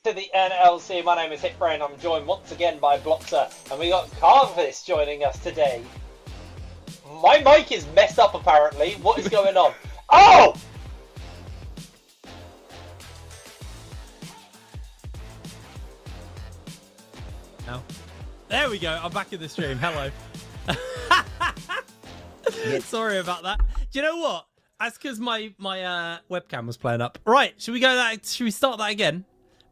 to the NLC. My name is Hitbrain. I'm joined once again by Bloxer, and we got Carvis joining us today. My mic is messed up apparently. What is going on? Oh! No. There we go. I'm back in the stream. Hello. Sorry about that. Do you know what? That's because my webcam was playing up. Right, should we go that? Should we start that again?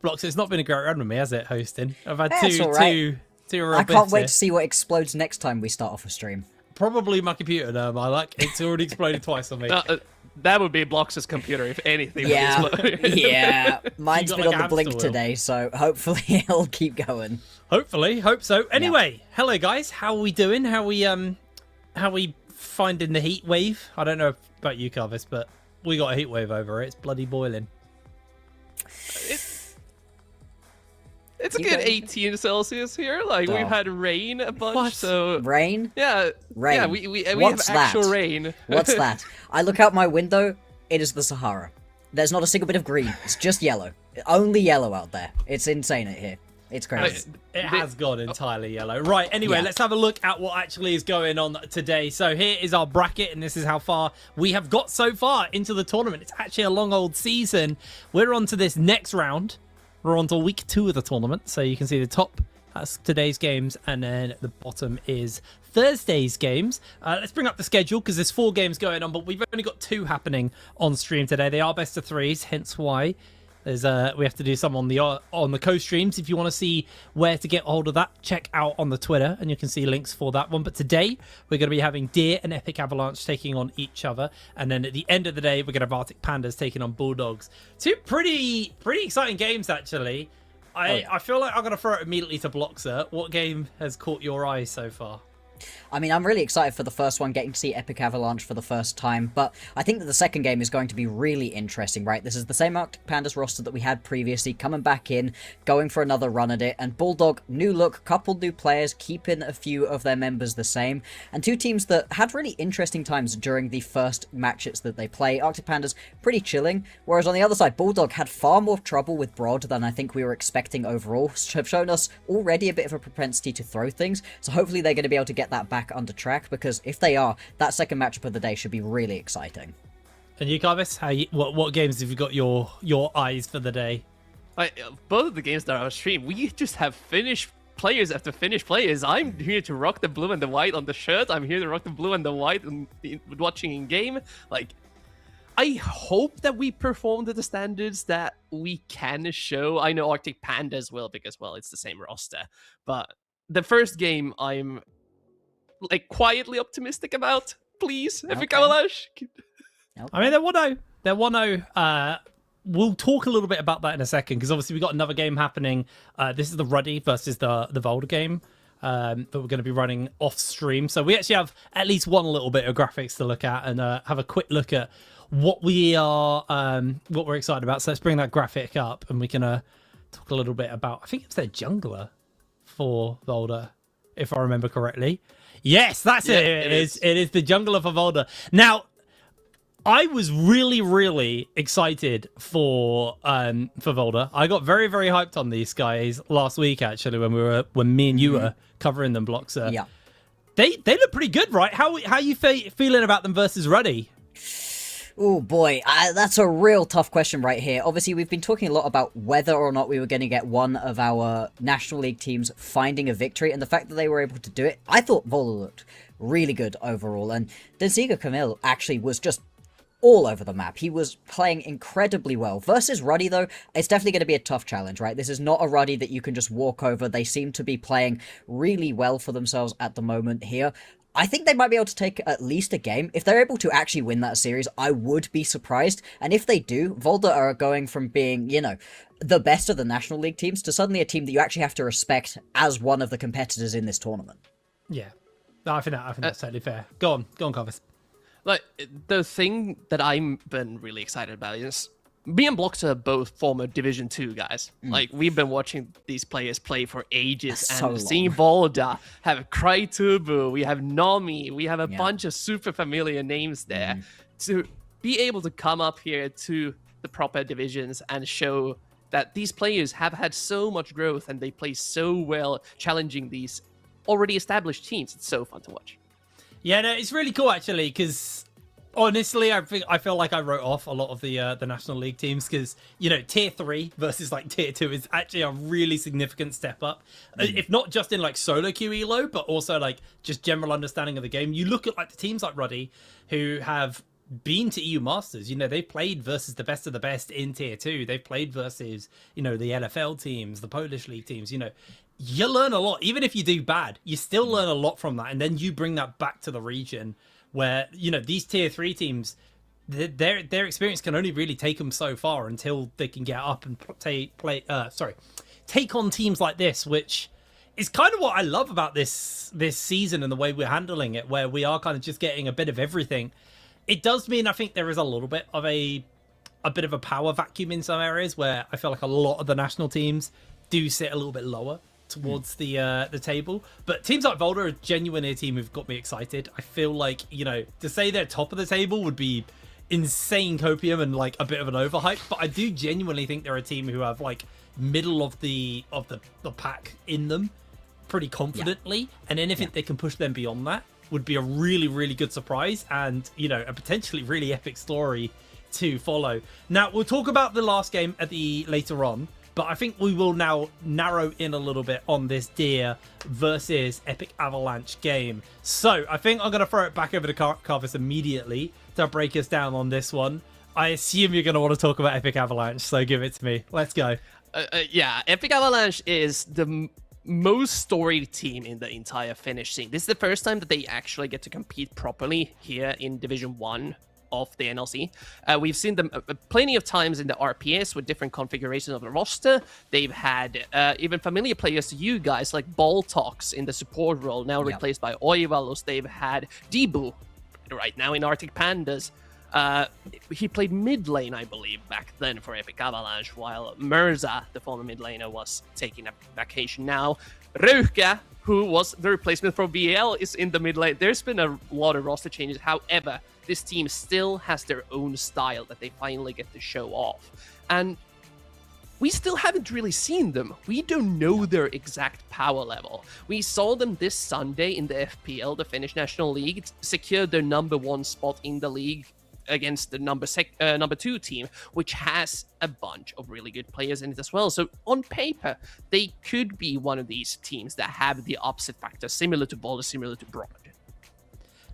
Blocks. It's not been a great run with me, has it? Hosting. I've had two real I can't wait here. to see what explodes next time we start off a stream. Probably my computer. No, it's already exploded twice on me. That would be Blox's computer, if anything. Yeah, yeah. Mine's been like on the blink hamster wheel. today, so hopefully it'll keep going. Hopefully, hope so. Anyway, Hello guys. How are we doing? How we finding the heat wave? I don't know about you, Carvis, but we got a heat wave over it. It's bloody boiling. It's a good 18 Celsius here. Like, we've had rain a bunch, What? so... Rain? Yeah. Rain. Yeah, we have What's actual that? rain. What's that? I look out my window, it is the Sahara. There's not a single bit of green. It's just yellow. Only yellow out there. It's insane out here. It's crazy. It has gone entirely yellow. Right, anyway, let's have a look at what actually is going on today. So here is our bracket, and this is how far we have got so far into the tournament. It's actually a long old season. We're on to this next round. We're on to week 2 of the tournament. So you can see the top, that's today's games, and then the bottom is Thursday's games. Let's bring up the schedule because there's 4 games going on, but we've only got 2 happening on stream today. They are best of 3s, hence why there's we have to do some on the co-streams. If you want to see where to get hold of that, check out on the Twitter, and you can see links for that one. But today we're going to be having Deer and Epic Avalanche taking on each other, and then at the end of the day we're going to have Arctic Pandas taking on Bulldogs. 2 pretty exciting games actually. I feel like I'm going to throw it immediately to Bloxer. What game has caught your eye so far? I mean, I'm really excited for the first one, getting to see Epic Avalanche for the first time, but I think that the second game is going to be really interesting, right? This is the same Arctic Pandas roster that we had previously, coming back in, going for another run at it, and Bulldog, new look, couple new players, keeping a few of their members the same, and 2 teams that had really interesting times during the first matches that they play. Arctic Pandas, pretty chilling, whereas on the other side, Bulldog had far more trouble with Broad than I think we were expecting overall, have shown us already a bit of a propensity to throw things, so hopefully they're going to be able to get that back under track, because if they are, that second matchup of the day should be really exciting. And you, Carvis, what games have you got your eyes for the day? Both of the games that are on stream, we just have finished players after finished players. I'm here to rock the blue and the white on the shirt. I'm here to rock the blue and the white and watching in game. Like, I hope that we perform to the standards that we can show. I know Arctic Pandas will, because, well, it's the same roster. But the first game, I'm like quietly optimistic about. Please, Epic Avalanche. I mean, they're 1-0. We'll talk a little bit about that in a second, because obviously we've got another game happening. This is the Ruddy versus the Volda game that we're going to be running off stream. So we actually have at least one little bit of graphics to look at and have a quick look at what we're excited about. So let's bring that graphic up, and we can talk a little bit about, I think it's their jungler for Volda, if I remember correctly. Yes, that's it. It is the jungler for Volda. Now, I was really excited for Volda. I got very hyped on these guys last week, actually, when me and you were covering them, Bloxer. Yeah, they look pretty good, right? How you feeling about them versus Ruddy? Oh boy, that's a real tough question right here. Obviously, we've been talking a lot about whether or not we were going to get one of our National League teams finding a victory, and the fact that they were able to do it, I thought Vola looked really good overall, and Denziga Camille actually was just all over the map. He was playing incredibly well. Versus Ruddy, though, it's definitely going to be a tough challenge, right? This is not a Ruddy that you can just walk over. They seem to be playing really well for themselves at the moment here. I think they might be able to take at least a game. If they're able to actually win that series, I would be surprised. And if they do, Volda are going from being, you know, the best of the National League teams to suddenly a team that you actually have to respect as one of the competitors in this tournament. Yeah, no, I think that's totally fair. Go on, Carvis. Like, the thing that I've been really excited about is me and Blocks are both former Division 2 guys. Like, we've been watching these players play for ages, and seeing Volda have Kraitubu, we have Nomi, we have a bunch of super familiar names there. To be able to come up here to the proper divisions and show that these players have had so much growth and they play so well challenging these already established teams. It's so fun to watch. Yeah, no, it's really cool actually, because honestly, I feel like I wrote off a lot of the National League teams because, you know, tier 3 versus like tier 2 is actually a really significant step up. If not just in like solo queue elo, but also like just general understanding of the game. You look at like the teams like Ruddy who have been to EU Masters, you know, they played versus the best of the best in tier 2. They've played versus, you know, the LFL teams, the Polish league teams, you know. You learn a lot. Even if you do bad, you still learn a lot from that. And then you bring that back to the region where, you know, these tier 3 teams, their experience can only really take them so far until they can get up and take on teams like this, which is kind of what I love about this season and the way we're handling it, where we are kind of just getting a bit of everything. It does mean I think there is a little bit of a bit of a power vacuum in some areas where I feel like a lot of the national teams do sit a little bit lower towards the table, but teams like Volta are genuinely a team who've got me excited. I feel like, you know, to say they're top of the table would be insane copium and like a bit of an overhype, but I do genuinely think they're a team who have like middle of the pack in them pretty confidently, and anything they can push them beyond that would be a really, really good surprise and, you know, a potentially really epic story to follow. Now, we'll talk about the last game at the later on, but I think we will now narrow in a little bit on this Deer versus Epic Avalanche game. So I think I'm going to throw it back over to Carvis immediately to break us down on this one. I assume you're going to want to talk about Epic Avalanche, so give it to me. Let's go. Yeah, Epic Avalanche is the most storied team in the entire Finnish scene. This is the first time that they actually get to compete properly here in Division 1 of the NLC. We've seen them plenty of times in the RPS with different configurations of the roster. They've had even familiar players to you guys like Baltox in the support role, now replaced by Oivalus. They've had Debu right now in Arctic Pandas. He played mid lane, I believe, back then for Epic Avalanche, while Mirza, the former mid laner, was taking a vacation now. Rauke, who was the replacement for VL, is in the mid lane. There's been a lot of roster changes. However, this team still has their own style that they finally get to show off. And we still haven't really seen them. We don't know their exact power level. We saw them this Sunday in the FPL, the Finnish National League, secure their #1 spot in the league against the number 2 team, which has a bunch of really good players in it as well. So on paper, they could be one of these teams that have the upset factor, similar to Boulder, similar to Broad.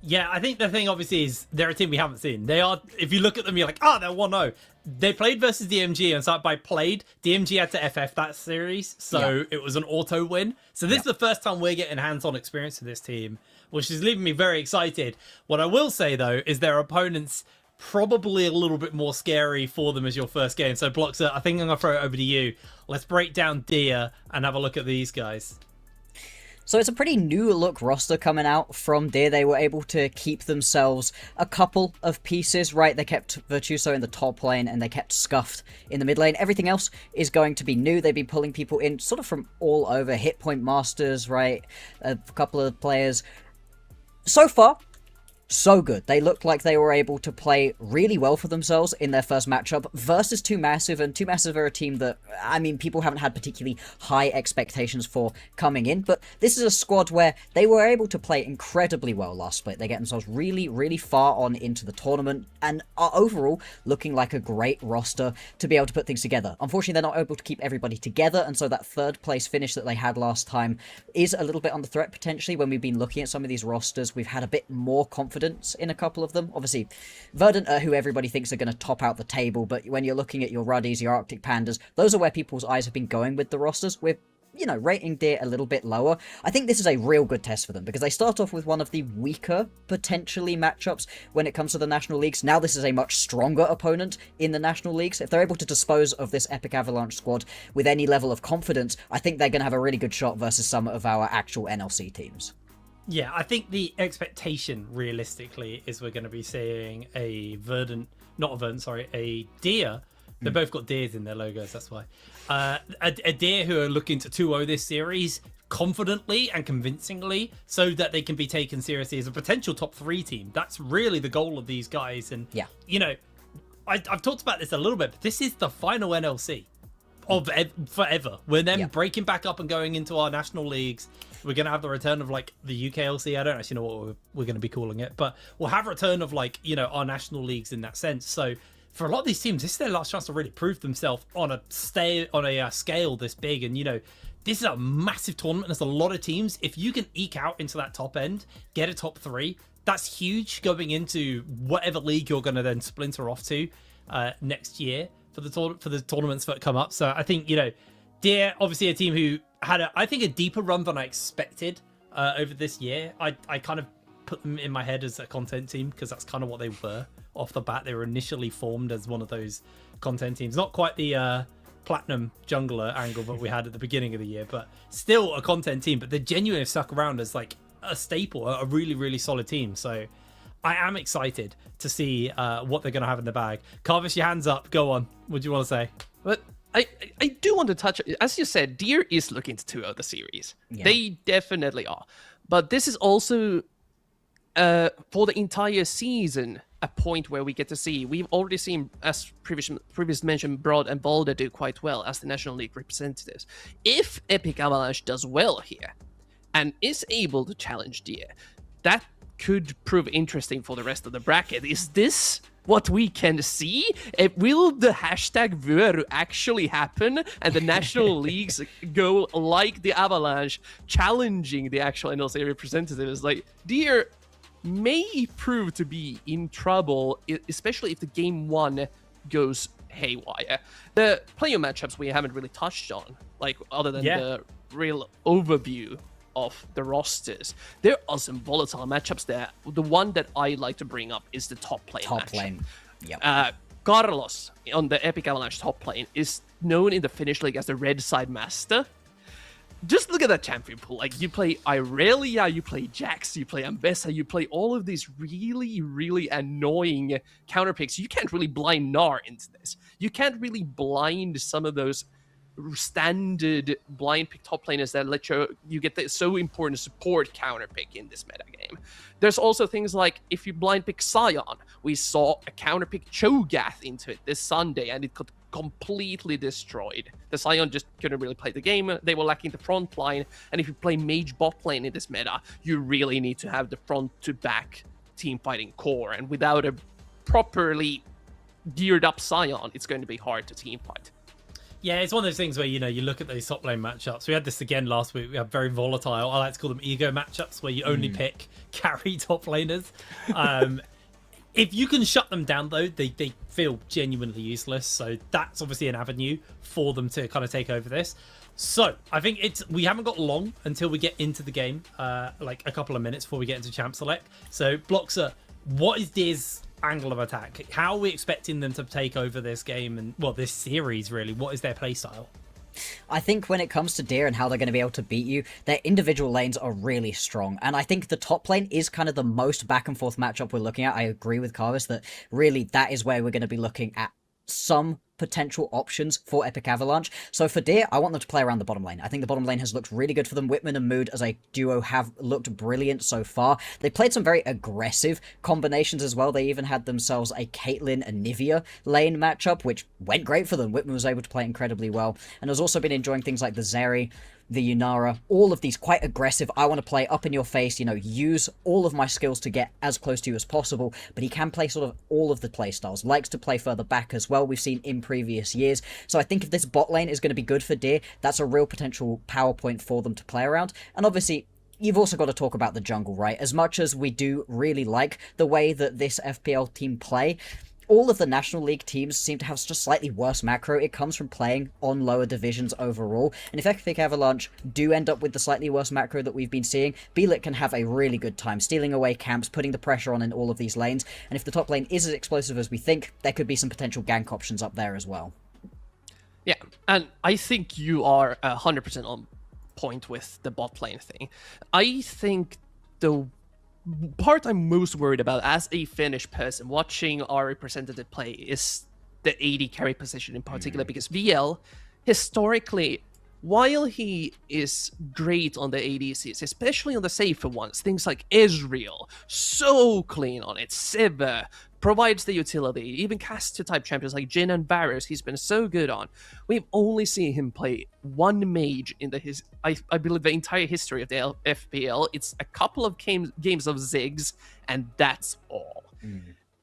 Yeah, I think the thing obviously is they're a team we haven't seen. They are, if you look at them, you're like, they're 1-0. They played versus DMG, and so by played, DMG had to FF that series, so it was an auto win. So this is the first time we're getting hands-on experience with this team, which is leaving me very excited. What I will say, though, is their opponents probably a little bit more scary for them as your first game. So, Bloxer, I think I'm going to throw it over to you. Let's break down Deer and have a look at these guys. So it's a pretty new look roster coming out from Deer. They were able to keep themselves a couple of pieces, right? They kept Virtuoso in the top lane and they kept Scuffed in the mid lane. Everything else is going to be new. They've been pulling people in sort of from all over. Hit Point Masters, right? A couple of players. So far, so good. They looked like they were able to play really well for themselves in their first matchup versus 2 Massive, and 2 Massive are a team that, I mean, people haven't had particularly high expectations for coming in, but this is a squad where they were able to play incredibly well last split. They get themselves really, really far on into the tournament, and are overall looking like a great roster to be able to put things together. Unfortunately, they're not able to keep everybody together, and so that 3rd place finish that they had last time is a little bit under threat potentially. When we've been looking at some of these rosters, we've had a bit more confidence in a couple of them. Obviously, Verdant are who everybody thinks are going to top out the table, but when you're looking at your Ruddies, your Arctic Pandas, those are where people's eyes have been going with the rosters. We're, you know, rating Deer a little bit lower. I think this is a real good test for them because they start off with one of the weaker, potentially, matchups when it comes to the National Leagues. Now this is a much stronger opponent in the National Leagues. If they're able to dispose of this Epic Avalanche squad with any level of confidence, I think they're going to have a really good shot versus some of our actual NLC teams. Yeah, I think the expectation, realistically, is we're going to be seeing a Deer. They've both got Deers in their logos, that's why. A Deer who are looking to 2-0 this series confidently and convincingly so that they can be taken seriously as a potential top 3 team. That's really the goal of these guys. And, you know, I've talked about this a little bit, but this is the final NLC. forever. We're then Yeah. breaking back up and going into our national leagues. We're going to have the return of like the UKLC. I don't actually know what we're going to be calling it, but we'll have a return of like, you know, our national leagues in that sense. So for a lot of these teams, this is their last chance to really prove themselves on a scale this big. And, you know, this is a massive tournament. There's a lot of teams. If you can eke out into that top end, get a top 3, that's huge going into whatever league you're going to then splinter off to next year for the tournaments that come up. So I think, you know, they're obviously a team who had I think a deeper run than I expected over this year. I kind of put them in my head as a content team because that's kind of what they were off the bat. They were initially formed as one of those content teams, not quite the platinum jungler angle that we had at the beginning of the year, but still a content team. But they genuinely stuck around as like a staple, a really, really solid team. So I am excited to see what they're going to have in the bag. Carvis, your hands up. Go on. What do you want to say? But I do want to touch, as you said, Deer is looking to 2-0 the series. Yeah. They definitely are. But this is also, for the entire season, a point where we get to see, we've already seen, as previous mentioned, Broad and Balder do quite well as the National League representatives. If Epic Avalanche does well here, and is able to challenge Deer, that could prove interesting for the rest of the bracket. Is this what we can see? Will the hashtag Vöru actually happen and the national leagues go like the Avalanche, challenging the actual NLC representatives? Like, Deer may prove to be in trouble, especially if the game 1 goes haywire. The player matchups we haven't really touched on, like other than the real overview of the rosters. There are some volatile matchups there. The one that I like to bring up is the top lane matchup. Yep. Carlos on the Epic Avalanche top lane is known in the Finnish league as the red side master. Just look at that champion pool. Like, you play Irelia, you play Jax, you play Ambessa, you play all of these really, really annoying counter picks. You can't really blind Gnar into this. You can't really blind some of those standard blind pick top laners that let you get the so important support counter pick in this meta game. There's also things like if you blind pick Sion, we saw a counter pick Cho'Gath into it this Sunday and it got completely destroyed. The Sion just couldn't really play the game. They were lacking the front line, and if you play mage bot lane in this meta, you really need to have the front to back team fighting core, and without a properly geared up Sion, it's going to be hard to team fight. Yeah, it's one of those things where, you know, you look at those top lane matchups. We had this again last week. We have very volatile, I like to call them ego matchups, where you only pick carry top laners. If you can shut them down, though, they feel genuinely useless. So that's obviously an avenue for them to kind of take over this. So I think we haven't got long until we get into the game, like a couple of minutes before we get into Champ Select. So, Bloxer, what is Deer's angle of attack? How are we expecting them to take over this game and, well, this series, really? What is their playstyle? I think when it comes to Deer and how they're going to be able to beat you, their individual lanes are really strong. And I think the top lane is kind of the most back and forth matchup we're looking at. I agree with Carvis that really that is where we're going to be looking at some potential options for Epic Avalanche. So for Deer, I want them to play around the bottom lane. I think the bottom lane has looked really good for them. Whitman and Mood as a duo have looked brilliant so far. They played some very aggressive combinations as well. They even had themselves a Caitlyn and Nivea lane matchup, which went great for them. Whitman was able to play incredibly well, and has also been enjoying things like the Zeri, the Yunara, all of these quite aggressive, I want to play up in your face, you know, use all of my skills to get as close to you as possible, but he can play sort of all of the play styles, likes to play further back as well, we've seen in previous years. So I think if this bot lane is going to be good for Deer, that's a real potential power point for them to play around. And obviously, you've also got to talk about the jungle, right? As much as we do really like the way that this FPL team play, all of the National League teams seem to have just slightly worse macro. It comes from playing on lower divisions overall. And if Epic Avalanche do end up with the slightly worse macro that we've been seeing, Beelit can have a really good time stealing away camps, putting the pressure on in all of these lanes. And if the top lane is as explosive as we think, there could be some potential gank options up there as well. Yeah, and I think you are 100% on point with the bot lane thing. I think the part I'm most worried about as a Finnish person watching our representative play is the AD carry position in particular, because VL, historically, while he is great on the ADCs, especially on the safer ones, things like Ezreal, so clean on it, Sivir, provides the utility. Even caster type champions like Jhin and Varus, he's been so good on. We've only seen him play one mage in I believe the entire history of the FPL. It's a couple of games of Ziggs, and that's all.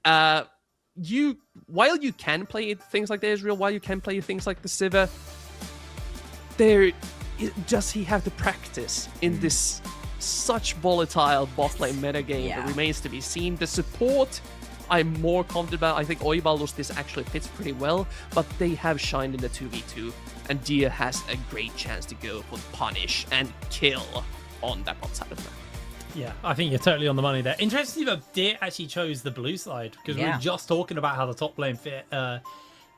While you can play things like the Ezreal, while you can play things like the Sivir, does he have the practice in this such volatile bot lane metagame? Yeah. That remains to be seen. The support, I'm more confident about. I think Oivalus this actually fits pretty well, but they have shined in the 2v2, and Dia has a great chance to go for punish and kill on that bot side of the map. Yeah, I think you're totally on the money there. Interesting that Deer actually chose the blue side, because we were just talking about how the top lane fit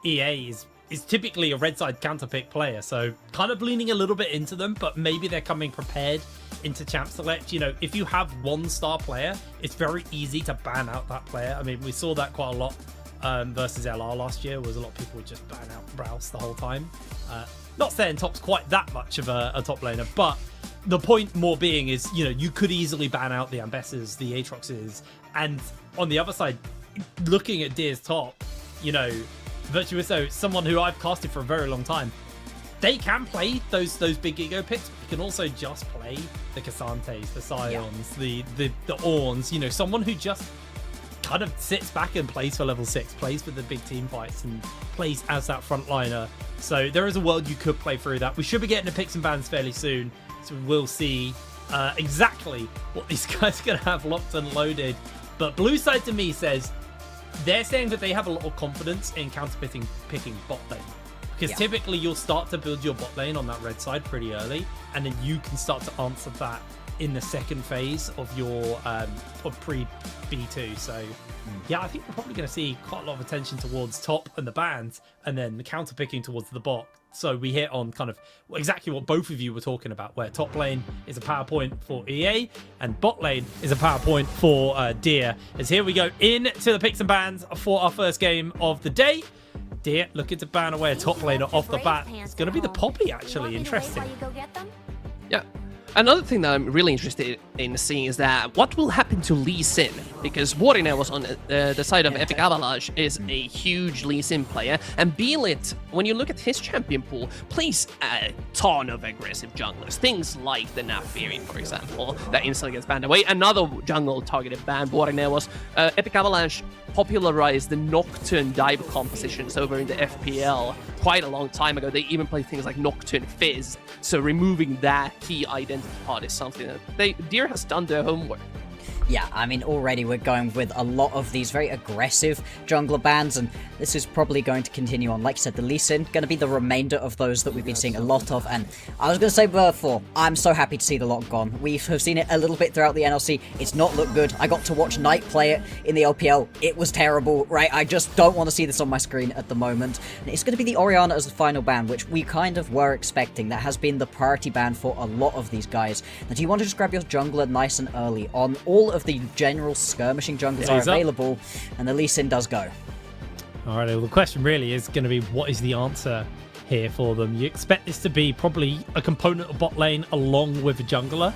EA is typically a red side counter pick player, so kind of leaning a little bit into them, but maybe they're coming prepared into champ select. You know, if you have one star player, it's very easy to ban out that player. I mean, we saw that quite a lot versus LR last year, was a lot of people would just ban out Browse the whole time. Not saying Top's quite that much of a top laner, but the point more being is, you know, you could easily ban out the Ambesses, the Aatroxes, and on the other side, looking at Deer's top, you know, Virtuoso, someone who I've casted for a very long time, they can play those big ego picks, but you can also just play the Cassantes, the Scions, the Orns, you know, someone who just kind of sits back and plays for level 6, plays for the big team fights, and plays as that frontliner. So there is a world you could play through that. We should be getting the picks and bans fairly soon, so we'll see exactly what these guys are going to have locked and loaded. But blue side to me says they're saying that they have a lot of confidence in picking bot lane, because typically you'll start to build your bot lane on that red side pretty early, and then you can start to answer that in the second phase of your of pre B2. So yeah, I think we're probably going to see quite a lot of attention towards top and the bans, and then the counter picking towards the bot. So we hit on kind of exactly what both of you were talking about, where top lane is a PowerPoint for EA and bot lane is a PowerPoint for Deer. As here we go into the picks and bans for our first game of the day. Deer looking to ban away a top laner off the bat. It's going to be the Poppy, actually. Interesting. Yeah. Another thing that I'm really interested in seeing is that what will happen to Lee Sin, because Warina was on the side of Epic Avalanche, is a huge Lee Sin player, and Beelit, when you look at his champion pool, plays a ton of aggressive junglers, things like the Nathirian, for example, that instantly gets banned away. Another jungle targeted ban Warina was Epic Avalanche popularized the Nocturne dive compositions over in the FPL quite a long time ago. They even play things like Nocturne Fizz, so removing that key identity part is something that Deer has done their homework. Yeah, I mean, already we're going with a lot of these very aggressive jungler bans, and this is probably going to continue on. Like you said, the Lee Sin, going to be the remainder of those that we've been seeing a lot of, and I was going to say before, I'm so happy to see the lot gone. We have seen it a little bit throughout the NLC. It's not looked good. I got to watch Knight play it in the LPL. It was terrible, right? I just don't want to see this on my screen at the moment. And it's going to be the Orianna as the final ban, which we kind of were expecting. That has been the priority ban for a lot of these guys. And you want to just grab your jungler nice and early on all of the general skirmishing junglers are available, and the Lee Sin does go. Alright, well, the question really is going to be, what is the answer here for them? You expect this to be probably a component of bot lane along with a jungler.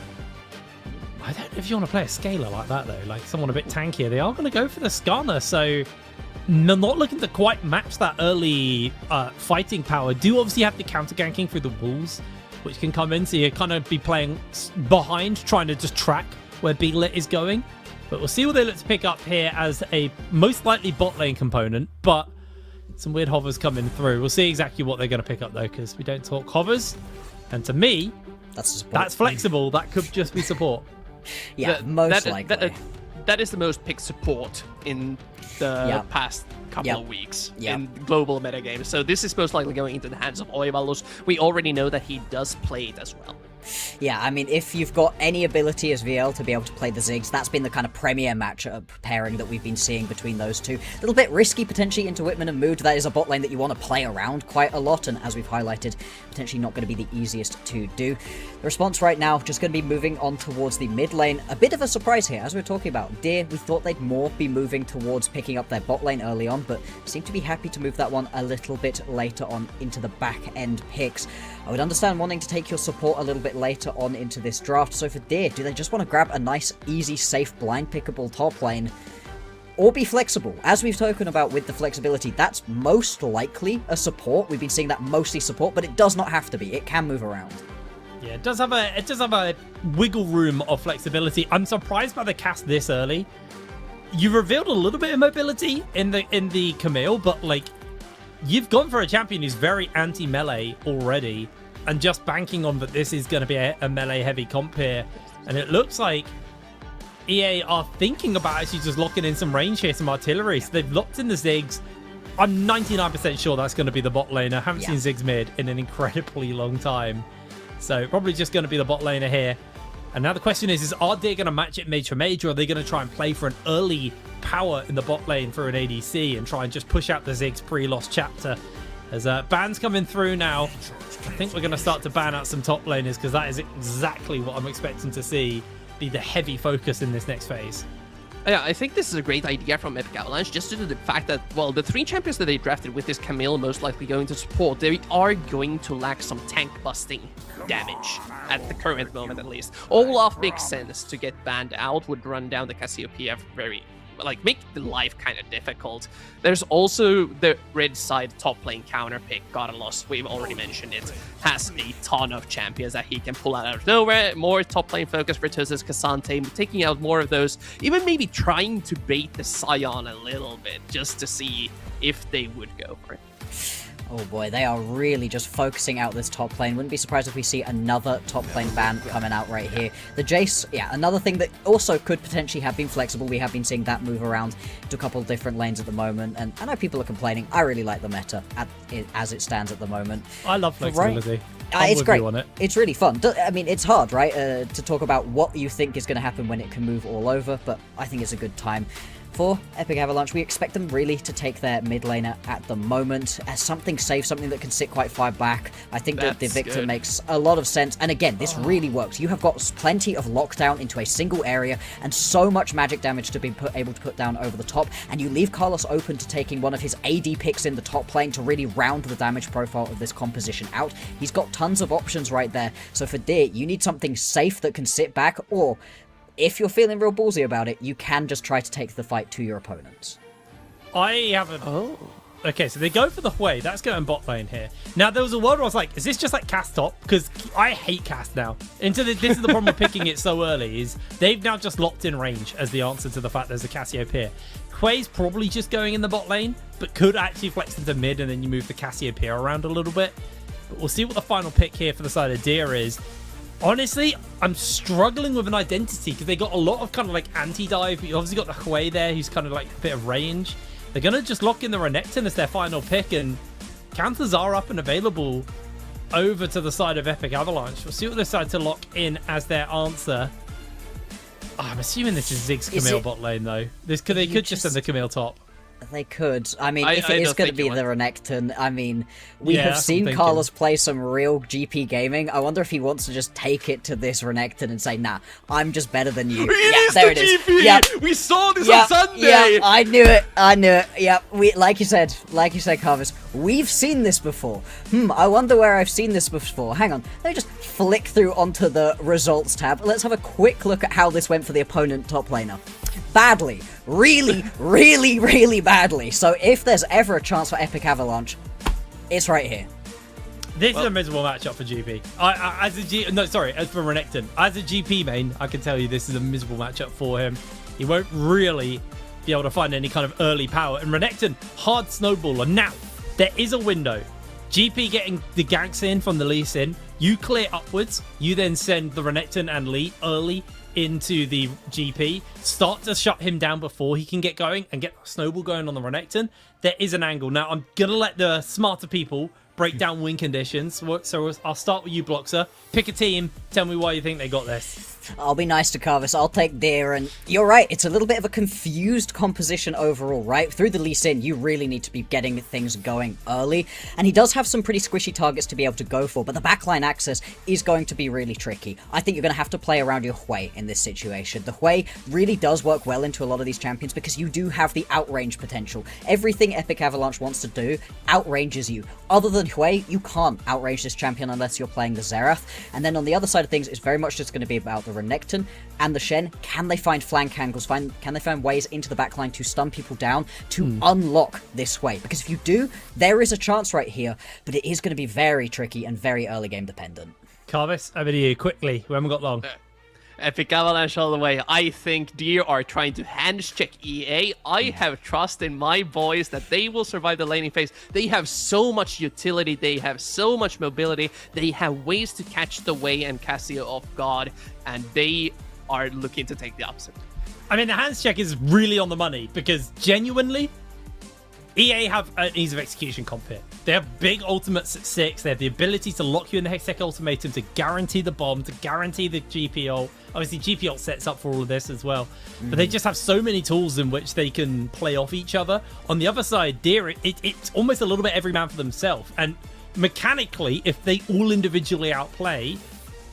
I don't know if you want to play a scaler like that though, like someone a bit tankier. They are going to go for the Skarner, so they're not looking to quite match that early fighting power. Do obviously have the counter ganking through the walls, which can come in, so you kind of be playing behind, trying to just track where Beelit is going. But we'll see what they look to pick up here as a most likely bot lane component, but some weird hovers coming through. We'll see exactly what they're going to pick up though, because we don't talk hovers, and to me, that's flexible. That could just be support. Yeah, most likely. That is the most picked support in the past couple of weeks in global metagames. So this is most likely going into the hands of Oivalus. We already know that he does play it as well. Yeah, I mean, if you've got any ability as VL to be able to play the Ziggs, that's been the kind of premier matchup pairing that we've been seeing between those two. A little bit risky, potentially, into Whitman and Mood. That is a bot lane that you want to play around quite a lot, and as we've highlighted, potentially not going to be the easiest to do. The response right now, just going to be moving on towards the mid lane. A bit of a surprise here, as we were talking about. Deer, we thought they'd more be moving towards picking up their bot lane early on, but seem to be happy to move that one a little bit later on into the back end picks. I would understand wanting to take your support a little bit later on into this draft. So for Deer, do they just want to grab a nice, easy, safe, blind pickable top lane? or be flexible. As we've spoken about with the flexibility, that's most likely a support. We've been seeing that mostly support, but it does not have to be. It can move around. Yeah, it does have a wiggle room of flexibility. I'm surprised by the cast this early. You revealed a little bit of mobility in the Camille, but like, you've gone for a champion who's very anti-melee already, and just banking on that this is going to be a melee-heavy comp here. And it looks like EA are thinking about actually just locking in some range here, some artillery. So they've locked in the Ziggs. I'm 99% sure that's going to be the bot laner. I haven't seen Ziggs mid in an incredibly long time. So probably just going to be the bot laner here. And now the question is are they going to match it mage for mage, or are they going to try and play for an early power in the bot lane for an ADC and try and just push out the Ziggs pre-lost chapter? As bans coming through now, I think we're going to start to ban out some top laners, because that is exactly what I'm expecting to see be the heavy focus in this next phase. Yeah, I think this is a great idea from Epic Avalanche, just due to the fact that, well, the 3 champions that they drafted with this Camille most likely going to support, they are going to lack some tank busting damage, at the current moment at least. Olaf makes sense to get banned out, would run down the Cassiopeia very, like, make the life kind of difficult. There's also the red side top lane counter pick, Gottalos, we've already mentioned it, has a ton of champions that he can pull out of nowhere. More top lane focus for Tuzus, Cassante, taking out more of those, even maybe trying to bait the Scion a little bit, just to see if they would go for it. Oh boy, they are really just focusing out this top lane. Wouldn't be surprised if we see another top lane ban coming out right here. The Jace, yeah, another thing that also could potentially have been flexible. We have been seeing that move around to a couple of different lanes at the moment, and I know people are complaining. I really like the meta as it stands at the moment. I love flexibility. It's great. It's really fun. I mean, it's hard, right, to talk about what you think is going to happen when it can move all over, but I think it's a good time for Epic Avalanche. We expect them really to take their mid laner at the moment as something safe, something that can sit quite far back. I think that the Victor makes a lot of sense. And again, this really works. You have got plenty of lockdown into a single area and so much magic damage to be able to put down over the top. And you leave Carlos open to taking one of his AD picks in the top lane to really round the damage profile of this composition out. He's got tons of options right there. So for Deer, you need something safe that can sit back, or if you're feeling real ballsy about it, you can just try to take the fight to your opponents. I haven't... Oh. Okay, so they go for the Hui. That's going bot lane here. Now, there was a world where I was like, is this just like cast top? Because I hate cast now. This is the problem with picking it so early, is they've now just locked in range as the answer to the fact there's a Cassiopeia. Hui's probably just going in the bot lane, but could actually flex into mid, and then you move the Cassiopeia around a little bit. But we'll see what the final pick here for the side of Deer is. Honestly, I'm struggling with an identity, because they got a lot of kind of like anti-dive, but you obviously got the Hui there, who's kind of like a bit of range. They're going to just lock in the Renekton as their final pick, and counters are up and available over to the side of Epic Avalanche. We'll see what they decide to lock in as their answer. Oh, I'm assuming this is Ziggs Camille bot lane, though. They could just send the Camille top. They could. I mean, if it is going to be the Renekton, I mean, we have seen thinking. Carlos play some real GP gaming. I wonder if he wants to just take it to this Renekton and say, nah, I'm just better than you. There it is. Yeah, we saw this on Sunday. Yeah, I knew it. Yeah, like you said, Carvis, we've seen this before. I wonder where I've seen this before. Hang on, let me just flick through onto the results tab. Let's have a quick look at how this went for the opponent top laner. Badly. Really, really, really badly. So if there's ever a chance for Epic Avalanche, it's right here. This is a miserable matchup for GP. As for Renekton. As a GP main, I can tell you this is a miserable matchup for him. He won't really be able to find any kind of early power. And Renekton, hard snowballer. Now, there is a window. GP getting the ganks in from the Lee Sin. You clear upwards. You then send the Renekton and Lee early into the GP, start to shut him down before he can get going and get a snowball going on the Renekton. There is an angle. Now, I'm going to let the smarter people break down win conditions. So I'll start with you, Bloxer. Pick a team. Tell me why you think they got this. I'll be nice to Carvis. I'll take Deer, and you're right. It's a little bit of a confused composition overall, right? Through the Lee Sin, you really need to be getting things going early, and he does have some pretty squishy targets to be able to go for, but the backline access is going to be really tricky. I think you're going to have to play around your Hui in in this situation. The Hui really does work well into a lot of these champions because you do have the outrange potential. Everything Epic Avalanche wants to do outranges you. Other than Hui, you can't outrange this champion unless you're playing the Xerath. And then on the other side of things, it's very much just going to be about the Renekton and the Shen. Can they find flank angles? Can they find ways into the backline to stun people down to unlock this Hui? Because if you do, there is a chance right here, but it is going to be very tricky and very early game dependent. Carvis, over to you quickly. We haven't got long. Epic Avalanche all the way. I think Deer are trying to hands check EA. I have trust in my boys that they will survive the laning phase. They have so much utility. They have so much mobility. They have ways to catch the Wei and Cassio off guard, and they are looking to take the upset. I mean, the hands check is really on the money because genuinely, EA have an ease of execution comp here. They have big ultimates at 6. They have the ability to lock you in the Hextech ultimatum, to guarantee the bomb, to guarantee the GP ult. Obviously, GP ult sets up for all of this as well. But they just have so many tools in which they can play off each other. On the other side, Deer, it's almost a little bit every man for themselves. And mechanically, if they all individually outplay,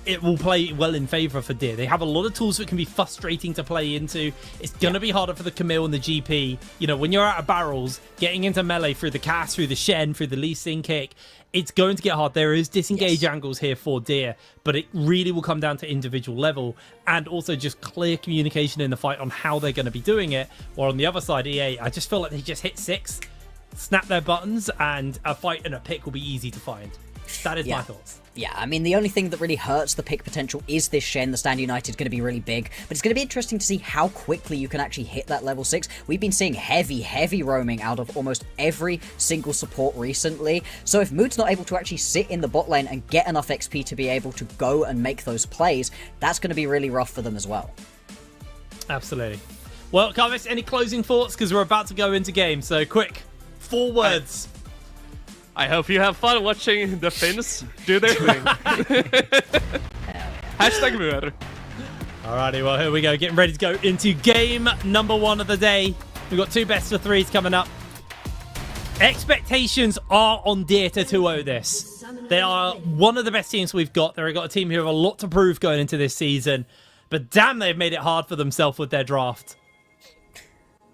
it will play well in favor for Deer. They have a lot of tools that can be frustrating to play into. It's going to be harder for the Camille and the GP. You know, when you're out of barrels, getting into melee through the Cass, through the Shen, through the Lee Sin kick, it's going to get hard. There is disengage angles here for Deer, but it really will come down to individual level and also just clear communication in the fight on how they're going to be doing it. Or on the other side, EA, I just feel like they just hit 6, snap their buttons, and a fight and a pick will be easy to find. That is my thoughts. Yeah, I mean, the only thing that really hurts the pick potential is this Shen. The Stand United is going to be really big, but it's going to be interesting to see how quickly you can actually hit that level 6. We've been seeing heavy roaming out of almost every single support recently, so if Mood's not able to actually sit in the bot lane and get enough XP to be able to go and make those plays, that's going to be really rough for them as well. Absolutely. Well, Carvis, any closing thoughts? Because we're about to go into game, so quick, 4 words. I hope you have fun watching the Finns do their thing. Hashtag Muir. Alrighty, well, here we go. Getting ready to go into game number 1 of the day. We've got 2 best of 3s coming up. Expectations are on Deer to 2-0 this. They are one of the best teams we've got. They've got a team who have a lot to prove going into this season. But damn, they've made it hard for themselves with their draft.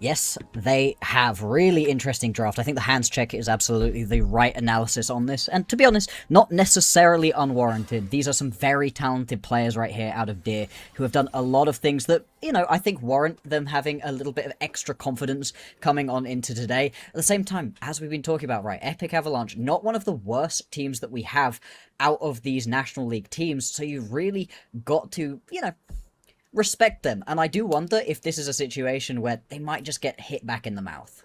Yes, they have. Really interesting draft. I think the hands check is absolutely the right analysis on this. And to be honest, not necessarily unwarranted. These are some very talented players right here out of Deer who have done a lot of things that, you know, I think warrant them having a little bit of extra confidence coming on into today. At the same time, as we've been talking about, right, Epic Avalanche, not one of the worst teams that we have out of these National League teams. So you've really got to, you know, respect them. And I do wonder if this is a situation where they might just get hit back in the mouth.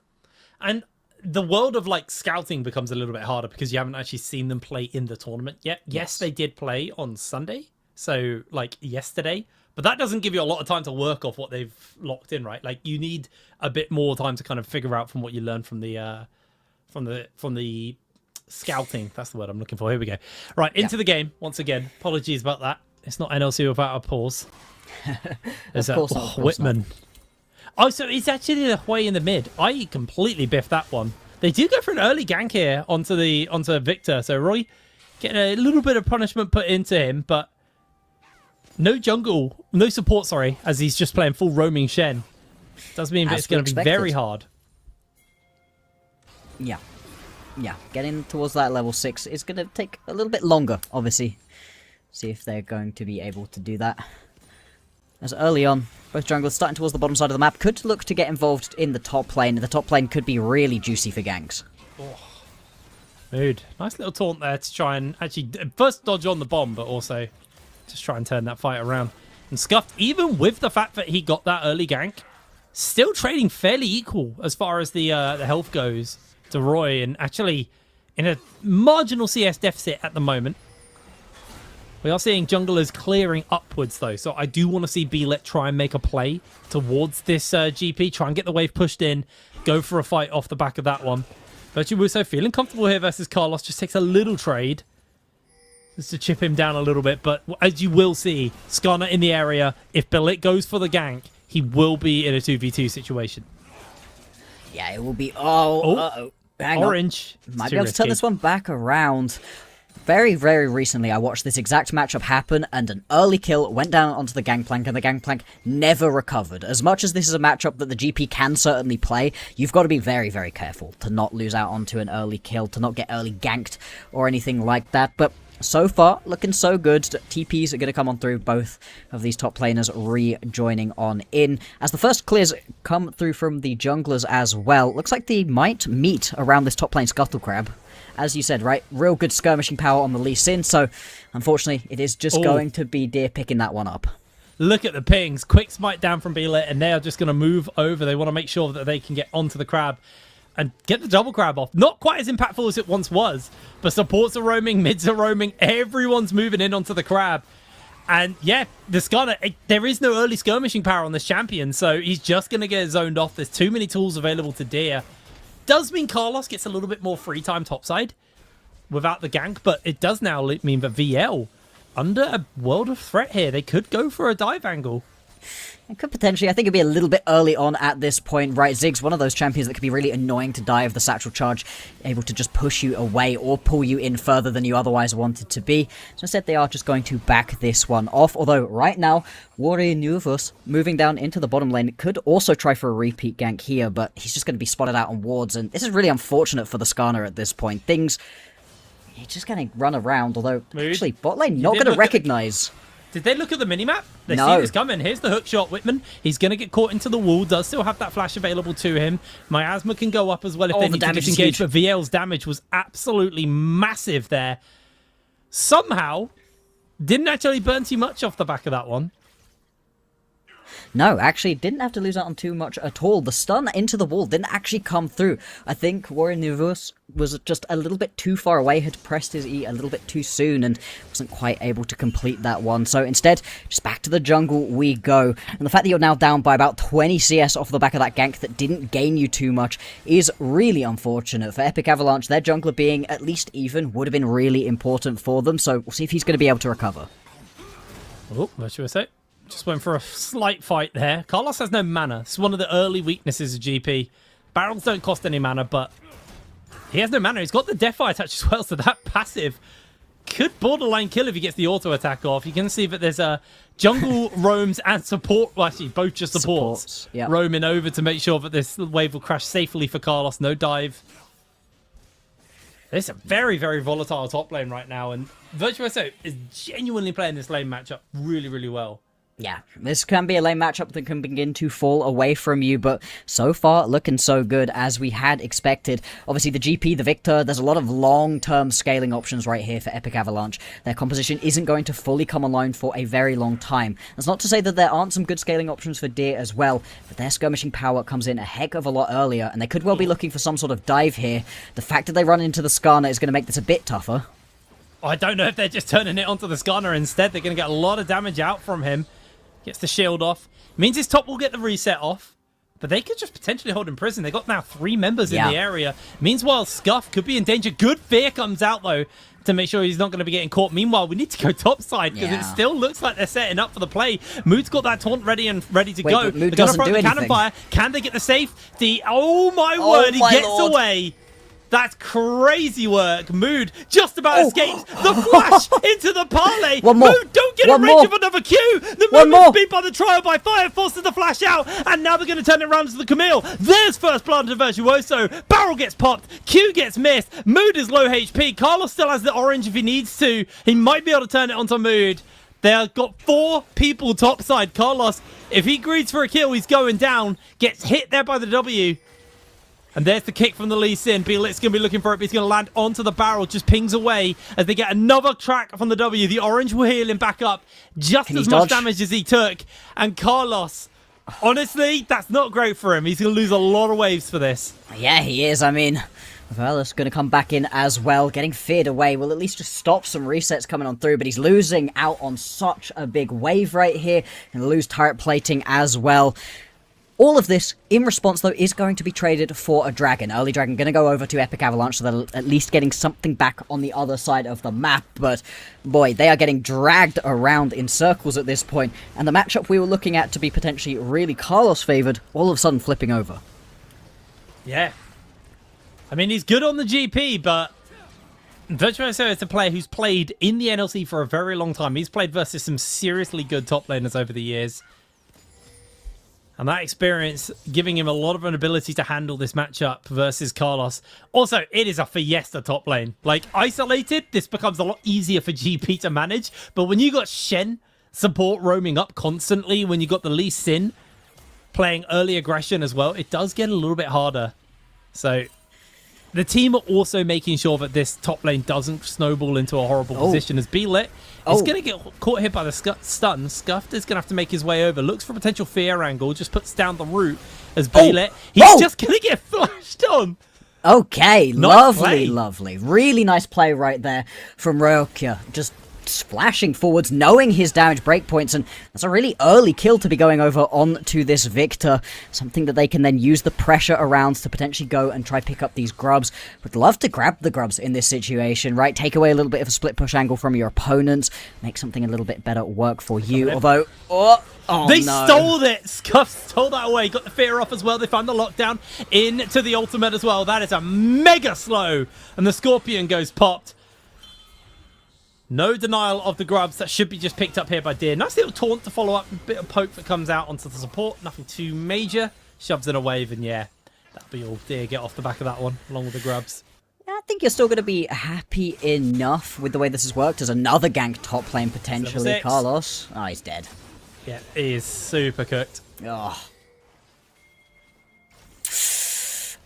And the world of like scouting becomes a little bit harder because you haven't actually seen them play in the tournament yet. Yes, they did play on Sunday, so like yesterday, but that doesn't give you a lot of time to work off what they've locked in, right? Like you need a bit more time to kind of figure out from what you learned from the scouting. That's the word I'm looking for. Here we go. Right, into the game once again. Apologies about that. It's not NLC without a pause. There's Of course Whitman. not. Oh, so it's actually the way in the mid. I completely biffed that one. They do go for an early gank here onto Victor. So Roy getting a little bit of punishment put into him, but no support, sorry, as he's just playing full roaming Shen. Does mean it's going to be very hard. Yeah, getting towards that level 6 is going to take a little bit longer, obviously. See if they're going to be able to do that. As early on, both junglers starting towards the bottom side of the map could look to get involved in the top lane. The top lane could be really juicy for ganks. Oh. Mood. Nice little taunt there to try and actually first dodge on the bomb, but also just try and turn that fight around. And Scuffed, even with the fact that he got that early gank, still trading fairly equal as far as the health goes to Roy, and actually in a marginal CS deficit at the moment. We are seeing junglers clearing upwards, though, so I do want to see Beelet try and make a play towards this GP, try and get the wave pushed in, go for a fight off the back of that one. Virtue Wuso feeling comfortable here versus Carlos, just takes a little trade just to chip him down a little bit, but as you will see, Skarner in the area, if Beelet goes for the gank, he will be in a 2v2 situation. Yeah, it will be... Oh, Orange. Might be able to turn this one back around. Very, very recently, I watched this exact matchup happen, and an early kill went down onto the Gangplank, and the Gangplank never recovered. As much as this is a matchup that the GP can certainly play, you've got to be very, very careful to not lose out onto an early kill, to not get early ganked or anything like that. But so far, looking so good. TPs are going to come on through, both of these top laners rejoining on in. As the first clears come through from the junglers as well, looks like they might meet around this top lane Scuttle Crab. As you said, right, real good skirmishing power on the Lee Sin, so unfortunately it is just going to be Deer picking that one up. Look at the pings. Quick smite down from Beelit, and they are just going to move over. They want to make sure that they can get onto the crab and get the double crab off. Not quite as impactful as it once was, but supports are roaming, mids are roaming, everyone's moving in onto the crab. And yeah, the Skarner, there is no early skirmishing power on this champion, so he's just going to get zoned off. There's too many tools available to Deer. Does mean Carlos gets a little bit more free time topside without the gank, but it does now mean that VL under a world of threat here. They could go for a dive angle. It could potentially. I think it'd be a little bit early on at this point, right? Ziggs, one of those champions that could be really annoying to die of the satchel charge, able to just push you away or pull you in further than you otherwise wanted to be. So instead, they are just going to back this one off. Although, right now, Warrior Nuvus moving down into the bottom lane could also try for a repeat gank here, but he's just going to be spotted out on wards, and this is really unfortunate for the Skarner at this point. He's just going to run around, although, actually, bot lane not going to recognize. Did they look at the minimap? They No. see this coming. Here's the hook shot, Whitman. He's going to get caught into the wall. Does still have that flash available to him. Miasma can go up as well if they need to disengage. But VL's damage was absolutely massive there. Somehow, didn't actually burn too much off the back of that one. No, actually didn't have to lose out on too much at all. The stun into the wall didn't actually come through. I think Warrior Nuvus was just a little bit too far away, had pressed his E a little bit too soon and wasn't quite able to complete that one. So instead, just back to the jungle we go. And the fact that you're now down by about 20 CS off the back of that gank that didn't gain you too much is really unfortunate. For Epic Avalanche, their jungler being at least even would have been really important for them. So we'll see if he's going to be able to recover. Oh, what should I say? Just went for a slight fight there. Carlos has no mana. It's one of the early weaknesses of GP. Barrels don't cost any mana, but he has no mana. He's got the Deathfire touch as well, so that passive could borderline kill if he gets the auto attack off. You can see that there's a jungle roams and support, well, actually both just supports yep. roaming over to make sure that this wave will crash safely for Carlos. No dive. It's a very, very volatile top lane right now, and Virtuoso is genuinely playing this lane matchup really, really well. Yeah, this can be a lane matchup that can begin to fall away from you, but so far looking so good as we had expected. Obviously the GP, the Victor, there's a lot of long-term scaling options right here for Epic Avalanche. Their composition isn't going to fully come online for a very long time. That's not to say that there aren't some good scaling options for Deer as well, but their skirmishing power comes in a heck of a lot earlier, and they could well be looking for some sort of dive here. The fact that they run into the Skarner is going to make this a bit tougher. I don't know if they're just turning it onto the Skarner instead. They're going to get a lot of damage out from him. Gets the shield off. Means his top will get the reset off. But they could just potentially hold him prison. They've got now 3 members in the area. Meanwhile, Scuff could be in danger. Good fear comes out, though, to make sure he's not going to be getting caught. Meanwhile, we need to go topside because it still looks like they're setting up for the play. Mood's got that taunt ready to go. Mood they're going to throw the cannon fire. Can they get the safety? Oh, my word. He gets away. That's crazy work. Mood just about escapes the flash into the parlay. One more. Mood, don't get in range of another Q. The movement's beat by the trial by fire, forces the flash out, and now they're going to turn it around to the Camille. There's first blood to Virtuoso. Barrel gets popped. Q gets missed. Mood is low HP. Carlos still has the orange if he needs to. He might be able to turn it onto Mood. They've got 4 people topside. Carlos, if he greets for a kill, he's going down. Gets hit there by the W. And there's the kick from the Lee Sin. Beelit's going to be looking for it, but he's going to land onto the barrel. Just pings away as they get another track from the W. The orange will heal him back up just as much damage as he took. And Carlos, honestly, that's not great for him. He's going to lose a lot of waves for this. Yeah, he is. I mean, Velas going to come back in as well. Getting feared away will at least just stop some resets coming on through, but he's losing out on such a big wave right here. And lose turret plating as well. All of this, in response, though, is going to be traded for a dragon. Early dragon going to go over to Epic Avalanche, so they're at least getting something back on the other side of the map. But, boy, they are getting dragged around in circles at this point. And the matchup we were looking at to be potentially really Carlos-favoured, all of a sudden flipping over. Yeah. I mean, he's good on the GP, but Virtuoso is a player who's played in the NLC for a very long time. He's played versus some seriously good top laners over the years. And that experience giving him a lot of an ability to handle this matchup versus Carlos. Also, it is a Fiesta top lane. Like, isolated, this becomes a lot easier for GP to manage. But when you got Shen support roaming up constantly, when you got the Lee Sin playing early aggression as well, it does get a little bit harder. So the team are also making sure that this top lane doesn't snowball into a horrible position as Beelit is going to get caught hit by the stun. Scuffed is going to have to make his way over. Looks for a potential fear angle. Just puts down the root as Beelit. He's just going to get flushed on. Okay, Nice lovely, play. lovely. Really nice play right there from Ryokia. Just splashing forwards, knowing his damage breakpoints, and that's a really early kill to be going over onto this Victor. Something that they can then use the pressure around to potentially go and try pick up these grubs. Would love to grab the grubs in this situation, right? Take away a little bit of a split push angle from your opponents, make something a little bit better work for you. Although, They no. stole it. Scuff stole that away. Got the fear off as well. They found the lockdown into the ultimate as well. That is a mega slow. And the Scorpion goes popped. No denial of the grubs. That should be just picked up here by Deer. Nice little taunt to follow up. A bit of poke that comes out onto the support. Nothing too major. Shoves in a wave, and yeah, that'll be all. Deer get off the back of that one, along with the grubs. I think you're still going to be happy enough with the way this has worked. As another gank top lane potentially. Level 6. Carlos. Oh, he's dead. Yeah, he is super cooked. Oh.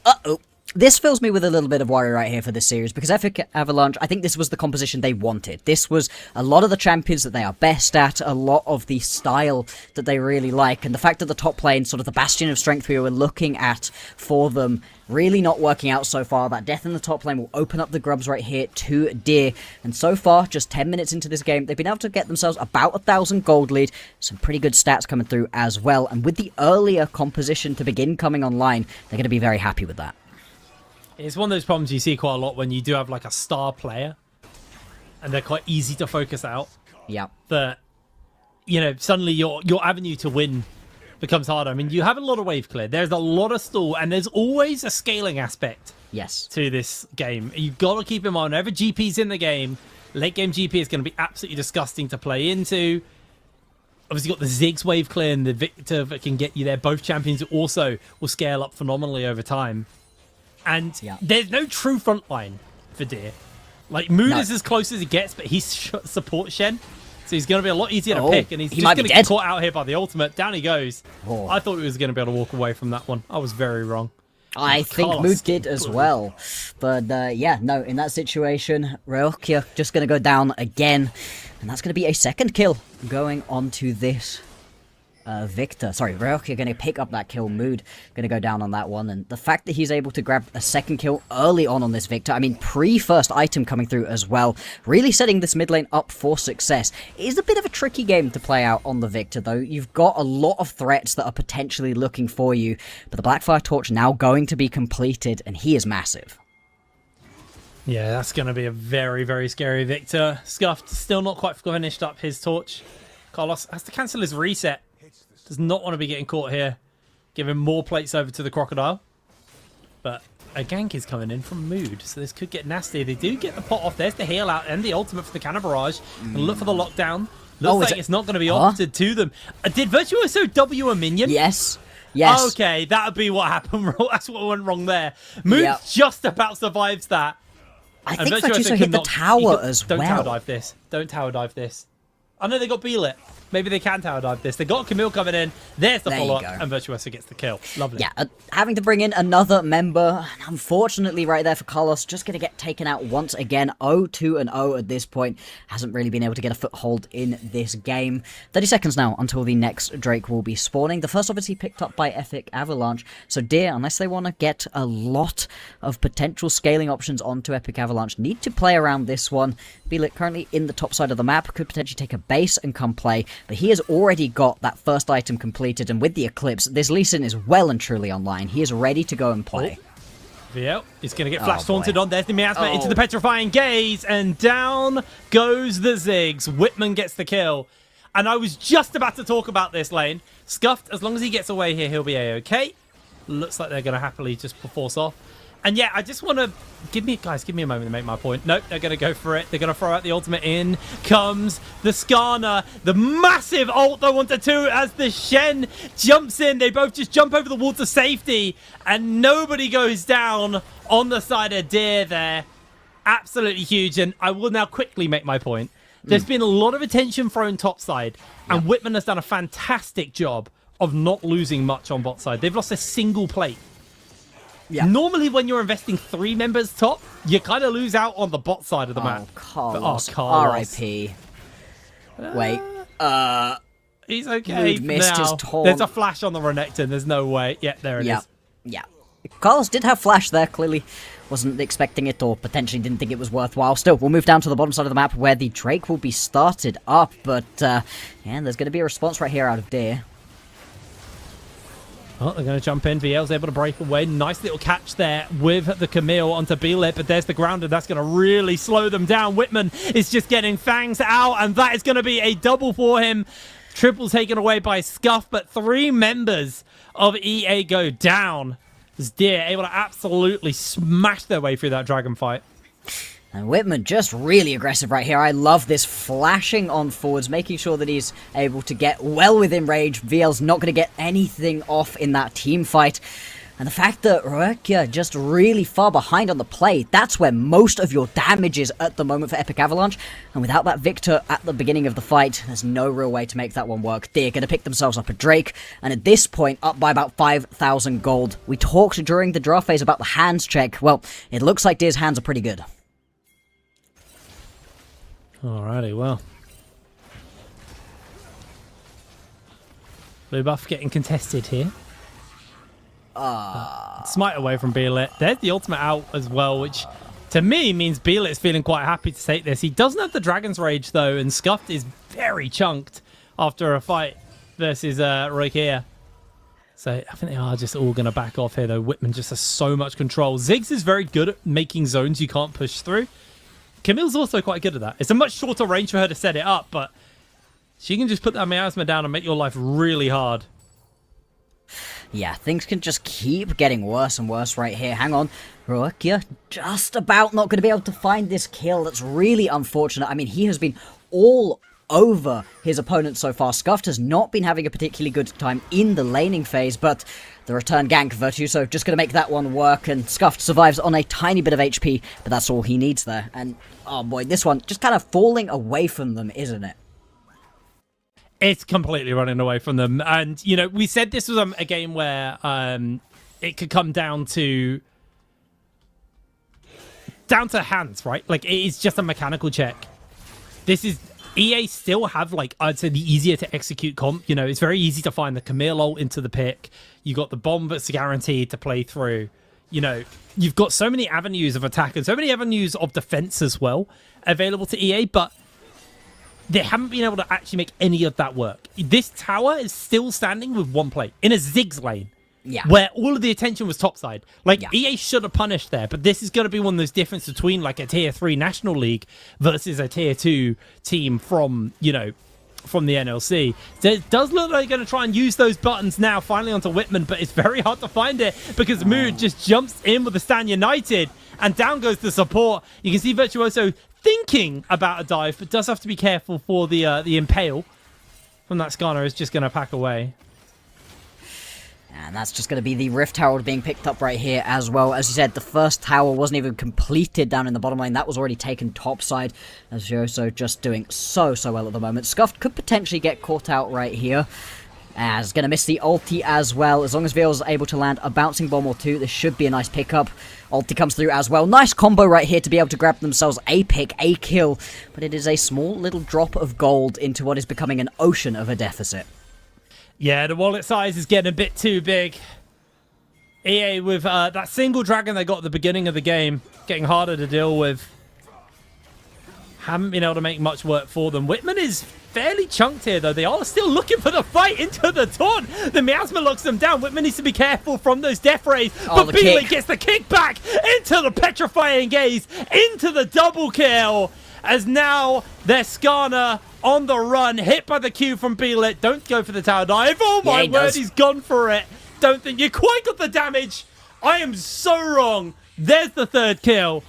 Uh-oh. This fills me with a little bit of worry right here for this series, because Epic Avalanche, I think this was the composition they wanted. This was a lot of the champions that they are best at, a lot of the style that they really like, and the fact that the top lane, sort of the bastion of strength we were looking at for them, really not working out so far. That death in the top lane will open up the grubs right here to Deer, and so far, just 10 minutes into this game, they've been able to get themselves about 1,000 gold lead, some pretty good stats coming through as well, and with the earlier composition to begin coming online, they're going to be very happy with that. It's one of those problems you see quite a lot when you do have like a star player and they're quite easy to focus out. Yeah. That, you know, suddenly your avenue to win becomes harder. I mean, you have a lot of wave clear. There's a lot of stall, and there's always a scaling aspect Yes. to this game. You've got to keep in mind, whenever GP's in the game, late game GP is going to be absolutely disgusting to play into. Obviously, you've got the Ziggs wave clear and the Victor that can get you there. Both champions also will scale up phenomenally over time. And there's no true front line for Deer. Like, Mood is as close as he gets, but he's support Shen. So he's going to be a lot easier to pick. And he's just going to get caught out here by the ultimate. Down he goes. I thought he was going to be able to walk away from that one. I was very wrong. I think Mood did as well. But yeah, no, in that situation, Ryokia just going to go down again. And that's going to be a second kill going on to this Victor. Sorry, Ryokia going to pick up that kill. Mood going to go down on that one. And the fact that he's able to grab a second kill early on this Victor, I mean, pre-first item coming through as well, really setting this mid lane up for success. It is a bit of a tricky game to play out on the Victor, though. You've got a lot of threats that are potentially looking for you, but the Blackfire Torch now going to be completed, and he is massive. Yeah, that's going to be a very, very scary Victor. Scuffed, still not quite finished up his torch. Carlos has to cancel his reset. Does not want to be getting caught here. Giving more plates over to the Crocodile. But a gank is coming in from Mood, so this could get nasty. They do get the pot off. There's the heal out and the ultimate for the Cannon Barrage. And look for the lockdown. Looks like it's not going to be opted to them. Did Virtuoso W a minion? Yes. Yes. Okay, that would be what happened. That's what went wrong there. Mood just about survives that. I think Virtuoso hit the tower as well. Don't tower dive this. Don't tower dive this. I know they got Beelit. Maybe they can tower dive this. They got Camille coming in. There's the follow-up, and Virtuoso gets the kill. Lovely. Yeah, having to bring in another member. Unfortunately, right there for Carlos, just going to get taken out once again. 0-2-0 at this point. Hasn't really been able to get a foothold in this game. 30 seconds now until the next Drake will be spawning. The first obviously picked up by Epic Avalanche. So Deer, unless they want to get a lot of potential scaling options onto Epic Avalanche, need to play around this one. Beelit currently in the top side of the map. Could potentially take a base and come play. But he has already got that first item completed, and with the Eclipse, this Lee Sin is well and truly online. He is ready to go and play. Yeah, he's going to get flash taunted on. There's the miasma into the Petrifying Gaze, and down goes the Ziggs. Whitman gets the kill. And I was just about to talk about this lane. Scuffed, as long as he gets away here, he'll be A-okay. Looks like they're going to happily just force off. And yeah, I just want to give me a moment to make my point. Nope, they're going to go for it. They're going to throw out the ultimate. In comes the Skarner. The massive ult though onto 2 as the Shen jumps in. They both just jump over the wall to safety. And nobody goes down on the side of Deer there. Absolutely huge. And I will now quickly make my point. There's been a lot of attention thrown topside. And Whitman has done a fantastic job of not losing much on bot side. They've lost a single plate. Yeah. Normally, when you're investing 3 members top, you kind of lose out on the bot side of the map. Carlos. Carlos. R.I.P. Wait. He's okay Mood missed now. his taunt. There's a flash on the Renekton. There's no way. Yeah, there it is. Yeah. Carlos did have flash there, clearly. Wasn't expecting it or potentially didn't think it was worthwhile. Still, we'll move down to the bottom side of the map where the Drake will be started up. But, yeah, there's going to be a response right here out of Deer. Oh, they're going to jump in. VL's able to break away. Nice little catch there with the Camille onto Beelit, but there's the ground, and that's going to really slow them down. Whitman is just getting Fangs out, and that is going to be a double for him. Triple taken away by Scuff, but 3 members of EA go down. As Deer able to absolutely smash their way through that dragon fight. And Whitman just really aggressive right here. I love this flashing on forwards, making sure that he's able to get well within range. VL's not going to get anything off in that team fight. And the fact that Roekia just really far behind on the play, that's where most of your damage is at the moment for Epic Avalanche. And without that Victor at the beginning of the fight, there's no real way to make that one work. They're going to pick themselves up a Drake, and at this point, up by about 5,000 gold. We talked during the draft phase about the hands check. Well, it looks like Deer's hands are pretty good. Alrighty, well. Blue buff getting contested here. Smite away from Beelit. There's the ultimate out as well, which to me means Beelit's feeling quite happy to take this. He doesn't have the Dragon's Rage though, and Scuffed is very chunked after a fight versus Roekia. So I think they are just all going to back off here though. Whitman just has so much control. Ziggs is very good at making zones you can't push through. Camille's also quite good at that. It's a much shorter range for her to set it up, but she can just put that miasma down and make your life really hard. Yeah, things can just keep getting worse and worse right here. Hang on. Roekia just about not going to be able to find this kill. That's really unfortunate. I mean, he has been all over his opponent so far. Scuffed has not been having a particularly good time in the laning phase, but the return gank Virtuoso just going to make that one work, and Scuffed survives on a tiny bit of HP, but that's all he needs there. And, oh boy, this one just kind of falling away from them, isn't it? It's completely running away from them. And, you know, we said this was a game where it could come down to hands, right? Like, it is just a mechanical check. This is... EA still have, like, I'd say the easier to execute comp. You know, it's very easy to find the Camille ult into the pick. You got the bomb that's guaranteed to play through. You know, you've got so many avenues of attack and so many avenues of defense as well available to EA, but they haven't been able to actually make any of that work. This tower is still standing with 1 plate in a Ziggs lane. Yeah. Where all of the attention was topside. Like, EA should have punished there, but this is going to be one of those differences between, like, a Tier 3 National League versus a Tier 2 team from, you know, from the NLC. So it does look like they're going to try and use those buttons now, finally onto Whitman, but it's very hard to find it because Mood just jumps in with the Stand United, and down goes the support. You can see Virtuoso thinking about a dive, but does have to be careful for the Impale from that Skarner is just going to pack away. And that's just going to be the Rift Herald being picked up right here as well. As you said, the first tower wasn't even completed down in the bottom lane. That was already taken topside. As Yoso just doing so well at the moment. Scuffed could potentially get caught out right here. As going to miss the ulti as well. As long as Veil's able to land a bouncing bomb or two, this should be a nice pickup. Ulti comes through as well. Nice combo right here to be able to grab themselves a pick, a kill. But it is a small little drop of gold into what is becoming an ocean of a deficit. Yeah, the wallet size is getting a bit too big. EA with that single dragon they got at the beginning of the game, getting harder to deal with. Haven't been able to make much work for them. Whitman is fairly chunked here, though. They are still looking for the fight into the taunt. The miasma locks them down. Whitman needs to be careful from those death rays. Oh, but Beelit gets the kick back into the petrifying gaze, into the double kill. As now their Skarner on the run, hit by the Q from Beelit. Don't go for the tower dive. Oh my word, he's gone for it. Don't think you quite got the damage. I am so wrong. There's the third kill.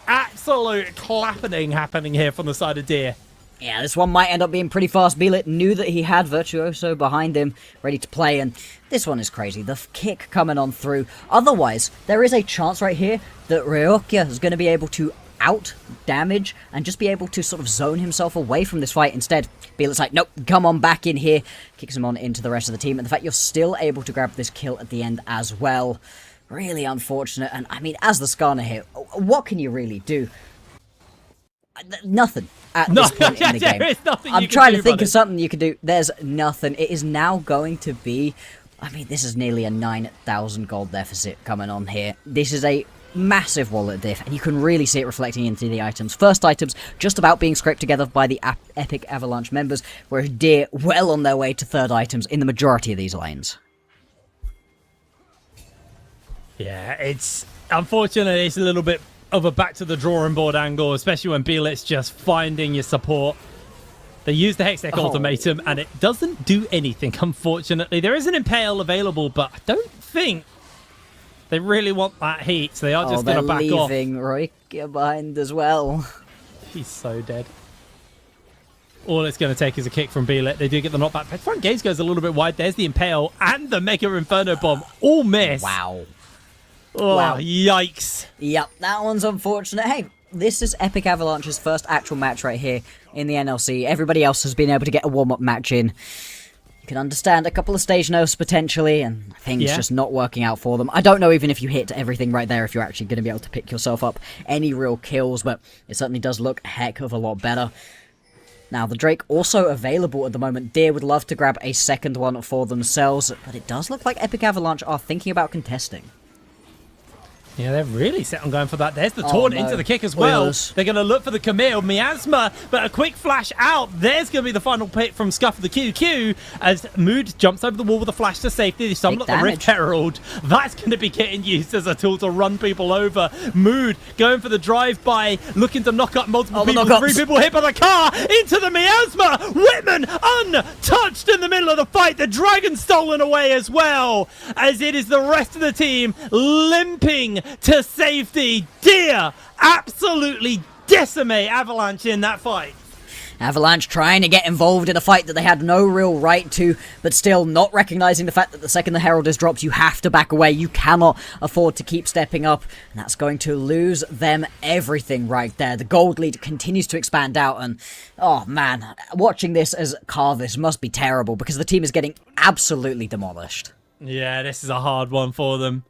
Absolute clapping happening here from the side of Deer. Yeah, this one might end up being pretty fast. Beelit knew that he had Virtuoso behind him, ready to play, and this one is crazy. The kick coming on through. Otherwise, there is a chance right here that Ryokia is going to be able to out-damage and just be able to sort of zone himself away from this fight. Instead, Beelit's like, nope, come on back in here. Kicks him on into the rest of the team, and the fact you're still able to grab this kill at the end as well. Really unfortunate, and I mean, as the Skarner here, what can you really do? Nothing at this point in the game. There is nothing I'm you can trying do, to think buddy. of something you can do. There's nothing. It is now going to be... I mean, this is nearly a 9,000 gold deficit coming on here. This is a massive wallet diff, and you can really see it reflecting into the items. First items just about being scraped together by the Epic Avalanche members, whereas Deer well on their way to third items in the majority of these lanes. Yeah, it's unfortunately it's a little bit of a back to the drawing board angle, especially when Beelit's just finding your support. They use the Hextech ultimatum, and it doesn't do anything, unfortunately. There is an Impale available, but I don't think they really want that heat, so they are just going to back off. They're leaving Roykia behind as well. He's so dead. All it's going to take is a kick from Beelit. They do get the knockback. Front gaze goes a little bit wide. There's the Impale and the Mega Inferno Bomb. All miss. Wow. Oh, Wow. yikes. Yep, that one's unfortunate. Hey, this is Epic Avalanche's first actual match right here in the NLC. Everybody else has been able to get a warm-up match in. You can understand a couple of stage nerfs potentially, and things just not working out for them. I don't know even if you hit everything right there, if you're actually going to be able to pick yourself up any real kills, but it certainly does look a heck of a lot better. Now, the Drake also available at the moment. Deer would love to grab a second one for themselves, but it does look like Epic Avalanche are thinking about contesting. Yeah, they're really set on going for that. There's the taunt into the kick as well. Wheels. They're going to look for the Camille. Miasma, but a quick flash out. There's going to be the final pick from Scuff of the QQ as Mood jumps over the wall with a flash to safety. They summon up the Rift Herald. That's going to be getting used as a tool to run people over. Mood going for the drive-by, looking to knock up multiple people. Three people hit by the car into the Miasma. Whitman untouched in the middle of the fight. The Dragon stolen away as well, as it is the rest of the team limping to safety. Deer absolutely decimate Avalanche in that fight. Avalanche trying to get involved in a fight that they had no real right to, but still not recognizing the fact that the second the Herald is dropped, you have to back away. You cannot afford to keep stepping up, and that's going to lose them everything right there. The gold lead continues to expand out, and oh man, watching this as Carvis must be terrible because the team is getting absolutely demolished. Yeah, this is a hard one for them.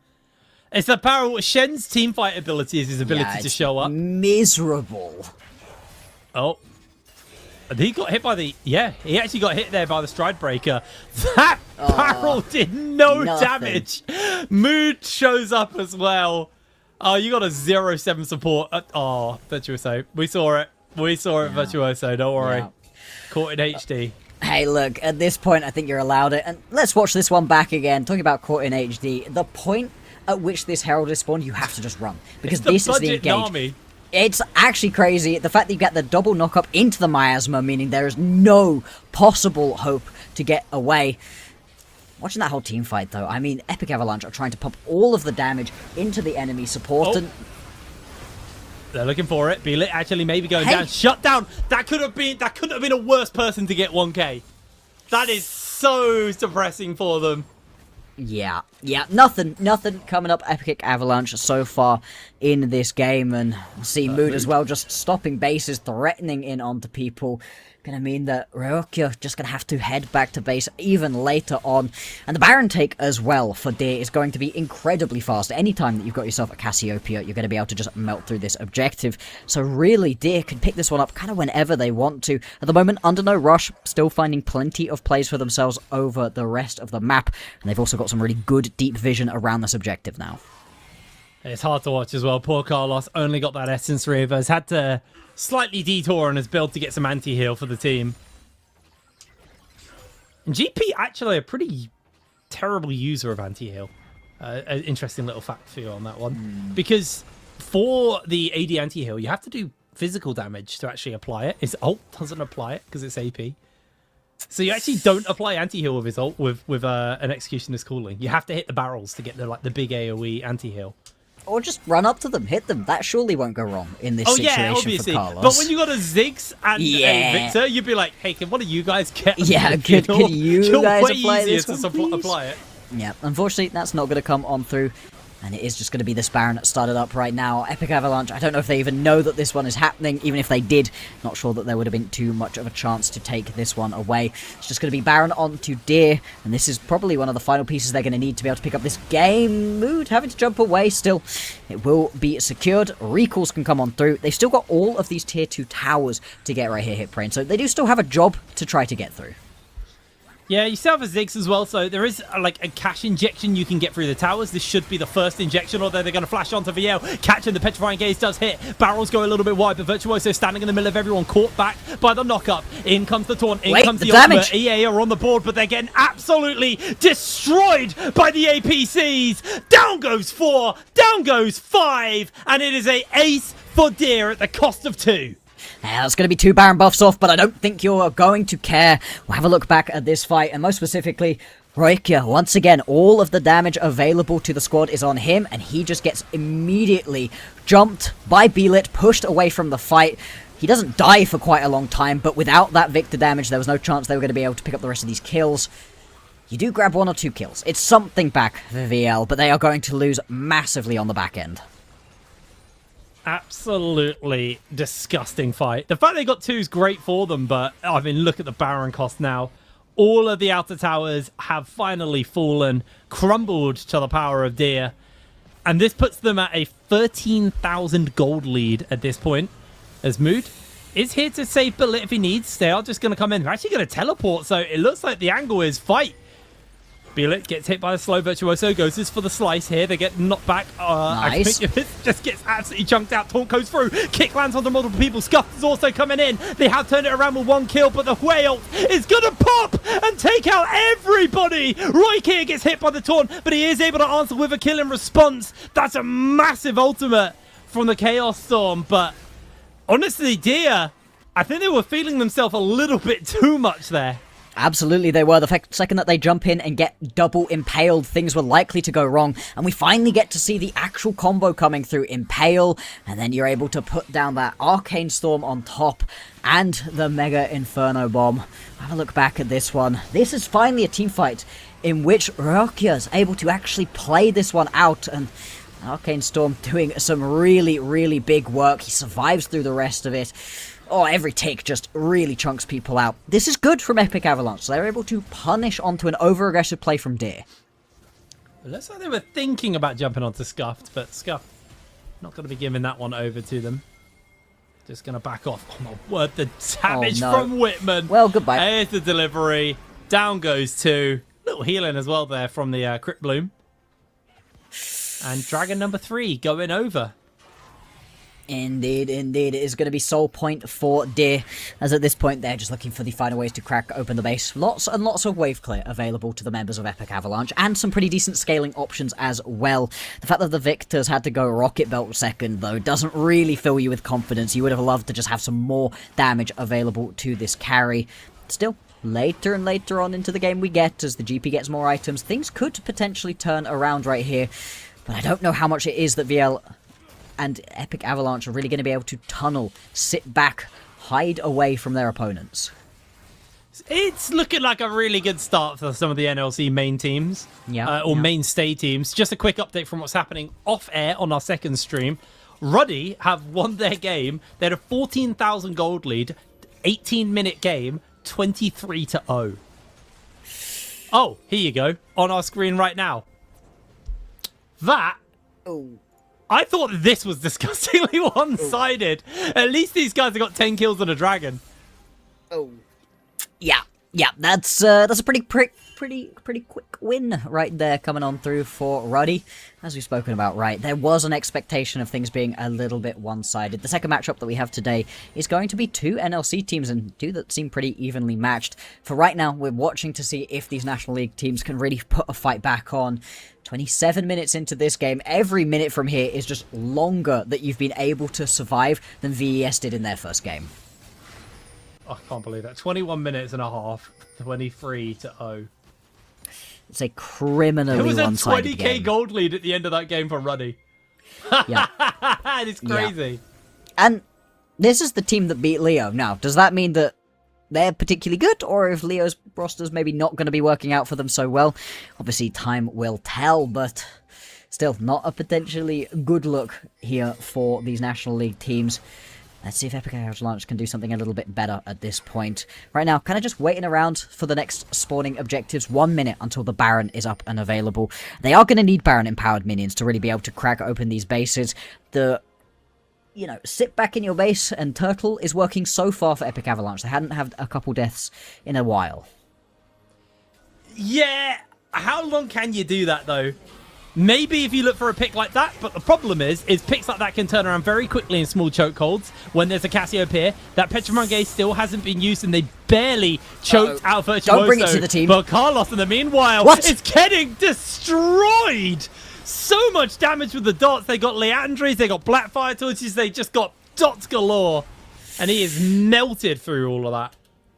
It's the power of Shen's teamfight ability is his ability to show up. Miserable. Oh. He got hit by the... Yeah, he actually got hit there by the Stride Breaker. That barrel did no damage. Mood shows up as well. Oh, you got a 0-7 support. Oh, Virtuoso. We saw it. We saw it, Virtuoso. Don't worry. Yeah. Caught in HD. Hey, look, at this point, I think you're allowed it. And let's watch this one back again. Talking about Caught in HD. The point at which this Herald is spawned, you have to just run. Because this is the engage. Army. It's actually crazy. The fact that you get the double knock-up into the Miasma, meaning there is no possible hope to get away. Watching that whole team fight, though, I mean, Epic Avalanche are trying to pump all of the damage into the enemy support. And they're looking for it. Beelit actually maybe going down. Shut down. That couldn't have been a worse person to get 1k. That is so depressing for them. Yeah, nothing coming up Epic Avalanche so far in this game, and we'll see Mood as well, just stopping bases, threatening in onto people. Gonna mean that Ryokia just gonna have to head back to base even later on. And the Baron take as well for Deer is going to be incredibly fast. Anytime that you've got yourself a Cassiopeia, you're gonna be able to just melt through this objective. So really, Deer can pick this one up kind of whenever they want to. At the moment, under no rush, still finding plenty of plays for themselves over the rest of the map. And they've also got some really good deep vision around this objective now. It's hard to watch as well. Poor Carlos only got that Essence Reaver. Has had to slightly detour on his build to get some anti-heal for the team. And GP actually a pretty terrible user of anti-heal. An interesting little fact for you on that one. Because for the AD anti-heal, you have to do physical damage to actually apply it. His ult doesn't apply it because it's AP. So you actually don't apply anti-heal with his ult with an Executioner's Calling. You have to hit the barrels to get the big AoE anti-heal. Or just run up to them, hit them. That surely won't go wrong in this situation yeah, obviously. for Carlos. But when you got a Ziggs and a Victor, you'd be like, hey, can one of you guys get could you guys way apply easier this to one, please? apply it. Yeah, unfortunately, that's not going to come on through. And it is just going to be this Baron started up right now. Epic Avalanche, I don't know if they even know that this one is happening. Even if they did, not sure that there would have been too much of a chance to take this one away. It's just going to be Baron onto Deer. And this is probably one of the final pieces they're going to need to be able to pick up this game. Mood having to jump away still. It will be secured. Recalls can come on through. They've still got all of these tier 2 towers to get right here, Hitbrain. So they do still have a job to try to get through. Yeah, you still have a Ziggs as well, so there is like a cash injection you can get through the towers. This should be the first injection, although they're going to flash onto VL. Catching the Petrifying Gaze does hit. Barrels go a little bit wide, but Virtuoso standing in the middle of everyone, caught back by the knock-up. In comes the taunt, in comes the damage. ultimate. EA are on the board, but they're getting absolutely destroyed by the APCs. Down goes 4, down goes 5, and it is a ace for Deer at the cost of 2. Yeah, that's going to be 2 Baron buffs off, but I don't think you're going to care. We'll have a look back at this fight, and most specifically, Roikia, once again, all of the damage available to the squad is on him, and he just gets immediately jumped by Beelit, pushed away from the fight. He doesn't die for quite a long time, but without that Victor damage, there was no chance they were going to be able to pick up the rest of these kills. You do grab 1 or 2 kills. It's something back for VL, but they are going to lose massively on the back end. Absolutely disgusting fight. The fact they got 2 is great for them, but I mean, look at the Baron cost now. All of the outer towers have finally fallen, crumbled to the power of Deer, and this puts them at a 13,000 gold lead at this point, as Mood is here to save Bullet if he needs. They are just going to come in. They're actually going to teleport, so it looks like the angle is fight. Beelit gets hit by the slow Virtuoso, goes this for the slice here. They get knocked back. Nice. Just gets absolutely chunked out. Taunt goes through. Kick lands onto multiple people. Scuff is also coming in. They have turned it around with 1 kill, but the whale is going to pop and take out everybody. Roy Keir gets hit by the taunt, but he is able to answer with a kill in response. That's a massive ultimate from the Chaos Storm, but honestly, Deer, I think they were feeling themselves a little bit too much there. Absolutely they were. The second that they jump in and get double impaled, things were likely to go wrong. And we finally get to see the actual combo coming through. Impale, and then you're able to put down that Arcane Storm on top and the Mega Inferno Bomb. Have a look back at this one. This is finally a team fight in which Rokia is able to actually play this one out, and Arcane Storm doing some really, really big work. He survives through the rest of it. Oh, every take just really chunks people out. This is good from Epic Avalanche. They're able to punish onto an over-aggressive play from Deer. It looks like they were thinking about jumping onto Scuffed, but Scuffed not going to be giving that one over to them. Just going to back off. Oh my word, the damage from Whitman. Well, goodbye. Here's the delivery. Down goes 2. Little healing as well there from the Crypt Bloom. And Dragon number 3 going over. Indeed, indeed. It is going to be soul point for Deer, as at this point they're just looking for the final ways to crack open the base. Lots and lots of wave clear available to the members of Epic Avalanche, and some pretty decent scaling options as well. The fact that the Victors had to go Rocket Belt second, though, doesn't really fill you with confidence. You would have loved to just have some more damage available to this carry. Still, later and later on into the game we get, as the GP gets more items, things could potentially turn around right here. But I don't know how much it is that VL and Epic Avalanche are really going to be able to tunnel, sit back, hide away from their opponents. It's looking like a really good start for some of the NLC main teams, mainstay teams. Just a quick update from what's happening off air on our second stream. Ruddy have won their game. They had a 14,000 gold lead, 18-minute game, 23-0. Oh, here you go, on our screen right now. That... Oh. I thought this was disgustingly one-sided. At least these guys have got 10 kills on a dragon. Oh. Yeah, that's a pretty quick win right there coming on through for Ruddy. As we've spoken about, right, there was an expectation of things being a little bit one-sided. The second matchup that we have today is going to be 2 NLC teams, and 2 that seem pretty evenly matched. For right now, we're watching to see if these National League teams can really put a fight back on. 27 minutes into this game, every minute from here is just longer that you've been able to survive than VES did in their first game. I can't believe that. 21 minutes and a half, 23-0. It's a criminally one-sided one-sided game. It was a 20k game. gold lead at the end of that game for Ruddy. Yeah. It's crazy. And this is the team that beat Leo. Now, does that mean that they're particularly good, or if Leo's roster's maybe not going to be working out for them so well? Obviously, time will tell, but still, not a potentially good look here for these National League teams. Let's see if Epic Avalanche can do something a little bit better at this point. Right now, kind of just waiting around for the next spawning objectives. 1 minute until the Baron is up and available. They are going to need Baron-empowered minions to really be able to crack open these bases. The, sit back in your base and turtle is working so far for Epic Avalanche. They hadn't had a couple deaths in a while. Yeah, how long can you do that, though? Maybe if you look for a pick like that, but the problem is picks like that can turn around very quickly in small chokeholds when there's a Cassiopeia. That Petromangue still hasn't been used, and they barely choked out Virtuoso. Don't bring it to the team. But Carlos, in the meanwhile, is getting destroyed. So much damage with the dots. They got Leandres, they got Blackfire torches, they just got dots galore. And he is melted through all of that.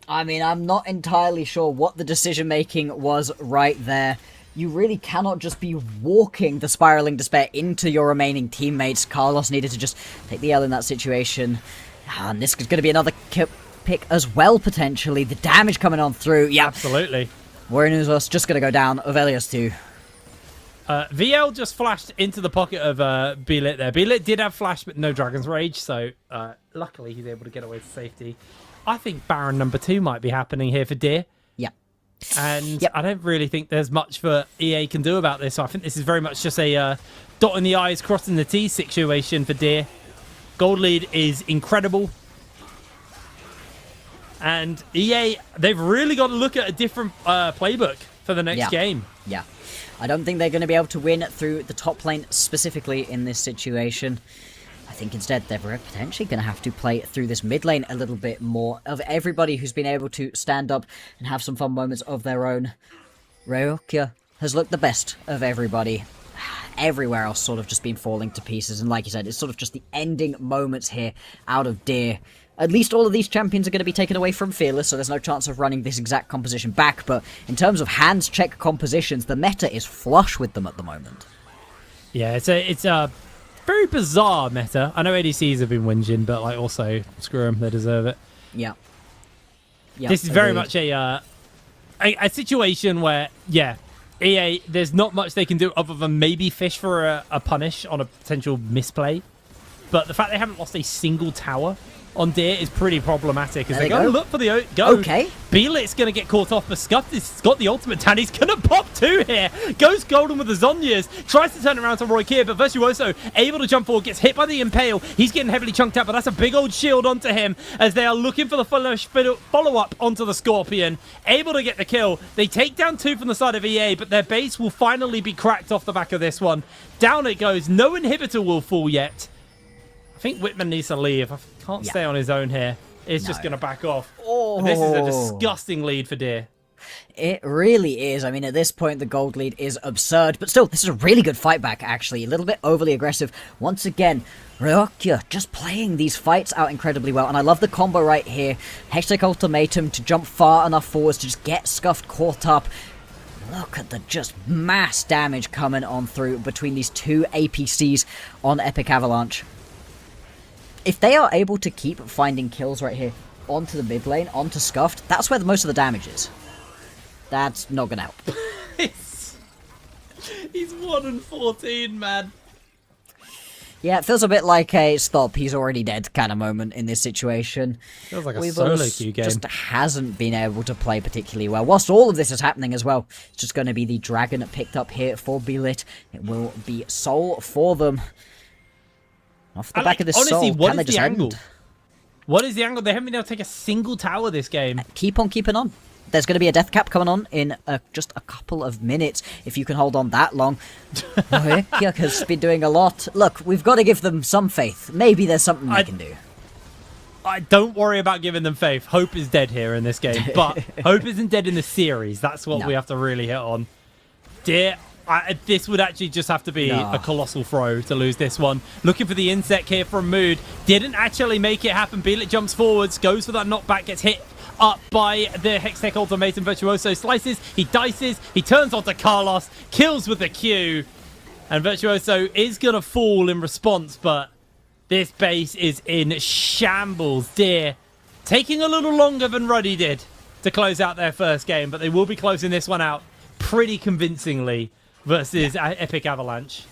I mean, I'm not entirely sure what the decision-making was right there. You really cannot just be walking the Spiraling Despair into your remaining teammates. Carlos needed to just take the L in that situation. And this is going to be another pick as well, potentially. The damage coming on through. Yeah, absolutely. Warriors just going to go down. Ovelius too. VL just flashed into the pocket of Beelit there. Beelit did have flash, but no Dragon's Rage, so luckily he's able to get away to safety. I think Baron number 2 might be happening here for Deer. Yeah. And I don't really think there's much for EA can do about this. So I think this is very much just a dot in the I's, crossing the T's situation for Deer. Gold lead is incredible. And EA, they've really got to look at a different playbook for the next game. Yeah. I don't think they're going to be able to win through the top lane specifically in this situation. I think instead they're potentially going to have to play through this mid lane a little bit more. Of everybody who's been able to stand up and have some fun moments of their own, Ryokia has looked the best of everybody. Everywhere else sort of just been falling to pieces. And like you said, it's sort of just the ending moments here out of Deer. At least all of these champions are going to be taken away from Fearless, so there's no chance of running this exact composition back. But in terms of hands check compositions, the meta is flush with them at the moment. Yeah, it's a very bizarre meta. I know ADCs have been whinging, but like also screw them, they deserve it. Yeah. This is very much a situation where EA, there's not much they can do other than maybe fish for a punish on a potential misplay. But the fact they haven't lost a single tower on Deer is pretty problematic as they go look for the go. Okay. Beelit's going to get caught off, but Scuff has got the ultimate, and he's going to pop 2 here. Goes golden with the Zonyas, tries to turn around to Roy Kier, but Virtuoso able to jump forward, gets hit by the Impale. He's getting heavily chunked out, but that's a big old shield onto him as they are looking for the follow-up onto the Scorpion. Able to get the kill. They take down 2 from the side of EA, but their base will finally be cracked off the back of this one. Down it goes. No inhibitor will fall yet. I think Whitman needs to leave. I can't stay on his own here. He's just going to back off. Oh. This is a disgusting lead for Deer. It really is. I mean, at this point, the gold lead is absurd. But still, this is a really good fight back, actually. A little bit overly aggressive. Once again, Ryokia just playing these fights out incredibly well. And I love the combo right here. Hashtag Ultimatum to jump far enough forwards to just get Scuffed caught up. Look at the just mass damage coming on through between these 2 APCs on Epic Avalanche. If they are able to keep finding kills right here onto the mid lane, onto Scuffed, that's where most of the damage is. That's not going to help. He's 1-14, man. Yeah, it feels a bit like a stop, he's already dead kind of moment in this situation. Feels like a solo queue game. Just hasn't been able to play particularly well. Whilst all of this is happening as well, it's just going to be the dragon picked up here for Beelit. It will be Soul for them. Off the back of this honestly, Soul, what can they is the just angle? end? What is the angle? They haven't been able to take a single tower this game. Keep on keeping on. There's going to be a death cap coming on in just a couple of minutes, if you can hold on that long. Yuck has been doing a lot. Look, we've got to give them some faith. Maybe there's something they can do. I don't worry about giving them faith. Hope is dead here in this game, but Hope isn't dead in the series. That's what we have to really hit on. Dear, this would actually just have to be a colossal throw to lose this one. Looking for the insect here from Mood. Didn't actually make it happen. Beelit jumps forwards, goes for that knockback, gets hit up by the Hextech Ultimatum. Virtuoso slices, he dices, he turns onto Carlos, kills with the Q. And Virtuoso is going to fall in response, but this base is in shambles. Deer taking a little longer than Ruddy did to close out their first game, but they will be closing this one out pretty convincingly versus Epic Avalanche.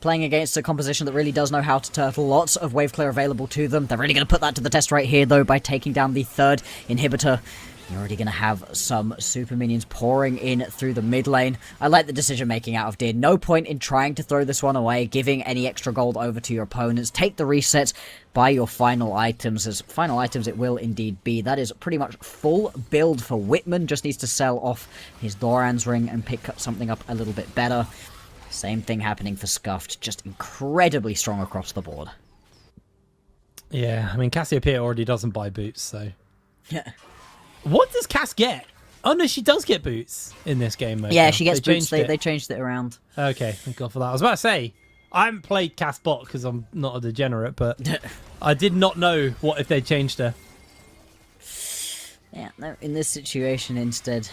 Playing against a composition that really does know how to turtle. Lots of wave clear available to them. They're really going to put that to the test right here, though, by taking down the third inhibitor. You're already going to have some super minions pouring in through the mid lane. I like the decision making out of Deer. No point in trying to throw this one away, giving any extra gold over to your opponents. Take the reset, buy your final items, as final items it will indeed be. That is pretty much full build for Whitman. Just needs to sell off his Doran's ring and pick something up a little bit better. Same thing happening for Scuffed. Just incredibly strong across the board. Yeah, I mean, Cassiopeia already doesn't buy boots, so... Yeah. What does Cass get? Oh, no, she does get boots in this game mode. Yeah, now. she gets They boots. changed it. They changed it around. Okay, thank God for that. I was about to say, I haven't played Cass bot because I'm not a degenerate, but I did not know what if they changed her. Yeah, no, in this situation instead,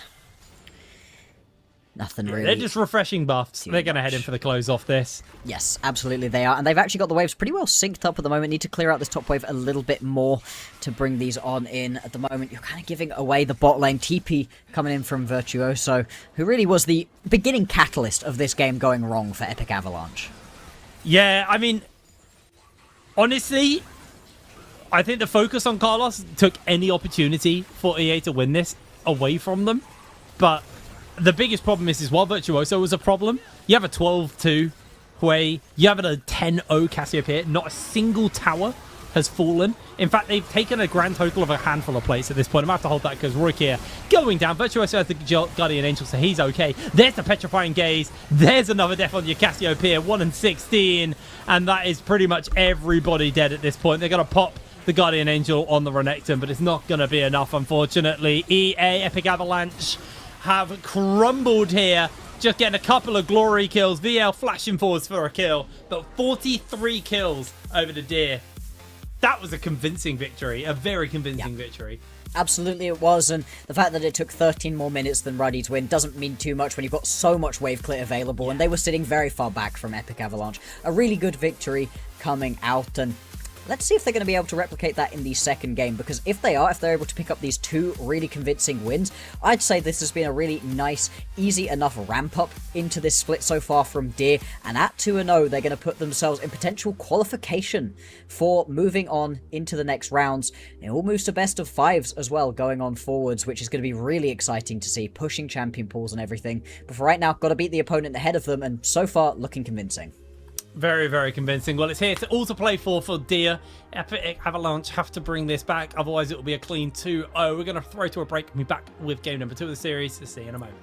nothing really. They're just refreshing buffs. too They're going to head much. in for the close off this. Yes, absolutely they are. And they've actually got the waves pretty well synced up at the moment. Need to clear out this top wave a little bit more to bring these on in. At the moment, you're kind of giving away the bot lane. TP coming in from Virtuoso, who really was the beginning catalyst of this game going wrong for Epic Avalanche. Yeah, I mean, honestly, I think the focus on Carlos took any opportunity for EA to win this away from them. But the biggest problem is while Virtuoso was a problem, you have a 12-2 Hui, you have a 10-0 Cassiopeia, not a single tower has fallen. In fact, they've taken a grand total of a handful of plates at this point. I'm going to have to hold that because Rook here going down. Virtuoso has the Guardian Angel, so he's okay. There's the Petrifying Gaze. There's another death on your Cassiopeia, 1-16. And that is pretty much everybody dead at this point. They're going to pop the Guardian Angel on the Renekton, but it's not going to be enough, unfortunately. EA, Epic Avalanche, have crumbled here. Just getting a couple of glory kills. VL flashing forwards for a kill, but 43 kills over the Deer. That was a convincing victory, a very convincing victory. Absolutely it was, and the fact that it took 13 more minutes than Ruddy to win doesn't mean too much when you've got so much wave clear available, and they were sitting very far back from Epic Avalanche. A really good victory coming out, and let's see if they're going to be able to replicate that in the second game, because if they are, if they're able to pick up these two really convincing wins, I'd say this has been a really nice, easy enough ramp up into this split so far from Deer, and at 2-0, they're going to put themselves in potential qualification for moving on into the next rounds. It all moves to best of fives as well, going on forwards, which is going to be really exciting to see, pushing champion pools and everything. But for right now, got to beat the opponent ahead of them, and so far, looking convincing. Very, very convincing. Well, it's here to all to play for Deer. Epic Avalanche have to bring this back, otherwise it will be a clean 2-0. We're going to throw to a break and be back with game number 2 of the series. See you in a moment.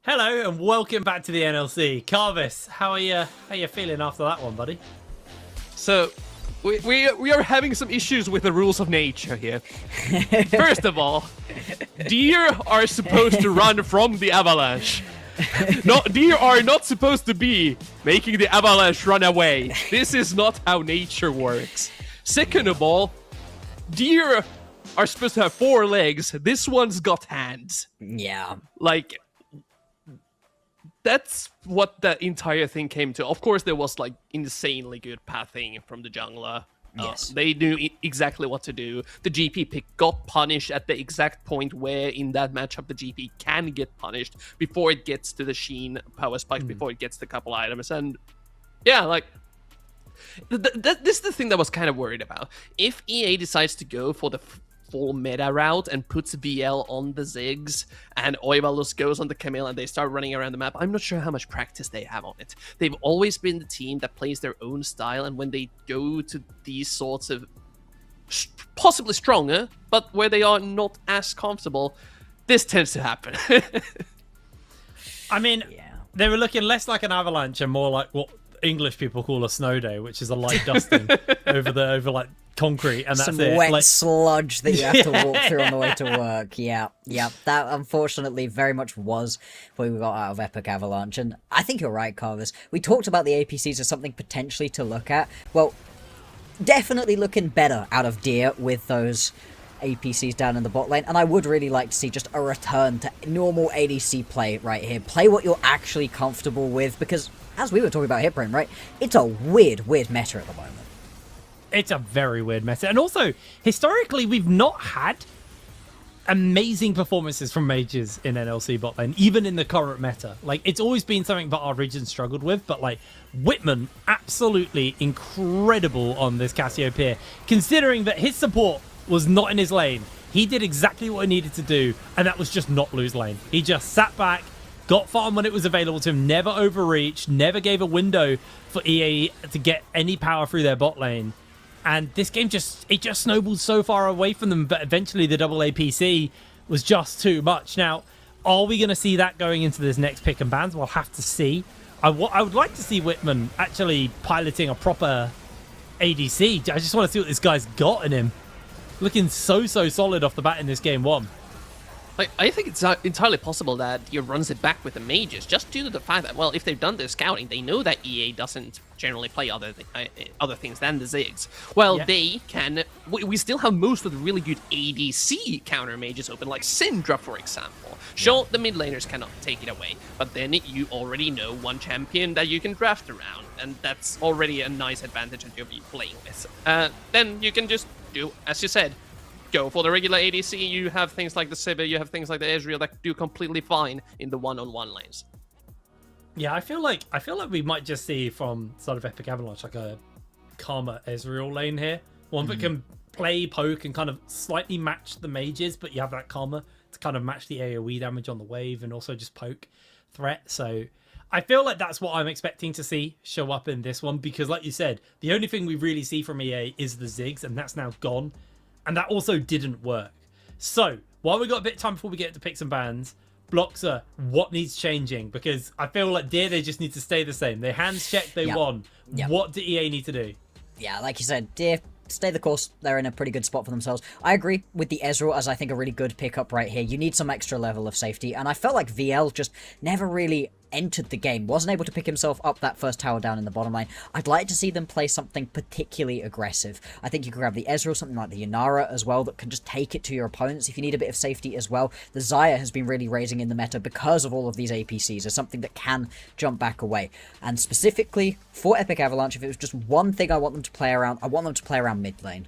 Hello and welcome back to the NLC. Carvis, how are you feeling after that one, buddy? So, we are having some issues with the rules of nature here. First of all, deer are supposed to run from the avalanche. Deer are not supposed to be making the avalanche run away. This is not how nature works. Second of all, deer are supposed to have 4 legs. This one's got hands. Yeah. Like, that's what the entire thing came to. Of course, there was like insanely good pathing from the jungler. Yes. They knew exactly what to do. The GP pick got punished at the exact point where in that matchup the GP can get punished before it gets to the Sheen power spike, before it gets the couple items. And yeah, like, this is the thing that I was kind of worried about. If EA decides to go for the full meta route and puts VL on the Ziggs and Oivalus goes on the Camille and they start running around the map, I'm not sure how much practice they have on it. They've always been the team that plays their own style, and when they go to these sorts of possibly stronger, but where they are not as comfortable, this tends to happen. I mean, they were looking less like an avalanche and more like what English people call a snow day, which is a light dusting over like concrete, and that's some it. wet Like, sludge that you have to walk through on the way to work. Yeah. That unfortunately very much was what we got out of Epic Avalanche, and I think you're right, Carvis. We talked about the APCs as something potentially to look at. Well, definitely looking better out of Deer with those APCs down in the bot lane, and I would really like to see just a return to normal ADC play right here. Play what you're actually comfortable with, because as we were talking about Hitbrain, right, it's a weird meta at the moment. it's a very weird meta. And also, historically, we've not had amazing performances from mages in NLC bot lane, even in the current meta. Like, it's always been something that our region struggled with, but like, Whitman, absolutely incredible on this Cassiopeia, considering that his support was not in his lane. He did exactly what he needed to do, and that was just not lose lane. He just sat back, got farm when it was available to him, never overreached, never gave a window for EA to get any power through their bot lane. And this game just snowballed so far away from them, but eventually the double APC was just too much. Now, are we going to see that going into this next pick and bans? We'll have to see. I would like to see Whitman actually piloting a proper ADC. I just want to see what this guy's got in him. Looking so solid off the bat in this game one. I think it's entirely possible that he runs it back with the mages, just due to the fact that, well, if they've done their scouting, they know that EA doesn't generally play other things than the Ziggs. Well, yeah. They can... We still have most of the really good ADC counter mages open, like Syndra, for example. Sure, the mid laners cannot take it away, but then you already know one champion that you can draft around, and that's already a nice advantage that you'll be playing with. Then you can just do, as you said, go for the regular ADC. You have things like the Sivir, you have things like the Ezreal that do completely fine in the one-on-one lanes. Yeah, I feel like we might just see from sort of Epic Avalanche like a Karma Ezreal lane here. One that can play poke and kind of slightly match the mages, but you have that Karma to kind of match the AoE damage on the wave and also just poke threat. So I feel like that's what I'm expecting to see show up in this one, because like you said, the only thing we really see from EA is the Ziggs, and that's now gone. And that also didn't work. So, while we got a bit of time before we get into picks and bans, Bloxer, what needs changing? Because I feel like they just need to stay the same. They hands checked, they won. Yep. What do EA need to do? Yeah, like you said, Deer, stay the course. They're in a pretty good spot for themselves. I agree with the Ezreal as I think a really good pickup right here. You need some extra level of safety, and I felt like VL just never really entered the game, wasn't able to pick himself up that first tower down in the bottom lane. I'd like to see them play something particularly aggressive. I think you could grab the Ezreal, something like the Yanara as well, that can just take it to your opponents if you need a bit of safety as well. The Xayah has been really raising in the meta because of all of these APCs as something that can jump back away. And specifically for Epic Avalanche, if it was just one thing I want them to play around, I want them to play around mid lane.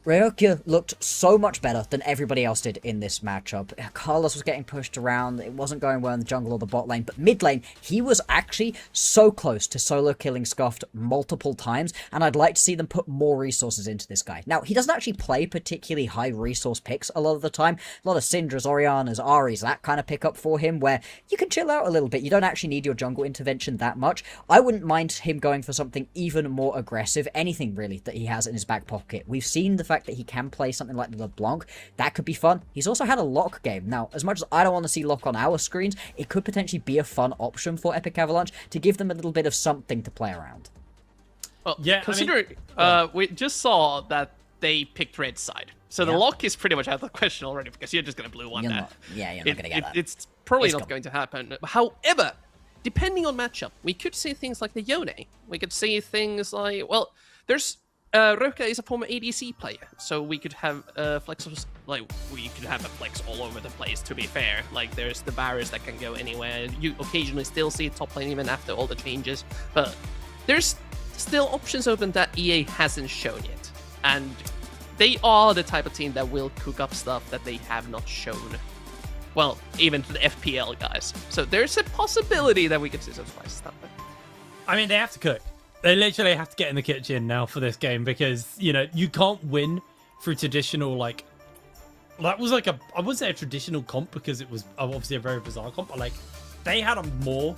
Ryokia looked so much better than everybody else did in this matchup. Carlos was getting pushed around, it wasn't going well in the jungle or the bot lane, but mid lane, he was actually so close to solo killing Scuffed multiple times, and I'd like to see them put more resources into this guy. Now, he doesn't actually play particularly high resource picks a lot of the time. A lot of Syndras, Orianas, Aries, that kind of pickup for him, where you can chill out a little bit. You don't actually need your jungle intervention that much. I wouldn't mind him going for something even more aggressive, anything really that he has in his back pocket. We've seen seen the fact that he can play something like the LeBlanc. That could be fun. He's also had a Lock game. Now, as much as I don't want to see Lock on our screens, it could potentially be a fun option for Epic Avalanche to give them a little bit of something to play around. Well, Yeah, considering we just saw that they picked red side. So the Yeah. Lock is pretty much out of the question already because you're just going to blue one You're that. not, yeah, you're not going to get that. It's probably It's not gone. going to happen. However, depending on matchup, we could see things like the Yone. We could see things like, well, there's Roka is a former ADC player, so we could have flex, like we could have a flex all over the place. To be fair, like there's the barriers that can go anywhere. You occasionally still see top lane even after all the changes, but there's still options open that EA hasn't shown yet, and they are the type of team that will cook up stuff that they have not shown. Well, even to the FPL guys. So there's a possibility that we could see some spicy stuff. I mean, they have to cook. They literally have to get in the kitchen now for this game because, you know, you can't win through traditional, like... That was like I wouldn't say a traditional comp because it was obviously a very bizarre comp, but like, they had a more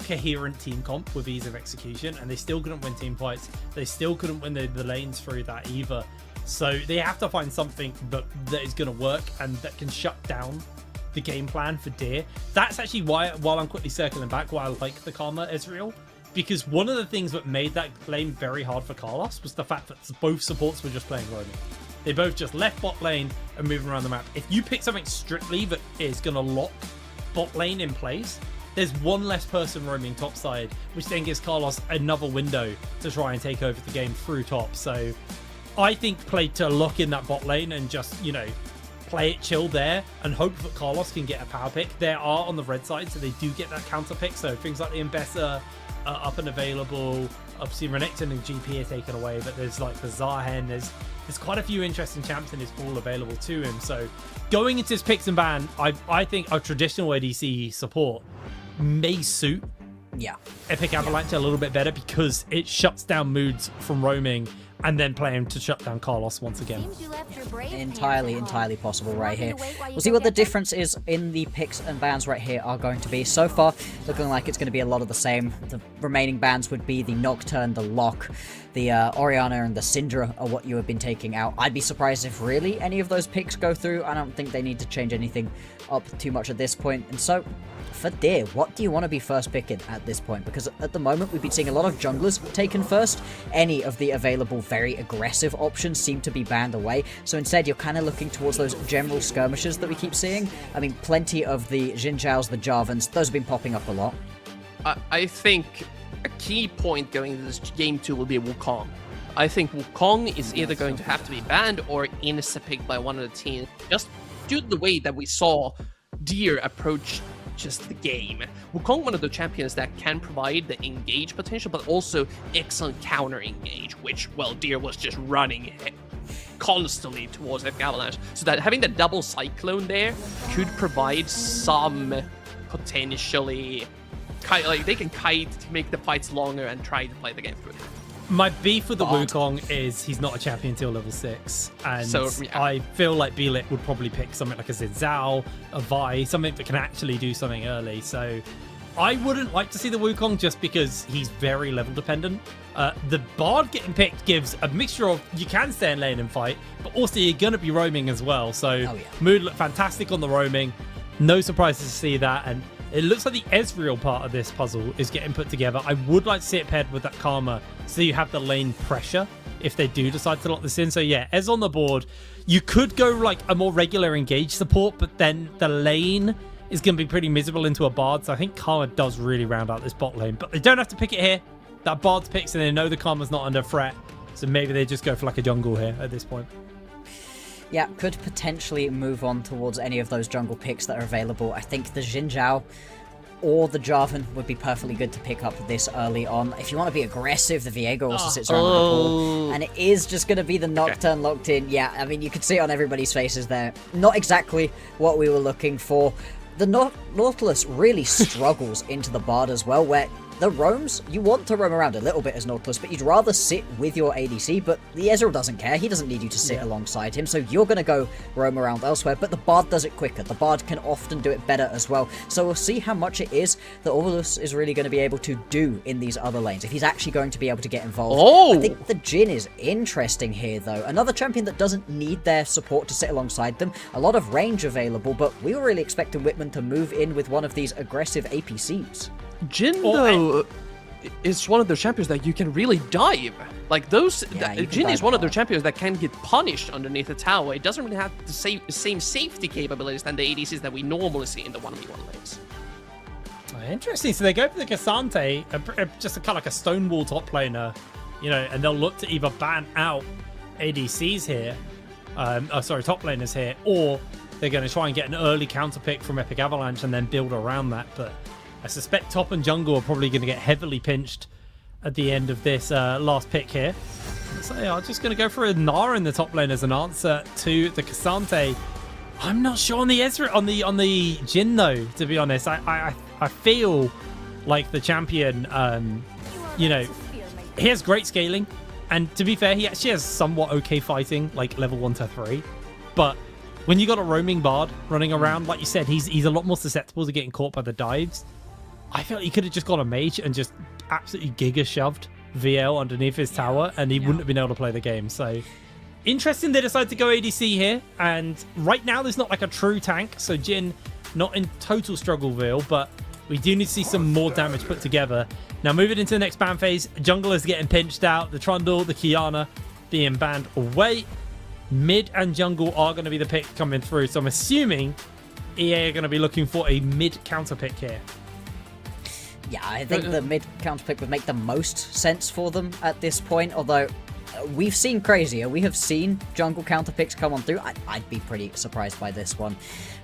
coherent team comp with ease of execution, and they still couldn't win team fights. They still couldn't win the lanes through that either. So they have to find something that is going to work and that can shut down the game plan for Deer. That's actually why, while I'm quickly circling back, why I like the Karma Ezreal, because one of the things that made that lane very hard for Carlos was the fact that both supports were just playing roaming. They both just left bot lane and moving around the map. If you pick something strictly that is going to lock bot lane in place, there's one less person roaming top side, which then gives Carlos another window to try and take over the game through top. So I think play to lock in that bot lane and just, you know, play it chill there and hope that Carlos can get a power pick. There are on the red side, so they do get that counter pick. So things like the Embessa are up and available. Obviously, Renekton and GP are taken away, but there's like the Zarhen. There's quite a few interesting champs in his pool available to him. So going into his picks and ban, I think a traditional ADC support may suit Epic Avalanche a little bit better because it shuts down moods from roaming and then play him to shut down Carlos once again. Entirely possible right here. We'll see what the difference is in the picks and bans right here are going to be. So far, looking like it's going to be a lot of the same. The remaining bans would be the Nocturne, the Lock, the Orianna, and the Syndra are what you have been taking out. I'd be surprised if really any of those picks go through. I don't think they need to change anything up too much at this point. And so, for Deer, what do you want to be first picking at this point? Because at the moment, we've been seeing a lot of junglers taken first. Any of the available very aggressive options seem to be banned away. So instead, you're kind of looking towards those general skirmishes that we keep seeing. I mean, plenty of the Xin Zhaos, the Jarvans, those have been popping up a lot. I think a key point going into this game 2 will be Wukong. I think Wukong is either going to have to be banned or picked by one of the teams, just due to the way that we saw Deer approach just the game. Wukong, one of the champions that can provide the engage potential, but also excellent counter engage, which, well, Deer was just running constantly towards Epic Avalanche. So that having the double Cyclone there could provide some potentially, like they can kite to make the fights longer and try to play the game through. My beef with the Wukong is he's not a champion until level 6, and so, I feel like Bielit would probably pick something like a Xin Zhao, a Vi, something that can actually do something early. So I wouldn't like to see the Wukong just because he's very level dependent. The Bard getting picked gives a mixture of you can stay in lane and fight, but also you're going to be roaming as well. So Mood looked fantastic on the roaming. No surprises to see that, and it looks like the Ezreal part of this puzzle is getting put together. I would like to see it paired with that Karma so you have the lane pressure if they do decide to lock this in. So yeah, Ez on the board. You could go like a more regular engage support, but then the lane is going to be pretty miserable into a Bard. So I think Karma does really round out this bot lane, but they don't have to pick it here. That Bard's picks and they know the Karma's not under threat. So maybe they just go for like a jungle here at this point. Yeah, could potentially move on towards any of those jungle picks that are available. I think the Xin Zhao or the Jarvan would be perfectly good to pick up this early on. If you want to be aggressive, the Viego also sits around the pool. And it is just going to be the Nocturne locked in. Yeah, I mean, you can see it on everybody's faces there. Not exactly what we were looking for. The Nautilus really struggles into the Bard as well, where the roams, you want to roam around a little bit as Nautilus, but you'd rather sit with your ADC, but the Ezreal doesn't care. He doesn't need you to sit alongside him, so you're going to go roam around elsewhere, but the Bard does it quicker. The Bard can often do it better as well, so we'll see how much it is that Nautilus is really going to be able to do in these other lanes, if he's actually going to be able to get involved. Oh! I think the Jhin is interesting here, though. Another champion that doesn't need their support to sit alongside them. A lot of range available, but we were really expecting Whitman to move in with one of these aggressive APCs. Jhin, though, is one of those champions that you can really dive. Like, Jhin is one of those champions that can get punished underneath the tower. It doesn't really have the same safety capabilities than the ADCs that we normally see in the 1v1 lanes. Interesting. So they go for the Cassante, just a kind of like a Stonewall top laner, you know, and they'll look to either ban out ADCs here, top laners here, or they're going to try and get an early counter pick from Epic Avalanche and then build around that. But I suspect top and jungle are probably going to get heavily pinched at the end of this last pick here. So yeah, I'm just going to go for a Nara in the top lane as an answer to the Cassante. I'm not sure on the Ezra on the Jhin though, to be honest. I feel like the champion, you know, he has great scaling, and to be fair, he actually has somewhat okay fighting, like level 1 to 3. But when you got a roaming Bard running around, like you said, he's a lot more susceptible to getting caught by the dives. I feel like he could have just got a mage and just absolutely giga shoved VL underneath his tower, and he wouldn't have been able to play the game. So interesting they decided to go ADC here, and right now there's not like a true tank, so Jhin not in total struggleville, but we do need to see some more damage put together. Now moving into the next ban phase, junglers getting pinched out, the Trundle, the Kiana being banned away. Mid and jungle are going to be the pick coming through, so I'm assuming EA are going to be looking for a mid counter pick here. Yeah, I think the mid counter pick would make the most sense for them at this point, although we've seen crazier. We have seen jungle counter picks come on through. I'd be pretty surprised by this one.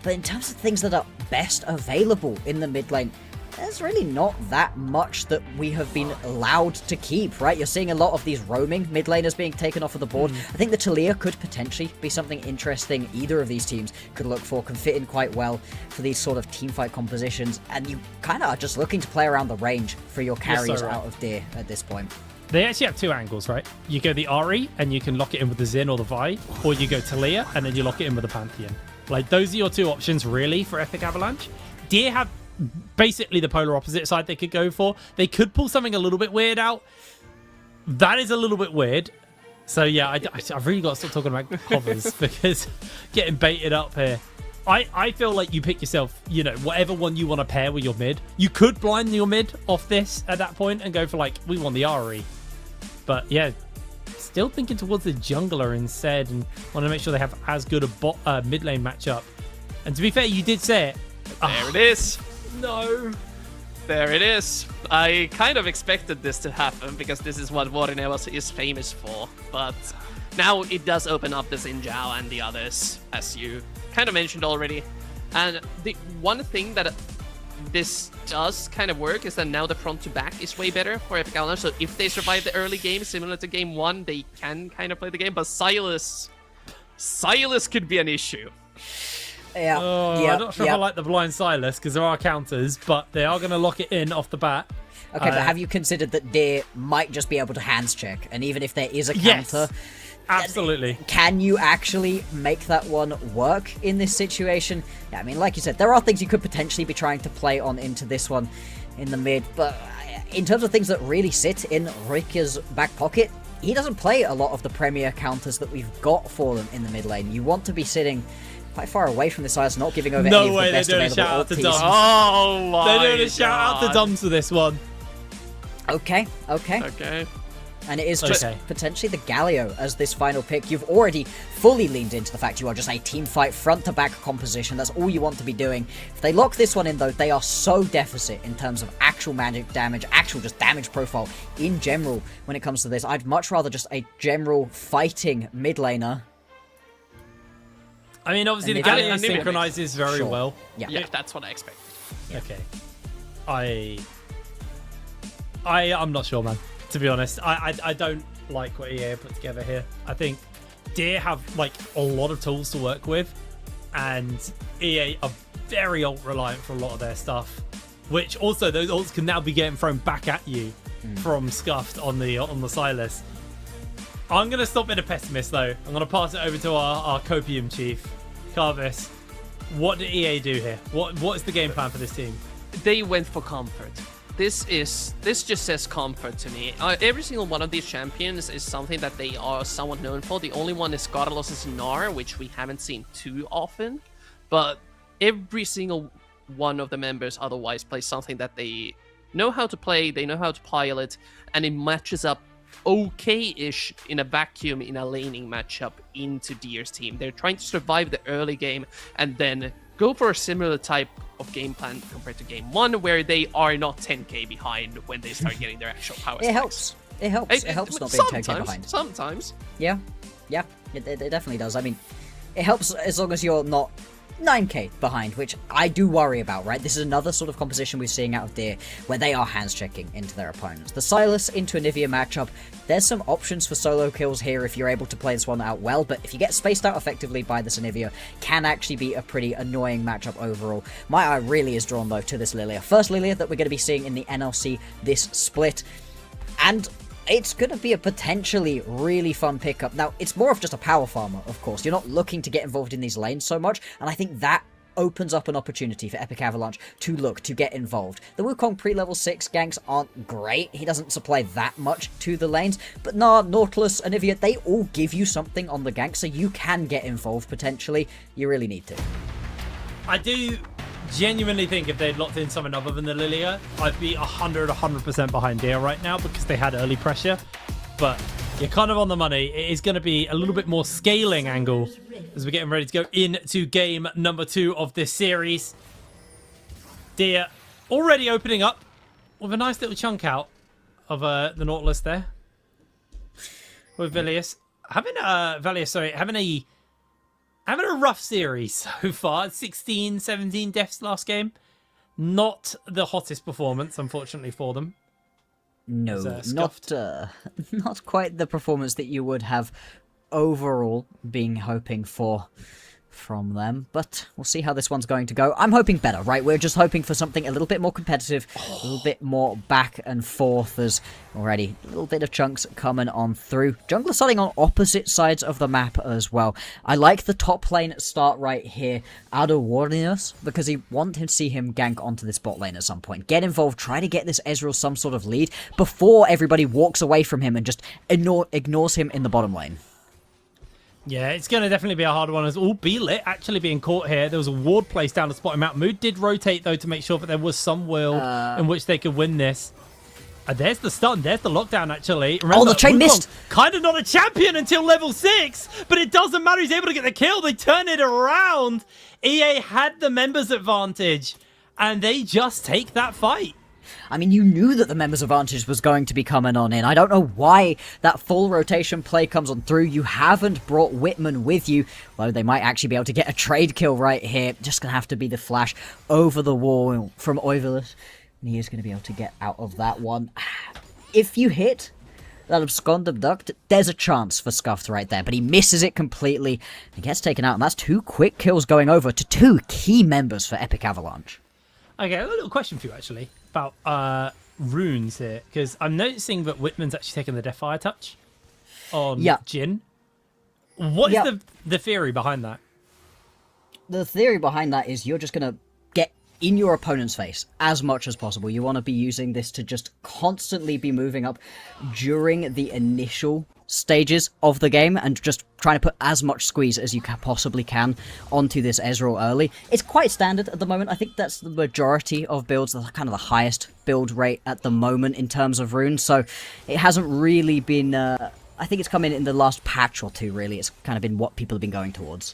But in terms of things that are best available in the mid lane, there's really not that much that we have been allowed to keep, right? You're seeing a lot of these roaming mid laners being taken off of the board. I think the Talia could potentially be something interesting either of these teams could look for, can fit in quite well for these sort of teamfight compositions, and you kind of are just looking to play around the range for your carries out of Deer at this point. They actually have two angles, right? You go the Ahri, and you can lock it in with the Xin or the Vi, or you go Talia, and then you lock it in with the Pantheon. Like, those are your two options, really, for Epic Avalanche. Deer have basically the polar opposite side they could go for. They could pull something a little bit weird out. That is a little bit weird. So, yeah, I've really got to start talking about hovers because getting baited up here. I feel like you pick yourself, you know, whatever one you want to pair with your mid. You could blind your mid off this at that point and go for, like, we want the Ahri. But, yeah, still thinking towards the jungler instead and want to make sure they have as good a mid lane matchup. And to be fair, you did say it. There it is. No. There it is. I kind of expected this to happen because this is what Warrior is famous for. But now it does open up the Xin Zhao and the others, as you kind of mentioned already. And the one thing that this does kind of work is that now the front to back is way better for Epic Avalanche. So if they survive the early game, similar to game 1, they can kind of play the game. But Silas could be an issue. Yeah, I'm not sure if I like the blind Silas because there are counters, but they are going to lock it in off the bat. Okay, but have you considered that Deer might just be able to hands check? And even if there is a counter... Yes, absolutely. Can you actually make that one work in this situation? Yeah, I mean, like you said, there are things you could potentially be trying to play on into this one in the mid, but in terms of things that really sit in Rika's back pocket, he doesn't play a lot of the premier counters that we've got for them in the mid lane. You want to be sitting quite far away from the sides, not giving over any of the best available ultis. Oh my They're doing a shout out to Dums for this one. Okay. And it is just potentially the Galio as this final pick. You've already fully leaned into the fact you are just a team fight front to back composition. That's all you want to be doing. If they lock this one in though, they are so deficit in terms of actual magic damage, actual just damage profile in general when it comes to this. I'd much rather just a general fighting mid laner. I mean, obviously the Galio synchronizes very well. Yeah, that's what I expected. Okay. I'm not sure, man. To be honest, I don't like what EA put together here. I think Deer have like a lot of tools to work with, and EA are very ult reliant for a lot of their stuff. which also those ults can now be getting thrown back at you from Scuffed on the Silas. I'm going to stop being a pessimist, though. I'm going to pass it over to our Copium chief, Carvis. What did EA do here? What is the game plan for this team? They went for comfort. This just says comfort to me. Every single one of these champions is something that they are somewhat known for. The only one is Scarlos' Gnar, which we haven't seen too often. But every single one of the members otherwise plays something that they know how to play, they know how to pilot, and it matches up okay-ish in a vacuum in a laning matchup into Deer's team. They're trying to survive the early game and then go for a similar type of game plan compared to game 1, where they are not 10k behind when they start getting their actual power It helps. It helps. It helps not being 10k behind. Sometimes. Yeah, it definitely does. I mean, it helps as long as you're not 9k behind, which I do worry about, right? This is another sort of composition we're seeing out of Deer, where they are hands-checking into their opponents. The Silas into Anivia matchup, there's some options for solo kills here if you're able to play this one out well, but if you get spaced out effectively by this Anivia, can actually be a pretty annoying matchup overall. My eye really is drawn, though, to this Lilia. First Lilia that we're going to be seeing in the NLC this split, and it's going to be a potentially really fun pickup. Now, it's more of just a power farmer, of course. You're not looking to get involved in these lanes so much, and I think that opens up an opportunity for Epic Avalanche to look to get involved. The Wukong pre-level 6 ganks aren't great. He doesn't supply that much to the lanes, but nah, Nautilus, Anivia, they all give you something on the gank, so you can get involved potentially. You really need to. I do genuinely think if they'd locked in something other than the Lilia, I'd be 100% behind Deer right now because they had early pressure. But you're kind of on the money. It is going to be a little bit more scaling angle as we're getting ready to go into game number 2 of this series. Deer already opening up with a nice little chunk out of the Nautilus there. With Velius. Having a rough series so far. 16, 17 deaths last game. Not the hottest performance, unfortunately, for them. No, not quite the performance that you would have overall been hoping for from them, but we'll see how this one's going to go. I'm hoping better, right? We're just hoping for something a little bit more competitive, a little bit more back and forth, as already a little bit of chunks coming on through. Jungler starting on opposite sides of the map as well. I like the top lane start right here out of Warriors, because you want to see him gank onto this bot lane at some point. Get involved, try to get this Ezreal some sort of lead before everybody walks away from him and just ignores him in the bottom lane. Yeah, it's going to definitely be a hard one, as all B-Lit actually being caught here. There was a ward placed down to spot him out. Mood did rotate, though, to make sure that there was some will in which they could win this. There's the stun. There's the lockdown, actually. Remember, the chain missed. Kind of not a champion until level 6, but it doesn't matter. He's able to get the kill. They turn it around. EA had the members advantage, and they just take that fight. I mean, you knew that the members advantage was going to be coming on in. I don't know why that full rotation play comes on through. You haven't brought Whitman with you, though they might actually be able to get a trade kill right here. Just going to have to be the flash over the wall from Oivelus. And he is going to be able to get out of that one. If you hit that abscond abduct, there's a chance for Scuffed right there, but he misses it completely. He gets taken out, and that's 2 quick kills going over to 2 key members for Epic Avalanche. Okay, a little question for you, actually, about runes here, because I'm noticing that Whitman's actually taken the Deathfire touch on Jhin. What is the theory behind that? The theory behind that is you're just going to get in your opponent's face as much as possible. You want to be using this to just constantly be moving up during the initial stages of the game and just trying to put as much squeeze as you possibly can onto this Ezreal early. It's quite standard at the moment. I think that's the majority of builds. That's kind of the highest build rate at the moment in terms of runes, so it hasn't really been I think it's come in the last patch or 2, really. It's kind of been what people have been going towards.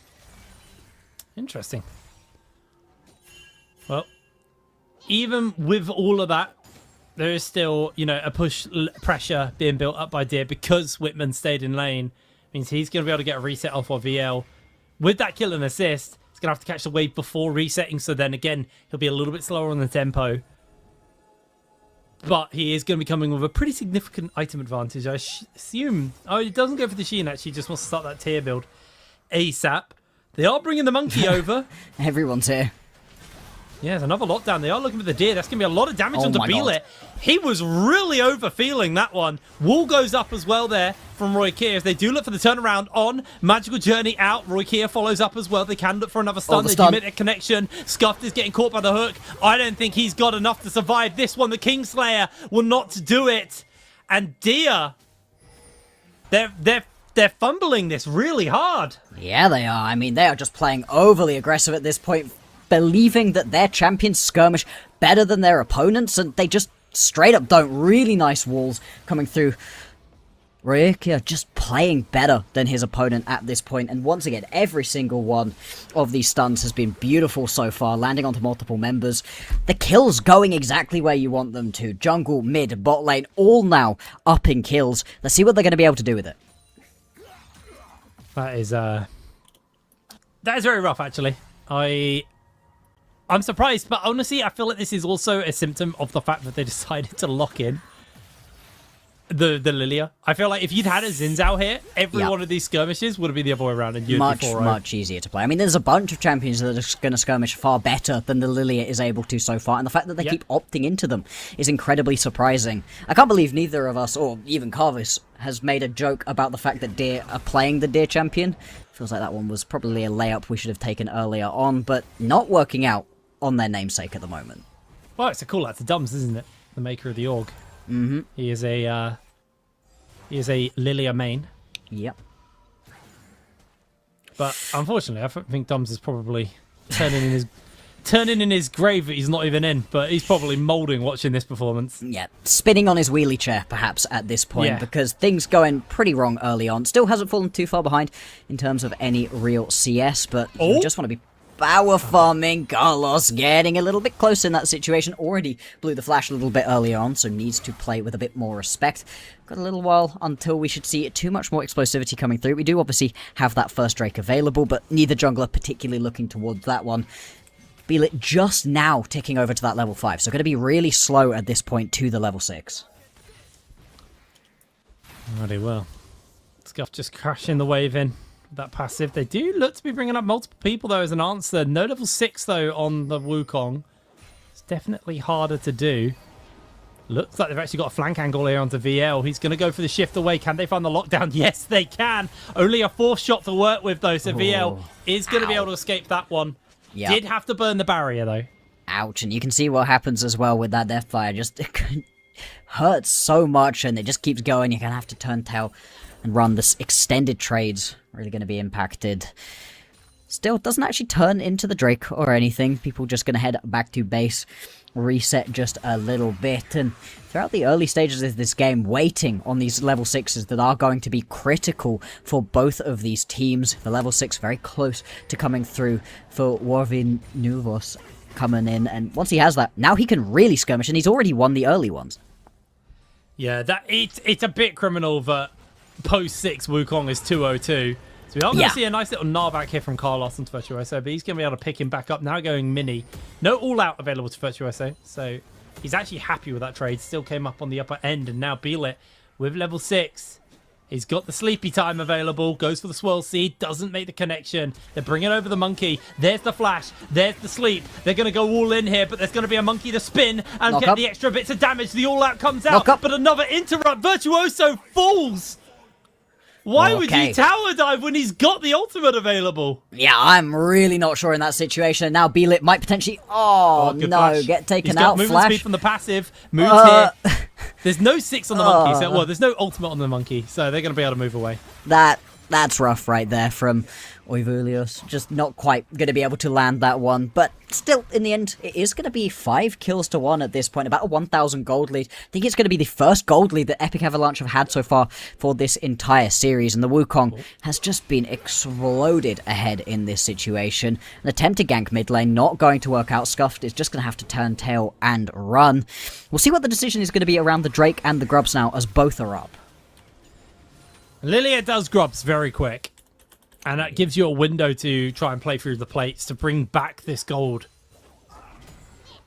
Interesting. Well, even with all of that, there is still, a push pressure being built up by Deer because Whitman stayed in lane. Means he's going to be able to get a reset off of VL. With that kill and assist, he's going to have to catch the wave before resetting. So then again, he'll be a little bit slower on the tempo. But he is going to be coming with a pretty significant item advantage. I assume. Oh, he doesn't go for the Sheen, actually. He just wants to start that tier build ASAP. They are bringing the monkey over. Everyone's here. Yeah, there's another lockdown. They are looking for the deer. That's going to be a lot of damage Oh onto my God. Beelit. He was really overfeeling that one. Wall goes up as well there from Roy Keir as they do look for the turnaround on. Magical Journey out. Roy Keir follows up as well. They can look for another stun. the They stun. do make a connection. Scuffed is getting caught by the hook. I don't think he's got enough to survive this one. The Kingslayer will not do it. And Dia, they're fumbling this really hard. Yeah, they are. I mean, they are just playing overly aggressive at this point, believing that their champions skirmish better than their opponents, and they just straight up don't. Really nice walls coming through. Ryokia just playing better than his opponent at this point, and once again, every single one of these stuns has been beautiful so far, landing onto multiple members. The kills going exactly where you want them to. Jungle, mid, bot lane, all now up in kills. Let's see what they're going to be able to do with it. That is very rough, actually. I'm surprised, but honestly, I feel like this is also a symptom of the fact that they decided to lock in the Lilia. I feel like if you'd had a Zinzao here, every one of these skirmishes would have been the other way around, and you'd be 4-0. Much easier to play. I mean, there's a bunch of champions that are going to skirmish far better than the Lilia is able to so far, and the fact that they keep opting into them is incredibly surprising. I can't believe neither of us, or even Carvis, has made a joke about the fact that Deer are playing the Deer champion. Feels like that one was probably a layup we should have taken earlier on, but not working out on their namesake at the moment. Well, it's a call out to Dums, isn't it? The maker of the org. Mm-hmm. He is a Lilia main. Yep. But unfortunately, I think Dums is probably turning in his grave that he's not even in. But he's probably moulding watching this performance. Yeah, spinning on his wheelie chair, perhaps, at this point, because things going pretty wrong early on. Still hasn't fallen too far behind in terms of any real CS, but you just want to be power farming. Carlos getting a little bit close in that situation. Already blew the flash a little bit earlier on, so needs to play with a bit more respect. Got a little while until we should see too much more explosivity coming through. We do obviously have that first Drake available, but neither jungler particularly looking towards that one. Beelit just now ticking over to that level 5, so going to be really slow at this point to the level 6. Alrighty, well. Scuff just crashing the wave in. That passive. They do look to be bringing up multiple people, though, as an answer. No level 6, though, on the Wukong. It's definitely harder to do. Looks like they've actually got a flank angle here onto VL. He's going to go for the shift away. Can they find the lockdown? Yes, they can. Only a 4th shot to work with, though, so VL is going to be able to escape that one. Yep. Did have to burn the barrier, though. Ouch, and you can see what happens as well with that Deathfire. Just hurts so much, and it just keeps going. You're going to have to turn tail and run. This extended trades really going to be impacted. Still, doesn't actually turn into the Drake or anything. People just going to head back to base, reset just a little bit, and throughout the early stages of this game, waiting on these level 6s that are going to be critical for both of these teams. The level 6 very close to coming through for Warvin Nuvos coming in, and once he has that, now he can really skirmish, and he's already won the early ones. Yeah, it's a bit criminal that post 6 Wukong is 202. So we are going to see a nice little gnaw back here from Carlos onto Virtuoso, but he's going to be able to pick him back up. Now going mini. No all-out available to Virtuoso, so he's actually happy with that trade. Still came up on the upper end, and now Beelit with level 6. He's got the sleepy time available, goes for the swirl seed, doesn't make the connection. They're bringing over the monkey. There's the flash, there's the sleep. They're going to go all in here, but there's going to be a monkey to spin and Knock get up. the extra bits of damage. The all-out comes out, but another interrupt. Virtuoso falls. Why would you tower dive when he's got the ultimate available? Yeah, I'm really not sure in that situation. Now Beelit might potentially... Oh, no, flash. get taken He's got out. movement Flash. speed from the passive. Moves here. There's no 6 on the monkey. So, well, there's no ultimate on the monkey, so they're going to be able to move away. That's rough right there from Oivulius. Just not quite going to be able to land that one. But still, in the end, it is going to be 5 kills to 1 at this point. About a 1,000 gold lead. I think it's going to be the first gold lead that Epic Avalanche have had so far for this entire series. And the Wukong has just been exploded ahead in this situation. An attempt to gank mid lane, not going to work out. Scuffed is just going to have to turn tail and run. We'll see what the decision is going to be around the Drake and the Grubs now, as both are up. Lilia does grubs very quick, and that gives you a window to try and play through the plates to bring back this gold.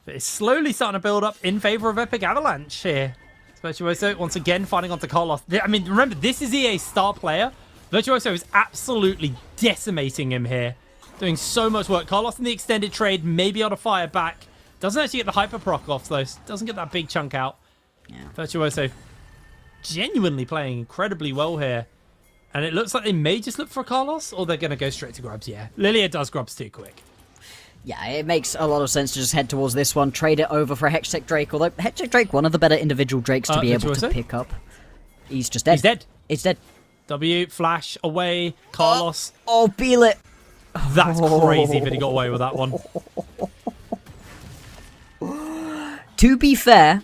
But it's slowly starting to build up in favor of Epic Avalanche here. Virtuoso once again fighting onto Carlos. I mean, remember, this is EA's star player. Virtuoso is absolutely decimating him here. Doing so much work. Carlos in the extended trade may be able to fire back. Doesn't actually get the hyper proc off, though. Doesn't get that big chunk out. Yeah. Virtuoso genuinely playing incredibly well here. And it looks like they may just look for Carlos, or they're going to go straight to grubs. Yeah, Lilia does grubs too quick. Yeah, it makes a lot of sense to just head towards this one, trade it over for a Hextech Drake, although Hextech Drake, one of the better individual Drakes to be able to pick up. He's just dead. He's dead. He's dead. W, flash, away, Carlos. Oh, Beelit. That's crazy that he got away with that one. To be fair,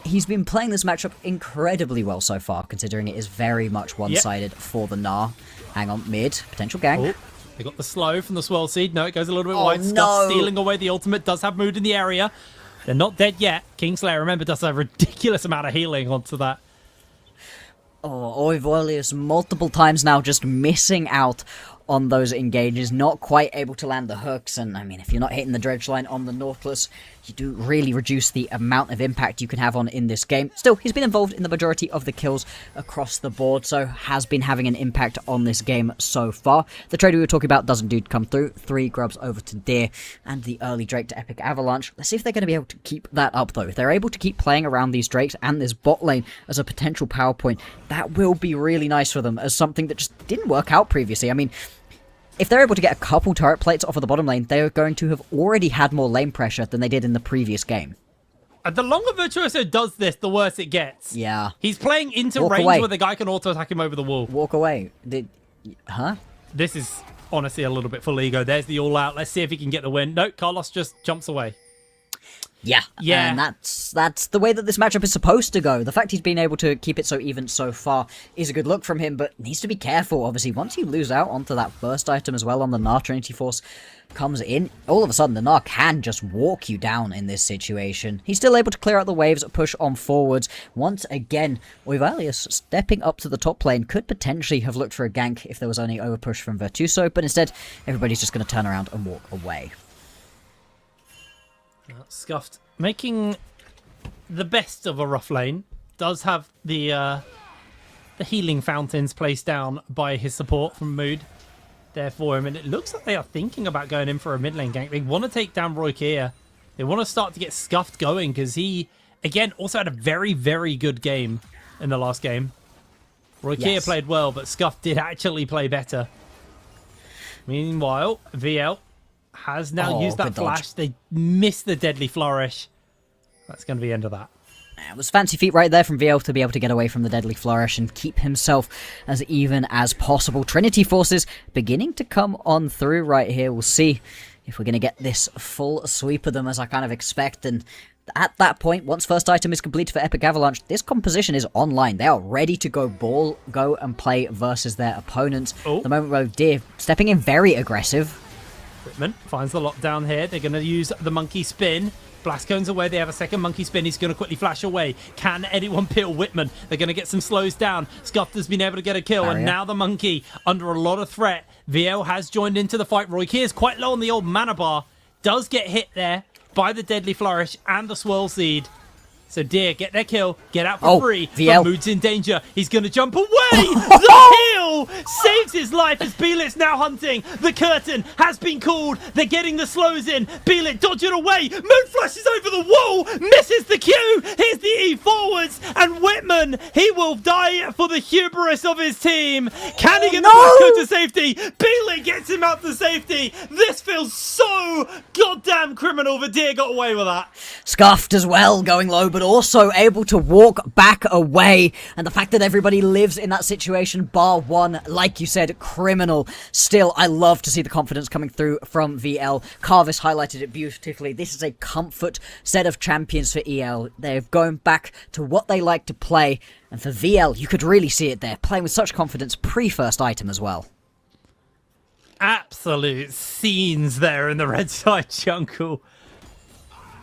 he's been playing this matchup incredibly well so far, considering it is very much one-sided for the Gnar. Hang on, mid, potential gank. Oh, they got the slow from the Swirl Seed. No, it goes a little bit Oh, wide. no. Scuff stealing away the ultimate. Does have mood in the area. They're not dead yet. Kingslayer, remember, does have a ridiculous amount of healing onto that. Oh, Oivolius multiple times now just missing out on those engages, not quite able to land the hooks, and I mean, if you're not hitting the dredge line on the Nautilus, you do really reduce the amount of impact you can have on in this game. Still, he's been involved in the majority of the kills across the board, so has been having an impact on this game so far. The trade we were talking about doesn't come through. 3 grubs over to Deer, and the early Drake to Epic Avalanche. Let's see if they're going to be able to keep that up, though. If they're able to keep playing around these Drakes and this bot lane as a potential power point, that will be really nice for them, as something that just didn't work out previously. I mean, if they're able to get a couple turret plates off of the bottom lane, they are going to have already had more lane pressure than they did in the previous game. The longer Virtuoso does this, the worse it gets. Yeah. He's playing into Walk range away. where the guy can auto-attack him over the wall. Walk away. Huh? This is honestly a little bit full ego. There's the all-out. Let's see if he can get the win. No, Carlos just jumps away. Yeah, and that's the way that this matchup is supposed to go. The fact he's been able to keep it so even so far is a good look from him, but needs to be careful, obviously. Once you lose out onto that first item as well on the Gnar, Trinity Force comes in, all of a sudden the Gnar can just walk you down in this situation. He's still able to clear out the waves, push on forwards. Once again, Oivalius stepping up to the top lane could potentially have looked for a gank if there was only overpush from Virtuoso, but instead everybody's just going to turn around and walk away. Scuffed, making the best of a rough lane, does have the healing fountains placed down by his support from Mood there for him, and it looks like they are thinking about going in for a mid lane gank. They want to take down Roy Keir. They want to start to get Scuffed going, because he, again, also had a very, very good game in the last game. Roy Keir played well, but Scuffed did actually play better. Meanwhile, VL has now used that flash. They missed the deadly flourish. That's going to be the end of that. It was fancy feet right there from VL to be able to get away from the deadly flourish and keep himself as even as possible. Trinity Forces beginning to come on through right here. We'll see if we're going to get this full sweep of them as I kind of expect. And at that point, once first item is complete for Epic Avalanche, this composition is online. They are ready to go and play versus their opponents. The moment where Deer stepping in very aggressive. Whitman finds the lockdown here. They're going to use the monkey spin. Blastcone's away. They have a second monkey spin. He's going to quickly flash away. Can anyone peel Whitman? They're going to get some slows down. Scuffed has been able to get a kill. And now the monkey under a lot of threat. VL has joined into the fight. Roy Keir's quite low on the old mana bar. Does get hit there by the deadly flourish and the swirl seed. So Deer, get their kill, get out for free. VL. But Mood's in danger. He's going to jump away. The heal saves his life as Beelit's now hunting. The curtain has been called. They're getting the slows in. Beelit dodging away. Mood flashes over the wall. Misses the Q. Here's the E forwards. And Whitman, he will die for the hubris of his team. Can he get the Blastcone to safety? Beelit gets him out to safety. This feels so goddamn criminal that Deer got away with that. Scuffed as well, going low, but also able to walk back away. And the fact that everybody lives in that situation, bar one, like you said, criminal. Still, I love to see the confidence coming through from VL. Carvis highlighted it beautifully. This is a comfort set of champions for EL. They're going back to what they like to play. And for VL, you could really see it there, playing with such confidence pre-first item as well. Absolute scenes there in the red side jungle.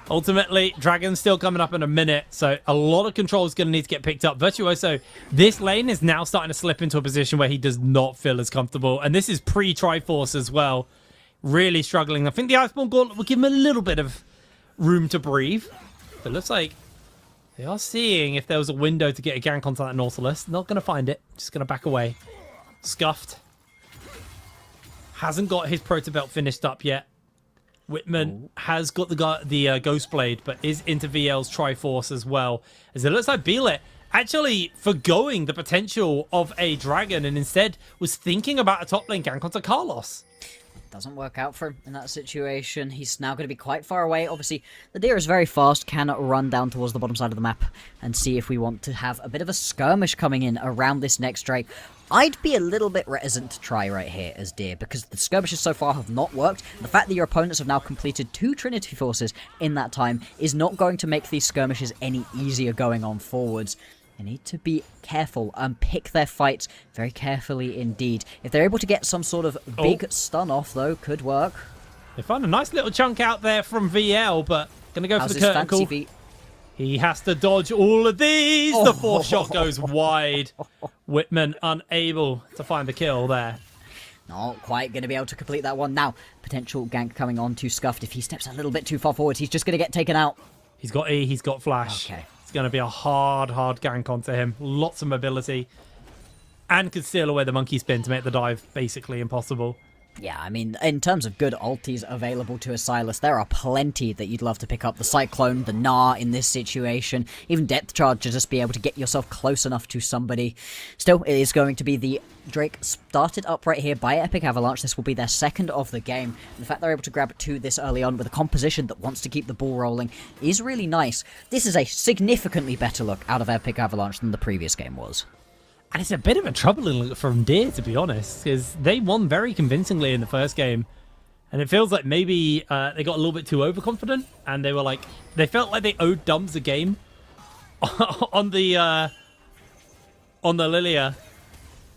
Ultimately, Dragon's still coming up in a minute, so a lot of control is going to need to get picked up. Virtuoso, this lane is now starting to slip into a position where he does not feel as comfortable, and this is pre-Triforce as well. Really struggling. I think the Iceborne Gauntlet will give him a little bit of room to breathe, but it looks like they are seeing if there was a window to get a gank onto that Nautilus. Not going to find it, just going to back away. Scuffed hasn't got his Proto Belt finished up yet. Whitman has got the Ghost Blade, but is into VL's Triforce as well. As it looks like Beelit actually forgoing the potential of a dragon and instead was thinking about a top lane gank onto Carlos. Doesn't work out for him in that situation. He's now going to be quite far away. Obviously, the deer is very fast, can run down towards the bottom side of the map and see if we want to have a bit of a skirmish coming in around this next Drake. I'd be a little bit reticent to try right here as deer because the skirmishes so far have not worked. The fact that your opponents have now completed 2 Trinity Forces in that time is not going to make these skirmishes any easier going on forwards. They need to be careful and pick their fights very carefully indeed. If they're able to get some sort of big stun off, though, could work. They found a nice little chunk out there from VL, but going to go for the curtain call. He has to dodge all of these. The 4th shot goes wide. Whitman unable to find the kill there. Not quite going to be able to complete that one. Now, potential gank coming on to Scuffed. If he steps a little bit too far forward, he's just going to get taken out. He's got E, he's got Flash. Okay. It's going to be a hard gank onto him. Lots of mobility. And could steal away the monkey spin to make the dive basically impossible. Yeah, I mean, in terms of good ultis available to a Silas, there are plenty that you'd love to pick up. The Cyclone, the Gnar in this situation, even Depth Charge to just be able to get yourself close enough to somebody. Still, it is going to be the Drake started up right here by Epic Avalanche. This will be their 2nd of the game. The fact they're able to grab 2 this early on with a composition that wants to keep the ball rolling is really nice. This is a significantly better look out of Epic Avalanche than the previous game was. And it's a bit of a troubling look from Deer, to be honest, because they won very convincingly in the first game. And it feels like maybe they got a little bit too overconfident, and they were like, they felt like they owed Dums a game on the Lilia.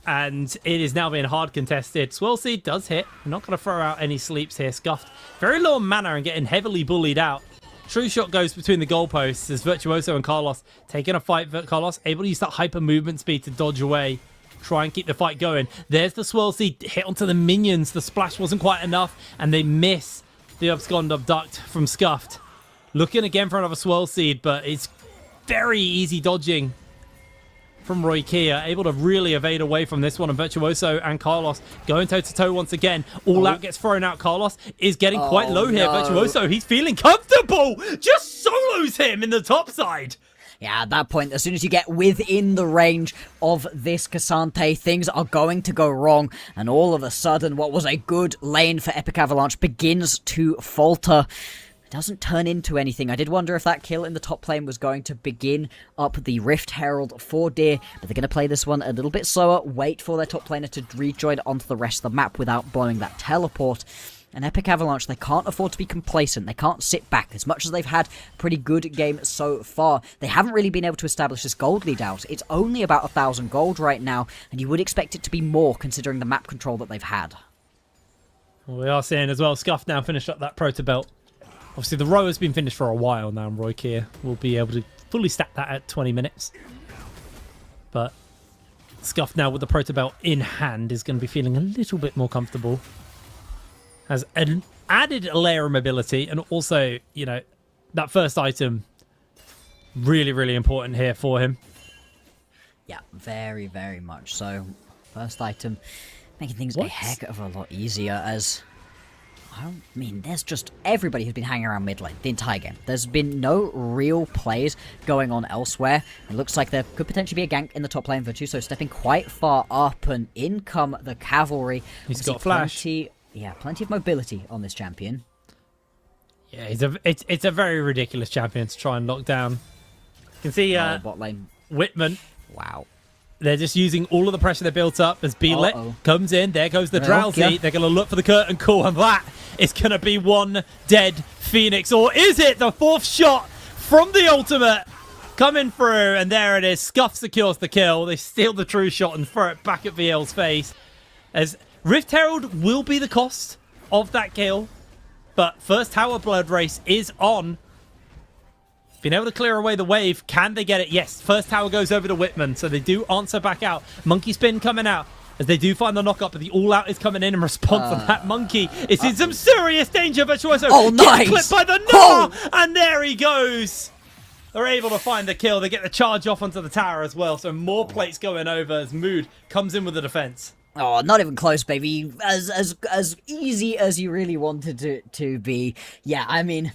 And it is now being hard contested. Swirl Seed does hit. I'm not going to throw out any sleeps here. Scuffed. Very low on mana and getting heavily bullied out. True Shot goes between the goalposts as Virtuoso and Carlos taking a fight. Carlos able to use that hyper movement speed to dodge away. Try and keep the fight going. There's the Swirl Seed hit onto the minions. The splash wasn't quite enough. And they miss the Abscond Abduct from Scuffed. Looking again for another Swirl Seed, but it's very easy dodging from Roy Kia, able to really evade away from this one, and Virtuoso and Carlos going toe-to-toe once again. All out gets thrown out. Carlos is getting quite low here. Virtuoso, he's feeling comfortable. Just solos him in the top side. Yeah, at that point, as soon as you get within the range of this Cassante, things are going to go wrong. And all of a sudden, what was a good lane for Epic Avalanche begins to falter. Doesn't turn into anything. I did wonder if that kill in the top lane was going to begin up the Rift Herald for Deer, but they're going to play this one a little bit slower, wait for their top laner to rejoin onto the rest of the map without blowing that teleport. And Epic Avalanche, they can't afford to be complacent. They can't sit back. As much as they've had a pretty good game so far, they haven't really been able to establish this gold lead out. It's only about 1,000 gold right now, and you would expect it to be more considering the map control that they've had. Well, we are seeing as well, Scuff now finished up that Proto Belt. Obviously, the row has been finished for a while now, and Roy Kia will be able to fully stack that at 20 minutes. But Scuff now with the Proto Belt in hand is going to be feeling a little bit more comfortable. Has an added layer of mobility, and also, you know, that first item, really, really important here for him. Yeah, very, very much so. First item, making things a heck of a lot easier as... I mean, there's just everybody who's been hanging around mid lane the entire game. There's been no real plays going on elsewhere. It looks like there could potentially be a gank in the top lane. Virtuoso stepping quite far up, and in come the cavalry. He's got flash. Plenty of mobility on this champion. Yeah, it's a very ridiculous champion to try and lock down. You can see Bot lane. Whitman. Wow. They're just using all of the pressure they built up as Beelit comes in. There goes the Drowsy. Yeah. They're going to look for the curtain call, and that is going to be one dead Phoenix. Or is it the 4th shot from the ultimate coming through? And there it is. Scuff secures the kill. They steal the true shot and throw it back at VL's face. As Rift Herald will be the cost of that kill. But first Tower Blood Race is on. Being able to clear away the wave. Can they get it? Yes. First tower goes over to Whitman. So they do answer back out. Monkey spin coming out. As they do find the knock-up, but the all-out is coming in response to that monkey. It's in some serious danger. Virtuoso nice. gets clipped by the Gnar. And there he goes. They're able to find the kill. They get the charge off onto the tower as well. So more plates going over as Mood comes in with the defense. Oh, not even close, baby. As easy as you really wanted it to be. Yeah, I mean,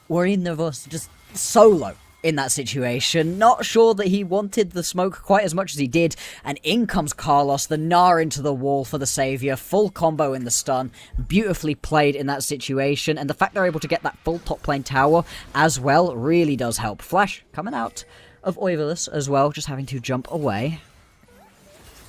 Warinavos just solo in that situation. Not sure that he wanted the smoke quite as much as he did. And in comes Carlos, the Gnar into the wall for the savior. Full combo in the stun. Beautifully played in that situation. And the fact they're able to get that full top lane tower as well really does help. Flash coming out of Oivelus as well, just having to jump away.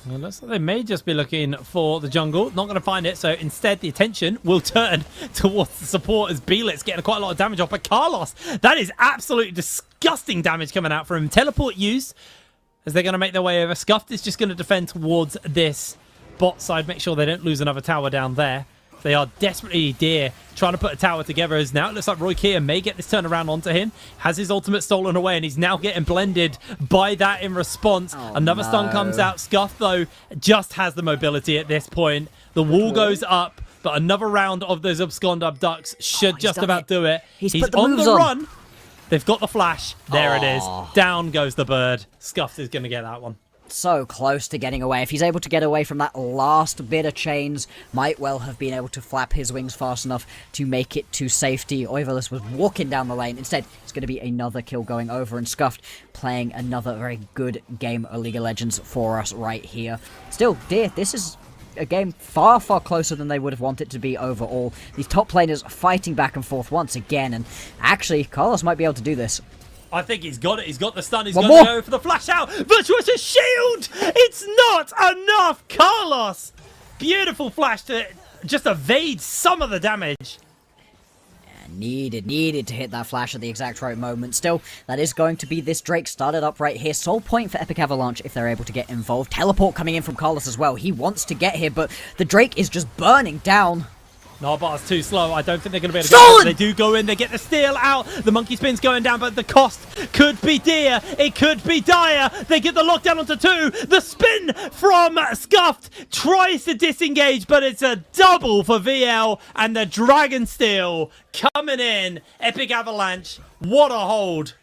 Well, looks like they may just be looking for the jungle. Not going to find it, so instead the attention will turn towards the support as Belit's getting quite a lot of damage off. But Carlos, that is absolutely disgusting damage coming out from him. Teleport used as they're going to make their way over. Scuffed is just going to defend towards this bot side. Make sure they don't lose another tower down there. They are desperately dear trying to put a tower together as now it looks like Roy Keir may get this turnaround onto him. Has his ultimate stolen away and he's now getting blended by that in response. Another stun comes out. Scuff, though, just has the mobility at this point. The wall goes up, but another round of those abscond abducts should just about do it. He's on the run. They've got the flash. There it is. Down goes the bird. Scuff is going to get that one. So close to getting away. If he's able to get away from that last bit of chains, might well have been able to flap his wings fast enough to make it to safety. Oivelus was walking down the lane. Instead, it's going to be another kill going over, and Scuffed playing another very good game of League of Legends for us right here. Still, dear, this is a game far, far closer than they would have wanted to be overall. These top laners fighting back and forth once again, and actually, Carlos might be able to do this. I think he's got it. He's got the stun. He's going to go for the flash out. Virtuous shield. It's not enough. Carlos. Beautiful flash to just evade some of the damage. Needed to hit that flash at the exact right moment. Still, that is going to be this Drake started up right here. Soul point for Epic Avalanche if they're able to get involved. Teleport coming in from Carlos as well. He wants to get here, but the Drake is just burning down. No, but it's too slow. I don't think they're going to be able to get it. They do go in. They get the steal out. The monkey spin's going down, but the cost could be dear. It could be dire. They get the lockdown onto two. The spin from Scuffed tries to disengage, but it's a double for VL. And the Dragon Steel coming in. Epic Avalanche. What a hold.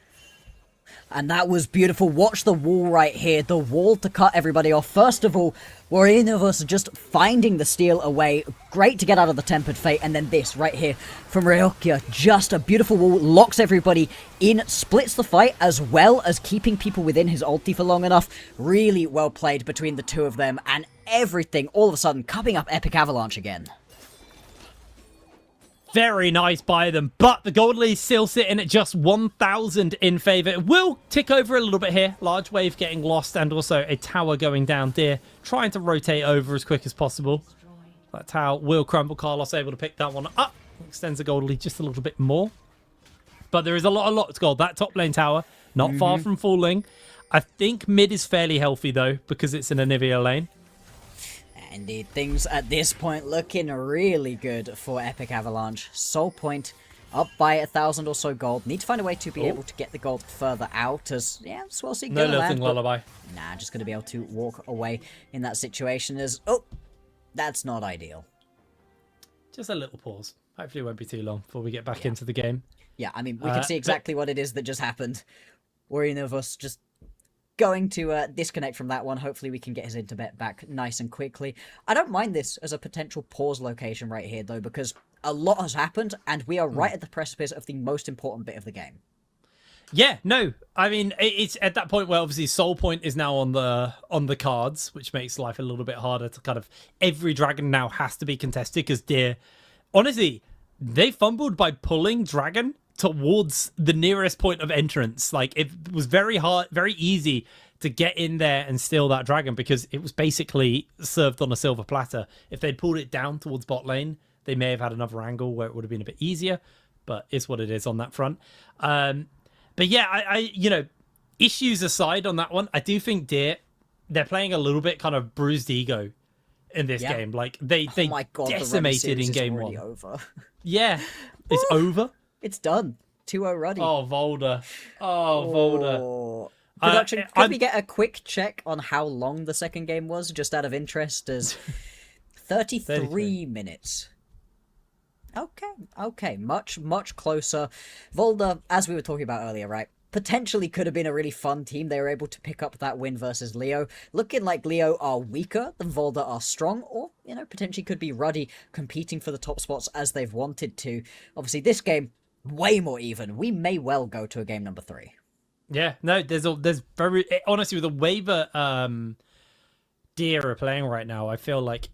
And that was beautiful. Watch the wall right here. The wall to cut everybody off. First of all, Warinavos just finding the steal away. Great to get out of the Tempered Fate. And then this right here from Ryokia. Just a beautiful wall. Locks everybody in. Splits the fight as well as keeping people within his ulti for long enough. Really well played between the two of them. And everything all of a sudden coming up Epic Avalanche again. Very nice by them, but the gold lead still sitting at just 1,000 in favour. It will tick over a little bit here. Large wave getting lost and also a tower going down. Deer trying to rotate over as quick as possible. That tower will crumble. Carlos able to pick that one up. Extends the gold lead just a little bit more. But there is a lot to gold. That top lane tower, not far from falling. I think mid is fairly healthy though, because it's an Anivia lane. Indeed, things at this point looking really good for Epic Avalanche. Soul point up by 1,000 or so gold. Need to find a way to be able to get the gold further out as, yeah, Swellseek no lilting lullaby. Nah, just going to be able to walk away in that situation as, that's not ideal. Just a little pause. Hopefully it won't be too long before we get back into the game. Yeah, I mean, we can see exactly what it is that just happened. Warinavos just going to disconnect from that one. Hopefully we can get his internet back nice and quickly. I don't mind this as a potential pause location right here, though, because a lot has happened, and we are right at the precipice of the most important bit of the game. Yeah, no, I mean, it's at that point where obviously Soul Point is now on the cards, which makes life a little bit harder to kind of... Every dragon now has to be contested, because Deer... Honestly, they fumbled by pulling Dragon towards the nearest point of entrance. Like, it was very hard, very easy to get in there and steal that dragon because it was basically served on a silver platter. If they'd pulled it down towards bot lane, they may have had another angle where it would have been a bit easier, but it's what it is on that front. But yeah, I you know, issues aside on that one, I do think Deer, they're playing a little bit kind of bruised ego in this game. Like, they decimated in game one. Over. Yeah, it's over. It's done. 2-0 Ruddy. Oh, Volder. Oh, Volder. Production, could we get a quick check on how long the second game was, just out of interest? As 33 minutes. Okay. Much closer. Volder, as we were talking about earlier, right? potentially could have been a really fun team. They were able to pick up that win versus Leo. Looking like Leo are weaker than Volda are strong, or, potentially could be Ruddy competing for the top spots as they've wanted to. Obviously, this game, way more even. We may well go to a game number 3. Yeah, no, there's very... Honestly, with the way that Deer are playing right now, I feel like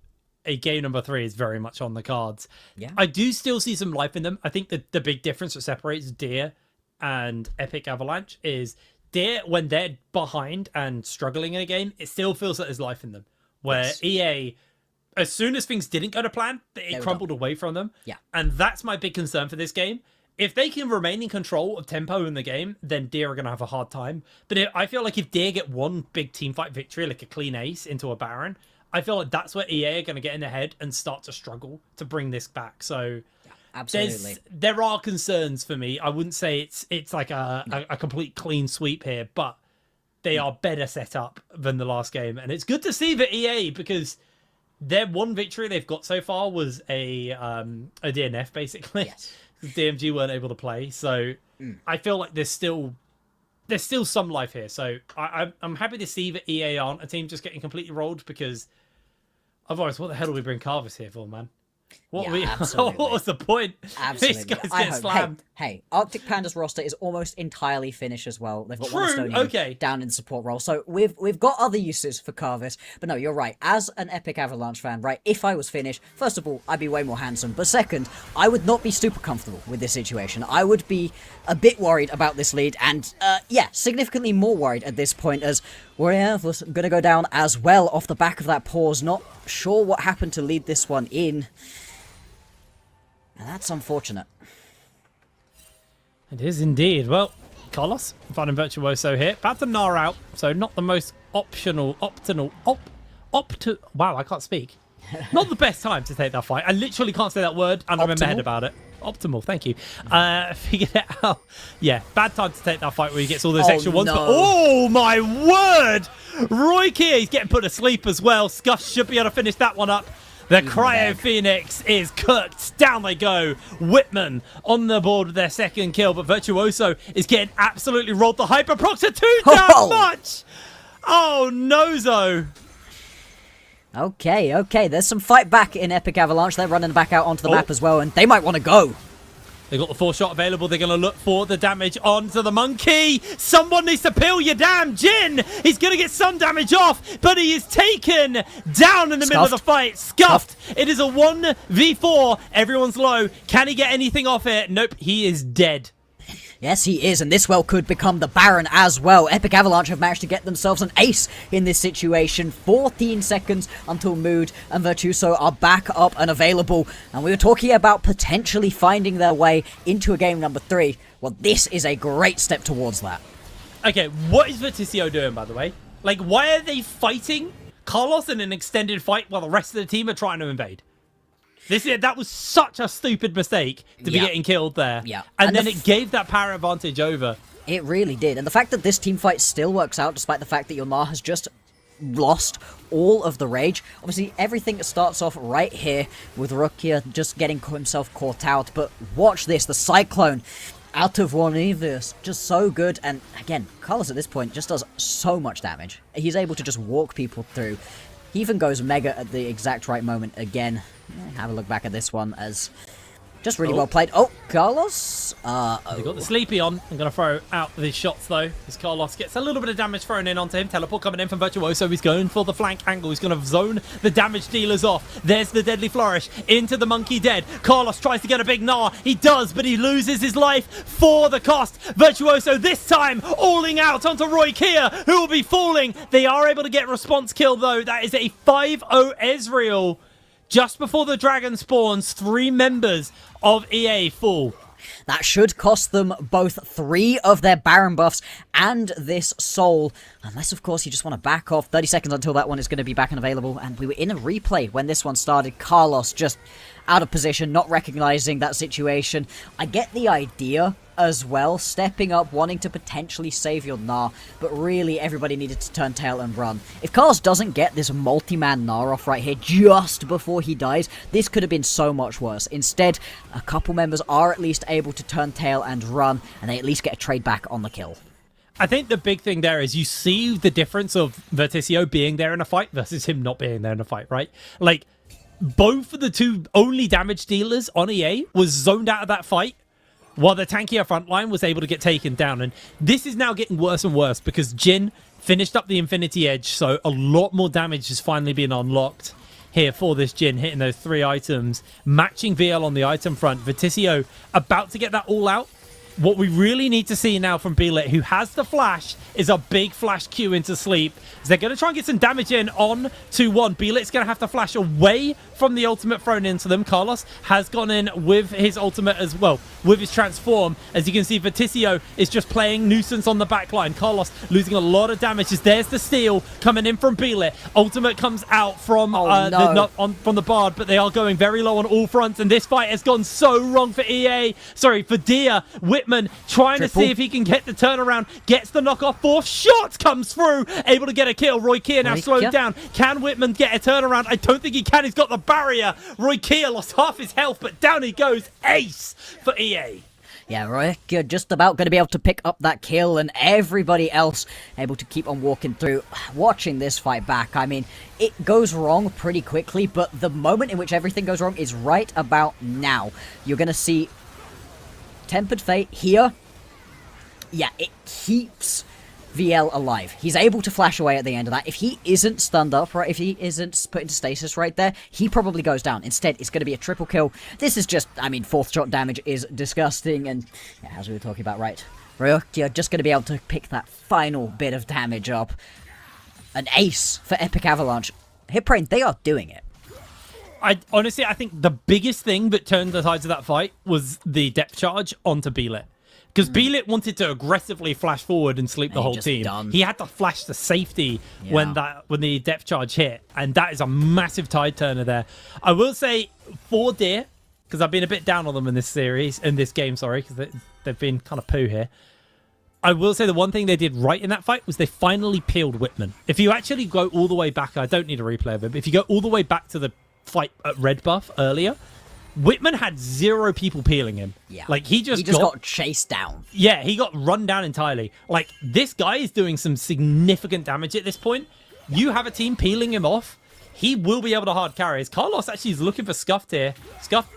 a game number 3 is very much on the cards. Yeah. I do still see some life in them. I think that the big difference that separates Deer and Epic Avalanche is Deer, when they're behind and struggling in a game, it still feels like there's life in them. Where Yes. EA, as soon as things didn't go to plan, it crumbled away from them. Yeah. And that's my big concern for this game. If they can remain in control of tempo in the game, then Deer are going to have a hard time. But I feel like if Deer get one big teamfight victory, like a clean ace into a Baron, I feel like that's where EA are going to get in their head and start to struggle to bring this back. So Absolutely. there are concerns for me. I wouldn't say it's like a complete clean sweep here, but they are better set up than the last game. And it's good to see that EA, because their one victory they've got so far was a DNF, basically. Yes. DMG weren't able to play. So I feel like there's still some life here. So I'm happy to see that EA aren't a team just getting completely rolled, because otherwise, what the hell do we bring Carvis here for, man? Absolutely. What was the point? Absolutely. These guys get slammed. Hey, Arctic Panda's roster is almost entirely Finnish as well. They've got True, one Estonian okay. down in support role. So we've got other uses for Carvis. But no, you're right. As an Epic Avalanche fan, right, if I was Finnish, first of all, I'd be way more handsome. But second, I would not be super comfortable with this situation. I would be a bit worried about this lead. And, significantly more worried at this point, as Warrior was going to go down as well off the back of that pause. Not sure what happened to lead this one in. And that's unfortunate. It is indeed. Well, Carlos, finding Virtuoso here. About to gnar out, so not the most wow, I can't speak. Not the best time to take that fight. I literally can't say that word, and I'm in my head about it. Optimal, thank you. Figured it out. Yeah, bad time to take that fight where he gets all those extra ones. No. But oh my word! Roy Keir, he's getting put to sleep as well. Scuff should be able to finish that one up. The Cryo Phoenix is cooked. Down they go. Whitman on the board with their second kill, but Virtuoso is getting absolutely rolled. The Hyper Procs are too damn much. Oh, Nozo. Okay. There's some fight back in Epic Avalanche. They're running back out onto the map as well, and they might want to go. They got the 4-shot available. They're going to look for the damage onto the monkey. Someone needs to peel your damn Jin. He's going to get some damage off, but he is taken down in the middle of the fight. Scuffed. It is a 1v4. Everyone's low. Can he get anything off it? Nope. He is dead. Yes, he is, and this well could become the Baron as well. Epic Avalanche have managed to get themselves an ace in this situation. 14 seconds until Mood and Virtuoso are back up and available. And we were talking about potentially finding their way into a game number 3. Well, this is a great step towards that. Okay, what is Verticio doing, by the way? Like, why are they fighting Carlos in an extended fight while the rest of the team are trying to invade? That was such a stupid mistake to be getting killed there. Yeah. And then it gave that power advantage over. It really did. And the fact that this team fight still works out, despite the fact that Yolnar has just lost all of the rage. Obviously, everything starts off right here with Rukia just getting himself caught out. But watch this, the Cyclone out of one Evis, just so good. And again, Carlos at this point just does so much damage. He's able to just walk people through. He even goes Mega at the exact right moment again. Have a look back at this one as just really well played. Oh, Carlos. They got the sleepy on. I'm going to throw out these shots, though, as Carlos gets a little bit of damage thrown in onto him. Teleport coming in from Virtuoso. He's going for the flank angle. He's going to zone the damage dealers off. There's the Deadly Flourish into the Monkey dead. Carlos tries to get a big gnar. He does, but he loses his life for the cost. Virtuoso this time alling out onto Roy Keir, who will be falling. They are able to get response kill, though. That is a 5-0 Ezreal. Just before the dragon spawns, 3 members of EA fall. That should cost them both 3 of their Baron buffs and this soul. Unless, of course, you just want to back off. 30 seconds until that one is going to be back and available. And we were in a replay when this one started. Carlos just out of position, not recognizing that situation. I get the idea as well, stepping up, wanting to potentially save your Gnar, but really everybody needed to turn tail and run. If Carlos doesn't get this multi-man Gnar off right here just before he dies, this could have been so much worse. Instead, a couple members are at least able to turn tail and run, and they at least get a trade back on the kill. I think the big thing there is you see the difference of Verticio being there in a fight versus him not being there in a fight, right? Like, both of the two only damage dealers on EA was zoned out of that fight, while the tankier frontline was able to get taken down. And this is now getting worse and worse because Jin finished up the Infinity Edge, so a lot more damage has finally been unlocked here for this Jin, hitting those 3 items, matching VL on the item front. Verticio about to get that all out. What we really need to see now from Beelit, who has the flash, is a big flash Q into sleep. They're going to try and get some damage in on 2-1. Beelit's going to have to flash away from the ultimate thrown into them. Carlos has gone in with his ultimate as well, with his transform. As you can see, Verticio is just playing nuisance on the backline. Carlos losing a lot of damage as there's the steal coming in from Beelit. Ultimate comes out from from the Bard, but they are going very low on all fronts, and this fight has gone so wrong for EA. Sorry, for Dia. Whitman trying to see if he can get the turnaround, gets the knockoff. 4th shot comes through, able to get a kill. Roy Keir now slowed down. Can Whitman get a turnaround? I don't think he can. He's got the barrier. Roy Keir lost half his health, but down he goes. Ace for EA. Yeah, Roy, you're just about going to be able to pick up that kill, and everybody else able to keep on walking through. Watching this fight back, I mean, it goes wrong pretty quickly, but the moment in which everything goes wrong is right about now. You're going to see Tempered Fate here. Yeah, it keeps VL alive. He's able to flash away at the end of that. If he isn't stunned up, right, if he isn't put into stasis right there, he probably goes down. Instead, it's going to be a triple kill. This is just, I mean, 4th shot damage is disgusting, and yeah, as we were talking about, right, Ryuk, you're just going to be able to pick that final bit of damage up. An ace for Epic Avalanche. Hitbrain, they are doing it. I think the biggest thing that turned the tides of that fight was the depth charge onto Beelit. Because Beelit wanted to aggressively flash forward and sleep the whole team. He had to flash to safety when the depth charge hit, and that is a massive tide turner there. I will say for Deer, because I've been a bit down on them in this game, because they've been kind of poo here. I will say the one thing they did right in that fight was they finally peeled Whitman. If you actually go all the way back, I don't need a replay of it, but if you go all the way back to the fight at Red Buff earlier, Whitman had 0 people peeling him. Yeah. Like, he just got chased down. Yeah, he got run down entirely. Like, this guy is doing some significant damage at this point. You have a team peeling him off. He will be able to hard carry. Carlos actually is looking for Scuffed here. Scuff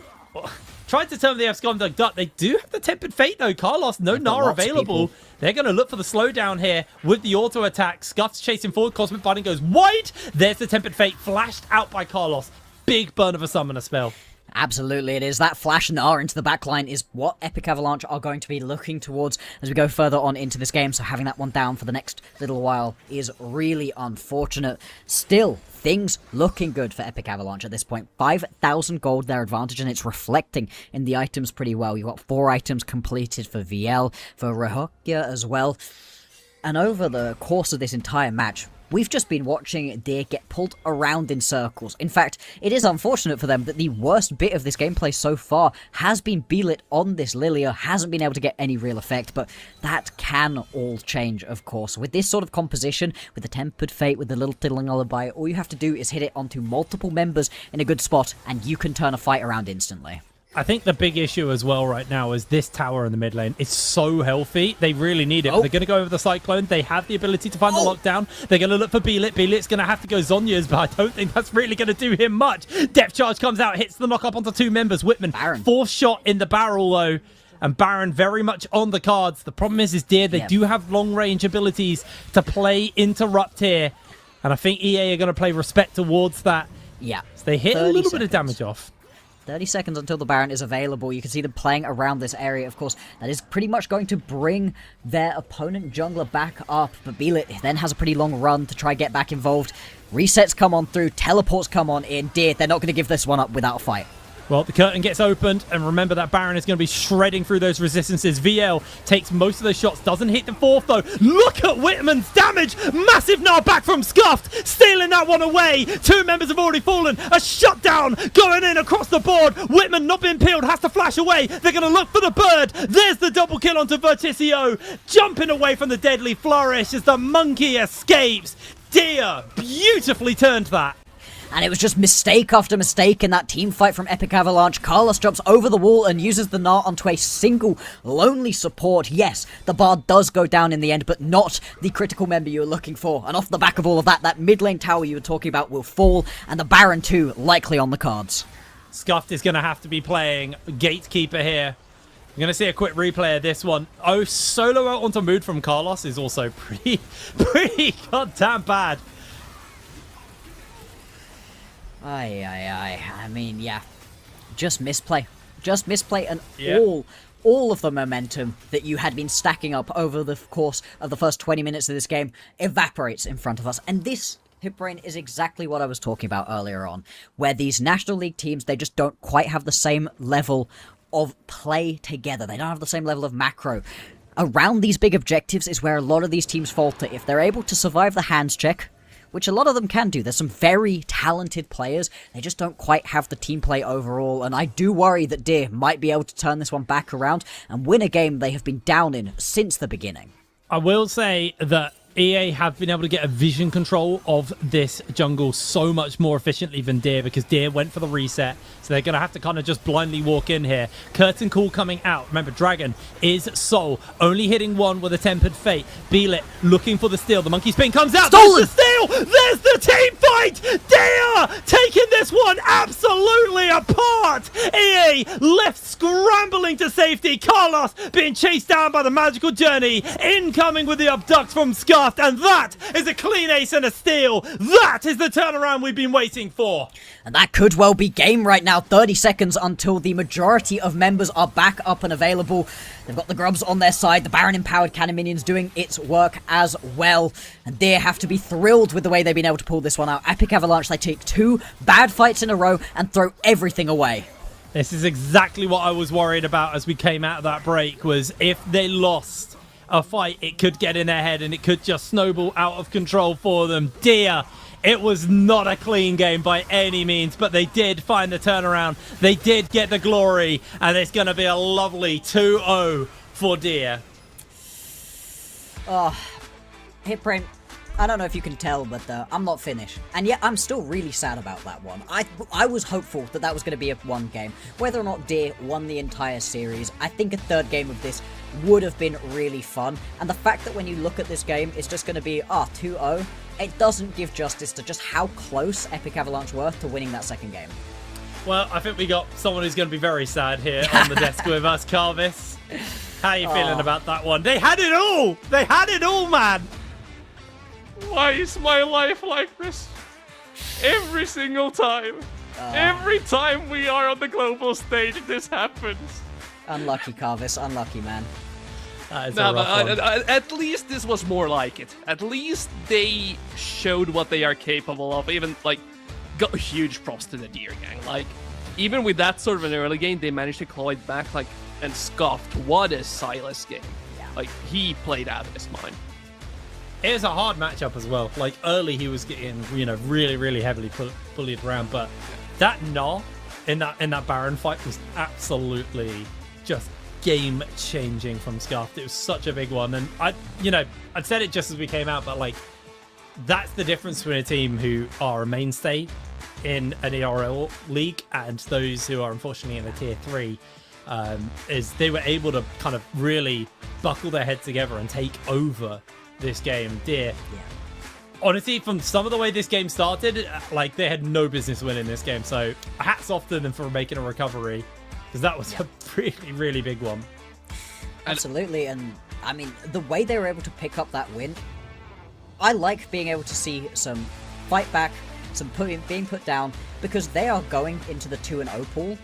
tried to turn the F Scum Dug Duck. They do have the Tempered Fate, though. Carlos, no Gnar available. They're going to look for the slowdown here with the auto attack. Scuff's chasing forward. Cosmic Binding goes wide. There's the Tempered Fate flashed out by Carlos. Big burn of a summoner spell. Absolutely it is. That flash Gnar into the backline is what Epic Avalanche are going to be looking towards as we go further on into this game, so having that one down for the next little while is really unfortunate. Still, things looking good for Epic Avalanche at this point. 5,000 gold their advantage, and it's reflecting in the items pretty well. You've got 4 items completed for VL, for Rahokia as well. And over the course of this entire match, we've just been watching Deer get pulled around in circles. In fact, it is unfortunate for them that the worst bit of this gameplay so far has been Beelit on this Lilia, hasn't been able to get any real effect, but that can all change, of course. With this sort of composition, with the Tempered Fate, with the little Tiddling Lullaby, all you have to do is hit it onto multiple members in a good spot, and you can turn a fight around instantly. I think the big issue as well right now is this tower in the mid lane is so healthy. They really need it. They're going to go over the Cyclone. They have the ability to find the lockdown. They're going to look for Beelit. Beelit's going to have to go Zonya's, but I don't think that's really going to do him much. Depth charge comes out, hits the knock up onto 2 members. Whitman, Baron. 4th shot in the barrel, though. And Baron very much on the cards. The problem is Deer, they do have long-range abilities to play Interrupt here. And I think EA are going to play Respect towards that. Yeah. So they hit a little bit of damage off. 30 seconds until the Baron is available. You can see them playing around this area. Of course, that is pretty much going to bring their opponent jungler back up. But Beelit then has a pretty long run to try get back involved. Resets come on through. Teleports come on in. Deer, they're not going to give this one up without a fight. Well, the curtain gets opened, and remember that Baron is going to be shredding through those resistances. VL takes most of those shots, doesn't hit the 4th, though. Look at Whitman's damage! Massive Gnar back from Scuffed, stealing that one away. 2 members have already fallen. A shutdown going in across the board. Whitman not being peeled, has to flash away. They're going to look for the bird. There's the double kill onto Verticio, jumping away from the deadly flourish as the monkey escapes. Deer beautifully turned that. And it was just mistake after mistake in that team fight from Epic Avalanche. Carlos jumps over the wall and uses the Gnar onto a single lonely support. Yes, the Bard does go down in the end, but not the critical member you were looking for. And off the back of all of that, that mid lane tower you were talking about will fall, and the Baron 2 likely on the cards. Scuffed is going to have to be playing Gatekeeper here. I'm going to see a quick replay of this one. Oh, solo out onto Mood from Carlos is also pretty goddamn bad. I mean, yeah. Just misplay. Just misplay, and Yeah. all of the momentum that you had been stacking up over the course of the first 20 minutes of this game evaporates in front of us. And this, Hipbrain, is exactly what I was talking about earlier on, where these National League teams, they just don't quite have the same level of play together. They don't have the same level of macro. Around these big objectives is where a lot of these teams falter. If they're able to survive the hands check, which a lot of them can do, there's some very talented players, they just don't quite have the team play overall, and I do worry that Deer might be able to turn this one back around and win a game they have been down in since the beginning. I will say that EA have been able to get a vision control of this jungle so much more efficiently than Deer, because Deer went for the reset, so they're going to have to kind of just blindly walk in here. Curtain Call coming out. Remember, Dragon is Soul, only hitting one with a Tempered Fate. Beelit looking for the steal. The Monkey Spin comes out. Stolen! There's the steal! There's the team fight! Deer taking this one absolutely apart! EA left scrambling to safety. Carlos being chased down by the Magical Journey. Incoming with the abduct from Scar. And that is a clean ace and a steal. That is the turnaround we've been waiting for. And that could well be game right now. 30 seconds until the majority of members are back up and available. They've got the Grubs on their side. The Baron Empowered Cannon Minions doing its work as well. And they have to be thrilled with the way they've been able to pull this one out. Epic Avalanche, they take 2 bad fights in a row and throw everything away. This is exactly what I was worried about as we came out of that break, was if they lost a fight, it could get in their head and it could just snowball out of control for them. Deer, it was not a clean game by any means, but they did find the turnaround. They did get the glory, and it's going to be a lovely 2-0 for Deer. Oh, Hipbrain, I don't know if you can tell, but I'm not finished. And yet, I'm still really sad about that one. I was hopeful that that was going to be a one game. Whether or not Deer won the entire series, I think a third game of this would have been really fun. And the fact that when you look at this game, it's just going to be, 2-0, it doesn't give justice to just how close Epic Avalanche were to winning that second game. Well, I think we got someone who's going to be very sad here on the desk with us, Carvis. How are you feeling about that one? They had it all! They had it all, man! Why is my life like this? Every single time. Every time we are on the global stage, this happens. Unlucky, Carvis. Unlucky, man. That is No, a rough but one. at least this was more like it. At least they showed what they are capable of. Even, like, got huge props to the Deer gang. Like, even with that sort of an early game, they managed to claw it back, like, and scoffed. What a Silas game. Yeah. Like, he played out of his mind. It was a hard matchup as well. Like, early he was getting, really, really heavily bullied around, but that Gnar in that Baron fight was absolutely just game-changing from Scuffed. It was such a big one, and I'd said it just as we came out, but like, that's the difference between a team who are a mainstay in an ERL league and those who are unfortunately in a tier 3, is they were able to kind of really buckle their head together and take over this game. Deer, honestly, from some of the way this game started, like, they had no business winning this game, so hats off to them for making a recovery, because that was a really, really big one. Absolutely, and I mean, the way they were able to pick up that win, I like being able to see some fight back, some being put down, because they are going into the 2-0 pool.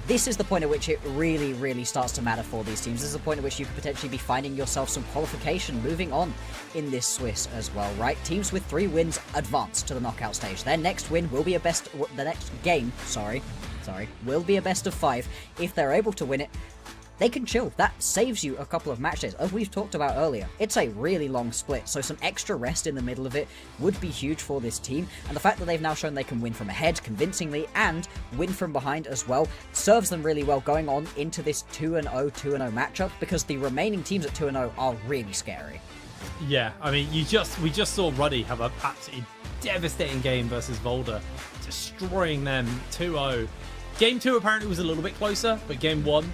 This is the point at which it really, really starts to matter for these teams. This is the point at which you could potentially be finding yourself some qualification moving on in this Swiss as well, right? Teams with 3 wins advance to the knockout stage. Their next win will be the next game, will be a best of 5. If they're able to win it, they can chill. That saves you a couple of match days. As we've talked about earlier, it's a really long split, so some extra rest in the middle of it would be huge for this team. And the fact that they've now shown they can win from ahead convincingly and win from behind as well serves them really well going on into this 2-0 matchup, because the remaining teams at 2-0 are really scary. Yeah, I mean, we just saw Ruddy have an absolutely devastating game versus Volder, destroying them 2-0. Game 2 apparently was a little bit closer, but game 1,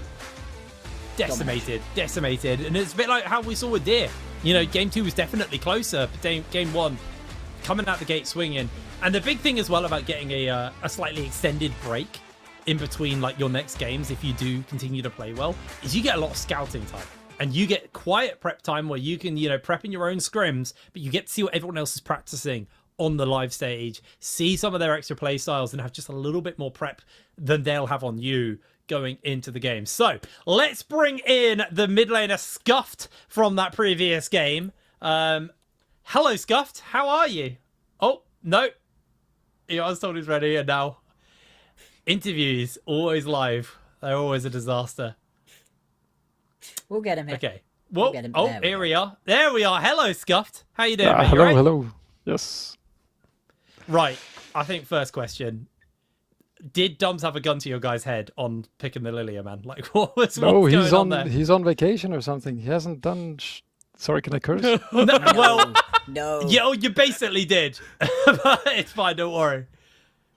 decimated. And it's a bit like how we saw with Deer. You know, game 2 was definitely closer, but game 1, coming out the gate swinging. And the big thing as well about getting a slightly extended break in between like your next games, if you do continue to play well, is you get a lot of scouting time. And you get quiet prep time where you can, you know, prep in your own scrims, but you get to see what everyone else is practicing on the live stage, see some of their extra play styles, and have just a little bit more prep than they'll have on you going into the game. So let's bring in the mid laner Scuffed from that previous game. Hello, Scuffed. How are you? Oh, no. He was told he's ready, and now interviews, always live. They're always a disaster. We'll get him here. Okay. Well, We'll get him. oh, There we here go. we are. There we are. Hello, Scuffed. How you doing, mate? You Hello, alright? hello. Yes. Right. I think first question. Did Dums have a gun to your guy's head on picking the Lilia, man? Like, what's No, going he's on there? he's on vacation or something. He hasn't done. Sorry, can I curse? No, well, No. yeah, you basically did. But it's fine, don't worry.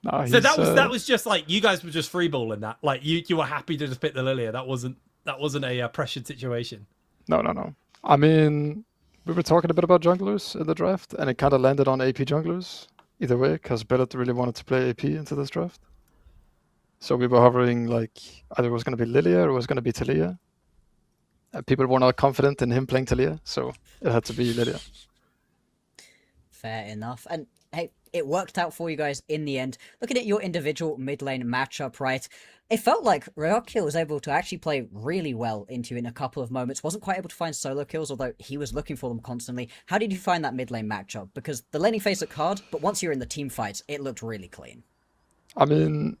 No, So that he's, was just like, you guys were just freeballing that. Like, you were happy to just pick the Lilia. That wasn't a pressured situation. No. I mean, we were talking a bit about junglers in the draft, and it kind of landed on AP junglers either way, because Bellet really wanted to play AP into this draft. So we were hovering like either it was going to be Lilia or it was going to be Talia. And people were not confident in him playing Talia, so it had to be Lilia. Fair enough. And hey, it worked out for you guys in the end. Looking at your individual mid lane matchup, right? It felt like Ryokyo was able to actually play really well into you in a couple of moments. Wasn't quite able to find solo kills, although he was looking for them constantly. How did you find that mid lane matchup? Because the laning phase looked hard, but once you're in the team fights, it looked really clean. I mean,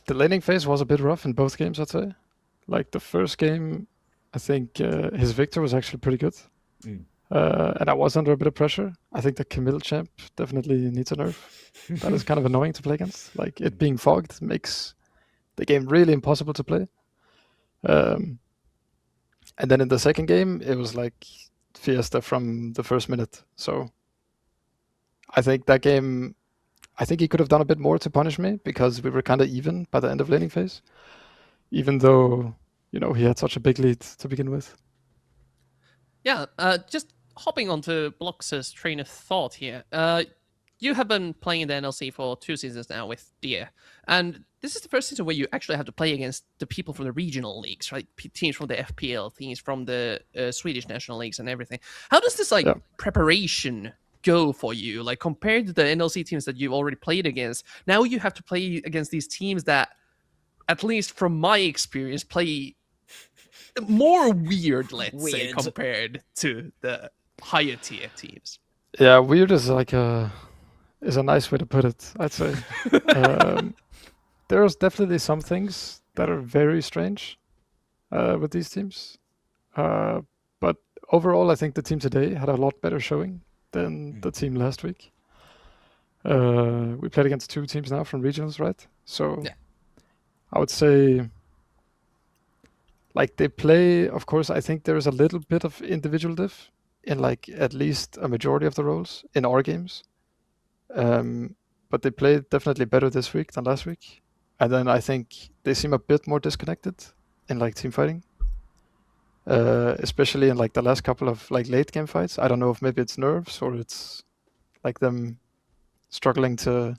the laning phase was a bit rough in both games, I'd say. Like the first game, I think his Victor was actually pretty good. And I was under a bit of pressure. I think the Camille champ definitely needs a nerf. That is kind of annoying to play against. Like it being fogged makes the game really impossible to play. And then in the second game, it was like Fiesta from the first minute. So I think that game, I think he could have done a bit more to punish me because we were kind of even by the end of laning phase, even though, you know, he had such a big lead to begin with. Yeah, just hopping onto Blox's train of thought here. You have been playing in the NLC for 2 seasons now with Deer, and this is the first season where you actually have to play against the people from the regional leagues, right? Teams from the FPL, teams from the Swedish national leagues and everything. How does this preparation go for you? Like compared to the NLC teams that you've already played against, now you have to play against these teams that, at least from my experience, play more weird, let's say, compared to the higher tier teams. Yeah, weird is like a nice way to put it, I'd say. There's definitely some things that are very strange with these teams. But overall, I think the team today had a lot better showing than the team last week. We played against 2 teams now from regionals, right? So yeah. I would say, like, they play, of course, I think there is a little bit of individual diff in like at least a majority of the roles in our games. But they played definitely better this week than last week. And then I think they seem a bit more disconnected in like team fighting. Especially in like the last couple of like late game fights. I don't know if maybe it's nerves or it's like them struggling to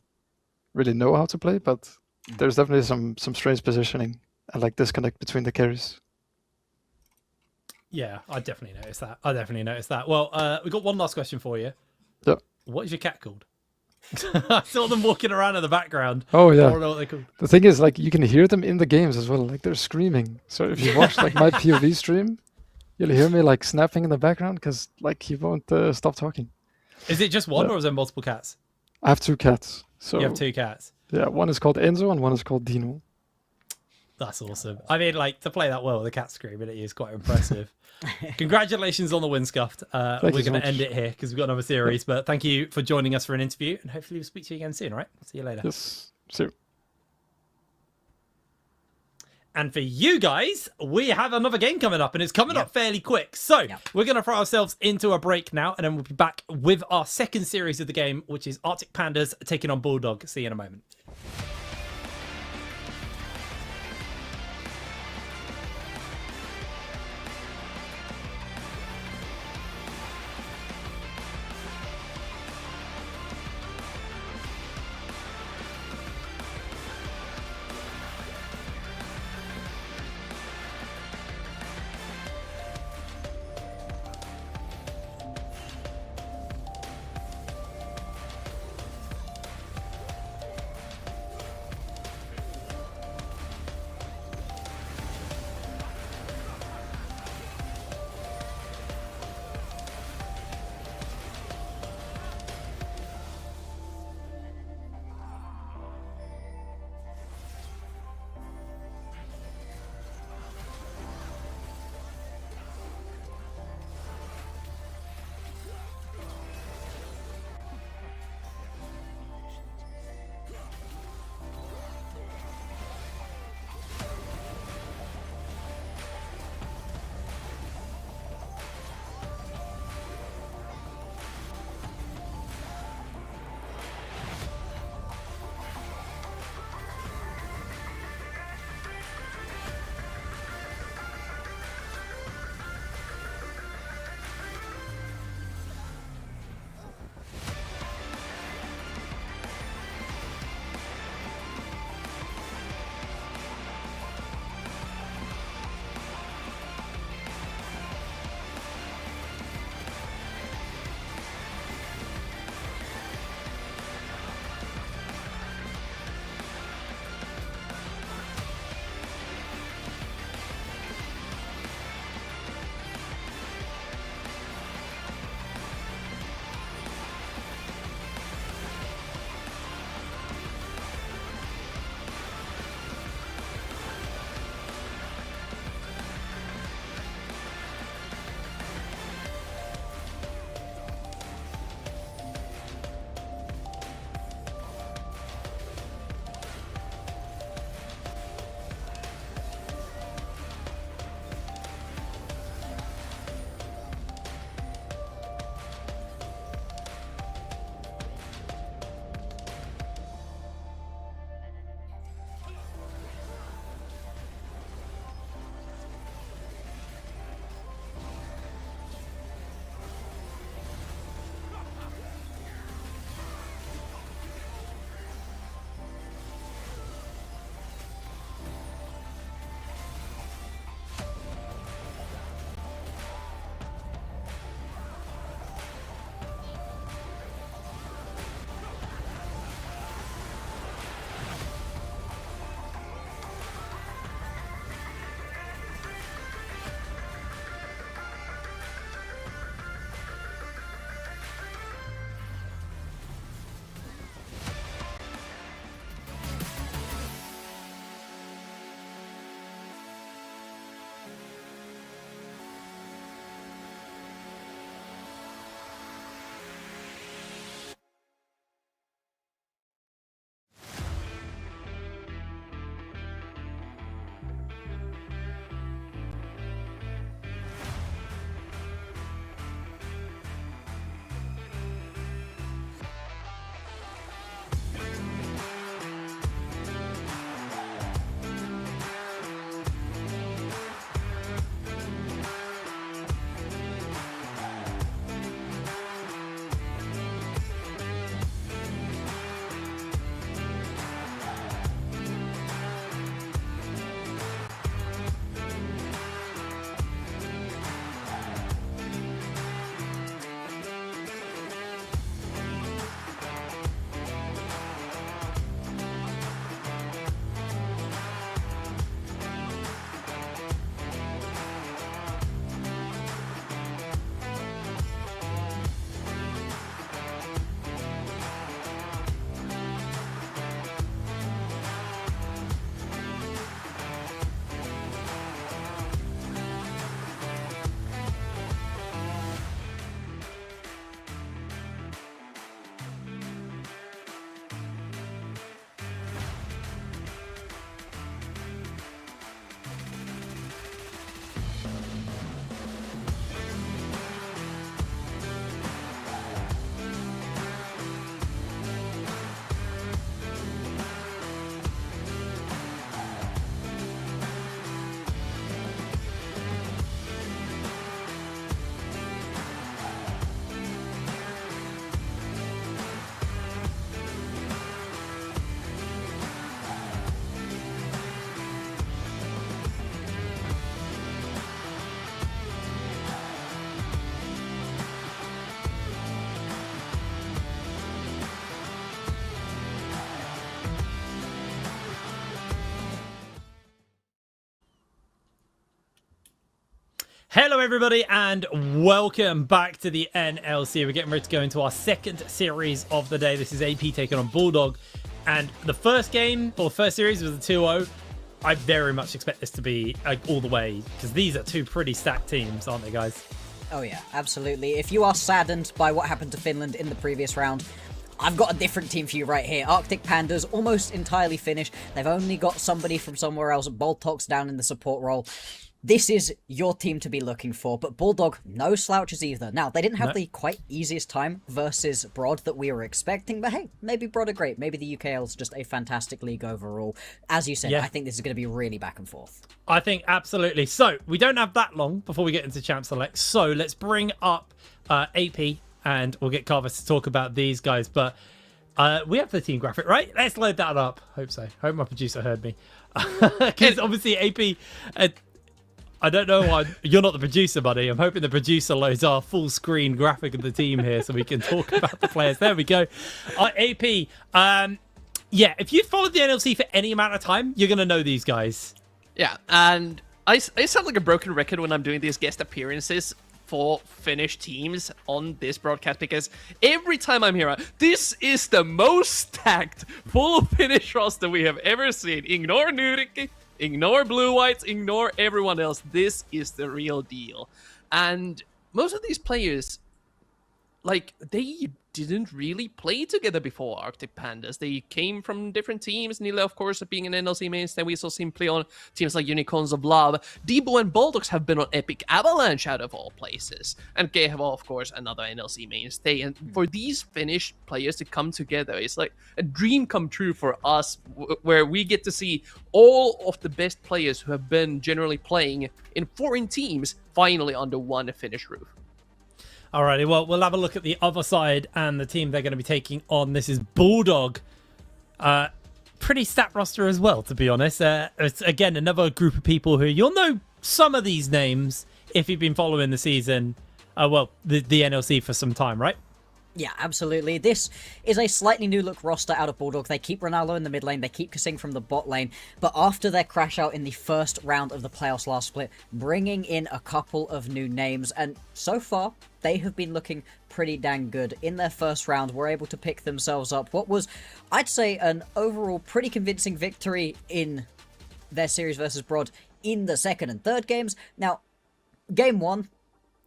really know how to play, but there's definitely some strange positioning and like disconnect between the carries. Yeah, I definitely noticed that. Well, we've got one last question for you. Yeah. What is your cat called? I saw them walking around in the background. Oh yeah. I don't know what they're called. The thing is, like, you can hear them in the games as well. Like they're screaming. So if you watch like my POV stream, you'll hear me like snapping in the background because like he won't stop talking. Is it just one or is there multiple cats? I have 2 cats. So You have 2 cats. yeah, one is called Enzo and one is called Dino. That's awesome. I mean, like, to play that well with a cat screaming at you is quite impressive. Congratulations on the win, Scuffed. We're going to end it here because we've got another series. But thank you for joining us for an interview, and hopefully we'll speak to you again soon, all right? See you later. Yes. See you. And for you guys, we have another game coming up, and it's coming up fairly quick. So we're going to throw ourselves into a break now, and then we'll be back with our second series of the game, which is Arctic Pandas taking on Bulldog. See you in a moment. Hello, everybody, and welcome back to the NLC. We're getting ready to go into our second series of the day. This is AP taking on Bulldog, and the first game, or the first series, was a 2-0. I very much expect this to be all the way, because these are two pretty stacked teams, aren't they, guys? Oh yeah, absolutely. If you are saddened by what happened to Finland in the previous round, I've got a different team for you right here. Arctic Pandas, almost entirely finished. They've only got somebody from somewhere else. Boltox down in the support role. This is your team to be looking for, but Bulldog, no slouches either. Now, they didn't have the quite easiest time versus Broad that we were expecting, but hey, maybe Broad are great. Maybe the UKL is just a fantastic league overall. As you said, I think this is going to be really back and forth. I think absolutely. So, we don't have that long before we get into Champ Select, so let's bring up AP, and we'll get Carvis to talk about these guys, but we have the team graphic, right? Let's load that up. Hope so. Hope my producer heard me. Because obviously AP... I don't know why you're not the producer, buddy. I'm hoping the producer loads our full screen graphic of the team here so we can talk about the players. There we go. AP, if you've followed the NLC for any amount of time, you're going to know these guys. Yeah, and I sound like a broken record when I'm doing these guest appearances for Finnish teams on this broadcast, because every time I'm here, this is the most stacked full Finnish roster we have ever seen. Ignore Nurikki. Ignore Blue Whites, ignore everyone else. This is the real deal. And most of these players, like, they didn't really play together before Arctic Pandas. They came from different teams. Nila, of course, being an NLC mainstay. We saw him play on teams like Unicorns of Love. Debo and Bulldogs have been on Epic Avalanche out of all places. And Kehva, of course, another NLC mainstay. And for these Finnish players to come together, it's like a dream come true for us, where we get to see all of the best players who have been generally playing in foreign teams finally under one Finnish roof. Alrighty, well, we'll have a look at the other side and the team they're going to be taking on. This is Bulldog. Pretty stat roster as well, to be honest. It's, again, another group of people who you'll know some of these names if you've been following the season, the NLC for some time, right? Yeah, absolutely. This is a slightly new look roster out of Bulldog. They keep Ronaldo in the mid lane, they keep Kasing from the bot lane, but after their crash out in the first round of the playoffs last split, bringing in a couple of new names, and so far, they have been looking pretty dang good. In their first round, were able to pick themselves up what was, I'd say, an overall pretty convincing victory in their series versus Broad in the second and third games. Now, game one,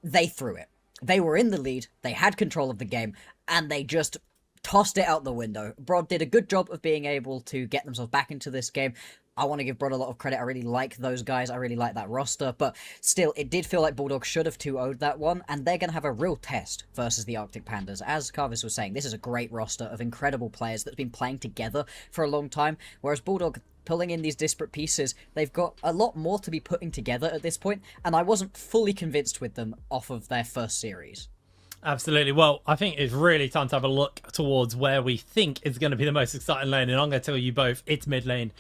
they threw it. They were in the lead, they had control of the game, and they just tossed it out the window. Broad did a good job of being able to get themselves back into this game. I want to give Broad a lot of credit. I really like those guys. I really like that roster. But still, it did feel like Bulldog should have 2-0'd that one, and they're going to have a real test versus the Arctic Pandas. As Carvis was saying, this is a great roster of incredible players that's been playing together for a long time, whereas Bulldog, pulling in these disparate pieces, they've got a lot more to be putting together at this point, and I wasn't fully convinced with them off of their first series. Absolutely. Well, I think it's really time to have a look towards where we think is going to be the most exciting lane, and I'm going to tell you both, it's mid lane.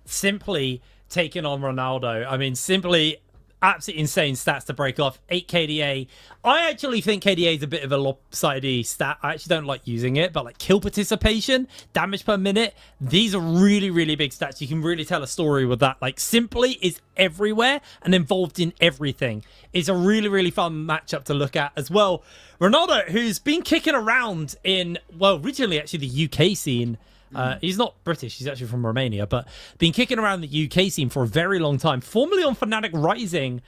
Simply taking on Ronaldo. I mean, simply absolutely insane stats to break off. 8 KDA. I actually think KDA is a bit of a lopsided stat. I actually don't like using it, but like kill participation, damage per minute, these are really, really big stats. You can really tell a story with that. Like, simply is everywhere and involved in everything. It's a really, really fun matchup to look at as well. Ronaldo, who's been kicking around in, well, originally actually the UK scene. He's not British, he's actually from Romania, but been kicking around the UK scene for a very long time. Formerly on Fnatic Rising,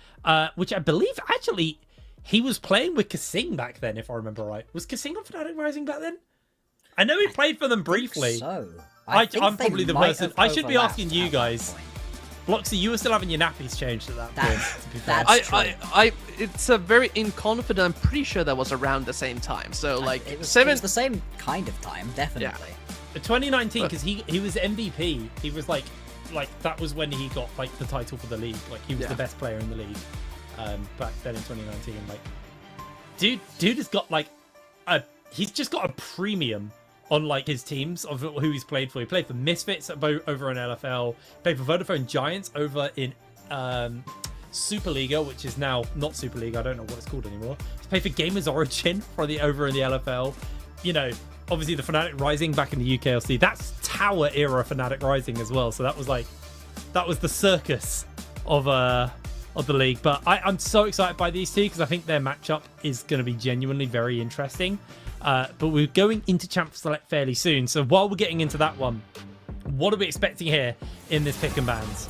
which I believe actually he was playing with Kasing back then, if I remember right. Was Kasing on Fnatic Rising back then? I know he played for them briefly. So I'm probably the person. I should be asking you guys. Bloxy, you were still having your nappies changed at that point. To be fair. That's true. It's a very inconfident. I'm pretty sure that was around the same time. So like it was the same kind of time, definitely. Yeah. 2019, because he was MVP. He was like that was when he got like the title for the league. Like he was the best player in the league back then in 2019. Like dude has got like he's just got a premium on like his teams of who he's played for. He played for Misfits over in LFL, played for Vodafone Giants over in Superliga, which is now not Superliga. I don't know what it's called anymore. He's played for Gamers Origin over in the LFL. You know, obviously the Fnatic Rising back in the UKLC. That's Tower era Fnatic Rising as well. So that was the circus of of the league. But I'm so excited by these two because I think their matchup is going to be genuinely very interesting. But we're going into Champ Select fairly soon. So while we're getting into that one, what are we expecting here in this pick and bans?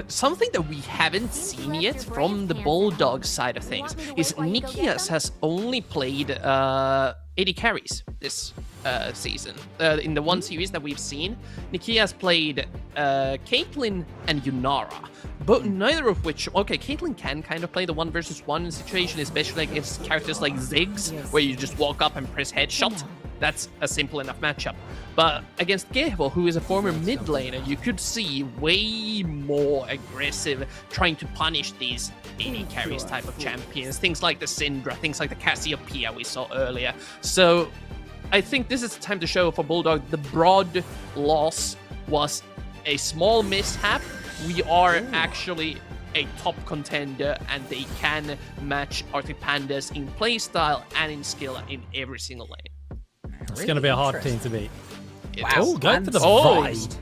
Something that we haven't seen yet from the Bulldog side of things is Nikias has only played 80 carries this season. In the one series that we've seen, Nikias played Caitlyn and Yunara, but neither of which... Okay, Caitlyn can kind of play the 1v1 situation, especially against characters like Ziggs, where you just walk up and press headshot. That's a simple enough matchup. But against Gevo, who is a former mid laner, you could see way more aggressive, trying to punish these 80 carries type of champions. Things like the Syndra, things like the Cassiopeia we saw earlier. So I think this is the time to show for Bulldog the broad loss was a small mishap. We are actually a top contender, and they can match Arctic Pandas in playstyle and in skill in every single lane. It's going to be a hard team to beat. Wow. Oh, go for the surprised.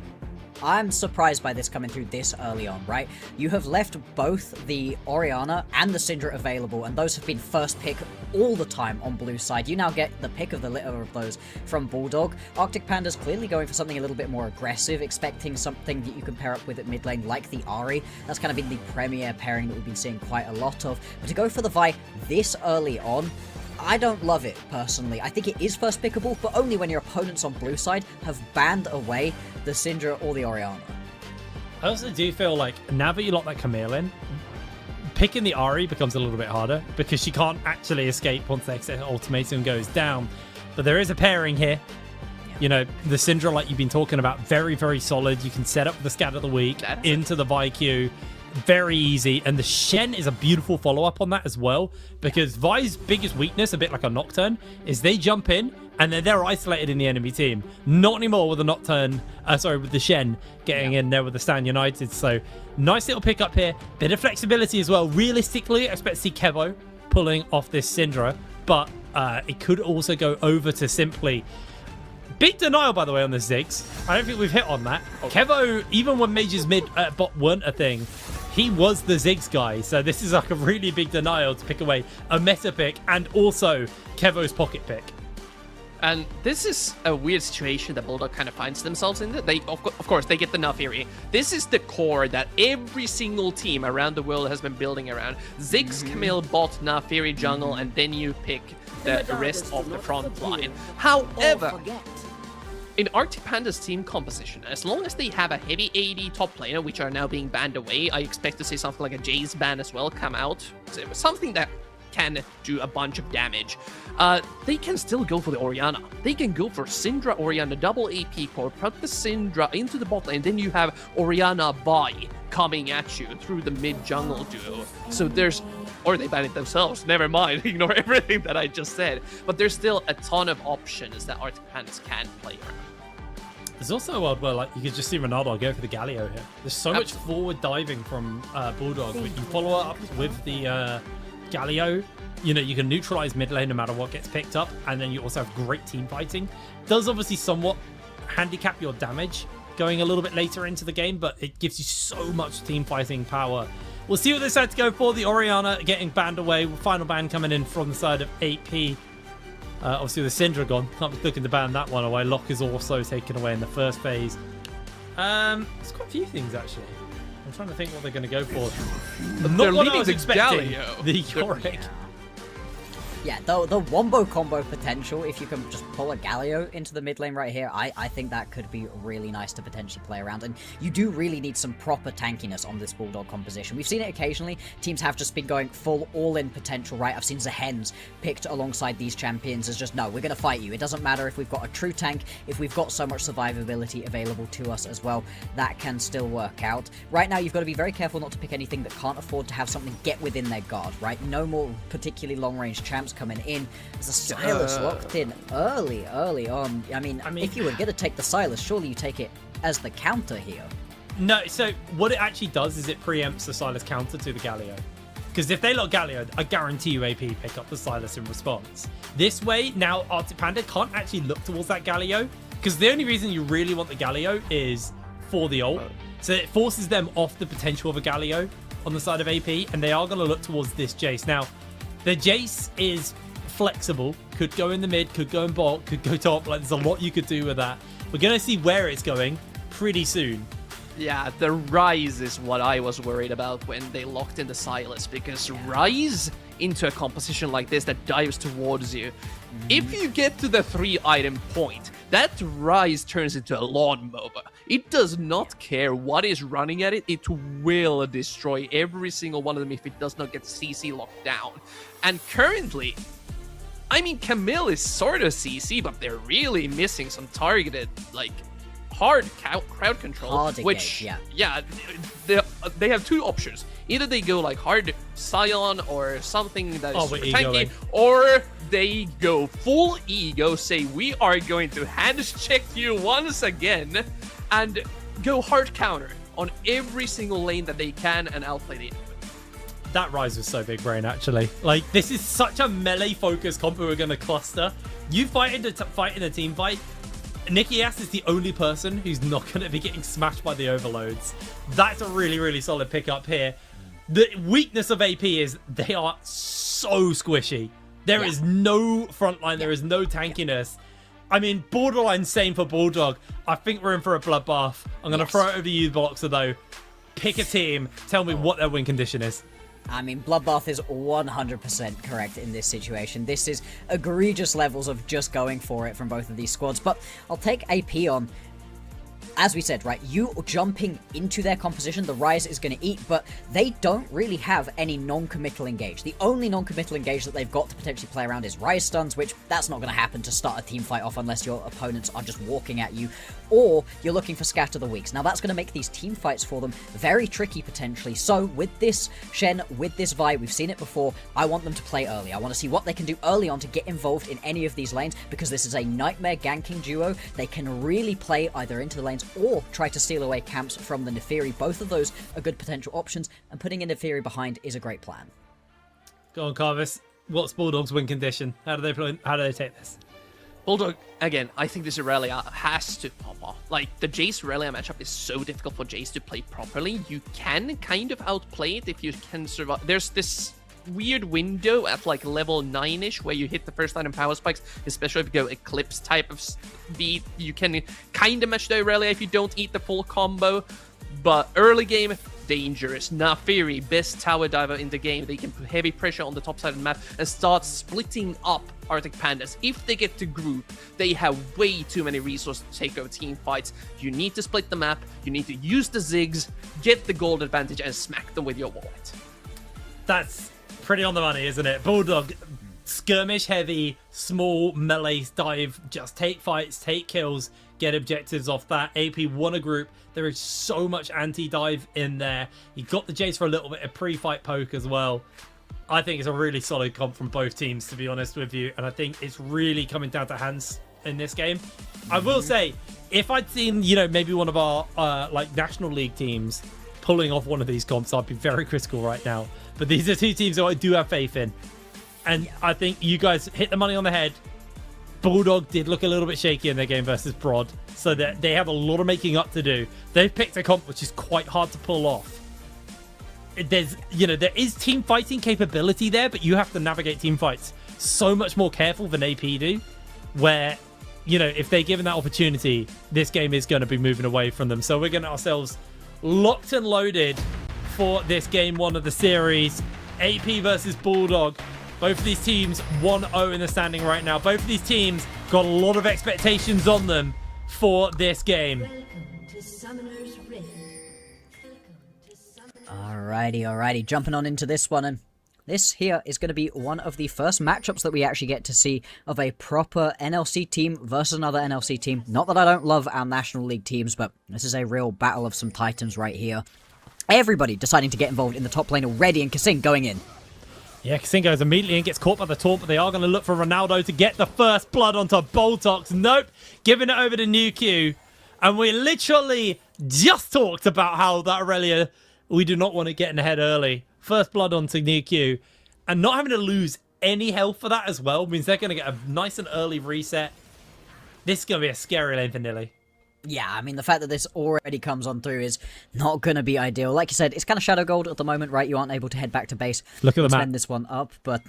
I'm surprised by this coming through this early on, right? You have left both the Orianna and the Syndra available, and those have been first pick all the time on blue side. You now get the pick of the litter of those from Bulldog. Arctic Panda's clearly going for something a little bit more aggressive, expecting something that you can pair up with at mid lane like the Ahri. That's kind of been the premier pairing that we've been seeing quite a lot of. But to go for the Vi this early on, I don't love it, personally. I think it is first pickable, but only when your opponents on blue side have banned away the Syndra or the Orianna. I also do feel like, now that you lock that Camille in, picking the Ahri becomes a little bit harder, because she can't actually escape once the ultimatum goes down. But there is a pairing here. You know, the Syndra, like you've been talking about, very, very solid. You can set up the Scat of the Week into the Vi Q. Very easy, and the Shen is a beautiful follow-up on that as well, because Vi's biggest weakness, a bit like a Nocturne, is they jump in and then they're isolated in the enemy team. Not anymore with the Nocturne, with the Shen getting in there with the Stan United. So nice little pick up here, bit of flexibility as well. Realistically, I expect to see Kevo pulling off this Syndra, but it could also go over to simply... Big denial, by the way, on the Ziggs. I don't think we've hit on that. Kevo, even when Mage's mid bot weren't a thing, he was the Ziggs guy. So this is like a really big denial to pick away a meta pick and also Kevo's pocket pick. And this is a weird situation that Bulldog kind of finds themselves in. They, of course, they get the Naafiri. This is the core that every single team around the world has been building around. Ziggs, Camille, bot, Naafiri, jungle, and then you pick the rest of the front line. However, in Arctic Panda's team composition, as long as they have a heavy AD top laner, which are now being banned away, I expect to see something like a Jayce ban as well come out. Something that can do a bunch of damage. They can still go for the Orianna. They can go for Syndra, Orianna, double AP core, put the Syndra into the bot lane, then you have Orianna Vi coming at you through the mid-jungle duo. So there's... Or they ban it themselves, never mind, ignore everything that I just said. But there's still a ton of options that Arctic Pandas can play around. There's also a world where like you could just see Ronaldo go for the Galio here. There's so much forward diving from Bulldog, but you follow up with the Galio. You know, you can neutralize mid lane no matter what gets picked up, and then you also have great team fighting. Does obviously somewhat handicap your damage going a little bit later into the game, but it gives you so much team fighting power. We'll see what they decide to go for. The Orianna getting banned away. Final ban coming in from the side of AP. Obviously, the Syndra gone. Can't be looking to ban that one away. Lock is also taken away in the first phase. There's quite a few things, actually. I'm trying to think what they're going to go for. Not what I was expecting. Galio. The Yorick. Yeah, the wombo combo potential, if you can just pull a Galio into the mid lane right here, I think that could be really nice to potentially play around. And you do really need some proper tankiness on this Bulldog composition. We've seen it occasionally. Teams have just been going full all-in potential, right? I've seen Zahens picked alongside these champions as just, no, we're going to fight you. It doesn't matter if we've got a true tank, if we've got so much survivability available to us as well, that can still work out. Right now, you've got to be very careful not to pick anything that can't afford to have something get within their guard, right? No more particularly long-range champs coming in. There's a Silas locked in early on. I mean, if you were going to take the Silas, surely you take it as the counter here. No, so what it actually does is it preempts the Silas counter to the Galio. Because if they lock Galio, I guarantee you AP pick up the Silas in response. This way, now Arctic Panda can't actually look towards that Galio, because the only reason you really want the Galio is for the ult. So it forces them off the potential of a Galio on the side of AP, and they are going to look towards this Jace. Now, the Jace is flexible, could go in the mid, could go in bot, could go top. Like, there's a lot you could do with that. We're going to see where it's going pretty soon. Yeah, the Rise is what I was worried about when they locked in the Silas, because Rise into a composition like this that dives towards you, if you get to the 3-item point, that Rise turns into a lawnmower. It does not care what is running at it, it will destroy every single one of them if it does not get CC locked down. And currently, I mean, Camille is sort of CC, but they're really missing some targeted, like, hard crowd control, Hard which engage, yeah, they have two options. Either they go like hard Scion or something that is super tanky, or they go full ego, say we are going to hand check you once again, and go hard counter on every single lane that they can and outplay the enemy. That Rise was so big brain, actually. Like, this is such a melee focused comp we're going to cluster. You fight in a team fight. Nikias is the only person who's not going to be getting smashed by the overloads. That's a really, really solid pickup here. The weakness of AP is they are so squishy. There is no front line. There is no tankiness. I mean, borderline same for Bulldog. I think we're in for a bloodbath. I'm going to throw it over to you, Boxer, though. Pick a team. Tell me what their win condition is. I mean, Bloodbath is 100% correct in this situation. This is egregious levels of just going for it from both of these squads. But I'll take AP on. As we said, right, you jumping into their composition, the Rise is going to eat, but they don't really have any non-committal engage. The only non-committal engage that they've got to potentially play around is Rise stuns, which that's not going to happen to start a team fight off unless your opponents are just walking at you, or you're looking for Scatter the Weaks. Now, that's going to make these team fights for them very tricky, potentially. So, with this Shen, with this Vi, we've seen it before, I want them to play early. I want to see what they can do early on to get involved in any of these lanes, because this is a nightmare ganking duo. They can really play either into the lanes or try to steal away camps from the Nefiri. Both of those are good potential options, and putting a Nefiri behind is a great plan. Go on, Carvis. What's Bulldog's win condition? How do they play? How do they take this? Bulldog, again, I think this Aurelia has to pop off. Like, the Jace Aurelia matchup is so difficult for Jace to play properly. You can kind of outplay it if you can survive. There's this weird window at like level 9ish where you hit the first item power spikes, especially if you go Eclipse type of beat. You can kind of match the Aurelia if you don't eat the full combo, but early game, dangerous. Nefiri, best tower diver in the game. They can put heavy pressure on the top side of the map and start splitting up Arctic Pandas. If they get to group, they have way too many resources to take over team fights. You need to split the map, you need to use the Ziggs, get the gold advantage, and smack them with your wallet. That's pretty on the money, isn't it? Bulldog, skirmish heavy, small melee dive, just take fights, take kills, get objectives off that. AP won a group. There is so much anti-dive in there. You got the Jace for a little bit of pre-fight poke as well. I think it's a really solid comp from both teams, to be honest with you, and I think it's really coming down to hands in this game. I will say, if I'd seen, you know, maybe one of our like National League teams pulling off one of these comps, I'd be very critical right now. But these are two teams that I do have faith in. And I think you guys hit the money on the head. Bulldog did look a little bit shaky in their game versus Prod, so that they have a lot of making up to do. They've picked a comp which is quite hard to pull off. There's, you know, there is team fighting capability there, but you have to navigate team fights so much more careful than AP do, where, you know, if they're given that opportunity, this game is going to be moving away from them. So we're getting ourselves locked and loaded for this game one of the series. AP versus Bulldog. Both of these teams 1-0 in the standing right now. Both of these teams got a lot of expectations on them for this game. Alrighty. Jumping on into this one, and this here is going to be one of the first matchups that we actually get to see of a proper NLC team versus another NLC team. Not that I don't love our National League teams, but this is a real battle of some titans right here. Everybody deciding to get involved in the top lane already, and Kasing going in. Yeah, Kasing goes immediately and gets caught by the taunt, but they are going to look for Ronaldo to get the first blood onto Boltox. Nope, giving it over to New Q. And we literally just talked about how that Aurelia, we do not want to get in ahead early. First blood onto New Q. And not having to lose any health for that as well means they're going to get a nice and early reset. This is going to be a scary lane for Nilly. Yeah, I mean, the fact that this already comes on through is not going to be ideal. Like you said, it's kind of Shadow Gold at the moment, right? You aren't able to head back to base. Look at the spend map. this one up, but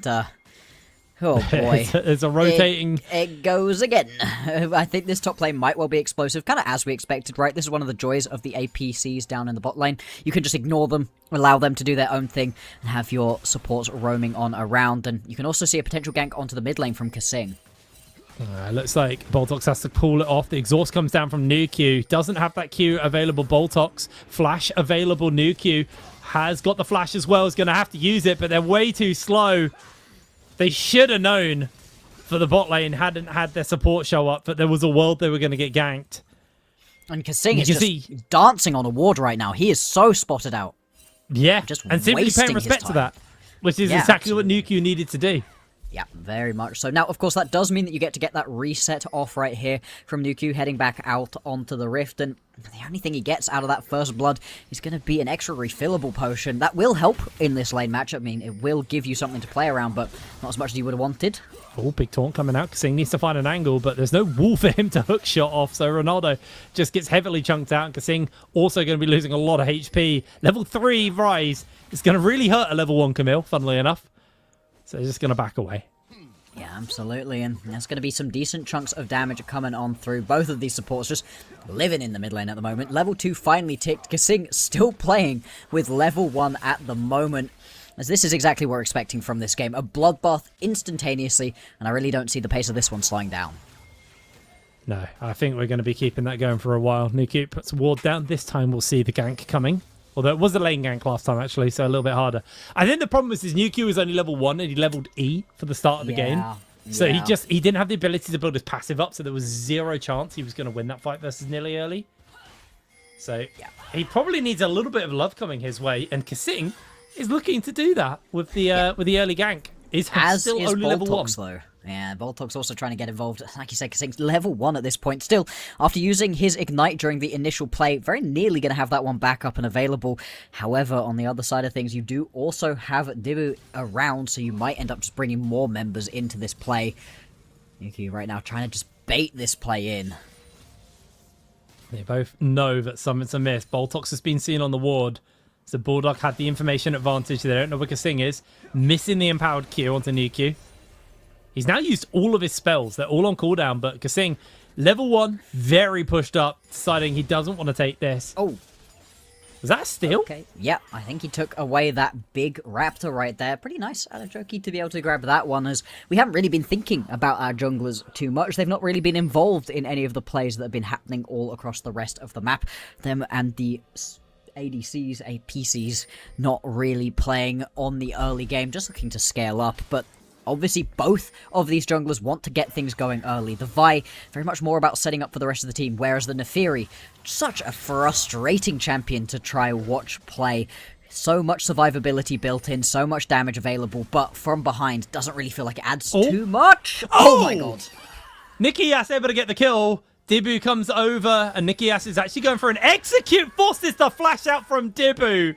oh boy. It's a rotating... It goes again. I think this top lane might well be explosive, kind of as we expected, right? This is one of the joys of the APCs down in the bot lane. You can just ignore them, allow them to do their own thing, and have your supports roaming on around. And you can also see a potential gank onto the mid lane from Kasing. Looks like Boltox has to pull it off. The exhaust comes down from Nuke. Doesn't have that Q available. Boltox. Flash available. Nuke has got the flash as well. Is going to have to use it, but they're way too slow. They should have known for the bot lane hadn't had their support show up, but there was a world they were going to get ganked. And Kasing is just dancing on a ward right now. He is so spotted out. Yeah, just and simply paying respect to that, which is exactly what Nuke needed to do. Yeah, very much so. Now, of course, that does mean that you get to get that reset off right here from Nuke heading back out onto the Rift, and the only thing he gets out of that first blood is going to be an extra refillable potion. That will help in this lane match. I mean, it will give you something to play around, but not as much as you would have wanted. Oh, big taunt coming out. Kasing needs to find an angle, but there's no wall for him to hook shot off, so Ronaldo just gets heavily chunked out, and Kasing also going to be losing a lot of HP. Level 3 Rise is going to really hurt a level 1 Camille, funnily enough. So he's just going to back away. Yeah, absolutely, and there's going to be some decent chunks of damage coming on through. Both of these supports just living in the mid lane at the moment. Level 2 finally ticked. Kasing still playing with level 1 at the moment, as this is exactly what we're expecting from this game. A bloodbath instantaneously, and I really don't see the pace of this one slowing down. No, I think we're going to be keeping that going for a while. Nuke puts a ward down. This time we'll see the gank coming. Although it was a lane gank last time, actually, so a little bit harder. I think the problem is his Nuke was only level 1, and he leveled E for the start of the game. So he didn't have the ability to build his passive up, so there was zero chance he was going to win that fight versus Nilly early. So he probably needs a little bit of love coming his way, and Kasing is looking to do that with the early gank. He's still only level 1. Though. Yeah, Boltok's also trying to get involved. Like you said, Kasing's level 1 at this point. Still, after using his Ignite during the initial play, very nearly going to have that one back up and available. However, on the other side of things, you do also have Dibu around, so you might end up just bringing more members into this play. Yuki right now trying to just bait this play in. They both know that something's amiss. Boltox has been seen on the ward. So Bulldog had the information advantage. They don't know where Kasing is. Missing the empowered Q onto Nuke. He's now used all of his spells. They're all on cooldown, but Kasing, level 1, very pushed up, deciding he doesn't want to take this. Oh. Was that a steal? Okay, yeah, I think he took away that big raptor right there. Pretty nice out of Joki to be able to grab that one, as we haven't really been thinking about our junglers too much. They've not really been involved in any of the plays that have been happening all across the rest of the map. Them and the ADCs, APCs, not really playing on the early game, just looking to scale up, but obviously, both of these junglers want to get things going early. The Vi, very much more about setting up for the rest of the team, whereas the Nefiri, such a frustrating champion to try watch play. So much survivability built in, so much damage available, but from behind, doesn't really feel like it adds too much. Oh my god. Nikias able to get the kill. Dibu comes over, and Nikias is actually going for an execute. Forces the flash out from Dibu.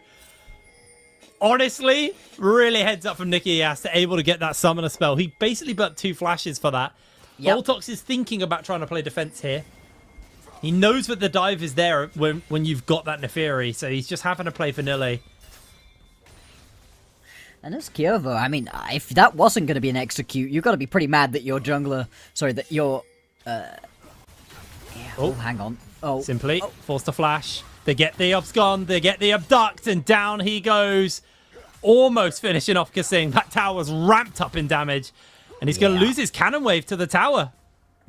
Honestly, really heads up from Nikias to able to get that summoner spell. He basically burnt 2 flashes for that. Boltox is thinking about trying to play defense here. He knows that the dive is there when you've got that Nefiri, so he's just having to play for Nilly. And it's Kyovo. I mean, if that wasn't going to be an execute, you've got to be pretty mad that your jungler... Sorry, that your... hang on. Simply forced to flash. They get the abscond, they get the abduct, and down he goes. Almost finishing off Kasing. That tower's ramped up in damage, and he's going to lose his cannon wave to the tower.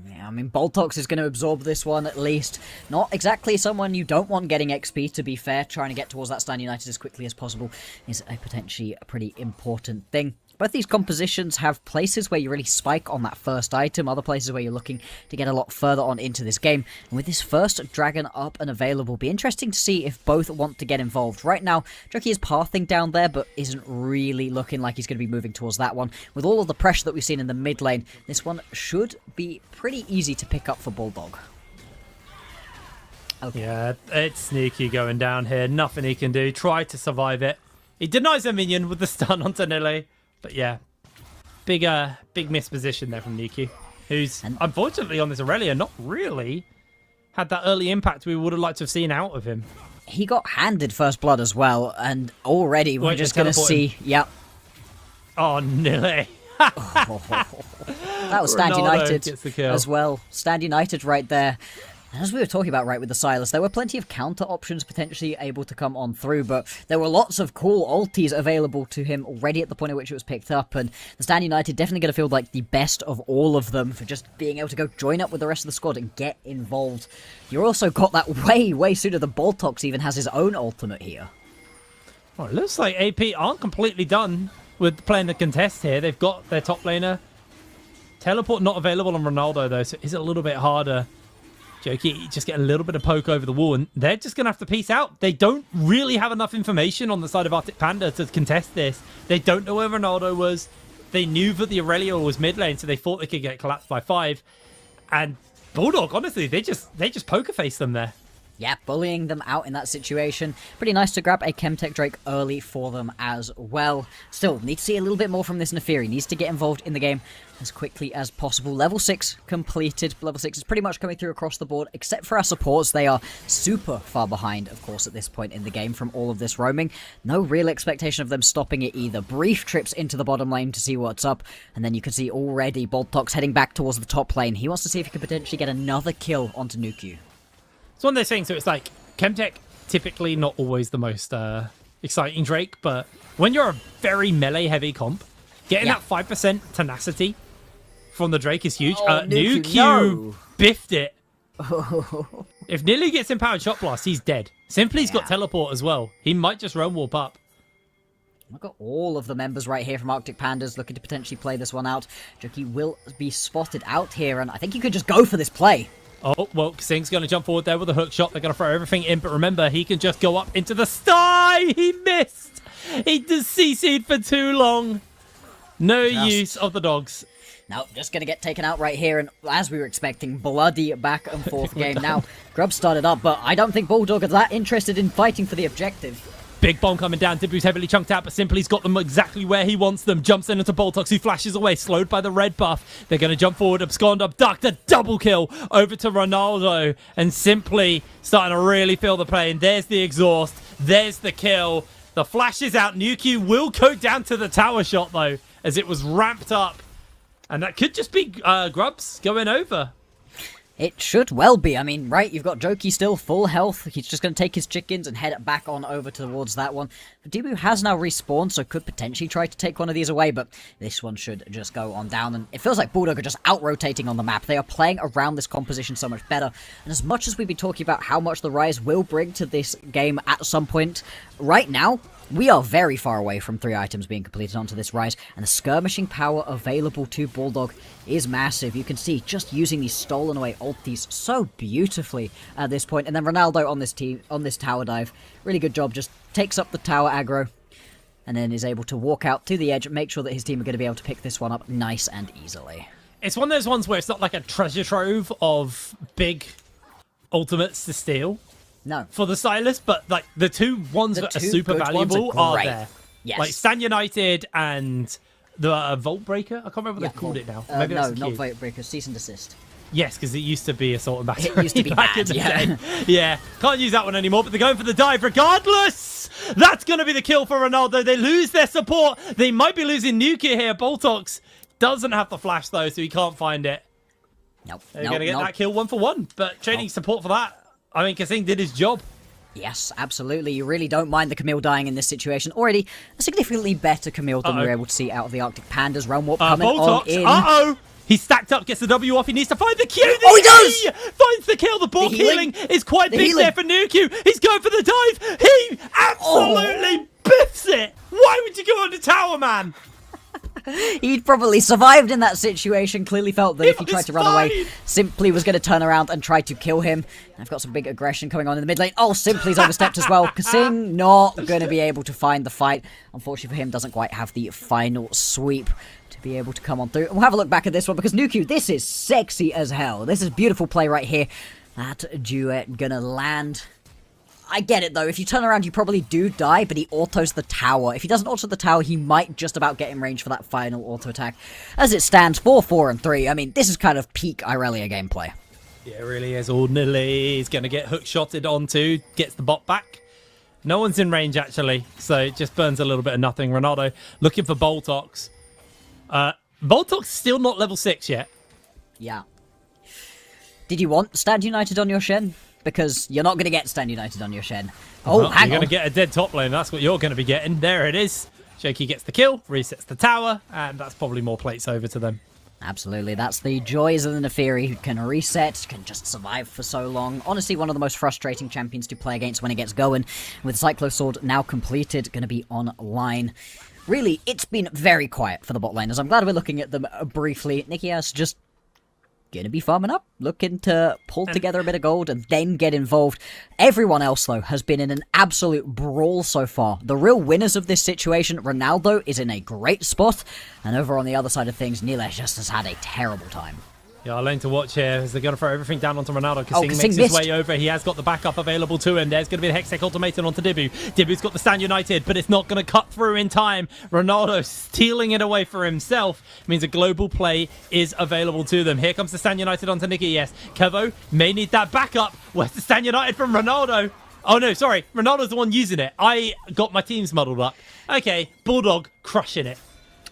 Yeah, I mean, Boltox is going to absorb this one at least. Not exactly someone you don't want getting XP, to be fair. Trying to get towards that Stand United as quickly as possible is a potentially a pretty important thing. Both these compositions have places where you really spike on that first item, other places where you're looking to get a lot further on into this game. And with this first dragon up and available, be interesting to see if both want to get involved. Right now, Joki is pathing down there, but isn't really looking like he's going to be moving towards that one. With all of the pressure that we've seen in the mid lane, this one should be pretty easy to pick up for Bulldog. Okay. Yeah, it's sneaky going down here. Nothing he can do. Try to survive it. He denies a minion with the stun onto Nilly. But yeah, big misposition there from Niku, who's unfortunately on this Aurelia not really had that early impact we would have liked to have seen out of him. He got handed first blood as well, and already we're Wait, just they're going to see... Yep. Oh, Nilly. That was Stand Ronaldo United gets the kill. as well. Stand United right there. And as we were talking about, right, with the Silas, there were plenty of counter options potentially able to come on through, but there were lots of cool ultis available to him already at the point at which it was picked up, and the Stand United definitely going to feel like the best of all of them for just being able to go join up with the rest of the squad and get involved. You also got that way sooner than Boltox even has his own ultimate here. Well, it looks like AP aren't completely done with playing the contest here. They've got their top laner. Teleport not available on Ronaldo, though, so it's a little bit harder. Jokey just get a little bit of poke over the wall, and they're just going to have to piece out. They don't really have enough information on the side of Arctic Panda to contest this. They don't know where Ronaldo was. They knew that the Aurelio was mid lane, so they thought they could get collapsed by 5. And Bulldog, honestly, they just poker face them there. Yeah, bullying them out in that situation. Pretty nice to grab a Chemtech Drake early for them as well. Still, need to see a little bit more from this Neferi. Needs to get involved in the game as quickly as possible. Level 6 completed. Level 6 is pretty much coming through across the board, except for our supports. They are super far behind, of course, at this point in the game from all of this roaming. No real expectation of them stopping it either. Brief trips into the bottom lane to see what's up, and then you can see already Boltox heading back towards the top lane. He wants to see if he can potentially get another kill onto Nuku. It's one of those things, so it's like, Chemtech, typically not always the most exciting Drake, but when you're a very melee-heavy comp, getting that 5% tenacity from the Drake is huge. Nuku no. biffed it. If Nilly gets Empowered Shot Blast, he's dead. Simply's got Teleport as well. He might just roam warp up. I've got all of the members right here from Arctic Pandas looking to potentially play this one out. Jokey will be spotted out here, and I think he could just go for this play. Oh, well, Xing's going to jump forward there with a hook shot. They're going to throw everything in, but remember, he can just go up into the sky. He missed. He just CC'd for too long. No use of the dogs. No, just going to get taken out right here, and as we were expecting, bloody back and forth game. Now, Grub started up, but I don't think Bulldog are that interested in fighting for the objective. Big bomb coming down. Dibu's heavily chunked out, but Simply's got them exactly where he wants them. Jumps in into Boltox, who flashes away, slowed by the red buff. They're going to jump forward, abscond, abduct, a double kill over to Ronaldo. And Simply starting to really feel the pain. There's the exhaust. There's the kill. The flash is out. Nuku will go down to the tower shot, though, as it was ramped up. And that could just be Grubs going over. It should well be. I mean, right, you've got Jokey still full health. He's just going to take his chickens and head back on over towards that one. But Dibu has now respawned, so could potentially try to take one of these away, but this one should just go on down. And it feels like Bulldog are just out-rotating on the map. They are playing around this composition so much better. And as much as we've been talking about how much the Rise will bring to this game at some point, right now, we are very far away from 3 items being completed onto this Rise, and the skirmishing power available to Bulldog is massive. You can see just using these stolen away ultis so beautifully at this point. And then Ronaldo on this tower dive. Really good job, just takes up the tower aggro, and then is able to walk out to the edge, make sure that his team are going to be able to pick this one up nice and easily. It's one of those ones where it's not like a treasure trove of big ultimates to steal. No. For the Silas, but like the two ones that are super valuable are there. Yes. Like Stand United and the Vault Breaker. I can't remember what they called it now. Maybe no, that's not Vault Breaker, Cease and Desist. Yes, because it used to be Assault and Battery. It used to be back bad, in the yeah. day. Yeah, can't use that one anymore, but they're going for the dive regardless. That's going to be the kill for Ronaldo. They lose their support. They might be losing Nuka here. Boltox doesn't have the flash, though, so he can't find it. Nope. They're going to get that kill 1-for-1, but trading support for that. I mean, Kasing did his job. Yes, absolutely. You really don't mind the Camille dying in this situation. Already a significantly better Camille than we were able to see out of the Arctic Pandas. Realm Warp coming on in. Uh-oh! He's stacked up, gets the W off. He needs to find the Q. Oh, he does! Finds the kill. The ball healing is quite big there for Nuku. He's going for the dive. He absolutely biffs it. Why would you go on the tower, man? He'd probably survived in that situation, clearly felt that if he tried to run away, Simply was going to turn around and try to kill him. I've got some big aggression coming on in the mid lane. Oh, Simply's overstepped as well. Kasing not going to be able to find the fight. Unfortunately for him, doesn't quite have the final sweep to be able to come on through. And we'll have a look back at this one, because Nuku, this is sexy as hell. This is beautiful play right here. That duet gonna land. I get it, though. If you turn around, you probably do die, but he autos the tower. If he doesn't auto the tower, he might just about get in range for that final auto attack. As it stands, 4-4-3. I mean, this is kind of peak Irelia gameplay. Yeah, it really is. Ordinarily, he's going to get hook-shotted onto, gets the bot back. No one's in range, actually, so it just burns a little bit of nothing. Ronaldo looking for Boltox. Boltox still not level 6 yet. Yeah. Did you want Stand United on your Shen? Because you're not going to get Stand United on your Shen. Oh, well, hang you're on. going to get a dead top lane. That's what you're going to be getting. There it is. Shaky gets the kill, resets the tower, and that's probably more plates over to them. Absolutely, that's the joys of the Neferi, who can reset, can just survive for so long. Honestly, one of the most frustrating champions to play against when it gets going. With Cyclo Sword now completed, going to be online. Really, it's been very quiet for the bot laners. I'm glad we're looking at them briefly. Nikias just going to be farming up, looking to pull together a bit of gold and then get involved. Everyone else, though, has been in an absolute brawl so far. The real winners of this situation, Ronaldo is in a great spot, and over on the other side of things, Nilesh just has had a terrible time. Yeah, I'll lane to watch here as they're going to throw everything down onto Ronaldo. Oh, Kasing makes Kasing his missed. way over. He has got the backup available to him. There's going to be the Hextech ultimatum onto Dibu. Dibu's got the Stand United, but it's not going to cut through in time. Ronaldo stealing it away for himself. Means a global play is available to them. Here comes the Stand United onto Nikki. Yes, Kevo may need that backup. Where's the Stand United from Ronaldo? Oh no, sorry. Ronaldo's the one using it. I got my teams muddled up. Okay, Bulldog crushing it.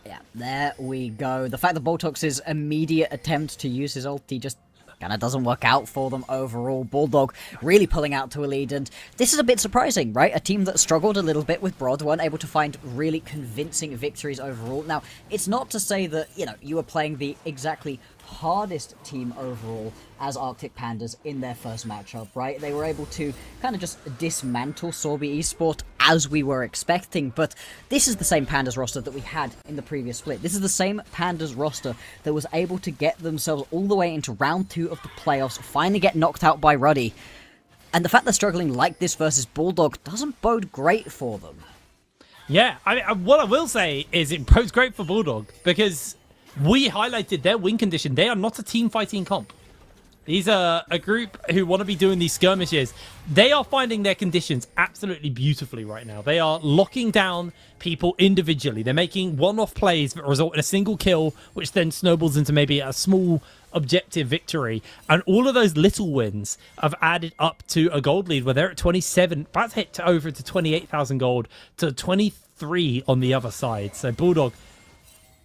Yeah, there we go. The fact that Boltox's immediate attempt to use his ulti just kind of doesn't work out for them overall. Bulldog really pulling out to a lead, and this is a bit surprising, right? A team that struggled a little bit with Broad weren't able to find really convincing victories overall. Now, it's not to say that, you know, you were playing the exactly hardest team overall as Arctic Pandas in their first matchup, right? They were able to kind of just dismantle Sorby Esport as we were expecting, but this is the same Pandas roster that we had in the previous split. This is the same Pandas roster that was able to get themselves all the way into round 2 of the playoffs, finally get knocked out by Ruddy. And the fact they're struggling like this versus Bulldog doesn't bode great for them. Yeah, what I will say is it bodes great for Bulldog because we highlighted their win condition. They are not a team fighting comp. These are a group who want to be doing these skirmishes. They are finding their conditions absolutely beautifully right now. They are locking down people individually. They're making one-off plays that result in a single kill, which then snowballs into maybe a small objective victory. And all of those little wins have added up to a gold lead where they're at 27. That's hit over to 28,000 gold to 23 on the other side. So Bulldog,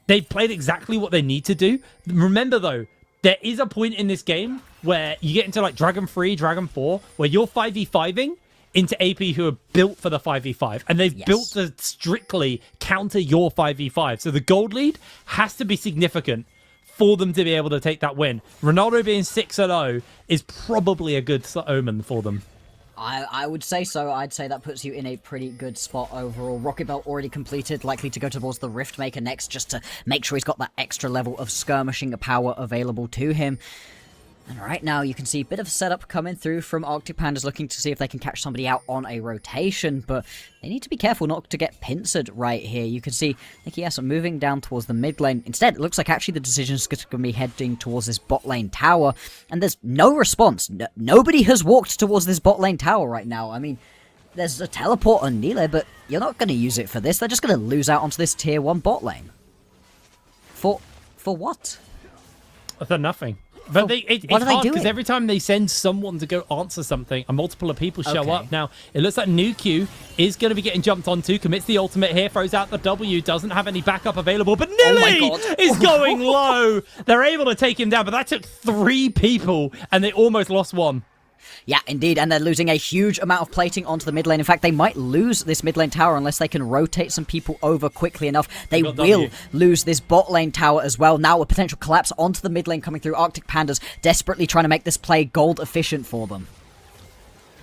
they've played exactly what they need to do. Remember, though, there is a point in this game where you get into like Dragon 3, Dragon 4, where you're 5v5ing into AP who are built for the 5v5. And they've built to strictly counter your 5v5. So the gold lead has to be significant for them to be able to take that win. Ronaldo being 6-0 is probably a good omen for them. I would say so. I'd say that puts you in a pretty good spot overall. Rocket Belt already completed, likely to go towards the Rift Maker next just to make sure he's got that extra level of skirmishing power available to him. And right now you can see a bit of a setup coming through from Arctic Pandas looking to see if they can catch somebody out on a rotation, but they need to be careful not to get pincered right here. You can see Nikias moving down towards the mid lane. Instead, it looks like actually the decision is going to be heading towards this bot lane tower, and there's no response. Nobody has walked towards this bot lane tower right now. I mean, there's a teleport on Nile, but you're not going to use it for this. They're just going to lose out onto this tier 1 bot lane. For what? For nothing. But it's what are they hard because doing? every time they send someone to go answer something, a multiple of people show Okay. up. Now, it looks like Nuku is going to be getting jumped onto, commits the ultimate here, throws out the W, doesn't have any backup available, but Oh my Nilly God. is going low. They're able to take him down, but that took 3 people, and they almost lost 1. Yeah, indeed, and they're losing a huge amount of plating onto the mid lane. In fact, they might lose this mid lane tower unless they can rotate some people over quickly enough. They got will W. lose this bot lane tower as well. Now a potential collapse onto the mid lane coming through. Arctic Pandas desperately trying to make this play gold efficient for them.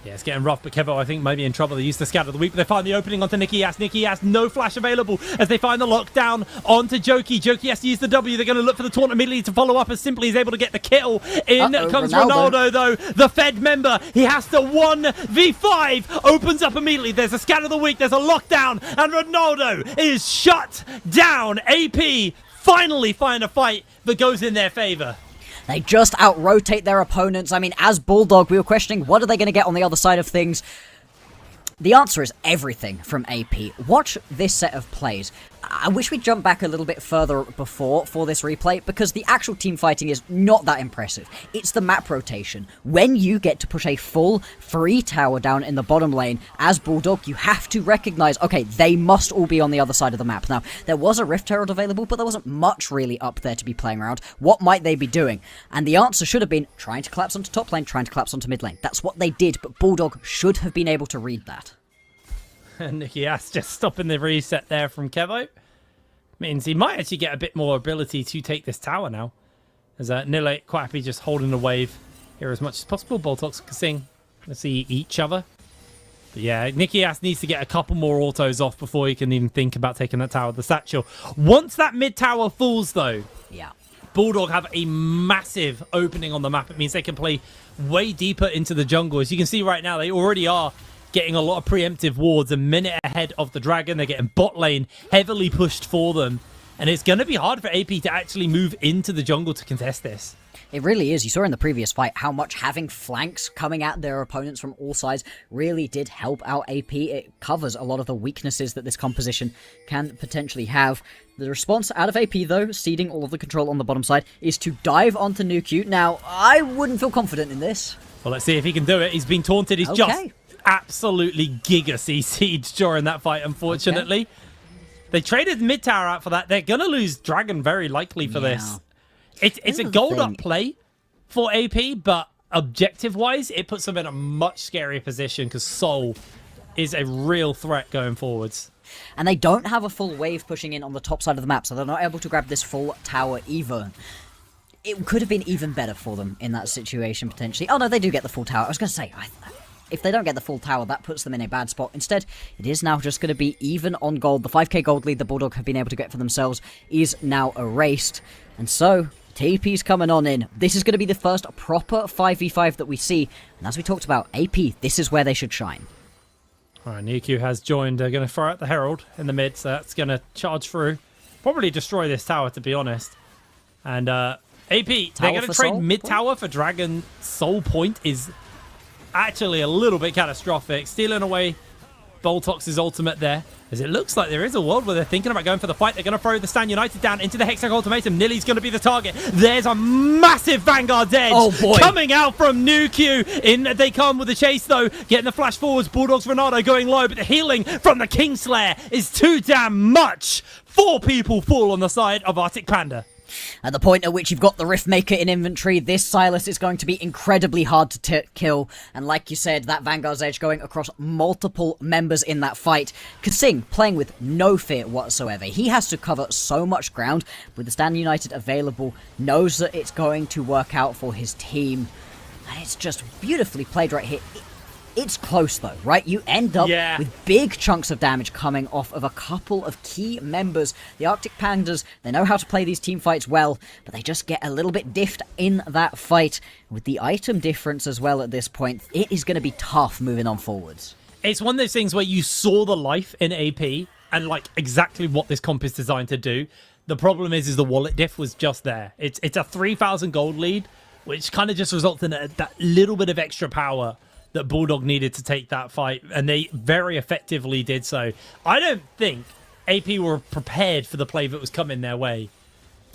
Yeah, it's getting rough, but Kevo, I think, might be in trouble. They used the scatter of the week, but they find the opening onto Nikias. Nikias, no flash available as they find the lockdown onto Jokey. Jokey has to use the W. They're going to look for the taunt immediately to follow up as simply as able to get the kill. In comes Ronaldo, though. The Fed member, he has to 1v5. Opens up immediately. There's a scatter of the week. There's a lockdown, and Ronaldo is shut down. AP finally find a fight that goes in their favor. They just out-rotate their opponents. I mean, as Bulldog, we were questioning what are they going to get on the other side of things. The answer is everything from AP. Watch this set of plays. I wish we'd jump back a little bit further before for this replay, because the actual team fighting is not that impressive. It's the map rotation. When you get to push a full free tower down in the bottom lane as Bulldog, you have to recognize, okay, they must all be on the other side of the map. Now, there was a Rift Herald available, but there wasn't much really up there to be playing around. What might they be doing? And the answer should have been trying to collapse onto top lane, trying to collapse onto mid lane. That's what they did, but Bulldog should have been able to read that. Nicky Ass just stopping the reset there from Kevo. Means he might actually get a bit more ability to take this tower now. As Nile quite happy just holding the wave here as much as possible. Boltox can sing. Let's see each other. But yeah, Nicky Ass needs to get a couple more autos off before he can even think about taking that tower, the satchel. Once that mid tower falls though, yeah, Bulldog have a massive opening on the map. It means they can play way deeper into the jungle. As you can see right now, they already are getting a lot of preemptive wards a minute ahead of the Dragon. They're getting bot lane heavily pushed for them. And it's going to be hard for AP to actually move into the jungle to contest this. It really is. You saw in the previous fight how much having flanks coming at their opponents from all sides really did help out AP. It covers a lot of the weaknesses that this composition can potentially have. The response out of AP, though, ceding all of the control on the bottom side, is to dive onto Nuke. Now, I wouldn't feel confident in this. Well, let's see if he can do it. He's been taunted. He's just absolutely giga CC'd during that fight, unfortunately. Okay. They traded mid tower out for that. They're going to lose Dragon very likely for this. It's a gold up play for AP, but objective-wise, it puts them in a much scarier position because Soul is a real threat going forwards. And they don't have a full wave pushing in on the top side of the map, so they're not able to grab this full tower either. It could have been even better for them in that situation, potentially. Oh, no, they do get the full tower. I was going to say, if they don't get the full tower, that puts them in a bad spot. Instead, it is now just going to be even on gold. The 5k gold lead the Bulldog have been able to get for themselves is now erased. And so, TP's coming on in. This is going to be the first proper 5v5 that we see. And as we talked about, AP, this is where they should shine. All right, Niku has joined. They're going to throw out the Herald in the mid, so that's going to charge through. Probably destroy this tower, to be honest. And AP, they're going to trade mid tower for Dragon. Soul Point is actually a little bit catastrophic. Stealing away Boltox's ultimate there. As it looks like there is a world where they're thinking about going for the fight. They're going to throw the Stand United down into the Hextech Ultimatum. Nilly's going to be the target. There's a massive Vanguard's Edge coming out from Nuke. In they come with the chase, though. Getting the flash forwards. Bulldogs Ronaldo going low, but the healing from the Kingslayer is too damn much. 4 people fall on the side of Arctic Panda. At the point at which you've got the Riftmaker in inventory, this Silas is going to be incredibly hard to kill. And like you said, that Vanguard's Edge going across multiple members in that fight. Kasing playing with no fear whatsoever. He has to cover so much ground. With the Stand United available, knows that it's going to work out for his team. And it's just beautifully played right here. It's close though, right? You end up with big chunks of damage coming off of a couple of key members. The Arctic Pandas, they know how to play these team fights well, but they just get a little bit diffed in that fight. With the item difference as well at this point, it is going to be tough moving on forwards. It's one of those things where you saw the life in AP and like exactly what this comp is designed to do. The problem is the wallet diff was just there. It's a 3,000 gold lead, which kind of just results in that little bit of extra power that Bulldog needed to take that fight, and they very effectively did so. I don't think AP were prepared for the play that was coming their way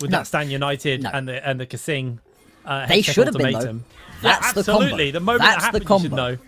with that Stand United and the Kasing. They should have been, though. That's absolutely. The moment that happened, you should know.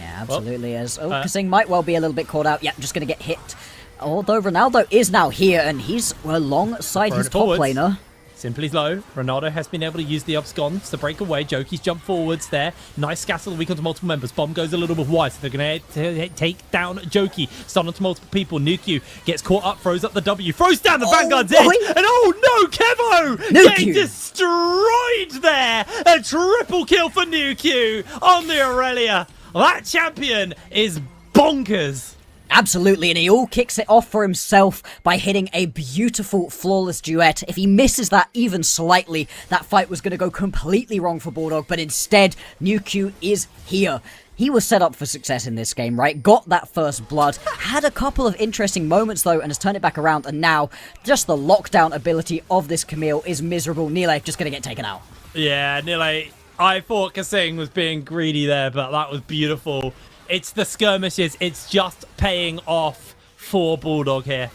Yeah, absolutely. Kasing might well be a little bit caught out. Yeah, just going to get hit. Although Ronaldo is now here, and he's alongside his top laner. Simply low. Ronaldo has been able to use the absconds to break away. Joki's jump forwards there. Nice scattle weak onto multiple members. Bomb goes a little bit wide, so they're going to take down Joki. Stun onto multiple people. Nuke gets caught up, throws up the W, throws down the Vanguard's Edge, and oh no, Kevo getting destroyed there. A triple kill for Nuke on the Aurelia. That champion is bonkers. Absolutely, and he all kicks it off for himself by hitting a beautiful, flawless duet. If he misses that even slightly, that fight was going to go completely wrong for Bulldog, but instead, Nuke is here. He was set up for success in this game, right? Got that first blood, had a couple of interesting moments though, and has turned it back around, and now, just the lockdown ability of this Camille is miserable. Nile just going to get taken out. Yeah, Nile, I thought Kasing was being greedy there, but that was beautiful. It's the skirmishes. It's just paying off for Bulldog here.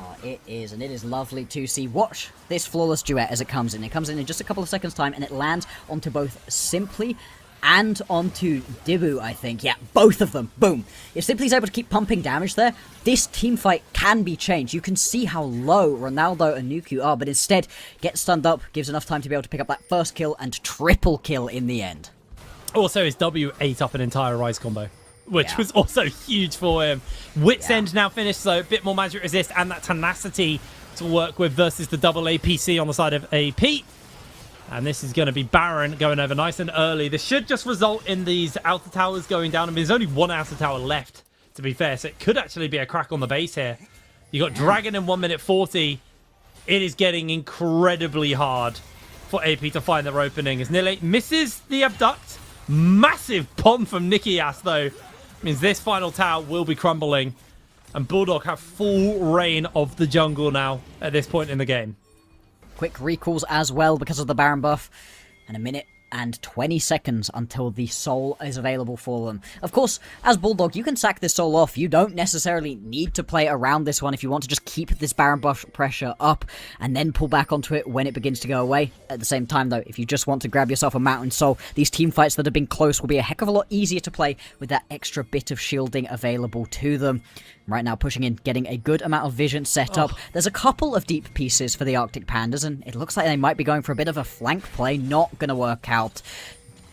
Oh, it is, and it is lovely to see. Watch this flawless duet as it comes in. It comes in just a couple of seconds' time, and it lands onto both Simply and onto Dibu, I think. Yeah, both of them. Boom. If Simply's able to keep pumping damage there, this team fight can be changed. You can see how low Ronaldo and Nuku are, but instead gets stunned up, gives enough time to be able to pick up that first kill and triple kill in the end. Also, his W ate up an entire Rise combo, which Yeah. was also huge for him. Wit's End now finished, so a bit more magic resist and that tenacity to work with versus the double APC on the side of AP. And this is going to be Baron going over nice and early. This should just result in these outer towers going down. I mean, there's only one outer tower left, to be fair, so it could actually be a crack on the base here. You got Dragon in 1 minute 40. It is getting incredibly hard for AP to find their opening as Nile misses the abduct. Massive bomb from Nikias, though, means this final tower will be crumbling. And Bulldog have full reign of the jungle now at this point in the game. Quick recalls as well because of the Baron buff. And a minute and 20 seconds until the soul is available for them. Of course, as Bulldog, you can sack this soul off. You don't necessarily need to play around this one if you want to just keep this Baron buff pressure up and then pull back onto it when it begins to go away. At the same time, though, if you just want to grab yourself a Mountain Soul, these team fights that have been close will be a heck of a lot easier to play with that extra bit of shielding available to them. Right now, pushing in, getting a good amount of vision set up. There's a couple of deep pieces for the Arctic Pandas, and it looks like they might be going for a bit of a flank play. Not going to work out.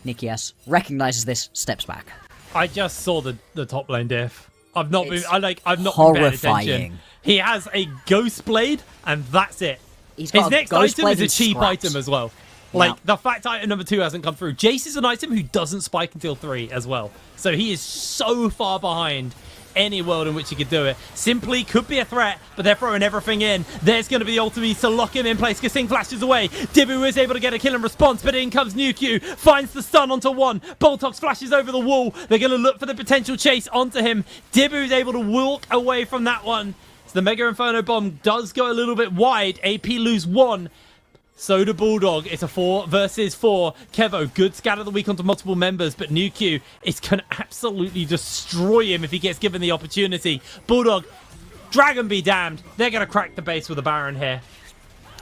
Nikias recognizes this, steps back. I just saw the top lane diff. I've not been paying horrifying. attention. He has a Ghost Blade, and that's it. He's got His a next Ghost item Blade is a and cheap scraps. item as well. Like, the fact item number 2 hasn't come through. Jace is an item who doesn't spike until 3 as well. So he is so far behind any world in which he could do it. Simply could be a threat, but they're throwing everything in. There's going to be the ultimate to lock him in place. Kasing flashes away. Dibu is able to get a kill in response, but in comes Nuku. Finds the stun onto one. Boltox flashes over the wall. They're going to look for the potential chase onto him. Dibu is able to walk away from that one. So the Mega Inferno Bomb does go a little bit wide. AP lose 1. So do Bulldog. It's a 4 versus 4. Kevo, good scatter the week onto multiple members, but Nuku is going to absolutely destroy him if he gets given the opportunity. Bulldog, Dragon be damned. They're going to crack the base with a Baron here.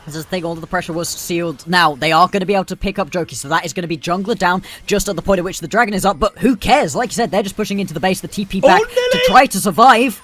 This is the thing, all of the pressure was sealed. Now, they are going to be able to pick up Joki, so that is going to be jungler down just at the point at which the Dragon is up, but who cares? Like you said, they're just pushing into the base, the TP back to try to survive.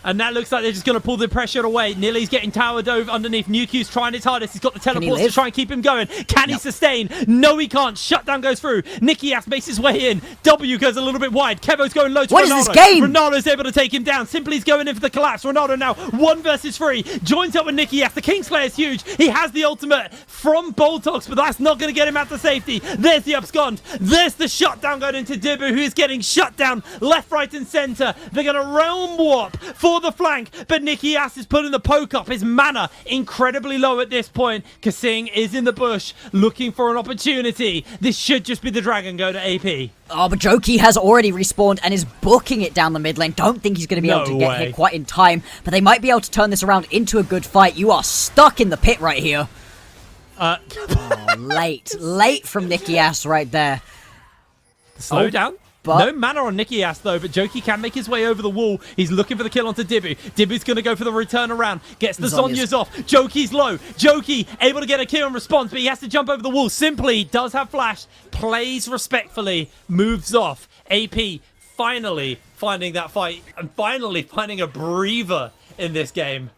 And that looks like they're just going to pull the pressure away. Nilly's getting tower dove underneath. Nuku's trying his hardest. He's got the teleports to try and keep him going. Can he sustain? No, he can't. Shutdown goes through. Nikias makes his way in. W goes a little bit wide. Kevo's going low to Ronaldo. What is this game? Ronaldo's able to take him down. Simply's going in for the collapse. Ronaldo now 1 versus 3. Joins up with Nikias. The Kingslayer is huge. He has the ultimate from Boltox, but that's not going to get him out to safety. There's the abscond. There's the shutdown going into Dibu, who is getting shut down left, right, and center. They're going to realm warp for the flank. But Nikias is putting the poke up. His mana incredibly low at this point. Kasing is in the bush looking for an opportunity. This should just be the Dragon go to AP. Oh, but Joki has already respawned and is booking it down the mid lane. Don't think he's going to be able to get here quite in time. But they might be able to turn this around into a good fight. You are stuck in the pit right here. Late from Nikias right there. Slow down. No mana on Nikias though, but Joki can make his way over the wall. He's looking for the kill onto Dibu. Dibu's going to go for the return around. Gets the Zhonya's off. Joki's low. Joki able to get a kill in response, but he has to jump over the wall. Simply does have flash. Plays respectfully. Moves off. AP finally finding that fight and finally finding a breather in this game.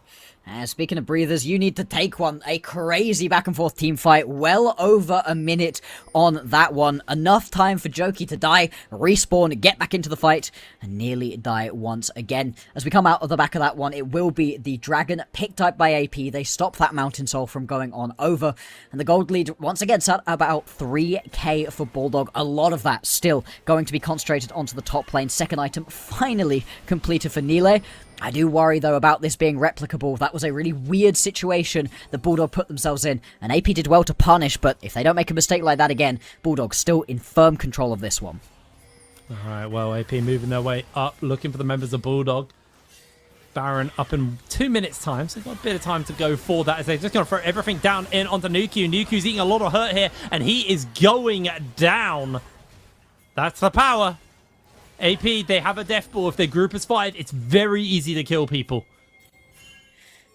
Speaking of breathers, you need to take one. A crazy back and forth team fight. Well over a minute on that one. Enough time for Joki to die, respawn, get back into the fight, and nearly die once again. As we come out of the back of that one, it will be the Dragon picked up by AP. They stop that Mountain Soul from going on over. And the gold lead once again sat about 3k for Bulldog. A lot of that still going to be concentrated onto the top lane. Second item finally completed for Nile. I do worry, though, about this being replicable. That was a really weird situation that Bulldog put themselves in, and AP did well to punish, but if they don't make a mistake like that again, Bulldog's still in firm control of this one. Alright, well, AP moving their way up, looking for the members of Bulldog. Baron up in 2 minutes' time, so they've got a bit of time to go for that as they're just going to throw everything down in onto Nuku. Nuku's eating a lot of hurt here, and he is going down. That's the power. AP, they have a death ball. If they group as 5, it's very easy to kill people.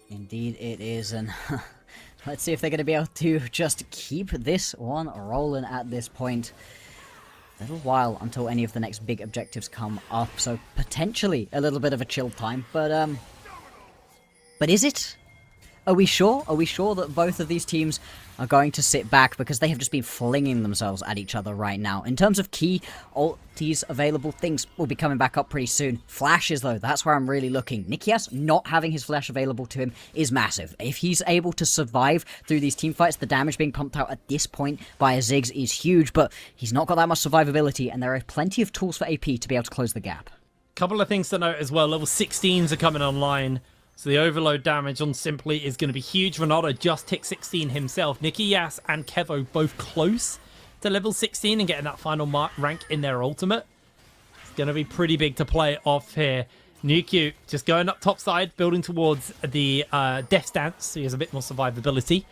Indeed it is, and let's see if they're going to be able to just keep this one rolling at this point. A little while until any of the next big objectives come up, so potentially a little bit of a chill time, but is it? Are we sure? Are we sure that both of these teams are going to sit back, because they have just been flinging themselves at each other right now? In terms of key ultis available, things will be coming back up pretty soon. Flashes, though, that's where I'm really looking. Nikias not having his flash available to him is massive. If he's able to survive through these team fights, the damage being pumped out at this point by a Ziggs is huge, but he's not got that much survivability, and there are plenty of tools for AP to be able to close the gap. Couple of things to note as well. Level 16s are coming online. So the overload damage on Simply is going to be huge. Ronaldo just ticked 16 himself. Nicky Yas and Kevo both close to level 16 and getting that final rank in their ultimate. It's going to be pretty big to play off here. Nuke just going up top side, building towards the death stance, so he has a bit more survivability.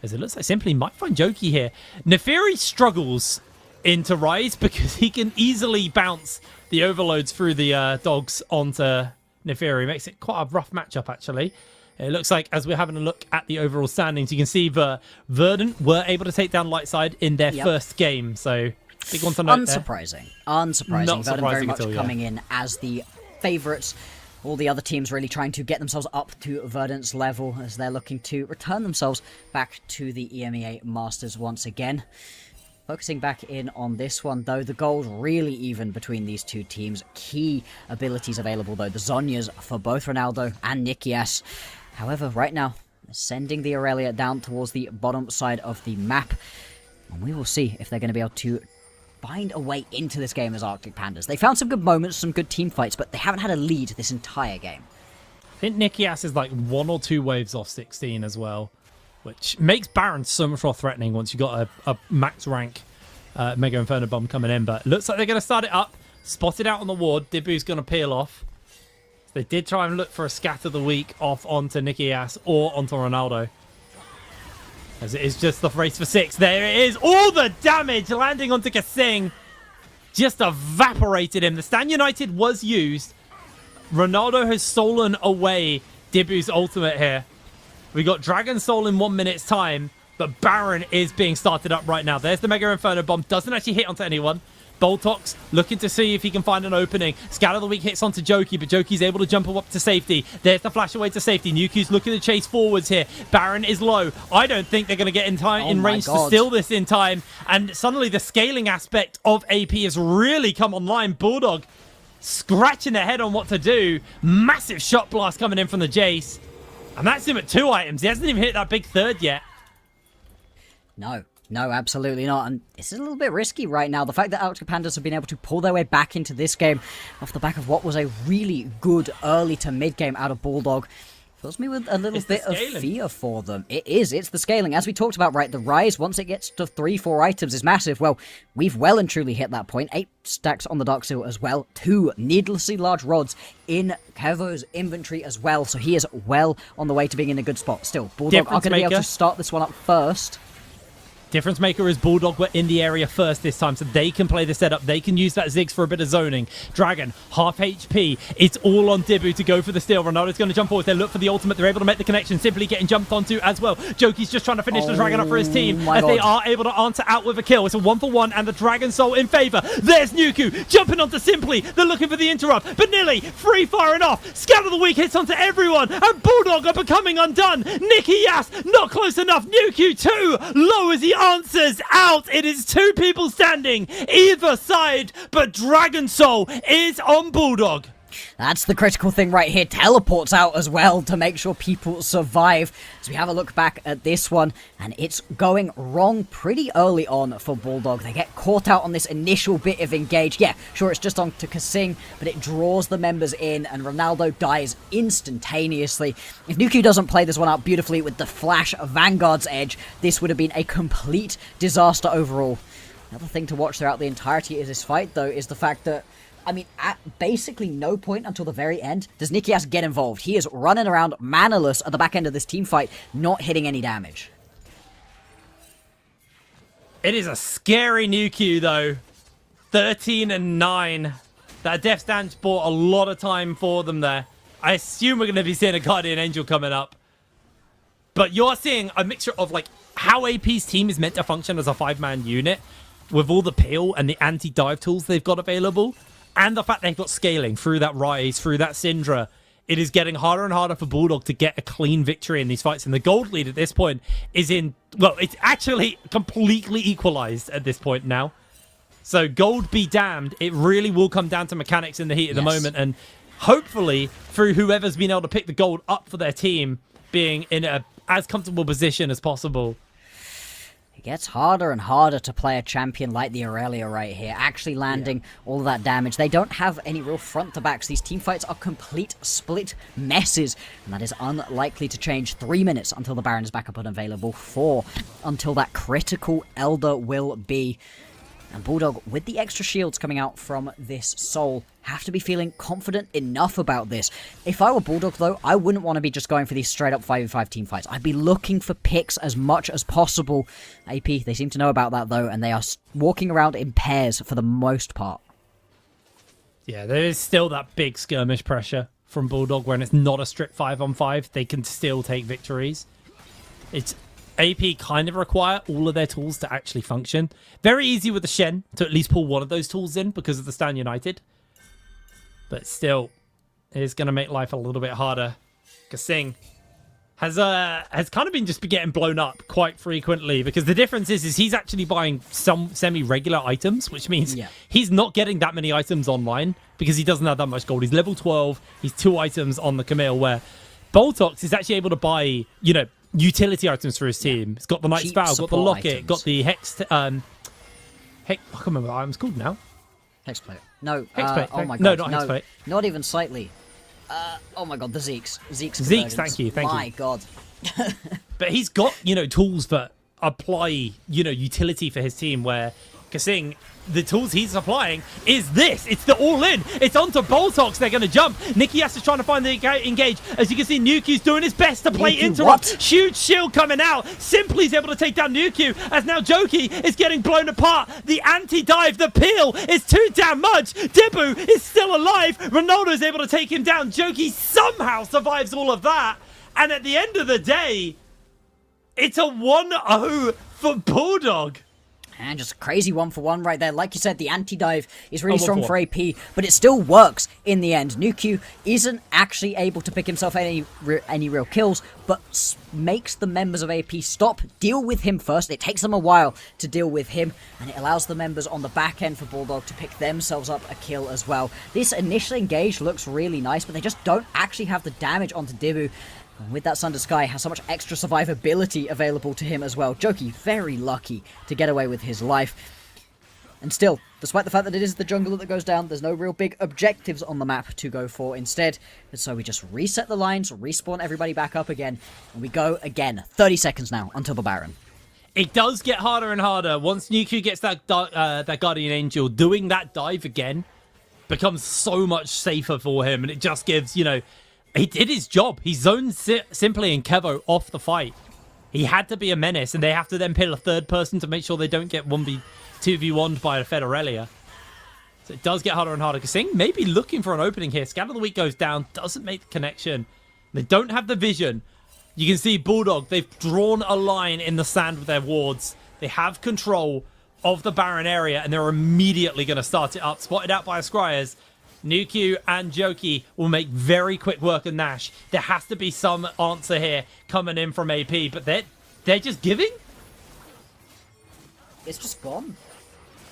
As it looks like Simply might find Jokey here. Neferi struggles into Rise because he can easily bounce the overloads through the dogs onto Neferi. Makes it quite a rough matchup, actually. It looks like, as we're having a look at the overall standings, you can see Verdant were able to take down Lightside in their first game. So, big one to note Unsurprising. Unsurprising. Not Verdant very surprising much at all, coming in as the favourites. All the other teams really trying to get themselves up to Verdant's level as they're looking to return themselves back to the EMEA Masters once again. Focusing back in on this one, though, the goal's really even between these two teams. Key abilities available, though. The Zhonya's for both Ronaldo and Nikias. However, right now, sending the Aurelia down towards the bottom side of the map. And we will see if they're going to be able to find a way into this game as Arctic Pandas. They found some good moments, some good team fights, but they haven't had a lead this entire game. I think Nikias is like 1 or 2 waves off 16 as well, which makes Baron so much more threatening once you've got a max rank Mega Inferno Bomb coming in. But it looks like they're going to start it up. Spotted out on the ward. Dibu's going to peel off. They did try and look for a scatter the weak off onto Nikias or onto Ronaldo. As it is just the race for 6. There it is. All the damage landing onto Kasing. Just evaporated him. The Stand United was used. Ronaldo has stolen away Dibu's ultimate here. We got Dragon Soul in 1 minute's time, but Baron is being started up right now. There's the Mega Inferno Bomb. Doesn't actually hit onto anyone. Boltox looking to see if he can find an opening. Scout of the Week hits onto Jokey, but Jokey's able to jump up to safety. There's the flash away to safety. Nuku's looking to chase forwards here. Baron is low. I don't think they're going to get in range to steal this in time. And suddenly the scaling aspect of AP has really come online. Bulldog scratching their head on what to do. Massive shot blast coming in from the Jace. And that's him at 2 items. He hasn't even hit that big third yet. No, absolutely not. And it's a little bit risky right now. The fact that Arctic Pandas have been able to pull their way back into this game off the back of what was a really good early to mid game out of Bulldog fills me with a little bit of fear for them. It is. It's the scaling. As we talked about, right, the Rise, once it gets to 3-4 items, is massive. Well, we've well and truly hit that point. 8 stacks on the Dark Seal as well. 2 needlessly large rods in Kevo's inventory as well. So he is well on the way to being in a good spot. Still, Bulldog are going to be able to start this one up first. Difference maker is Bulldog were in the area first this time, so they can play the setup. They can use that Ziggs for a bit of zoning. Dragon, half HP. It's all on Dibu to go for the steal. Ronaldo's going to jump forward. They look for the ultimate. They're able to make the connection. Simply getting jumped onto as well. Jokey's just trying to finish the Dragon up for his team as they are able to answer out with a kill. It's a 1-for-1 and the Dragon Soul in favor. There's Nuku jumping onto Simply. They're looking for the interrupt, but nearly free firing off. Scout of the Week hits onto everyone, and Bulldog are becoming undone. Nicky Yas not close enough. Nuku too low as he answers out. It is 2 people standing either side, but Dragon Soul is on Bulldog. That's the critical thing right here. Teleports out as well to make sure people survive. As we have a look back at this one, and it's going wrong pretty early on for Bulldog. They get caught out on this initial bit of engage. Yeah, sure, it's just on to Kasing, but it draws the members in, and Ronaldo dies instantaneously. If Nuku doesn't play this one out beautifully with the flash of Vanguard's edge, this would have been a complete disaster overall. Another thing to watch throughout the entirety of this fight, though, is the fact that I mean, at basically no point until the very end does Nikias get involved. He is running around mannerless at the back end of this team fight, not hitting any damage. It is a scary Nuku, though. 13-9. That Death Stance bought a lot of time for them there. I assume we're going to be seeing a Guardian Angel coming up. But you're seeing a mixture of like how AP's team is meant to function as a 5-man unit with all the peel and the anti-dive tools they've got available, and the fact they've got scaling through that Rise, through that Syndra. It is getting harder and harder for Bulldog to get a clean victory in these fights. And the gold lead at this point is in, well, it's actually completely equalized at this point now. So gold be damned. It really will come down to mechanics in the heat of the moment. And hopefully through whoever's been able to pick the gold up for their team being in a as comfortable position as possible. It gets harder and harder to play a champion like the Aurelia right here, actually landing all of that damage. They don't have any real front to backs. These team fights are complete split messes, and that is unlikely to change. 3 minutes until the Baron is back up and available. 4 until that critical Elder will be. And Bulldog, with the extra shields coming out from this Soul, have to be feeling confident enough about this. If I were Bulldog, though, I wouldn't want to be just going for these straight-up 5v5 team fights. I'd be looking for picks as much as possible. AP, they seem to know about that, though, and they are walking around in pairs for the most part. Yeah, there is still that big skirmish pressure from Bulldog when it's not a strict 5-on-5. They can still take victories. It's AP kind of require all of their tools to actually function. Very easy with the Shen to at least pull one of those tools in because of the Stand United. But still, it is going to make life a little bit harder. Kasing has kind of been just getting blown up quite frequently because the difference is he's actually buying some semi-regular items, which means he's not getting that many items online because he doesn't have that much gold. He's level 12. He's 2 items on the Camille, where Boltox is actually able to buy, you know, utility items for his team. It's got the Knight's Vow, got the Locket, items. Got the Hex... I can't remember what item's called now. Hexplate. No. Hexplate. Oh my god. No, not Hexplate. Not even slightly. Oh my god, the Zeeks. Zeeks, thank you. My god. But he's got, you know, tools that apply, you know, utility for his team, where Kasing, the tools he's applying is this. It's the all-in. It's onto Boltox. They're going to jump. Nikias is trying to find the engage. As you can see, Nuku's doing his best to play interrupt. Huge shield coming out. Simply's able to take down Nuku, as now Joki is getting blown apart. The anti-dive, the peel is too damn much. Dibu is still alive. Ronaldo is able to take him down. Joki somehow survives all of that. And at the end of the day, it's a 1-0 for Bulldog. And just a crazy 1-for-1 right there. Like you said, the anti-dive is really strong for AP, but it still works in the end. Nuku isn't actually able to pick himself any real kills, but makes the members of AP stop, deal with him first. It takes them a while to deal with him, and it allows the members on the back end for Bulldog to pick themselves up a kill as well. This initial engage looks really nice, but they just don't actually have the damage onto Dibu. With that Sunder Sky, has so much extra survivability available to him as well. Joki very lucky to get away with his life. And still, despite the fact that it is the jungler that goes down, there's no real big objectives on the map to go for instead. And so we just reset the lines, respawn everybody back up again, and we go again. 30 seconds now until the Baron. It does get harder and harder. Once Nuku gets that Guardian Angel, doing that dive again becomes so much safer for him, and it just gives, you know, he did his job. He zoned Simply and Kevo off the fight. He had to be a menace, and they have to then pill a third person to make sure they don't get 2v1'd by a Fed Aurelia. So it does get harder and harder. Kasing maybe looking for an opening here. Scan of the Week goes down, doesn't make the connection. They don't have the vision. You can see Bulldog, they've drawn a line in the sand with their wards. They have control of the Baron area, and they're immediately going to start it up. Spotted out by Scryers. Nuku and Joki will make very quick work of Nash. There has to be some answer here coming in from AP, but they're just giving? It's just gone.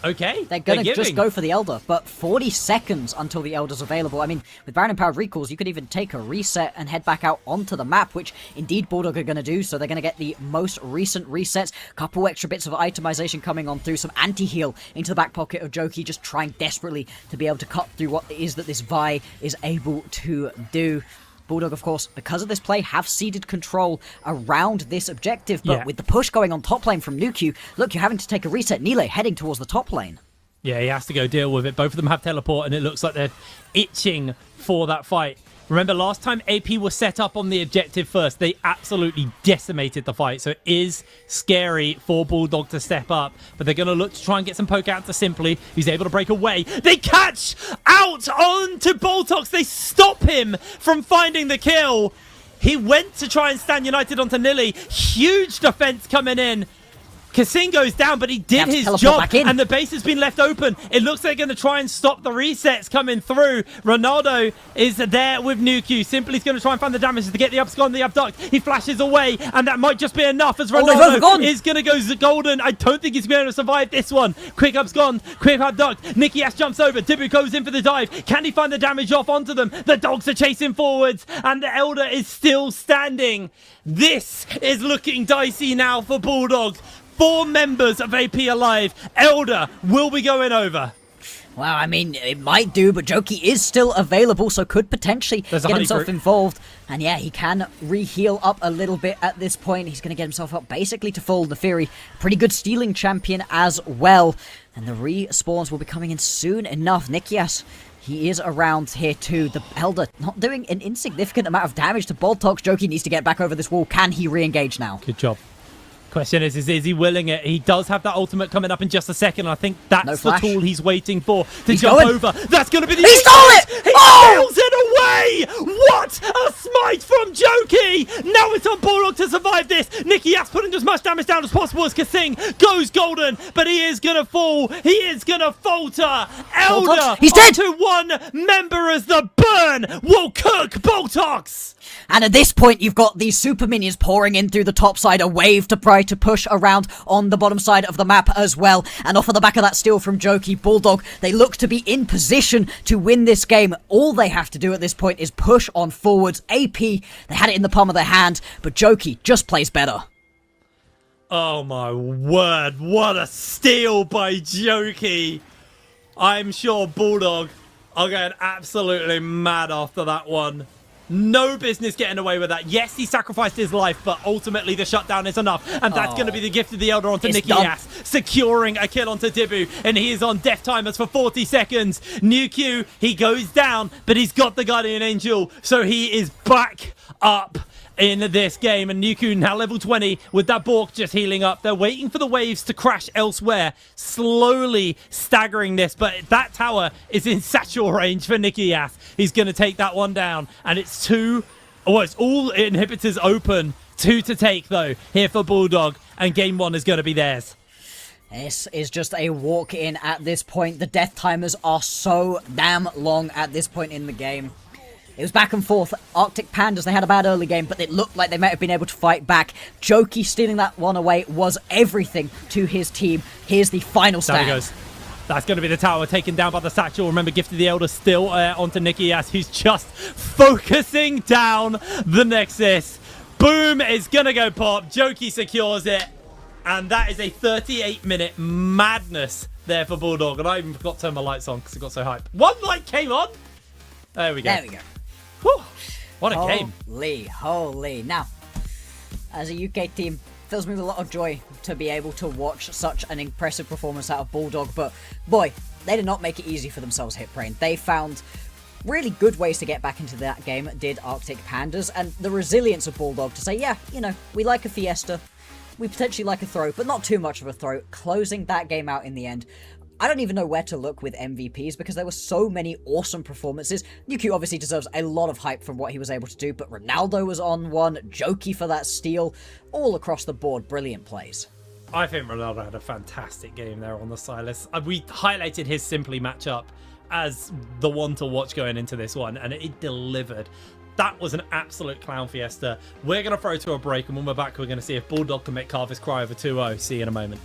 Okay. They're going to just go for the Elder, but 40 seconds until the Elder's available. I mean, with Baron Empowered Recalls, you could even take a reset and head back out onto the map, which indeed Bulldog are going to do, so they're going to get the most recent resets. Couple extra bits of itemization coming on through, some anti-heal into the back pocket of Joki, just trying desperately to be able to cut through what it is that this Vi is able to do. Bulldog, of course, because of this play, have ceded control around this objective, but with the push going on top lane from Nuku, look, you're having to take a reset. Nile heading towards the top lane. Yeah, he has to go deal with it. Both of them have teleport, and it looks like they're itching for that fight. Remember, last time AP was set up on the objective first, they absolutely decimated the fight. So it is scary for Bulldog to step up, but they're going to look to try and get some poke out to Simply. He's able to break away. They catch out onto Boltox. They stop him from finding the kill. He went to try and stand United onto Nilly. Huge defense coming in. Kassin goes down, but he did his job, and the base has been left open. It looks like they're going to try and stop the resets coming through. Ronaldo is there with Nuku. Simply's going to try and find the damage to get the upscon, the abduct. He flashes away, and that might just be enough as Ronaldo is going to go golden. I don't think he's going to survive this one. Quick upscon, quick abduct. Nicky Ass jumps over. Dibu goes in for the dive. Can he find the damage off onto them? The dogs are chasing forwards, and the Elder is still standing. This is looking dicey now for Bulldogs. 4 members of AP alive. Elder will be going over. Well, I mean, it might do, but Jokey is still available, so could potentially get himself involved. And yeah, he can re-heal up a little bit at this point. He's going to get himself up basically to full. The Fury, pretty good stealing champion as well. And the respawns will be coming in soon enough. Nikias, he is around here too. The Elder not doing an insignificant amount of damage to Boltox. Jokey needs to get back over this wall. Can he re-engage now? Good job. Question is he willing it? He does have that ultimate coming up in just a second, and I think that's the tool he's waiting for to jump over. That's going to be the... He stole it! He steals it away! What a smite from Jokey! Now it's on Bulldog to survive this. Nicky Ass putting as much damage down as possible as Kasing goes golden, but he is going to fall. He is going to falter. Elder, he's dead! To one member as the burn will cook Boltox! And at this point, you've got these super minions pouring in through the top side, a wave to try to push around on the bottom side of the map as well. And off of the back of that steal from Jokey, Bulldog, they look to be in position to win this game. All they have to do at this point is push on forwards. AP, they had it in the palm of their hand, but Jokey just plays better. Oh my word, what a steal by Jokey. I'm sure Bulldog are going absolutely mad after that one. No business getting away with that. Yes, he sacrificed his life, but ultimately the shutdown is enough. And that's going to be the gift of the Elder onto Nicky Ass, securing a kill onto Dibu. And he is on death timers for 40 seconds. New Q, he goes down, but he's got the Guardian Angel. So he is back up in this game, and Nuku now level 20 with that Bork just healing up. They're waiting for the waves to crash elsewhere, slowly staggering this, but that tower is in satchel range for Nicky Ass. He's going to take that one down, and it's it's all inhibitors open. 2 to take, though, here for Bulldog, and game 1 is going to be theirs. This is just a walk-in at this point. The death timers are so damn long at this point in the game. It was back and forth. Arctic Pandas, they had a bad early game, but it looked like they might have been able to fight back. Jokey stealing that one away was everything to his team. Here's the final stand. There he goes. That's going to be the tower taken down by the satchel. Remember, Gift of the Elder still onto Nicky Ass, who's just focusing down the Nexus. Boom is going to go pop. Jokey secures it. And that is a 38-minute madness there for Bulldog. And I even forgot to turn my lights on because it got so hyped. One light came on. There we go. There we go. Whew, what a game. Holy. Now, as a UK team, fills me with a lot of joy to be able to watch such an impressive performance out of Bulldog, but boy, they did not make it easy for themselves, Hitbrain. They found really good ways to get back into that game, did Arctic Pandas, and the resilience of Bulldog to say, yeah, you know, we like a fiesta, we potentially like a throw, but not too much of a throw, closing that game out in the end. I don't even know where to look with MVPs because there were so many awesome performances. Nuku obviously deserves a lot of hype from what he was able to do, but Ronaldo was on one, Jokey for that steal, all across the board, brilliant plays. I think Ronaldo had a fantastic game there on the Silas. We highlighted his Simply matchup as the one to watch going into this one, and it delivered. That was an absolute clown fiesta. We're going to throw to a break, and when we're back, we're going to see if Bulldog can make Carvis cry over 2-0. See you in a moment.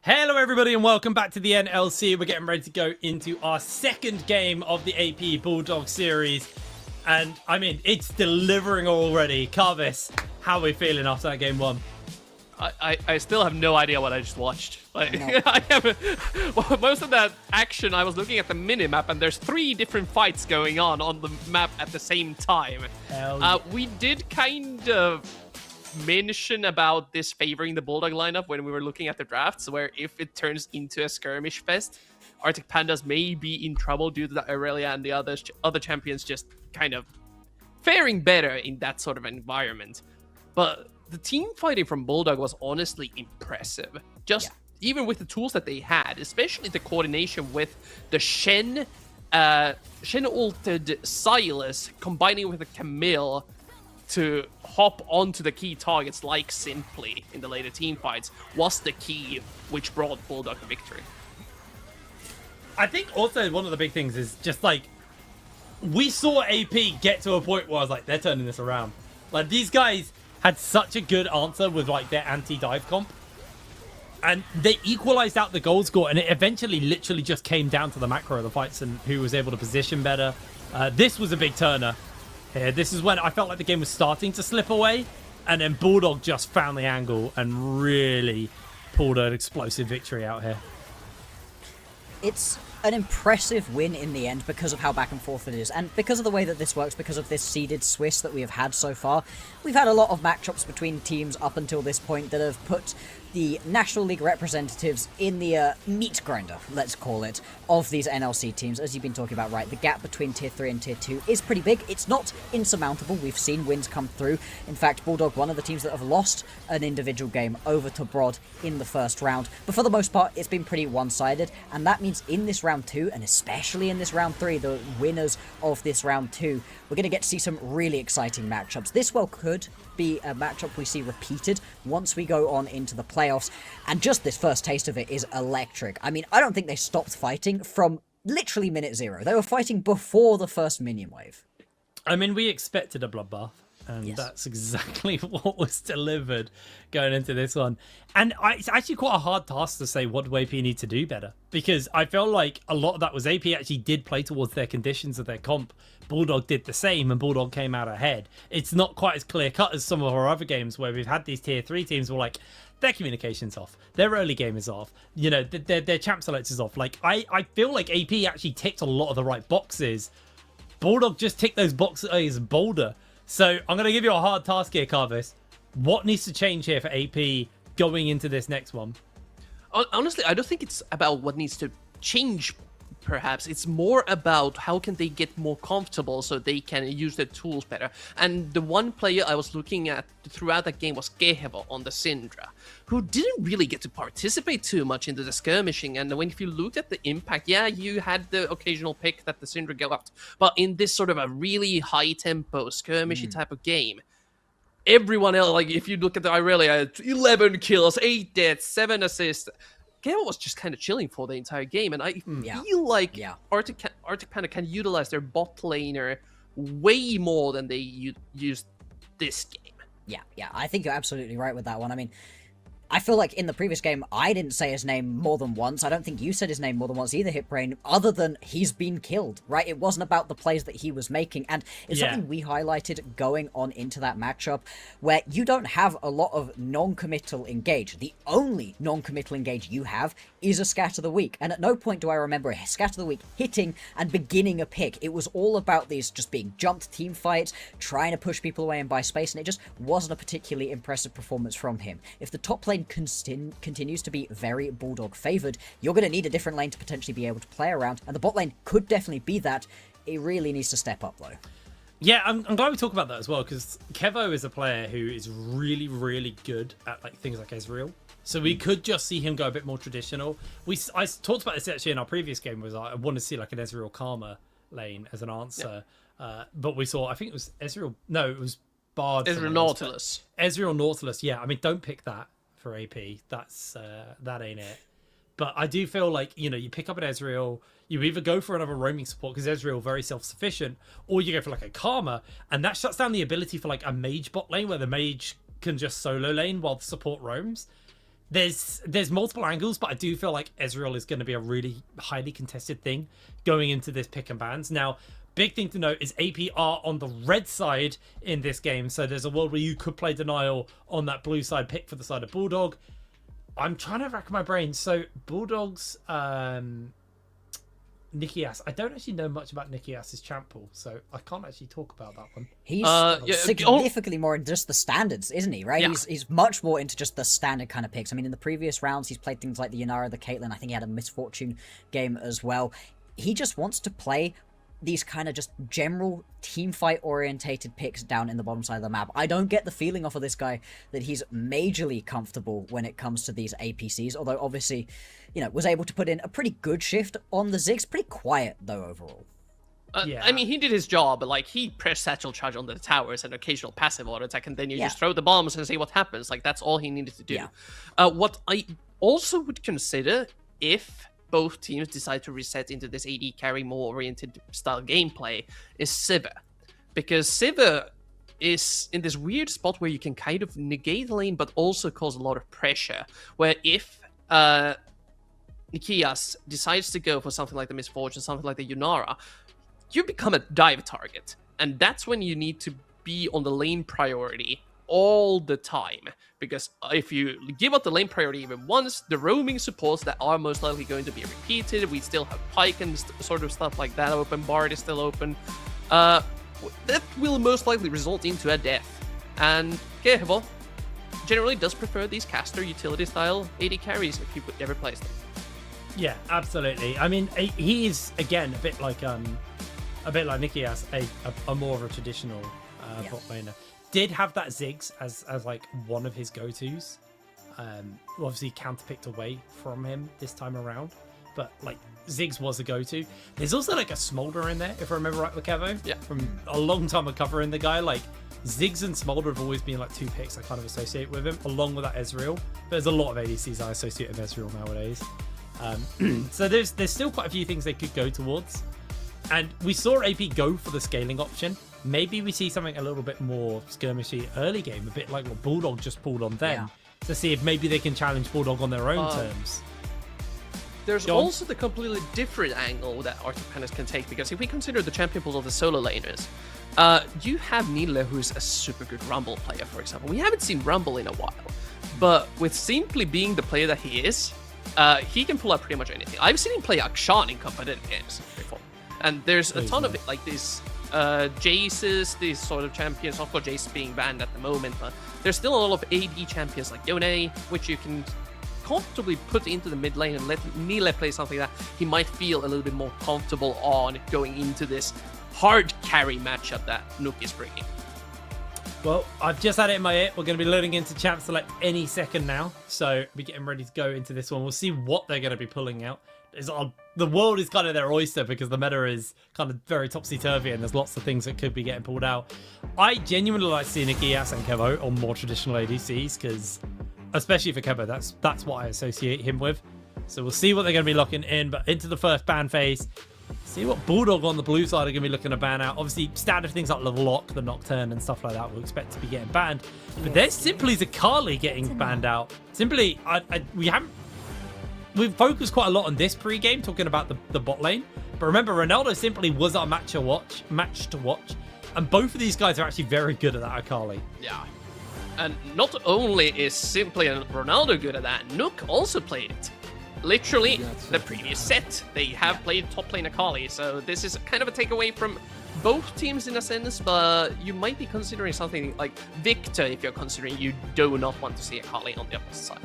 Hello everybody and welcome back to the NLC. We're getting ready to go into our second game of the AP Bulldog series. And I mean, it's delivering already. Carvis, how are we feeling after that game one? I still have no idea what I just watched. Like, No. I have most of that action. I was looking at the mini map, and there's 3 different fights going on the map at the same time. Hell yeah. We did kind of mention about this favoring the Bulldog lineup when we were looking at the drafts, where if it turns into a skirmish fest, Arctic Pandas may be in trouble due to that Aurelia and the other champions just kind of faring better in that sort of environment. But the team fighting from Bulldog was honestly impressive. Even with the tools that they had, especially the coordination with the Shen altered Silas combining with a Camille to hop onto the key targets like Simply in the later team fights was the key which brought Bulldog the victory. I think also one of the big things is just like, we saw AP get to a point where I was like, they're turning this around. Like, these guys had such a good answer with like their anti-dive comp. And they equalized out the goal score, and it eventually literally just came down to the macro of the fights and who was able to position better. This was a big turner here. This is when I felt like the game was starting to slip away, and then Bulldog just found the angle and really pulled an explosive victory out here. It's an impressive win in the end because of how back and forth it is, and because of the way that this works, because of this seeded Swiss that we have had so far. We've had a lot of matchups between teams up until this point that have put the National League representatives in the meat grinder, let's call it, of these NLC teams. As you've been talking about, right, the gap between Tier 3 and Tier 2 is pretty big. It's not insurmountable. We've seen wins come through. In fact, Bulldog, one of the teams that have lost an individual game over to Brod in the first round. But for the most part, it's been pretty one-sided, and that means in this round 2, and especially in this round 3, the winners of this round 2, we're going to get to see some really exciting matchups. This well could be a matchup we see repeated once we go on into the playoffs, and just this first taste of it is electric. I mean, I don't think they stopped fighting from literally minute 0. They were fighting before the first minion wave. I mean, we expected a bloodbath, and Yes. that's exactly what was delivered going into this one. And it's actually quite a hard task to say what do AP need to do better, because I feel like a lot of that was AP actually did play towards their conditions of their comp. Bulldog did the same, and Bulldog came out ahead. It's not quite as clear-cut as some of our other games where we've had these Tier 3 teams where, like, their communication's off, their early game is off, you know, their champ select is off. Like, I feel like AP actually ticked a lot of the right boxes. Bulldog just ticked those boxes bolder. So I'm going to give you a hard task here, Carvis. What needs to change here for AP going into this next one? Honestly, I don't think it's about what needs to change. Perhaps it's more about how can they get more comfortable so they can use their tools better. And the one player I was looking at throughout that game was Gehevo on the Syndra, who didn't really get to participate too much into the skirmishing. And when if you looked at the impact, yeah, you had the occasional pick that the Syndra got, but in this sort of a really high tempo skirmishy type of game, everyone else, like if you look at the Irelia, 11 kills, 8 deaths, 7 assists. Gehevo was just kind of chilling for the entire game, and I feel like Arctic Panda can utilize their bot laner way more than they used this game. Yeah, I think you're absolutely right with that one. I mean, I feel like in the previous game, I didn't say his name more than once. I don't think you said his name more than once either, Hitbrain, other than he's been killed, right? It wasn't about the plays that he was making, and it's something we highlighted going on into that matchup, where you don't have a lot of non-committal engage. The only non-committal engage you have is a Scat of the Week, and at no point do I remember a Scat of the Week hitting and beginning a pick. It was all about these just being jumped team fights, trying to push people away and buy space, and it just wasn't a particularly impressive performance from him. If the top lane continues to be very Bulldog favored, you're going to need a different lane to potentially be able to play around, and the bot lane could definitely be that. It really needs to step up though. Yeah, I'm glad we talk about that as well, because Kevo is a player who is really, really good at like things like Ezreal. So we could just see him go a bit more traditional. I talked about this actually in our previous game, was I want to see like an Ezreal Karma lane as an answer. Yeah. But we saw, I think it was Ezreal, no, it was Bard. Ezreal Nautilus. Ezreal Nautilus, yeah. I mean, don't pick that for AP. That's that ain't it. But I do feel like, you know, you pick up an Ezreal, you either go for another roaming support because Ezreal very self-sufficient, or you go for like a Karma, and that shuts down the ability for like a mage bot lane where the mage can just solo lane while the support roams. there's multiple angles, but I do feel like Ezreal is going to be a really highly contested thing going into this pick and bans. Now, big thing to note is AP are on the red side in this game, so there's a world where you could play Denial on that blue side pick for the side of Bulldog. I'm trying to rack my brain. So Bulldog's Nikias. I don't actually know much about Nikias's champ pool, so I can't actually talk about that one. He's significantly more in just the standards, isn't he? Right? Yeah. He's much more into just the standard kind of picks. I mean, in the previous rounds, he's played things like the Yanara, the Caitlyn. I think he had a Misfortune game as well. He just wants to play these kind of just general team fight orientated picks down in the bottom side of the map. I don't get the feeling off of this guy that he's majorly comfortable when it comes to these APCs, although obviously, you know, was able to put in a pretty good shift on the Ziggs. Pretty quiet though overall. Yeah. I mean, he did his job, but like he pressed satchel charge on the towers and occasional passive auto attack, and then you just throw the bombs and see what happens. Like that's all he needed to do. Yeah. What I also would consider if both teams decide to reset into this AD carry more oriented style gameplay is Sivir. Because Sivir is in this weird spot where you can kind of negate lane but also cause a lot of pressure. Where if Nikias decides to go for something like the Misfortune, something like the Yunara, you become a dive target. And that's when you need to be on the lane priority all the time, because if you give up the lane priority even once, the roaming supports that are most likely going to be repeated. We still have Pike and sort of stuff like that open. Bard is still open. That will most likely result into a death. And Kevo generally does prefer these caster utility style AD carries if you ever plays them. Yeah, absolutely. I mean, he is again a bit like Nikias, a more of a traditional bot laner. Did have that Ziggs as like one of his go-tos. Obviously counterpicked away from him this time around, but like Ziggs was a go-to. There's also like a Smolder in there, if I remember right with Kevo. Yeah. From a long time of covering the guy, like Ziggs and Smolder have always been like two picks I kind of associate with him, along with that Ezreal. But there's a lot of ADCs I associate with Ezreal nowadays. So there's still quite a few things they could go towards. And we saw AP go for the scaling option. Maybe we see something a little bit more skirmishy early game, a bit like what Bulldog just pulled on them, to see if maybe they can challenge Bulldog on their own terms. There's also the completely different angle that Arctic can take, because if we consider the champion pool of the solo laners, you have Nile, who's a super good Rumble player, for example. We haven't seen Rumble in a while, but with simply being the player that he is, he can pull out pretty much anything. I've seen him play Akshan in competitive games before, and there's a ton of it, like this. Jaces, these sort of champions, of course Jace being banned at the moment, but there's still a lot of AD champions like Yone, which you can comfortably put into the mid lane and let Nile play something that he might feel a little bit more comfortable on going into this hard carry matchup that Nook is bringing. Well, I've just had it in my ear. We're going to be loading into Champ Select any second now, so we're getting ready to go into this one. We'll see what they're going to be pulling out. The world is kind of their oyster because the meta is kind of very topsy-turvy and there's lots of things that could be getting pulled out. I genuinely like seeing Nikias and Kevo on more traditional ADCs because, especially for Kevo, that's what I associate him with. So we'll see what they're going to be locking in, but into the first ban phase, see what Bulldog on the blue side are going to be looking to ban out. Obviously, standard things like the Lock, the Nocturne and stuff like that we'll expect to be getting banned. But there's simply Zakali getting banned out. Simply, we've focused quite a lot on this pre-game, talking about the bot lane. But remember, Ronaldo simply was our match to watch. And both of these guys are actually very good at that Akali. Yeah. And not only is simply Ronaldo good at that, Nook also played it. Literally, the previous set, they have played top lane Akali. So this is kind of a takeaway from both teams in a sense, but you might be considering something like Victor if you're considering you do not want to see Akali on the opposite side.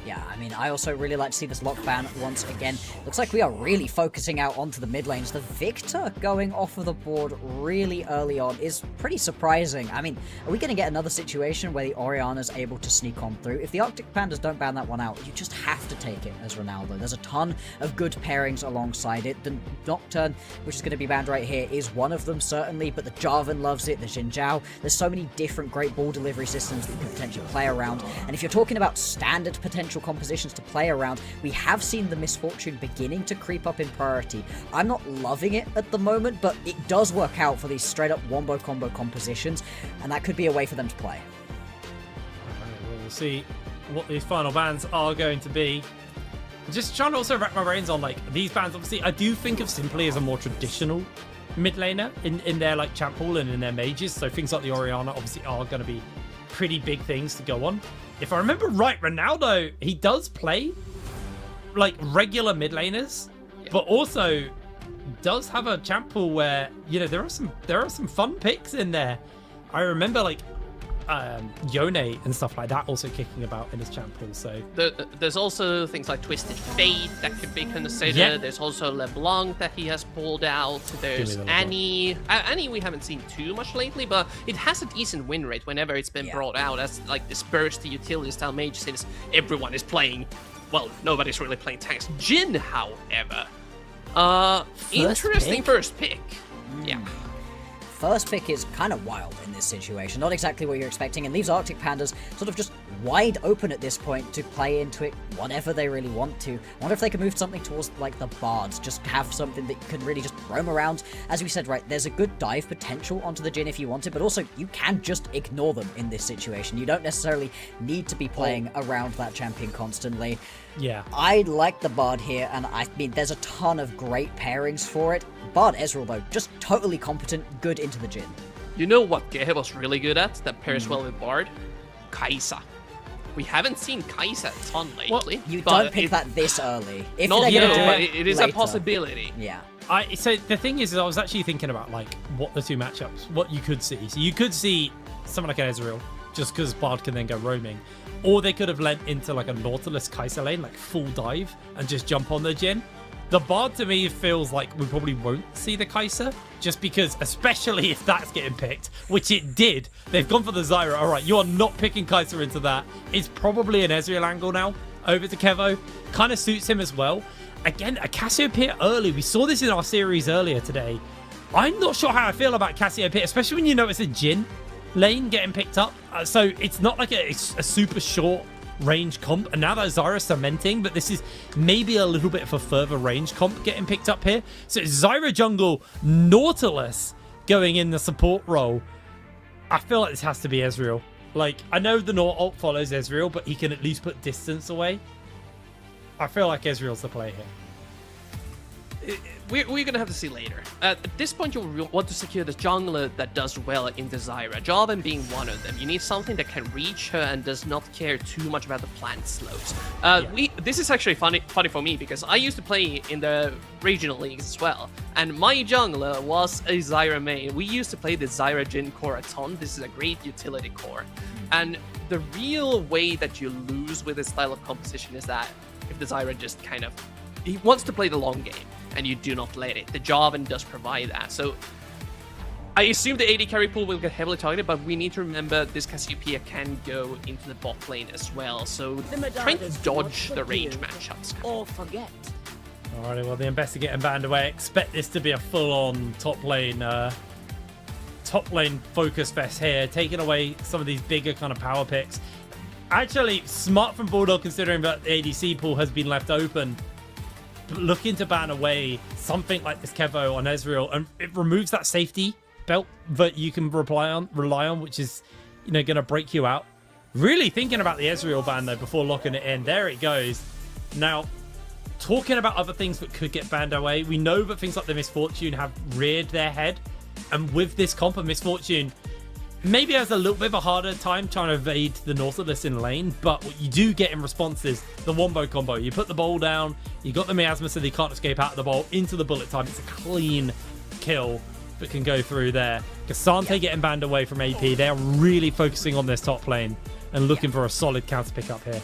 Yeah, I mean, I also really like to see this lock ban once again. Looks like we are really focusing out onto the mid lanes. The Victor going off of the board really early on is pretty surprising. I mean, are we going to get another situation where the Orianna's able to sneak on through? If the Arctic Pandas don't ban that one out, you just have to take it as Ronaldo. There's a ton of good pairings alongside it. The Nocturne, which is going to be banned right here, is one of them, certainly, but the Jarvan loves it, the Xin Zhao. There's so many different great ball delivery systems that you can potentially play around. And if you're talking about standard potential compositions to play around, we have seen the Misfortune beginning to creep up in priority. I'm not loving it at the moment, but it does work out for these straight up wombo combo compositions, and that could be a way for them to play. We'll see what these final bans are going to be. Just trying to also wrap my brains on like these bans. Obviously, I do think of Simply as a more traditional mid laner in their like champ pool and in their mages. So things like the Orianna obviously are going to be pretty big things to go on. If I remember right, Ronaldo, he does play like regular mid laners, but also does have a champ pool where, you know, there are some fun picks in there. I remember like Yone and stuff like that also kicking about in his champ pool. So there's also things like Twisted Fate that could be considered. Yeah. There's also LeBlanc that he has pulled out. There's Annie. Annie we haven't seen too much lately, but it has a decent win rate whenever it's been brought out as like this bursty utility style mage, since everyone is playing. Well, nobody's really playing tanks. Jhin, however, interesting first pick. Yeah. First pick is kind of wild in this situation. Not exactly what you're expecting, and leaves Arctic Pandas sort of just wide open at this point to play into it whatever they really want to. I wonder if they could move something towards like the Bards, just have something that could really just roam around. As we said, right, there's a good dive potential onto the Jhin if you want it, but also you can just ignore them in this situation. You don't necessarily need to be playing around that champion constantly. yeah, I like the Bard here, and I mean, there's a ton of great pairings for it. Bard Ezreal, though, just totally competent, good into the Jhin. You know what Gehe was really good at that pairs well with Bard? Kai'Sa. We haven't seen Kai'Sa a ton lately. You but don't pick that this early. If Not they're yet, gonna do but it, it is later. a possibility. Yeah. So the thing is I was actually thinking about like what the two matchups, what you could see. So you could see someone like an Ezreal, just because Bard can then go roaming, or they could have lent into like a Nautilus Kai'Sa lane, like full dive, and just jump on the Jhin. The Bard to me feels like we probably won't see the Kai'Sa, just because, especially if that's getting picked, which it did. They've gone for the Zyra. All right, you are not picking Kai'Sa into that. It's probably an Ezreal angle now over to Kevo. Kind of suits him as well. Again, a Cassiopeia early. We saw this in our series earlier today. I'm not sure how I feel about Cassiopeia, especially when you know it's a Jhin lane getting picked up. So it's not like a super short range comp, and now that Zyra's cementing, but this is maybe a little bit of a further range comp getting picked up here. So it's Zyra jungle, Nautilus going in the support role. I feel like this has to be Ezreal. Like, I know the Naut ult follows Ezreal, but he can at least put distance away. I feel like Ezreal's the play here. We're going to have to see later. At this point, you want to secure the jungler that does well in the Zyra, Jarvan being one of them. You need something that can reach her and does not care too much about the plant slopes. This is actually funny for me, because I used to play in the regional leagues as well, and my jungler was a Zyra main. We used to play the Zyra Jhin core a ton. This is a great utility core. And the real way that you lose with this style of composition is that if the Zyra just kind of... He wants to play the long game, and you do not let it. The Jarvan does provide that. So I assume the AD carry pool will get heavily targeted, but we need to remember this Cassiopeia can go into the bot lane as well. So trying to dodge the range matchups. Or forget. Alrighty, well, the Investigator banned away. Expect this to be a full-on top lane focus fest here, taking away some of these bigger kind of power picks. Actually, smart from Bulldog, considering that the ADC pool has been left open. Looking to ban away something like this Kevo on Ezreal, and it removes that safety belt that you can rely on, which is, you know, going to break you out. Really thinking about the Ezreal ban though before locking it in. There it goes. Now, talking about other things that could get banned away, we know that things like the Misfortune have reared their head, and with this comp of Misfortune, maybe has a little bit of a harder time trying to evade the Nautilus in lane, but what you do get in response is the wombo combo. You put the bowl down, you got the miasma so they can't escape out of the bowl into the bullet time. It's a clean kill that can go through there. Cassante getting banned away from AP. They're really focusing on this top lane and looking for a solid counter pick up here.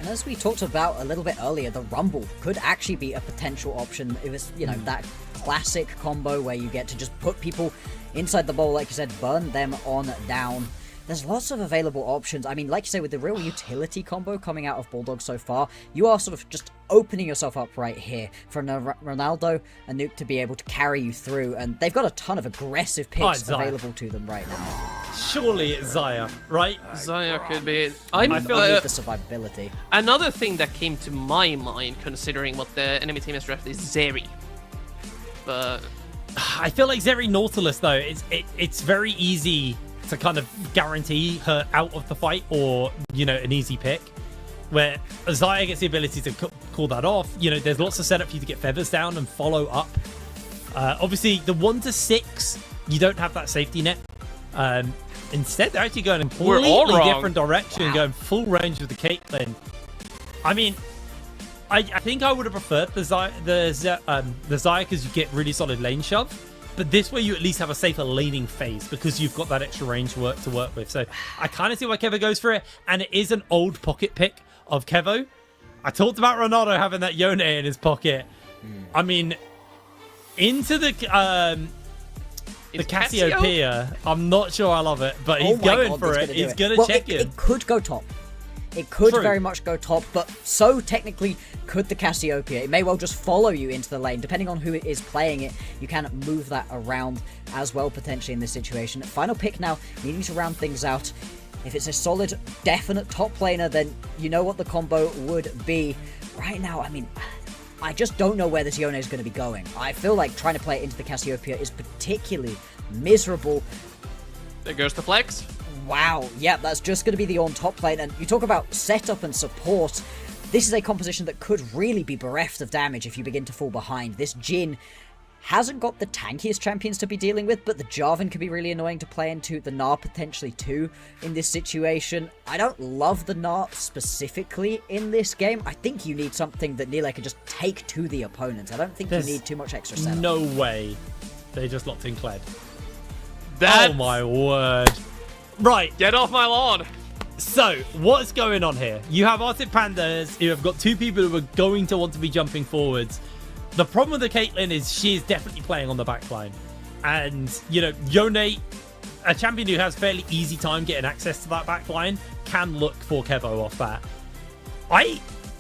And as we talked about a little bit earlier, the Rumble could actually be a potential option. It was, you know, that classic combo where you get to just put people inside the bowl, like you said, burn them on down. There's lots of available options. I mean, like you say, with the real utility combo coming out of Bulldog so far, you are sort of just opening yourself up right here for Ronaldo and Nuke to be able to carry you through, and they've got a ton of aggressive picks available to them right now. Surely it's Xayah, right? Xayah could be... I feel like the survivability. Another thing that came to my mind, considering what the enemy team has drafted, is Zeri. But... I feel like Zeri Nautilus, though, it's very easy to kind of guarantee her out of the fight, or, you know, an easy pick. where Xayah gets the ability to call that off. You know, there's lots of setup for you to get feathers down and follow up. Obviously, the 1 to 6, you don't have that safety net. Instead, they're actually going in a completely different direction, going full range with the Caitlyn. I mean, I think I would have preferred the Xayah because you get really solid lane shove. But this way, you at least have a safer laning phase because you've got that extra range to work with. So I kind of see why Kevo goes for it. And it is an old pocket pick of Kevo. I talked about Ronaldo having that Yone in his pocket. I mean, into the Cassiopeia, I'm not sure I love it, but he's going for it. He's going to check it. It could go top. It could very much go top, but so technically could the Cassiopeia. It may well just follow you into the lane. Depending on who is playing it, you can move that around as well, potentially, in this situation. Final pick now, needing to round things out. If it's a solid, definite top laner, then you know what the combo would be. Right now, I mean, I just don't know where this Yone is going to be going. I feel like trying to play it into the Cassiopeia is particularly miserable. There goes the flex. Wow, yeah, that's just going to be the on top lane. And you talk about setup and support. This is a composition that could really be bereft of damage if you begin to fall behind. This Jhin hasn't got the tankiest champions to be dealing with, but the Jarvan can be really annoying to play into. The Gnar potentially too in this situation. I don't love the Gnar specifically in this game. I think you need something that Nile can just take to the opponent. I don't think you need too much extra setup. No way they just locked in Kled. That's... Oh my word. Right. Get off my lawn. So, what's going on here? You have Arctic Pandas who have got two people who are going to want to be jumping forwards. The problem with the Caitlyn is she is definitely playing on the back line. And, you know, Yone, a champion who has fairly easy time getting access to that back line, can look for Kevo off that.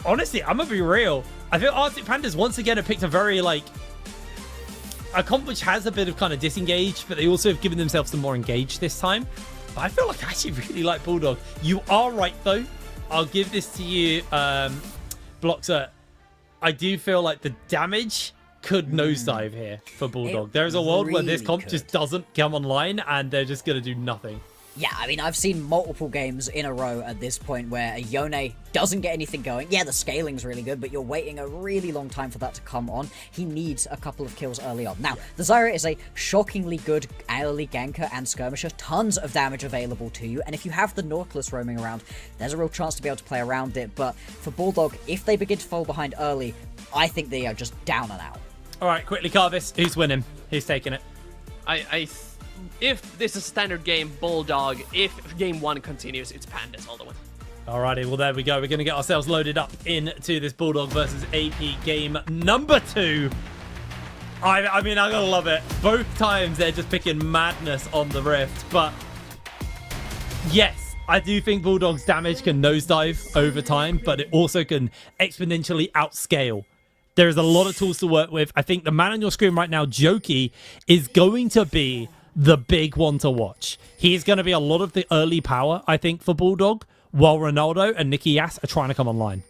Honestly, I'm going to be real. I feel Arctic Pandas once again have picked a very, like, a comp which has a bit of kind of disengaged, but they also have given themselves some more engaged this time. But I feel like I actually really like Bulldog. You are right, though. I'll give this to you, Bloxer. I do feel like the damage could nosedive here for Bulldog. There is a world where this comp just doesn't come online and they're just going to do nothing. Yeah, I mean, I've seen multiple games in a row at this point where a Yone doesn't get anything going. Yeah, the scaling's really good, but you're waiting a really long time for that to come on. He needs a couple of kills early on. Now, the Zyra is a shockingly good early ganker and skirmisher. Tons of damage available to you, and if you have the Nautilus roaming around, there's a real chance to be able to play around it. But for Bulldog, if they begin to fall behind early, I think they are just down and out. All right, quickly, Carvis. Who's winning? Who's taking it? If this is a standard game, Bulldog. If game 1 continues, it's Pandas all the way. Alrighty, well, there we go. We're going to get ourselves loaded up into this Bulldog versus AP game number 2. I mean, I gotta love it. Both times they're just picking madness on the Rift, but yes, I do think Bulldog's damage can nosedive over time, but it also can exponentially outscale. There is a lot of tools to work with. I think the man on your screen right now, Jokey, is going to be the big one to watch. He's going to be a lot of the early power, I think, for Bulldog, while Ronaldo and Nicky Yass are trying to come online.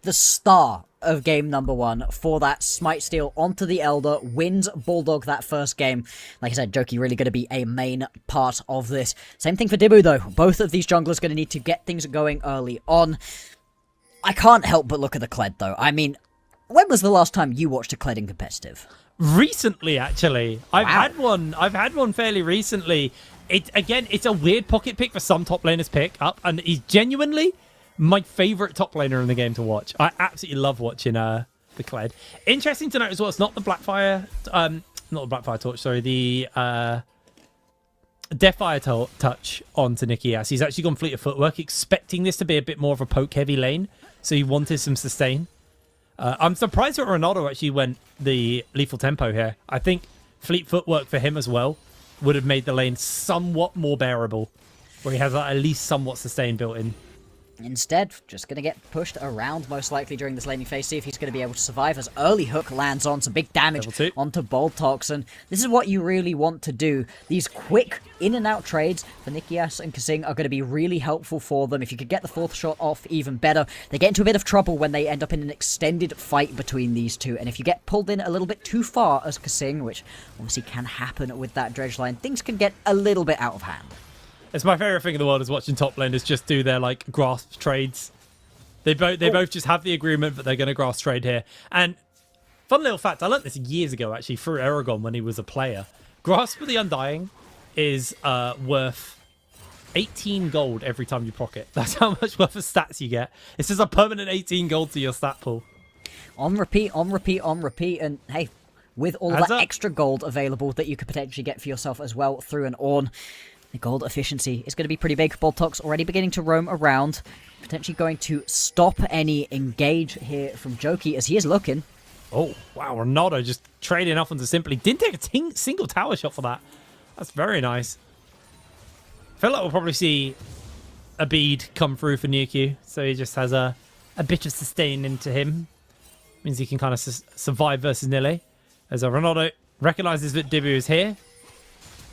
The star of game number 1 for that smite steal onto the Elder wins Bulldog that first game. Like I said, Jokey really going to be a main part of this. Same thing for Dibu, though. Both of these junglers going to need to get things going early on. I can't help but look at the Kled, though. I mean, when was the last time you watched a Kled in competitive? Recently, actually. I've had one fairly recently. It's a weird pocket pick for some top laners pick up, and he's genuinely my favorite top laner in the game to watch. I absolutely love watching the Kled. Interesting to note as well, it's not the Blackfire not the Blackfire torch, sorry, the Deathfire touch onto Nicky Yass. He's actually gone Fleet of Footwork, expecting this to be a bit more of a poke heavy lane, so he wanted some sustain. I'm surprised that Ronaldo actually went the lethal tempo here. I think Fleet Footwork for him as well would have made the lane somewhat more bearable, where he has at least somewhat sustain built in. Instead, just going to get pushed around most likely during this laning phase. See if he's going to be able to survive as early hook lands on some big damage onto Bold Toxin. This is what you really want to do. These quick in and out trades for Nicky Yass and Kasing are going to be really helpful for them. If you could get the 4th shot off, even better. They get into a bit of trouble when they end up in an extended fight between these two. And if you get pulled in a little bit too far as Kasing, which obviously can happen with that dredge line, things can get a little bit out of hand. It's my favorite thing in the world is watching top laners just do their like grasp trades. They both just have the agreement that they're going to grass trade here. And fun little fact, I learned this years ago actually through Aragon when he was a player. Grasp of the Undying is worth 18 gold every time you proc it. That's how much worth of stats you get. It's just a permanent 18 gold to your stat pool. On repeat, and hey, with all that extra gold available that you could potentially get for yourself as well through an Ornn, the gold efficiency is going to be pretty big. Boltox already beginning to roam around, potentially going to stop any engage here from Joki as he is looking. Oh, wow, Ronaldo just trading off onto Simply. Didn't take a single tower shot for that. That's very nice. I feel like we'll probably see a bead come through for Nuku, so he just has a bit of sustain into him. Means he can kind of survive versus Nille. As Ronaldo recognizes that Dibu is here.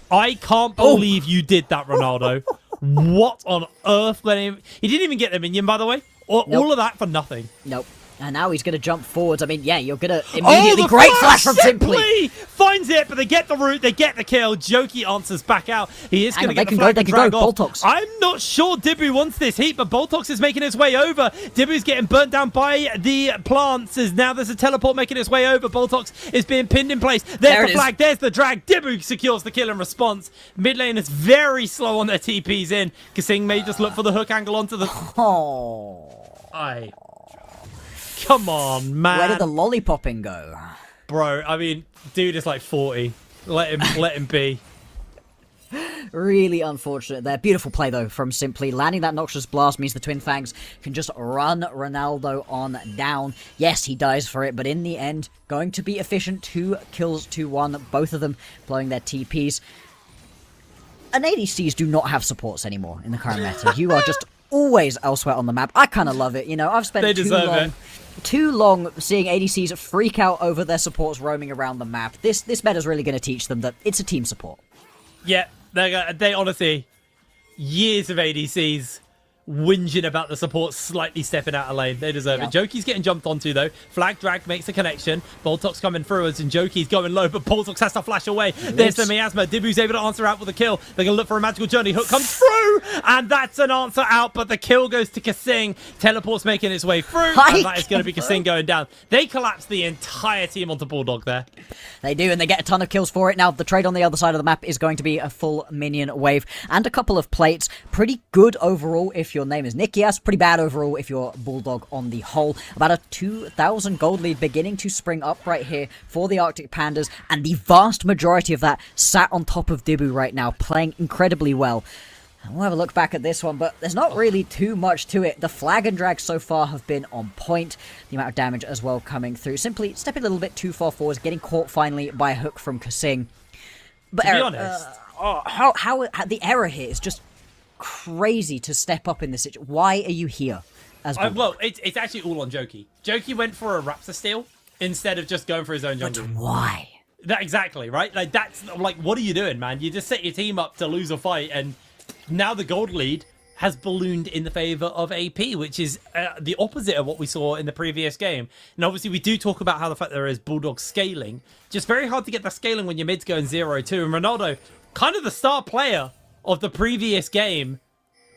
I can't believe you did that, Ronaldo. What on earth? He didn't even get the minion, by the way. All of that for nothing. Nope. And now he's going to jump forwards. I mean, yeah, you're going to immediately... great flash from Simply! Finds it, but they get the root, they get the kill. Joki answers back out. He is going to get the flag and drag off. Boltox. I'm not sure Dibu wants this heat, but Boltox is making his way over. Dibu's getting burnt down by the plants. As now there's a teleport making its way over. Boltox is being pinned in place. There's the flag, there's the drag. Dibu secures the kill in response. Mid lane is very slow on their TPs in. Kasing may just look for the hook angle onto the... Come on, man. Where did the lollipopping go? Bro, I mean, dude is like 40. Let him be. Really unfortunate there. Beautiful play, though, from Simply. Landing that Noxious Blast means the Twin Fangs can just run Ronaldo on down. Yes, he dies for it, but in the end, going to be efficient. 2 kills to 1. Both of them blowing their TPs. And ADCs do not have supports anymore in the current meta. You are just always elsewhere on the map. I kind of love it. You know, I've spent too long seeing ADCs freak out over their supports roaming around the map. This meta's really going to teach them that it's a team support. Yeah, they honestly, years of ADCs whinging about the support slightly stepping out of lane. They deserve it. Joki's getting jumped onto, though. Flag drag makes a connection. Boltox coming through us, and Joki's going low, but Boltox has to flash away. There's the miasma. Dibu's able to answer out with a kill. They're going to look for a magical journey. Hook comes through, and that's an answer out, but the kill goes to Kasing. Teleport's making its way through, and that is going to be Kasing going down. They collapse the entire team onto Bulldog there. They do, and they get a ton of kills for it. Now, the trade on the other side of the map is going to be a full minion wave and a couple of plates. Pretty good overall if your name is Nikias. Pretty bad overall if you're Bulldog on the whole. About a 2,000 gold lead beginning to spring up right here for the Arctic Pandas, and the vast majority of that sat on top of Dibu right now, playing incredibly well. We'll have a look back at this one, but there's not really too much to it. The flag and drag so far have been on point. The amount of damage as well coming through. Simply stepping a little bit too far forwards, getting caught finally by a hook from Kasing. But to be honest, how the error here is just crazy to step up in this situation. Why are you here? Well, it's actually all on Joki. Joki went for a Raptor steal instead of just going for his own jungle. But why? That exactly, right? Like, that's like, what are you doing, man? You just set your team up to lose a fight, and now the gold lead has ballooned in the favor of AP, which is the opposite of what we saw in the previous game. And obviously, we do talk about how the fact there is Bulldog scaling. Just very hard to get that scaling when your mid's going 0-2. And Ronaldo, kind of the star player of the previous game,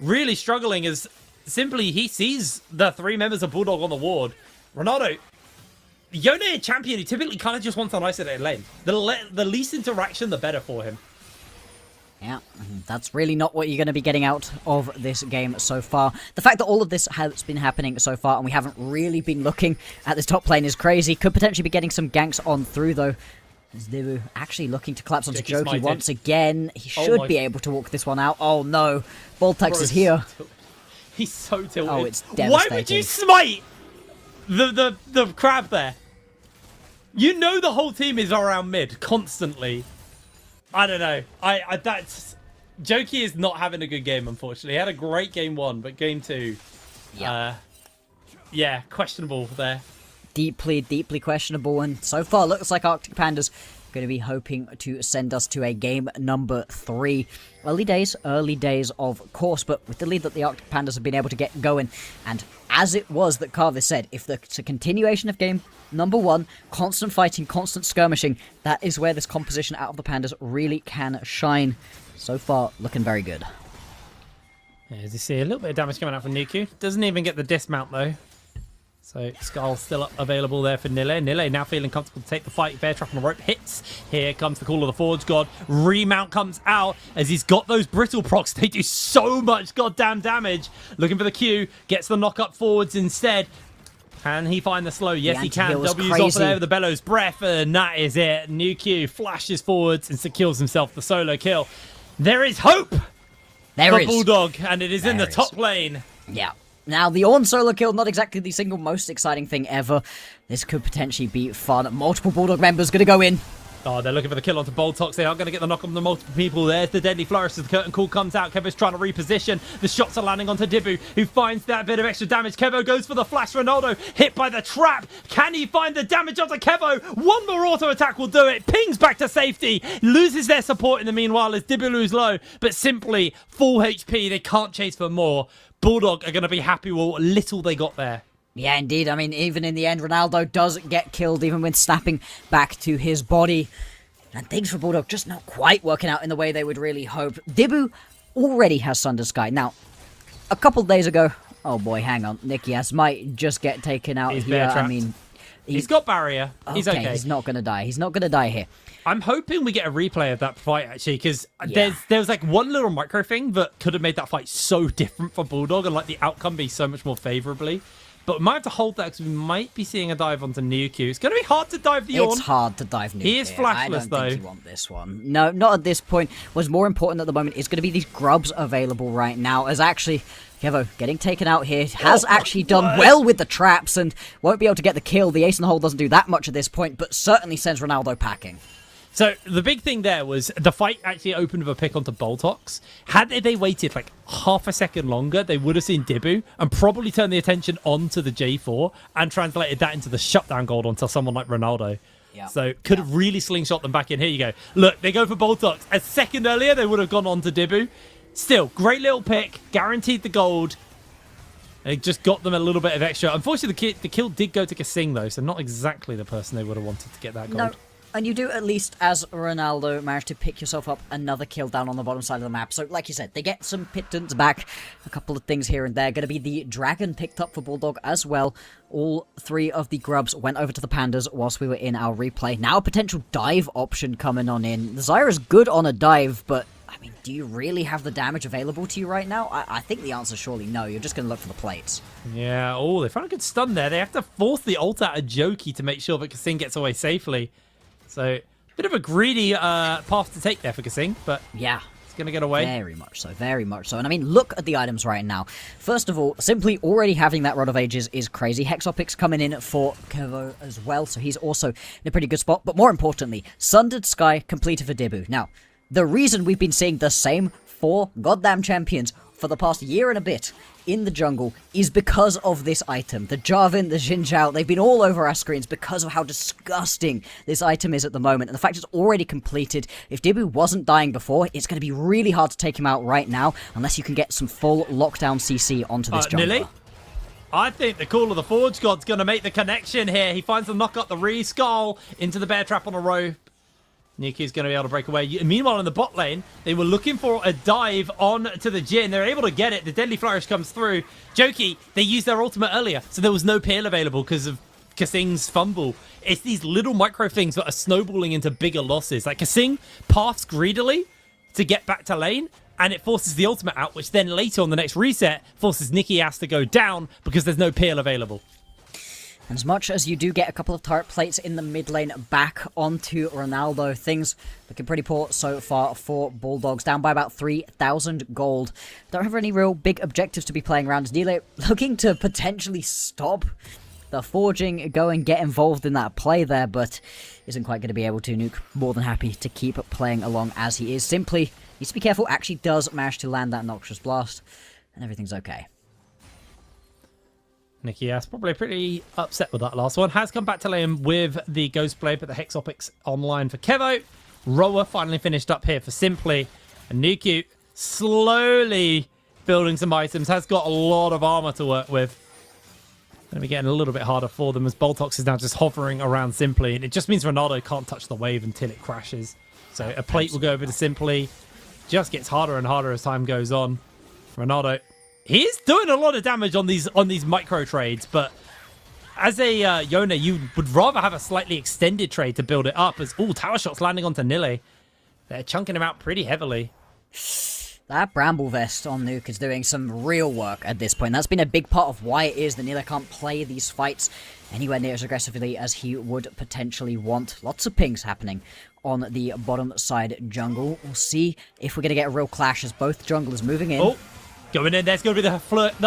really struggling as simply he sees the 3 members of Bulldog on the ward. Ronaldo, Yone, a champion who typically kind of just wants an isolated lane. The least interaction, the better for him. Yeah, that's really not what you're going to be getting out of this game so far. The fact that all of this has been happening so far and we haven't really been looking at this top lane is crazy. Could potentially be getting some ganks on through, though. As Dibu actually looking to collapse onto Joki once again. He should be able to walk this one out. Oh no, Boltex is here. He's so tilted. Oh, it's devastating. Why would you smite the crab there? You know the whole team is around mid constantly. I don't know. That's Joki is not having a good game, unfortunately. He had a great game 1, but game 2, yeah, questionable there. Deeply questionable, and so far looks like Arctic Pandas going to be hoping to send us to a game number 3. Early days, of course, but with the lead that the Arctic Pandas have been able to get going, and as it was that Carvis said, if it's a continuation of game number 1, constant fighting, constant skirmishing, that is where this composition out of the Pandas really can shine. So far, looking very good. As you see, a little bit of damage coming out from Nuku. Doesn't even get the dismount, though. So Skull still available there for Nille. Nille now feeling comfortable to take the fight. Bear trap on the rope hits. Here comes the call of the Forge God. Remount comes out as he's got those brittle procs. They do so much goddamn damage. Looking for the Q. Gets the knock up forwards instead. Can he find the slow? Yes, he can. W's off there with the Bellows Breath, and that is it. New Q flashes forwards and secures himself the solo kill. There is hope for Bulldog, and it is in the top lane. Yeah. Now, the Ornn solo kill, not exactly the single most exciting thing ever. This could potentially be fun. Multiple Bulldog members going to go in. Oh, they're looking for the kill onto Boltox. They are going to get the knock on the multiple people. There's the deadly flourish as the curtain call comes out. Kevo's trying to reposition. The shots are landing onto Dibu, who finds that bit of extra damage. Kevo goes for the flash. Ronaldo hit by the trap. Can he find the damage onto Kevo? One more auto attack will do it. Pings back to safety. Loses their support in the meanwhile as Dibu lose low. But simply full HP. They can't chase for more. Bulldog are going to be happy with what little they got there. Yeah, indeed. I mean, even in the end, Ronaldo does get killed, even when snapping back to his body. And things for Bulldog just not quite working out in the way they would really hope. Dibu already has Sunder Sky. Now, a couple days ago... Oh boy, hang on. Nikias might just get taken out He's here. I mean... He's got barrier. He's okay. He's not going to die. He's not going to die here. I'm hoping we get a replay of that fight, actually, because there was like one little micro thing that could have made that fight so different for Bulldog and like the outcome be so much more favorably. But we might have to hold that because we might be seeing a dive onto Nuku. It's going to be hard to dive the Ornn. It's hard to dive Nuku. He is flashless, though. I don't think you want this one. No, not at this point. What's more important at the moment is going to be these grubs available right now, as actually... Kevo getting taken out here, has actually done well with the traps and won't be able to get the kill. The ace in the hole doesn't do that much at this point, but certainly sends Ronaldo packing. So the big thing there was the fight actually opened with a pick onto Boltox. Had they waited like half a second longer, they would have seen Dibu and probably turned the attention onto the J4 and translated that into the shutdown gold onto someone like Ronaldo. Yeah. So could have really slingshot them back in. Here you go. Look, they go for Boltox. A second earlier, they would have gone on to Dibu. Still, great little pick, guaranteed the gold. It just got them a little bit of extra. Unfortunately, the kill did go to Kasing, though, so not exactly the person they would have wanted to get that gold. No, and you do at least, as Ronaldo, manage to pick yourself up another kill down on the bottom side of the map. So, like you said, they get some pittance back, a couple of things here and there. Going to be the Dragon picked up for Bulldog as well. All three of the grubs went over to the Pandas whilst we were in our replay. Now a potential dive option coming on in. The Zyra's good on a dive, but... I mean, do you really have the damage available to you right now? I think the answer is surely no. You're just going to look for the plates. Yeah, oh, they found a good stun there. They have to force the ult out of Joki to make sure that Kasing gets away safely. So, bit of a greedy path to take there for Kasing, but yeah, it's going to get away. Very much so, very much so. And I mean, look at the items right now. First of all, simply already having that Rod of Ages is crazy. Hexopix coming in for Kevo as well, so he's also in a pretty good spot. But more importantly, Sundered Sky completed for Dibu. Now, the reason we've been seeing the same 4 goddamn champions for the past year and a bit in the jungle is because of this item. The Jarvan, the Xin Zhao, they've been all over our screens because of how disgusting this item is at the moment. And the fact it's already completed, if Dibu wasn't dying before, it's going to be really hard to take him out right now unless you can get some full lockdown CC onto this jungle. Nilly? I think the call of the Forge God's going to make the connection here. He finds the knock up the Skull into the bear trap on a row. Niki's going to be able to break away. Meanwhile, in the bot lane, they were looking for a dive on to the Jhin. They're able to get it. The Deadly Flourish comes through. Joki, they used their ultimate earlier, so there was no peel available because of Kasing's fumble. It's these little micro things that are snowballing into bigger losses. Like Kasing paths greedily to get back to lane, and it forces the ultimate out, which then later on the next reset forces Nikias to go down because there's no peel available. And as much as you do get a couple of turret plates in the mid lane back onto Ronaldo, things looking pretty poor so far for Bulldogs. Down by about 3,000 gold. Don't have any real big objectives to be playing around. Nile looking to potentially stop the forging, go and get involved in that play there, but isn't quite going to be able to. Nuke more than happy to keep playing along as he is. Simply needs to be careful. Actually does manage to land that Noxious Blast, and everything's okay. Nikias probably pretty upset with that last one. Has come back to lane with the Ghost Blade, but the Hexopix online for Kevo. Roa finally finished up here for Simply. And Nuku slowly building some items. Has got a lot of armor to work with. Going to be getting a little bit harder for them as Boltox is now just hovering around Simply. And it just means Ronaldo can't touch the wave until it crashes. So a plate will go over to Simply. Just gets harder and harder as time goes on. Ronaldo, he's doing a lot of damage on these micro trades, but as a Yona, you would rather have a slightly extended trade to build it up. As all tower shots landing onto Nile, they're chunking him out pretty heavily. That Bramble Vest on Nuke is doing some real work at this point. That's been a big part of why it is that Nile can't play these fights anywhere near as aggressively as he would potentially want. Lots of pings happening on the bottom side jungle. We'll see if we're going to get a real clash as both junglers moving in. Oh, going in, there's going to be the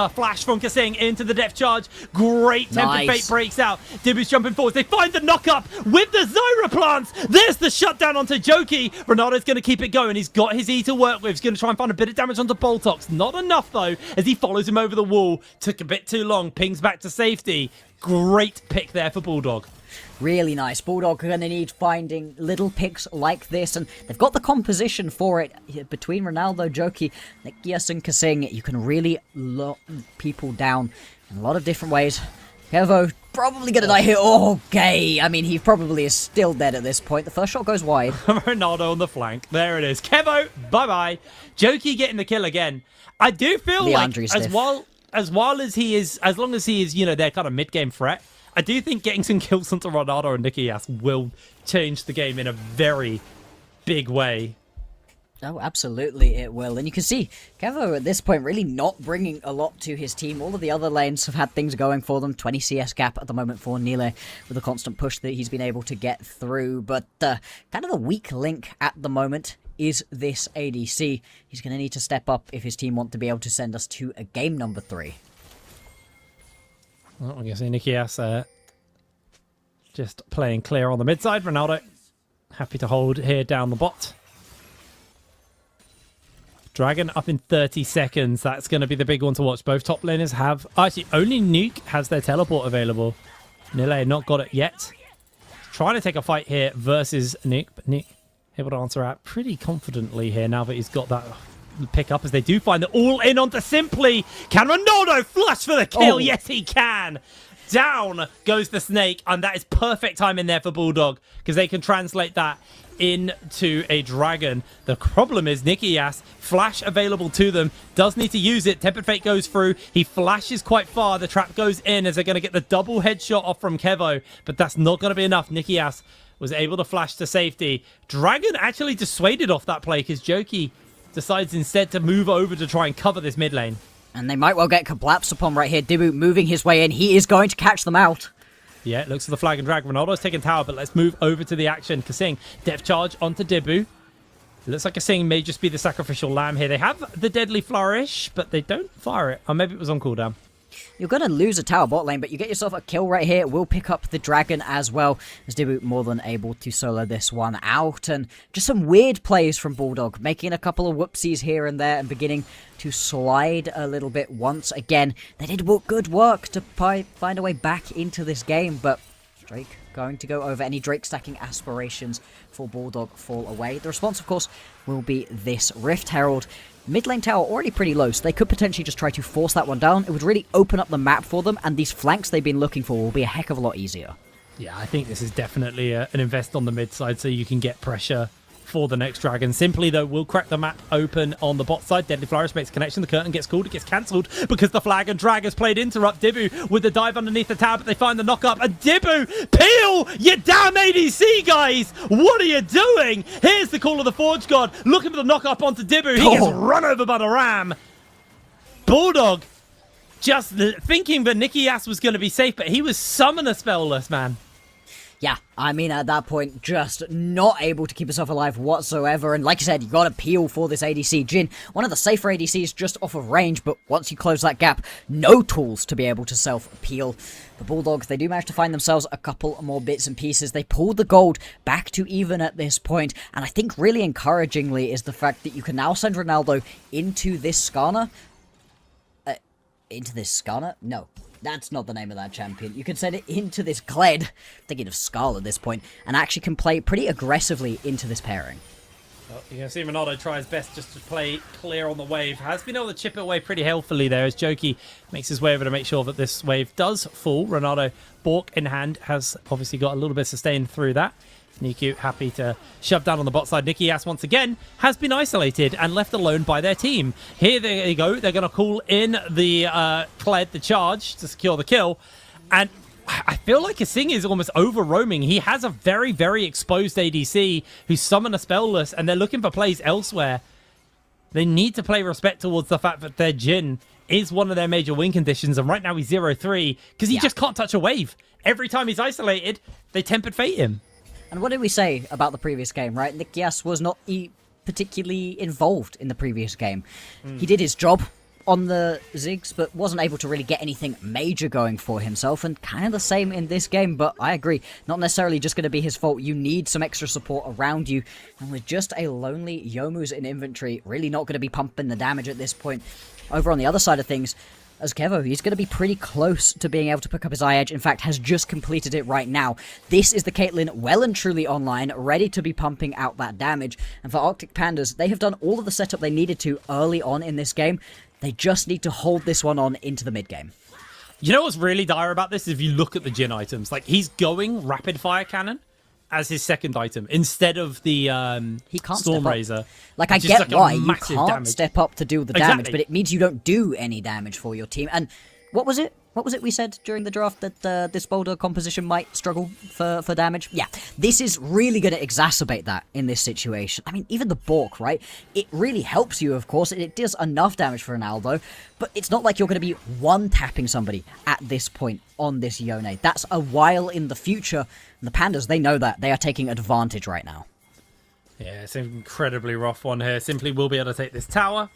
flash from Kasing into the depth charge. Great Tempered Fate breaks out. Dibu's jumping forward. They find the knock-up with the Zyra plants. There's the shutdown onto Joki. Ronaldo's going to keep it going. He's got his E to work with. He's going to try and find a bit of damage onto Boltox. Not enough, though, as he follows him over the wall. Took a bit too long. Pings back to safety. Great pick there for Bulldog. Really nice. Bulldog are going to need finding little picks like this, and they've got the composition for it. Between Ronaldo, Joki, Nikias, and Kasing, you can really lock people down in a lot of different ways. Kevo probably going to die here. Okay, I mean, he probably is still dead at this point. The first shot goes wide. Ronaldo on the flank. There it is. Kevo, bye-bye. Joki getting the kill again. I do feel Leandri's like as long as he is, their kind of mid-game threat, I do think getting some kills onto Ronaldo and Nikias will change the game in a very big way. Oh, absolutely it will. And you can see Kevo at this point really not bringing a lot to his team. All of the other lanes have had things going for them. 20 CS gap at the moment for Nile with a constant push that he's been able to get through. But kind of a weak link at the moment is this ADC. He's going to need to step up if his team want to be able to send us to a game number 3. Well, I guess Nikias just playing clear on the mid side. Ronaldo happy to hold here down the bot. Dragon up in 30 seconds. That's going to be the big one to watch. Both top laners have... Actually, only Nuke has their teleport available. Nile not got it yet. Trying to take a fight here versus Nuke, but Nuke able to answer out pretty confidently here now that he's got that pick up, as they do find it all in onto Simply. Can Ronaldo flush for the kill? Oh. Yes, he can. Down goes the snake, and that is perfect time in there for Bulldog, because they can translate that into a dragon. The problem is Nikias, flash available to them, does need to use it. Tempered Fate goes through. He flashes quite far. The trap goes in as they're going to get the double headshot off from Kevo, but that's not going to be enough. Nikias was able to flash to safety. Dragon actually dissuaded off that play because Joki decides instead to move over to try and cover this mid lane. And they might well get collapsed upon right here. Dibu moving his way in. He is going to catch them out. Yeah, it looks for the flag and drag. Ronaldo's taking tower, but let's move over to the action. Kasing, depth charge onto Dibu. It looks like Kasing may just be the sacrificial lamb here. They have the deadly flourish, but they don't fire it. Or maybe it was on cooldown. You're going to lose a tower bot lane, but you get yourself a kill right here. We'll pick up the dragon as well, as Dibu more than able to solo this one out. And just some weird plays from Bulldog, making a couple of whoopsies here and there and beginning to slide a little bit once again. They did good work to find a way back into this game, but Drake going to go over. Any Drake stacking aspirations for Bulldog fall away. The response, of course, will be this Rift Herald. Mid lane tower already pretty low, so they could potentially just try to force that one down. It would really open up the map for them, and these flanks they've been looking for will be a heck of a lot easier. Yeah, I think this is definitely an invest on the mid side so you can get pressure for the next dragon. Simply, though, will crack the map open on the bot side. Deadly Flourish makes a connection. The curtain gets called. It gets cancelled because the flag and drag has played interrupt. Dibu with the dive underneath the tower, but they find the knock up. And Dibu, peel! You damn ADC, guys! What are you doing? Here's the call of the Forge God. Looking for the knock up onto Dibu. He gets run over by the ram. Bulldog just thinking that Nikias was going to be safe, but he was summoner spellless, man. Yeah, I mean, at that point, just not able to keep himself alive whatsoever. And like I said, you got to peel for this ADC. Jhin, one of the safer ADCs just off of range, but once you close that gap, no tools to be able to self-peel. The Bulldogs, they do manage to find themselves a couple more bits and pieces. They pulled the gold back to even at this point, and I think really encouragingly is the fact that you can now send Ronaldo into this Skarner. Into this Skarner? No. That's not the name of that champion. You can send it into this Kled, thinking of Skarl at this point, and actually can play pretty aggressively into this pairing. Well, you can see Ronaldo try his best just to play clear on the wave. Has been able to chip it away pretty healthily there as Joki makes his way over to make sure that this wave does fall. Ronaldo, Bork in hand, has obviously got a little bit sustained through that. Niku happy to shove down on the bot side. Nikias once again has been isolated and left alone by their team. Here they go. They're going to call in the Kled, the charge, to secure the kill. And I feel like Kasing is almost over-roaming. He has a very, very exposed ADC who's summoned a spellless, and they're looking for plays elsewhere. They need to play respect towards the fact that their Jhin is one of their major win conditions, and right now he's 0-3 because he just can't touch a wave. Every time he's isolated, they tempered fate him. And what did we say about the previous game, right? Nikias was not particularly involved in the previous game. He did his job on the Ziggs, but wasn't able to really get anything major going for himself, and kind of the same in this game, but I agree, not necessarily just going to be his fault. You need some extra support around you, and with just a lonely Youmu's in inventory, really not going to be pumping the damage at this point. Over on the other side of things, as Kevo, he's going to be pretty close to being able to pick up his eye edge. In fact, has just completed it right now. This is the Caitlyn well and truly online, ready to be pumping out that damage. And for Arctic Pandas, they have done all of the setup they needed to early on in this game. They just need to hold this one on into the mid game. You know what's really dire about this? If you look at the Jhin items, like he's going rapid fire cannon as his second item instead of the he can't Stormrazor. Like, I get why you can't damage. step up to do the damage, but it means you don't do any damage for your team. And what was it? What was it we said during the draft that this Boulder composition might struggle for damage? Yeah, this is really going to exacerbate that in this situation. I mean, even the Bork, right? It really helps you, of course. It does enough damage for an Aldo, but it's not like you're going to be one-tapping somebody at this point on this Yone. That's a while in the future. And the Pandas, they know that. They are taking advantage right now. Yeah, it's an incredibly rough one here. Simply will be able to take this tower.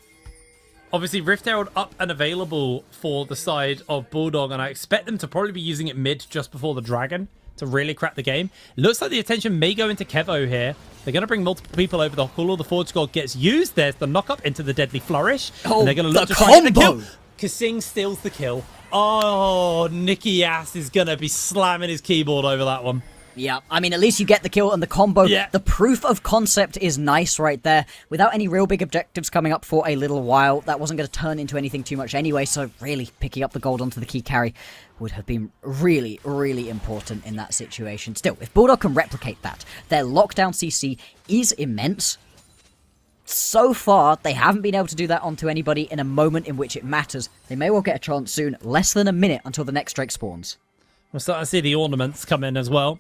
Obviously, Rift Herald up and available for the side of Bulldog, and I expect them to probably be using it mid just before the Dragon to really crack the game. Looks like the attention may go into Kevo here. They're going to bring multiple people over. The Call of the Forge God gets used. There's the knock-up into the Deadly Flourish. Oh, and they're going to look the to try and get the combo! kill. Kasing steals the kill. Oh, Nikias is going to be slamming his keyboard over that one. Yeah, I mean, at least you get the kill and the combo. Yeah. The proof of concept is nice right there. Without any real big objectives coming up for a little while, that wasn't going to turn into anything too much anyway, so really picking up the gold onto the key carry would have been really, really important in that situation. Still, if Bulldog can replicate that, their lockdown CC is immense. So far, they haven't been able to do that onto anybody in a moment in which it matters. They may well get a chance soon, less than a minute until the next Drake spawns. We're starting to see the ornaments come in as well.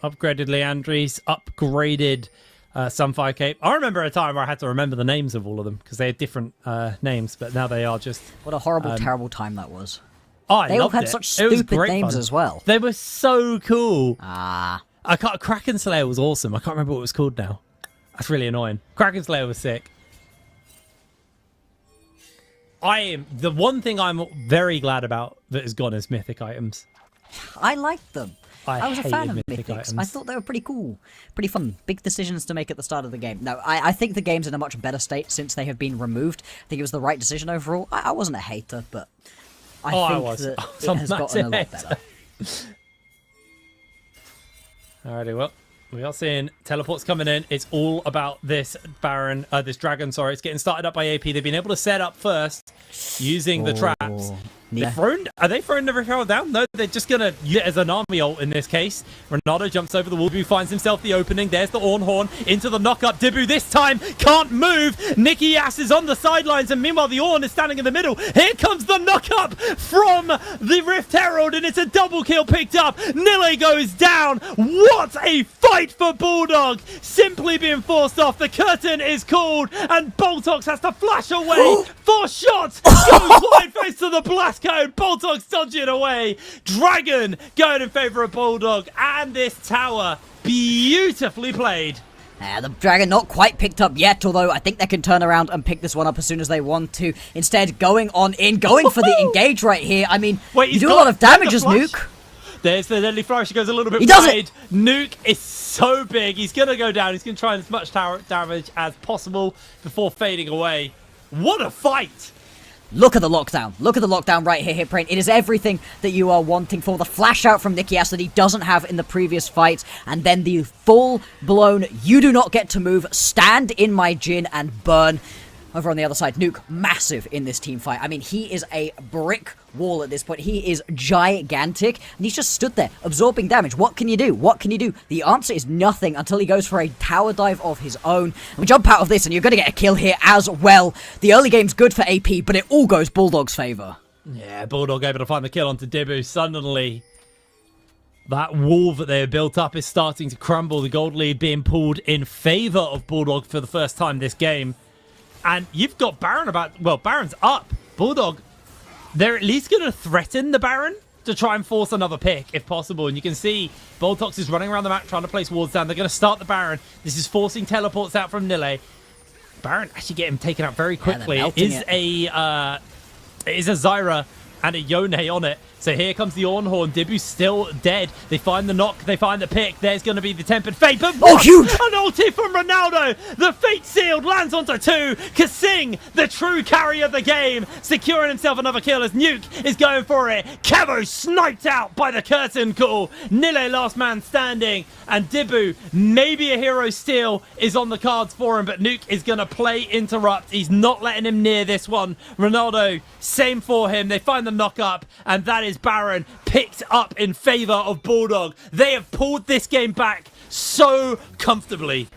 Upgraded Leandris, upgraded Sunfire Cape. I remember a time where I had to remember the names of all of them because they had different names, but now they are just... What a horrible, terrible time that was. Oh, They all had such stupid names as well. They were so cool. Ah. Kraken Slayer was awesome. I can't remember what it was called now. That's really annoying. Kraken Slayer was sick. The one thing I'm very glad about that is gone is mythic items. I liked them. I was a fan of mythic Mythics. items. I thought they were pretty cool. Pretty fun. Big decisions to make at the start of the game. No, I think the game's in a much better state since they have been removed. I think it was the right decision overall. I wasn't a hater, but I think that it has gotten a lot better. Alrighty, well, we are seeing teleports coming in. It's all about this this dragon, sorry. It's getting started up by AP. They've been able to set up first using the traps. Yeah. Are they throwing the Rift down? No, they're just going to use it as an army ult in this case. Renato jumps over the wall. Dibu finds himself the opening. There's the Ornhorn into the knock-up. Dibu this time can't move. Nikias is on the sidelines, and meanwhile the Orn is standing in the middle. Here comes the knock-up from the Rift Herald, and it's a double kill picked up. Nille goes down. What a fight for Bulldog. Simply being forced off. The curtain is called, and Boltox has to flash away. 4 shots. Goes wide face to the blast code. Boltox dodging away. Dragon going in favour of Bulldog, and this tower beautifully played. The Dragon not quite picked up yet, although I think they can turn around and pick this one up as soon as they want to. Instead, going for the engage right here. I mean, Wait, you do a lot of damage as Nuke. There's the Deadly Flourish. He goes a little bit He does wide. it! Nuke is so big. He's going to go down. He's going to try as much tower damage as possible before fading away. What a fight! Look at the lockdown. Look at the lockdown right here, Hitbrain. It is everything that you are wanting for the flash out from Nikias that he doesn't have in the previous fights. And then the full-blown, you do not get to move, stand in my Jhin and burn. Over on the other side, Nuke, massive in this team fight. I mean, he is a brick wall at this point. He is gigantic, and he's just stood there, absorbing damage. What can you do? What can you do? The answer is nothing until he goes for a tower dive of his own. And we jump out of this, and you're going to get a kill here as well. The early game's good for AP, but it all goes Bulldog's favor. Yeah, Bulldog able to find the kill onto Dibu. Suddenly, that wall that they had built up is starting to crumble. The gold lead being pulled in favor of Bulldog for the first time this game. And you've got Baron Baron's up. Bulldog, they're at least going to threaten the Baron to try and force another pick, if possible. And you can see Boltox is running around the map trying to place wards down. They're going to start the Baron. This is forcing teleports out from Nille. Baron actually get him taken out very quickly. It is a Zyra and a Yone on it. So here comes the Ornhorn. Dibu's still dead. They find the knock. They find the pick. There's going to be the Tempered Fate. But oh, huge! An ulti from Ronaldo. The Fate Sealed lands onto 2. Kasing, the true carry of the game, securing himself another kill as Nuke is going for it. Kevo sniped out by the curtain call. Nille last man standing. And Dibu, maybe a hero steal is on the cards for him, but Nuke is going to play interrupt. He's not letting him near this one. Ronaldo, same for him. They find the knock up, and that is Baron picked up in favor of Bulldog. They have pulled this game back so comfortably.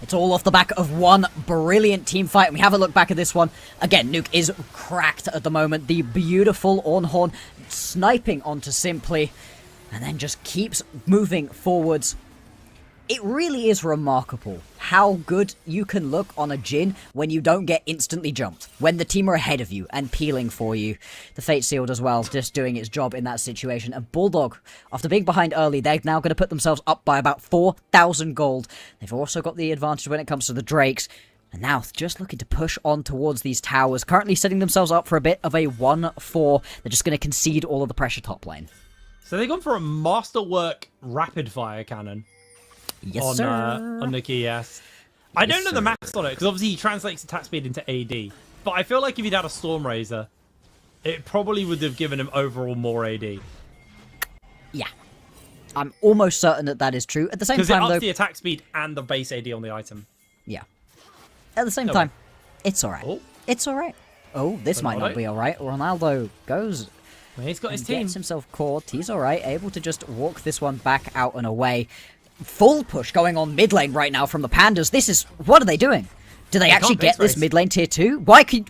It's all off the back of one brilliant team fight, and we have a look back at this one. Again, Nuke is cracked at the moment. The beautiful Ornhorn sniping onto Simply, and then just keeps moving forwards. It really is remarkable how good you can look on a Jhin when you don't get instantly jumped, when the team are ahead of you and peeling for you. The Fate Sealed as well, just doing its job in that situation. And Bulldog, after being behind early, they're now going to put themselves up by about 4,000 gold. They've also got the advantage when it comes to the Drakes. And now just looking to push on towards these towers, currently setting themselves up for a bit of a 1-4. They're just going to concede all of the pressure top lane. So they've gone for a Masterwork rapid fire cannon. Yes, on Nikki, yes. I don't know the maths on it, because obviously he translates attack speed into AD. But I feel like if he'd had a Storm Razor, it probably would have given him overall more AD. Yeah. I'm almost certain that that is true. At the same time, though... Because it ups the attack speed and the base AD on the item. Yeah. At the same time, it's alright. Oh. It's alright. Oh, this might not be alright. Ronaldo goes... Well, he's got his team. Gets himself caught. He's alright. Able to just walk this one back out and away. Full push going on mid lane right now from the Pandas. This is... What are they doing? Do they actually get this mid lane tier 2? Why could...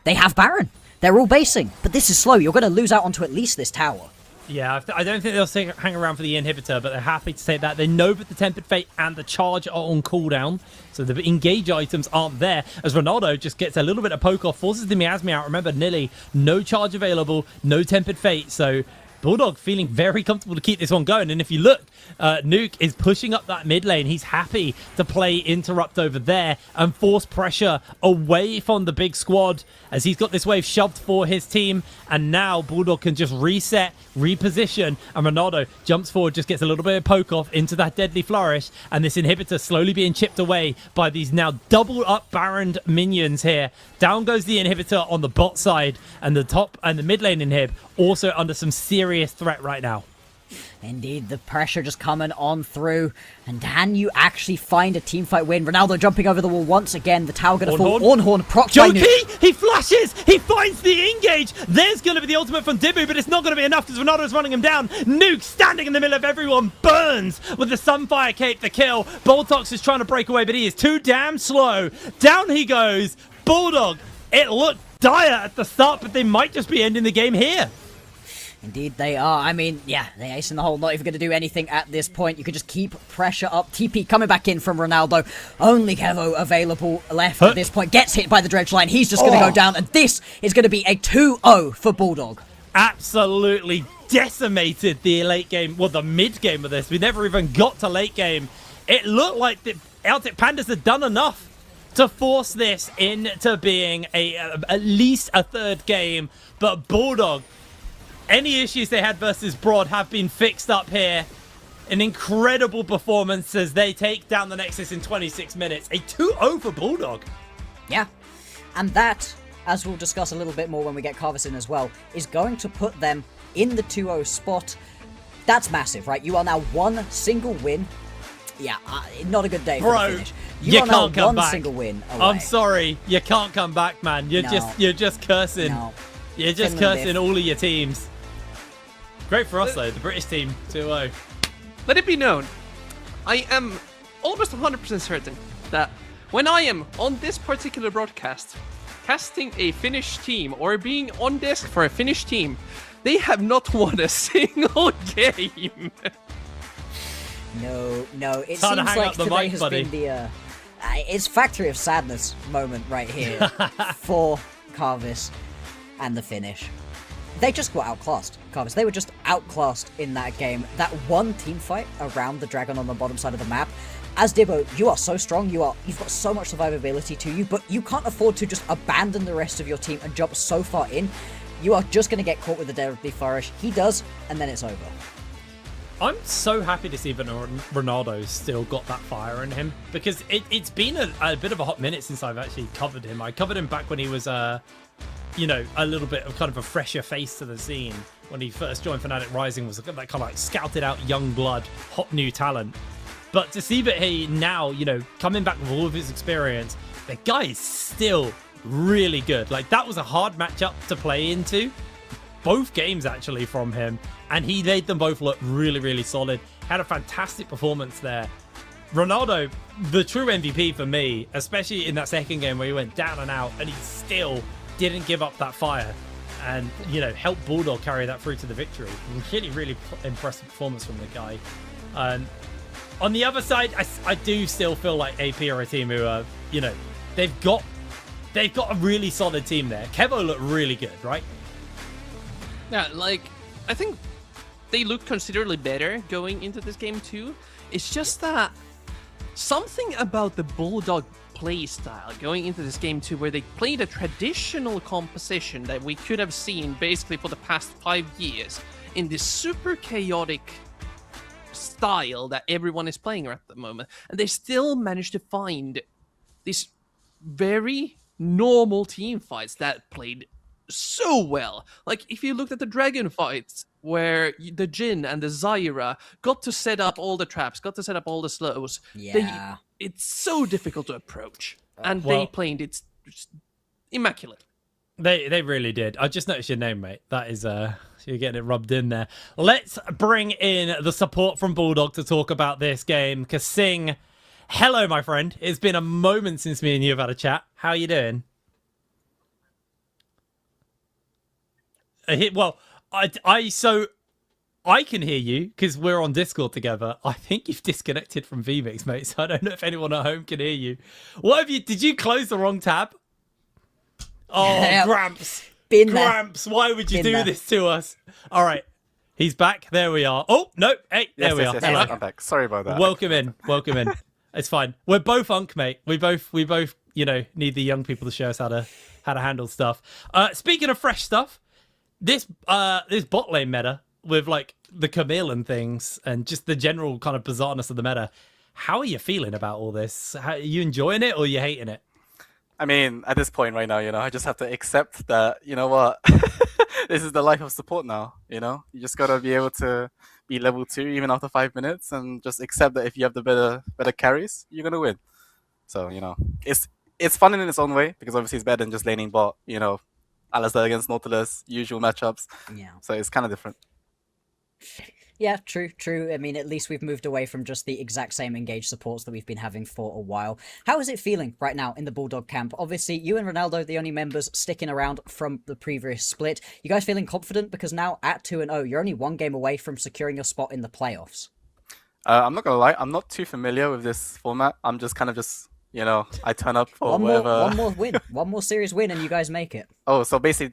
They have Baron. They're all basing. But this is slow. You're going to lose out onto at least this tower. Yeah, I don't think they'll hang around for the inhibitor, but they're happy to take that. They know that the Tempered Fate and the Charge are on cooldown, so the engage items aren't there, as Ronaldo just gets a little bit of poke off, forces the Miasma out. Remember, Nille, no Charge available, no Tempered Fate, so Bulldog feeling very comfortable to keep this one going. And if you look, Nuke is pushing up that mid lane. He's happy to play interrupt over there and force pressure away from the big squad as he's got this wave shoved for his team. And now Bulldog can just reset, reposition, and Ronaldo jumps forward, just gets a little bit of poke off into that deadly flourish, and this inhibitor slowly being chipped away by these now double up Baroned minions here. Down goes the inhibitor on the bot side, and the top and the mid lane inhib also under some serious threat right now. Indeed, the pressure just coming on through. And can you actually find a teamfight win? Ronaldo jumping over the wall once again. The tower going to fall. Ornhorn procs by Nuke. He flashes! He finds the engage! There's going to be the ultimate from Dibu, but it's not going to be enough because Ronaldo's running him down. Nuke standing in the middle of everyone, burns with the Sunfire Cape, the kill. Boltox is trying to break away, but he is too damn slow. Down he goes. Bulldog, it looked dire at the start, but they might just be ending the game here. Indeed they are. I mean, yeah, they ace in the hole, not even going to do anything at this point. You could just keep pressure up. TP coming back in from Ronaldo. Only Kevo available left at this point. Gets hit by the dredge line. He's just going to go down, and this is going to be a 2-0 for Bulldog. Absolutely decimated the late game, well, the mid game of this. We never even got to late game. It looked like the Celtic Pandas had done enough to force this into being at least a third game, but Bulldog, any issues they had versus Broad have been fixed up here. An incredible performance as they take down the Nexus in 26 minutes. A 2-0 for Bulldog. Yeah, and that, as we'll discuss a little bit more when we get Carvis in as well, is going to put them in the 2-0 spot. That's massive, right? You are now one single win Yeah, not a good day for Bro, the finish. you are now can't come one back. single win away. I'm sorry, you can't come back, man. You're No. just cursing. No. You're just Finland cursing diff. all of your teams. Great for us though, the British team 2-0. Let it be known, I am almost 100% certain that when I am on this particular broadcast, casting a Finnish team or being on desk for a Finnish team, they have not won a single game. No. It Time to seems hang like up the today mic, has buddy. been the it's Factory of Sadness moment right here for Carvis and the finish. They just got outclassed, Carvis. They were just outclassed in that game. That one team fight around the dragon on the bottom side of the map. As Dibbo, you are so strong. You've got so much survivability to you, but you can't afford to just abandon the rest of your team and jump so far in. You are just going to get caught with the deadly flourish. He does, and then it's over. I'm so happy to see that Ronaldo's still got that fire in him, because it's been a bit of a hot minute since I've actually covered him. I covered him back when he was, a little bit of kind of a fresher face to the scene. When he first joined Fnatic Rising, was that kind of like scouted out young blood, hot new talent. But to see that he now, coming back with all of his experience, the guy is still really good. Like, that was a hard matchup to play into. Both games, actually, from him. And he made them both look really, really solid. Had a fantastic performance there. Ronaldo, the true MVP for me, especially in that second game where he went down and out, and he still didn't give up that fire. And, helped Bulldog carry that through to the victory. Really, really impressive performance from the guy. On the other side, I do still feel like AP are a team who are, they've got a really solid team there. Kevo looked really good, right? Yeah, I think they look considerably better going into this game too. It's just that something about the Bulldog play style going into this game too, where they played a traditional composition that we could have seen basically for the past 5 years in this super chaotic style that everyone is playing at the moment, and they still managed to find these very normal team fights that played so well. Like, if you looked at the dragon fights where the Jin and the Zyra got to set up all the traps, got to set up all the slows, Yeah. it's so difficult to approach, and well- they played it immaculate. They really did. I just noticed your name, mate. That is, you're getting it rubbed in there. Let's bring in the support from Bulldog to talk about this game. Kasing, hello, my friend. It's been a moment since me and you have had a chat. How are you doing? Well, I can hear you because we're on Discord together. I think you've disconnected from VMix, mate. So I don't know if anyone at home can hear you. Did you close the wrong tab? Oh, Yep. Gramps. Been there. Gramps, why would you Been do there. this to us? All right. He's back. There we are. Oh, no. Hey, there we are. Yes, Hello. I'm back. Sorry about that. Welcome in. It's fine. We're both unk, mate. We both, need the young people to show us how to handle stuff. Speaking of fresh stuff, this bot lane meta with like the Camille and things and just the general kind of bizarreness of the meta. How are you feeling about all this? Are you enjoying it or are you hating it? I mean, at this point right now, I just have to accept that, what? This is the life of support now, You just got to be able to be level 2 even after 5 minutes and just accept that if you have the better carries, you're going to win. So, it's fun in its own way because obviously it's better than just laning bot, Alistair against Nautilus, usual matchups. Yeah. So it's kind of different. Yeah, true. I mean, at least we've moved away from just the exact same engaged supports that we've been having for a while. How is it feeling right now in the Bulldog camp? Obviously, you and Ronaldo, the only members sticking around from the previous split. You guys feeling confident? Because now at 2-0, you're only one game away from securing your spot in the playoffs. I'm not going to lie, I'm not too familiar with this format. I'm just kind of I turn up for whatever. One more win. One more series win and you guys make it. Oh, so basically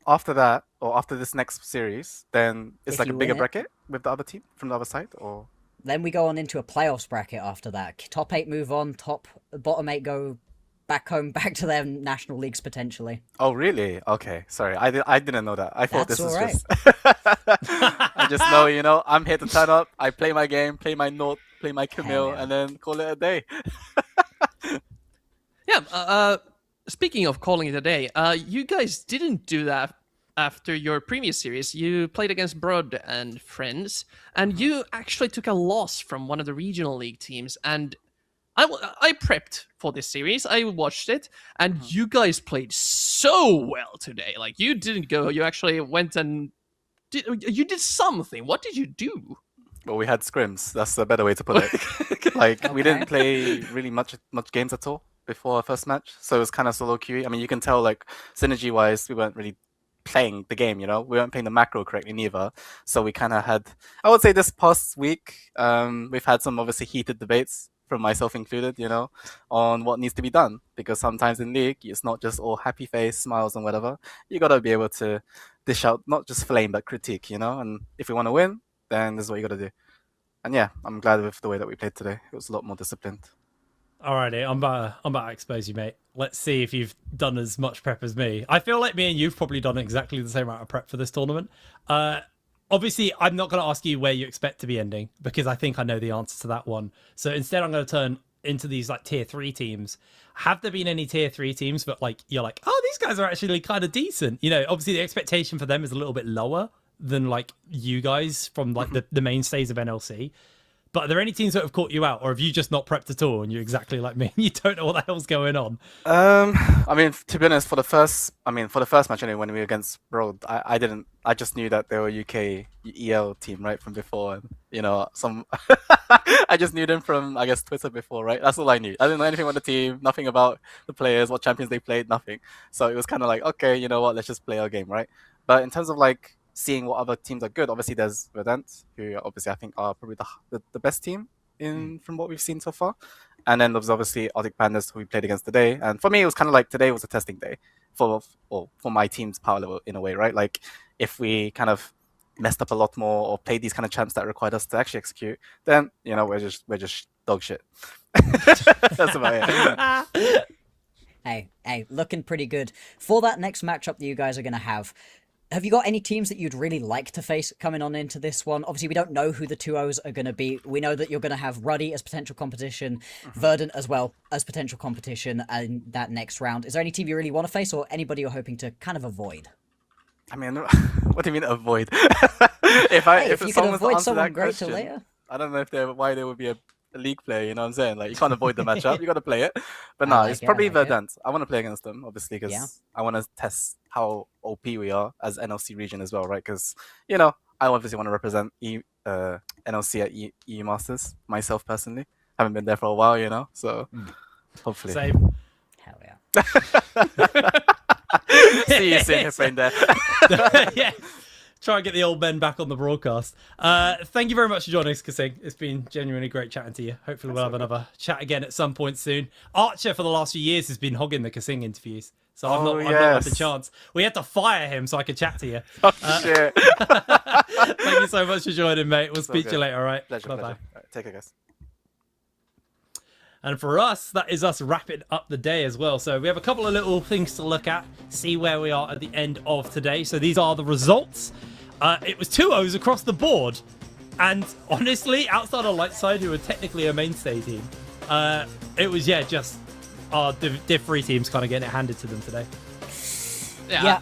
after this next series, then it's If like a you bigger win it. bracket with the other team from the other side, or? Then we go on into a playoffs bracket after that. Top 8 move on, bottom 8 go back home, back to their national leagues potentially. Oh, really? Okay, sorry, I didn't know that. I thought That's this was all right. just. I just know, I'm here to turn up. I play my game, play my note, play my Camille, yeah. and then call it a day. Yeah, speaking of calling it a day, you guys didn't do that after your previous series, you played against Broad and friends, and you actually took a loss from one of the regional league teams. And I prepped for this series. I watched it, and you guys played so well today. Like, you didn't go. You actually went and you did something. What did you do? Well, we had scrims. That's a better way to put it. Like, we didn't play really much games at all before our first match, so it was kind of solo queuing. I mean, you can tell, like, synergy-wise, we weren't really playing the game, you know? We weren't playing the macro correctly neither. So we kind of had, I would say this past week, we've had some obviously heated debates, from myself included, you know, on what needs to be done. Because sometimes in League, it's not just all happy face, smiles and whatever. You got to be able to dish out not just flame, but critique, you know? And if we want to win, then this is what you got to do. And yeah, I'm glad with the way that we played today. It was a lot more disciplined. Alrighty, I'm about to expose you, mate. Let's see if you've done as much prep as me. I feel like me and you've probably done exactly the same amount of prep for this tournament. Obviously, I'm not going to ask you where you expect to be ending, because I think I know the answer to that one. So instead, I'm going to turn into these like tier 3 teams. Have there been any tier 3 teams, but like you're like, oh, these guys are actually kind of decent? You know, obviously the expectation for them is a little bit lower than like you guys from like the mainstays of NLC. But are there any teams that have caught you out, or have you just not prepped at all and you're exactly like me and you don't know what the hell's going on? I mean, to be honest, for the first match anyway, when we were against Broad, I just knew that they were UK EL team, right, from before, and you know, I just knew them from, I guess, Twitter before, right? That's all I knew. I didn't know anything about the team, nothing about the players, what champions they played, nothing. So it was kind of like, okay, you know what, let's just play our game, right? But in terms of like seeing what other teams are good, obviously there's Verdant, who obviously I think are probably the best team from what we've seen so far. And then there's obviously Arctic Pandas, who we played against today. And for me, it was kind of like today was a testing day for my team's power level in a way, right? Like if we kind of messed up a lot more or played these kind of champs that required us to actually execute, then you know we're just dog shit. That's about it. Hey, looking pretty good for that next matchup that you guys are going to have. Have you got any teams that you'd really like to face coming on into this one? Obviously, we don't know who the 2-0s are going to be. We know that you're going to have Ruddy as potential competition, Verdant as well as potential competition in that next round. Is there any team you really want to face, or anybody you're hoping to kind of avoid? I mean, what do you mean avoid? if you could avoid someone great to later. I don't know why they would be a League player, you know what I'm saying? Like, you can't avoid the matchup, you got to play it. But no, it's probably Verdant. I want to play against them, obviously, because I want to test how OP we are as NLC region as well, right? Because, you know, I obviously want to represent NLC at EU Masters, myself personally. Haven't been there for a while, you know, so hopefully. Same. Hell yeah. See you soon, friend there. Yeah. Try and get the old men back on the broadcast. Thank you very much for joining us, Kasing. It's been genuinely great chatting to you. Hopefully we'll have another chat again at some point soon. Archer, for the last few years, has been hogging the Kasing interviews. So I've not had the chance. We had to fire him so I could chat to you. Oh, shit. Thank you so much for joining, mate. We'll speak to you later, all right? Pleasure. Bye-bye. All right, take care, guys. And for us, that is us wrapping up the day as well. So we have a couple of little things to look at, see where we are at the end of today. So these are the results. It was 2-0s across the board. And honestly, outside of Lightside, who were technically a mainstay team, it was, just our Div 3 teams kind of getting it handed to them today. Yeah.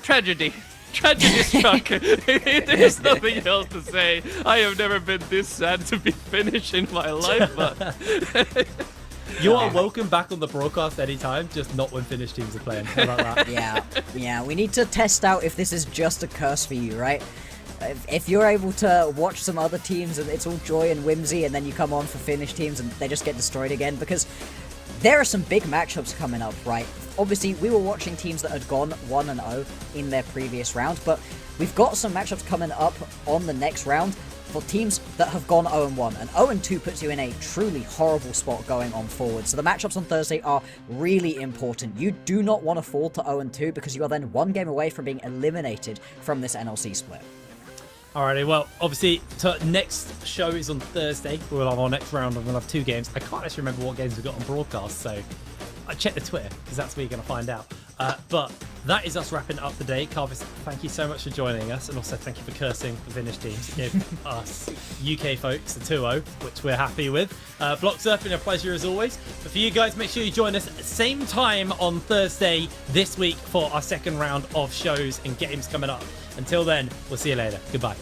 Tragedy. Tragedy struck. There's nothing else to say. I have never been this sad to be finished in my life, but... You are welcome back on the broadcast anytime, just not when Finnish teams are playing. How about that? Yeah. We need to test out if this is just a curse for you, right? If you're able to watch some other teams and it's all joy and whimsy, and then you come on for Finnish teams and they just get destroyed again, because there are some big matchups coming up, right? Obviously, we were watching teams that had gone 1-0 in their previous round, but we've got some matchups coming up on the next round for teams that have gone 0-1, and 0-2 puts you in a truly horrible spot going on forward. So the matchups on Thursday are really important. You do not want to fall to 0-2 because you are then one game away from being eliminated from this NLC split. Alrighty, well, obviously, next show is on Thursday. We'll have our next round, and we'll have 2 games. I can't actually remember what games we got on broadcast, so I check the Twitter, because that's where you're going to find out. But that is us wrapping up the day. Carvis, thank you so much for joining us, and also thank you for cursing the Finnish teams to give us UK folks the 2-0, which we're happy with. Bloxer, been a pleasure as always. But for you guys, make sure you join us at the same time on Thursday this week for our second round of shows and games coming up. Until then, we'll see you later. Goodbye.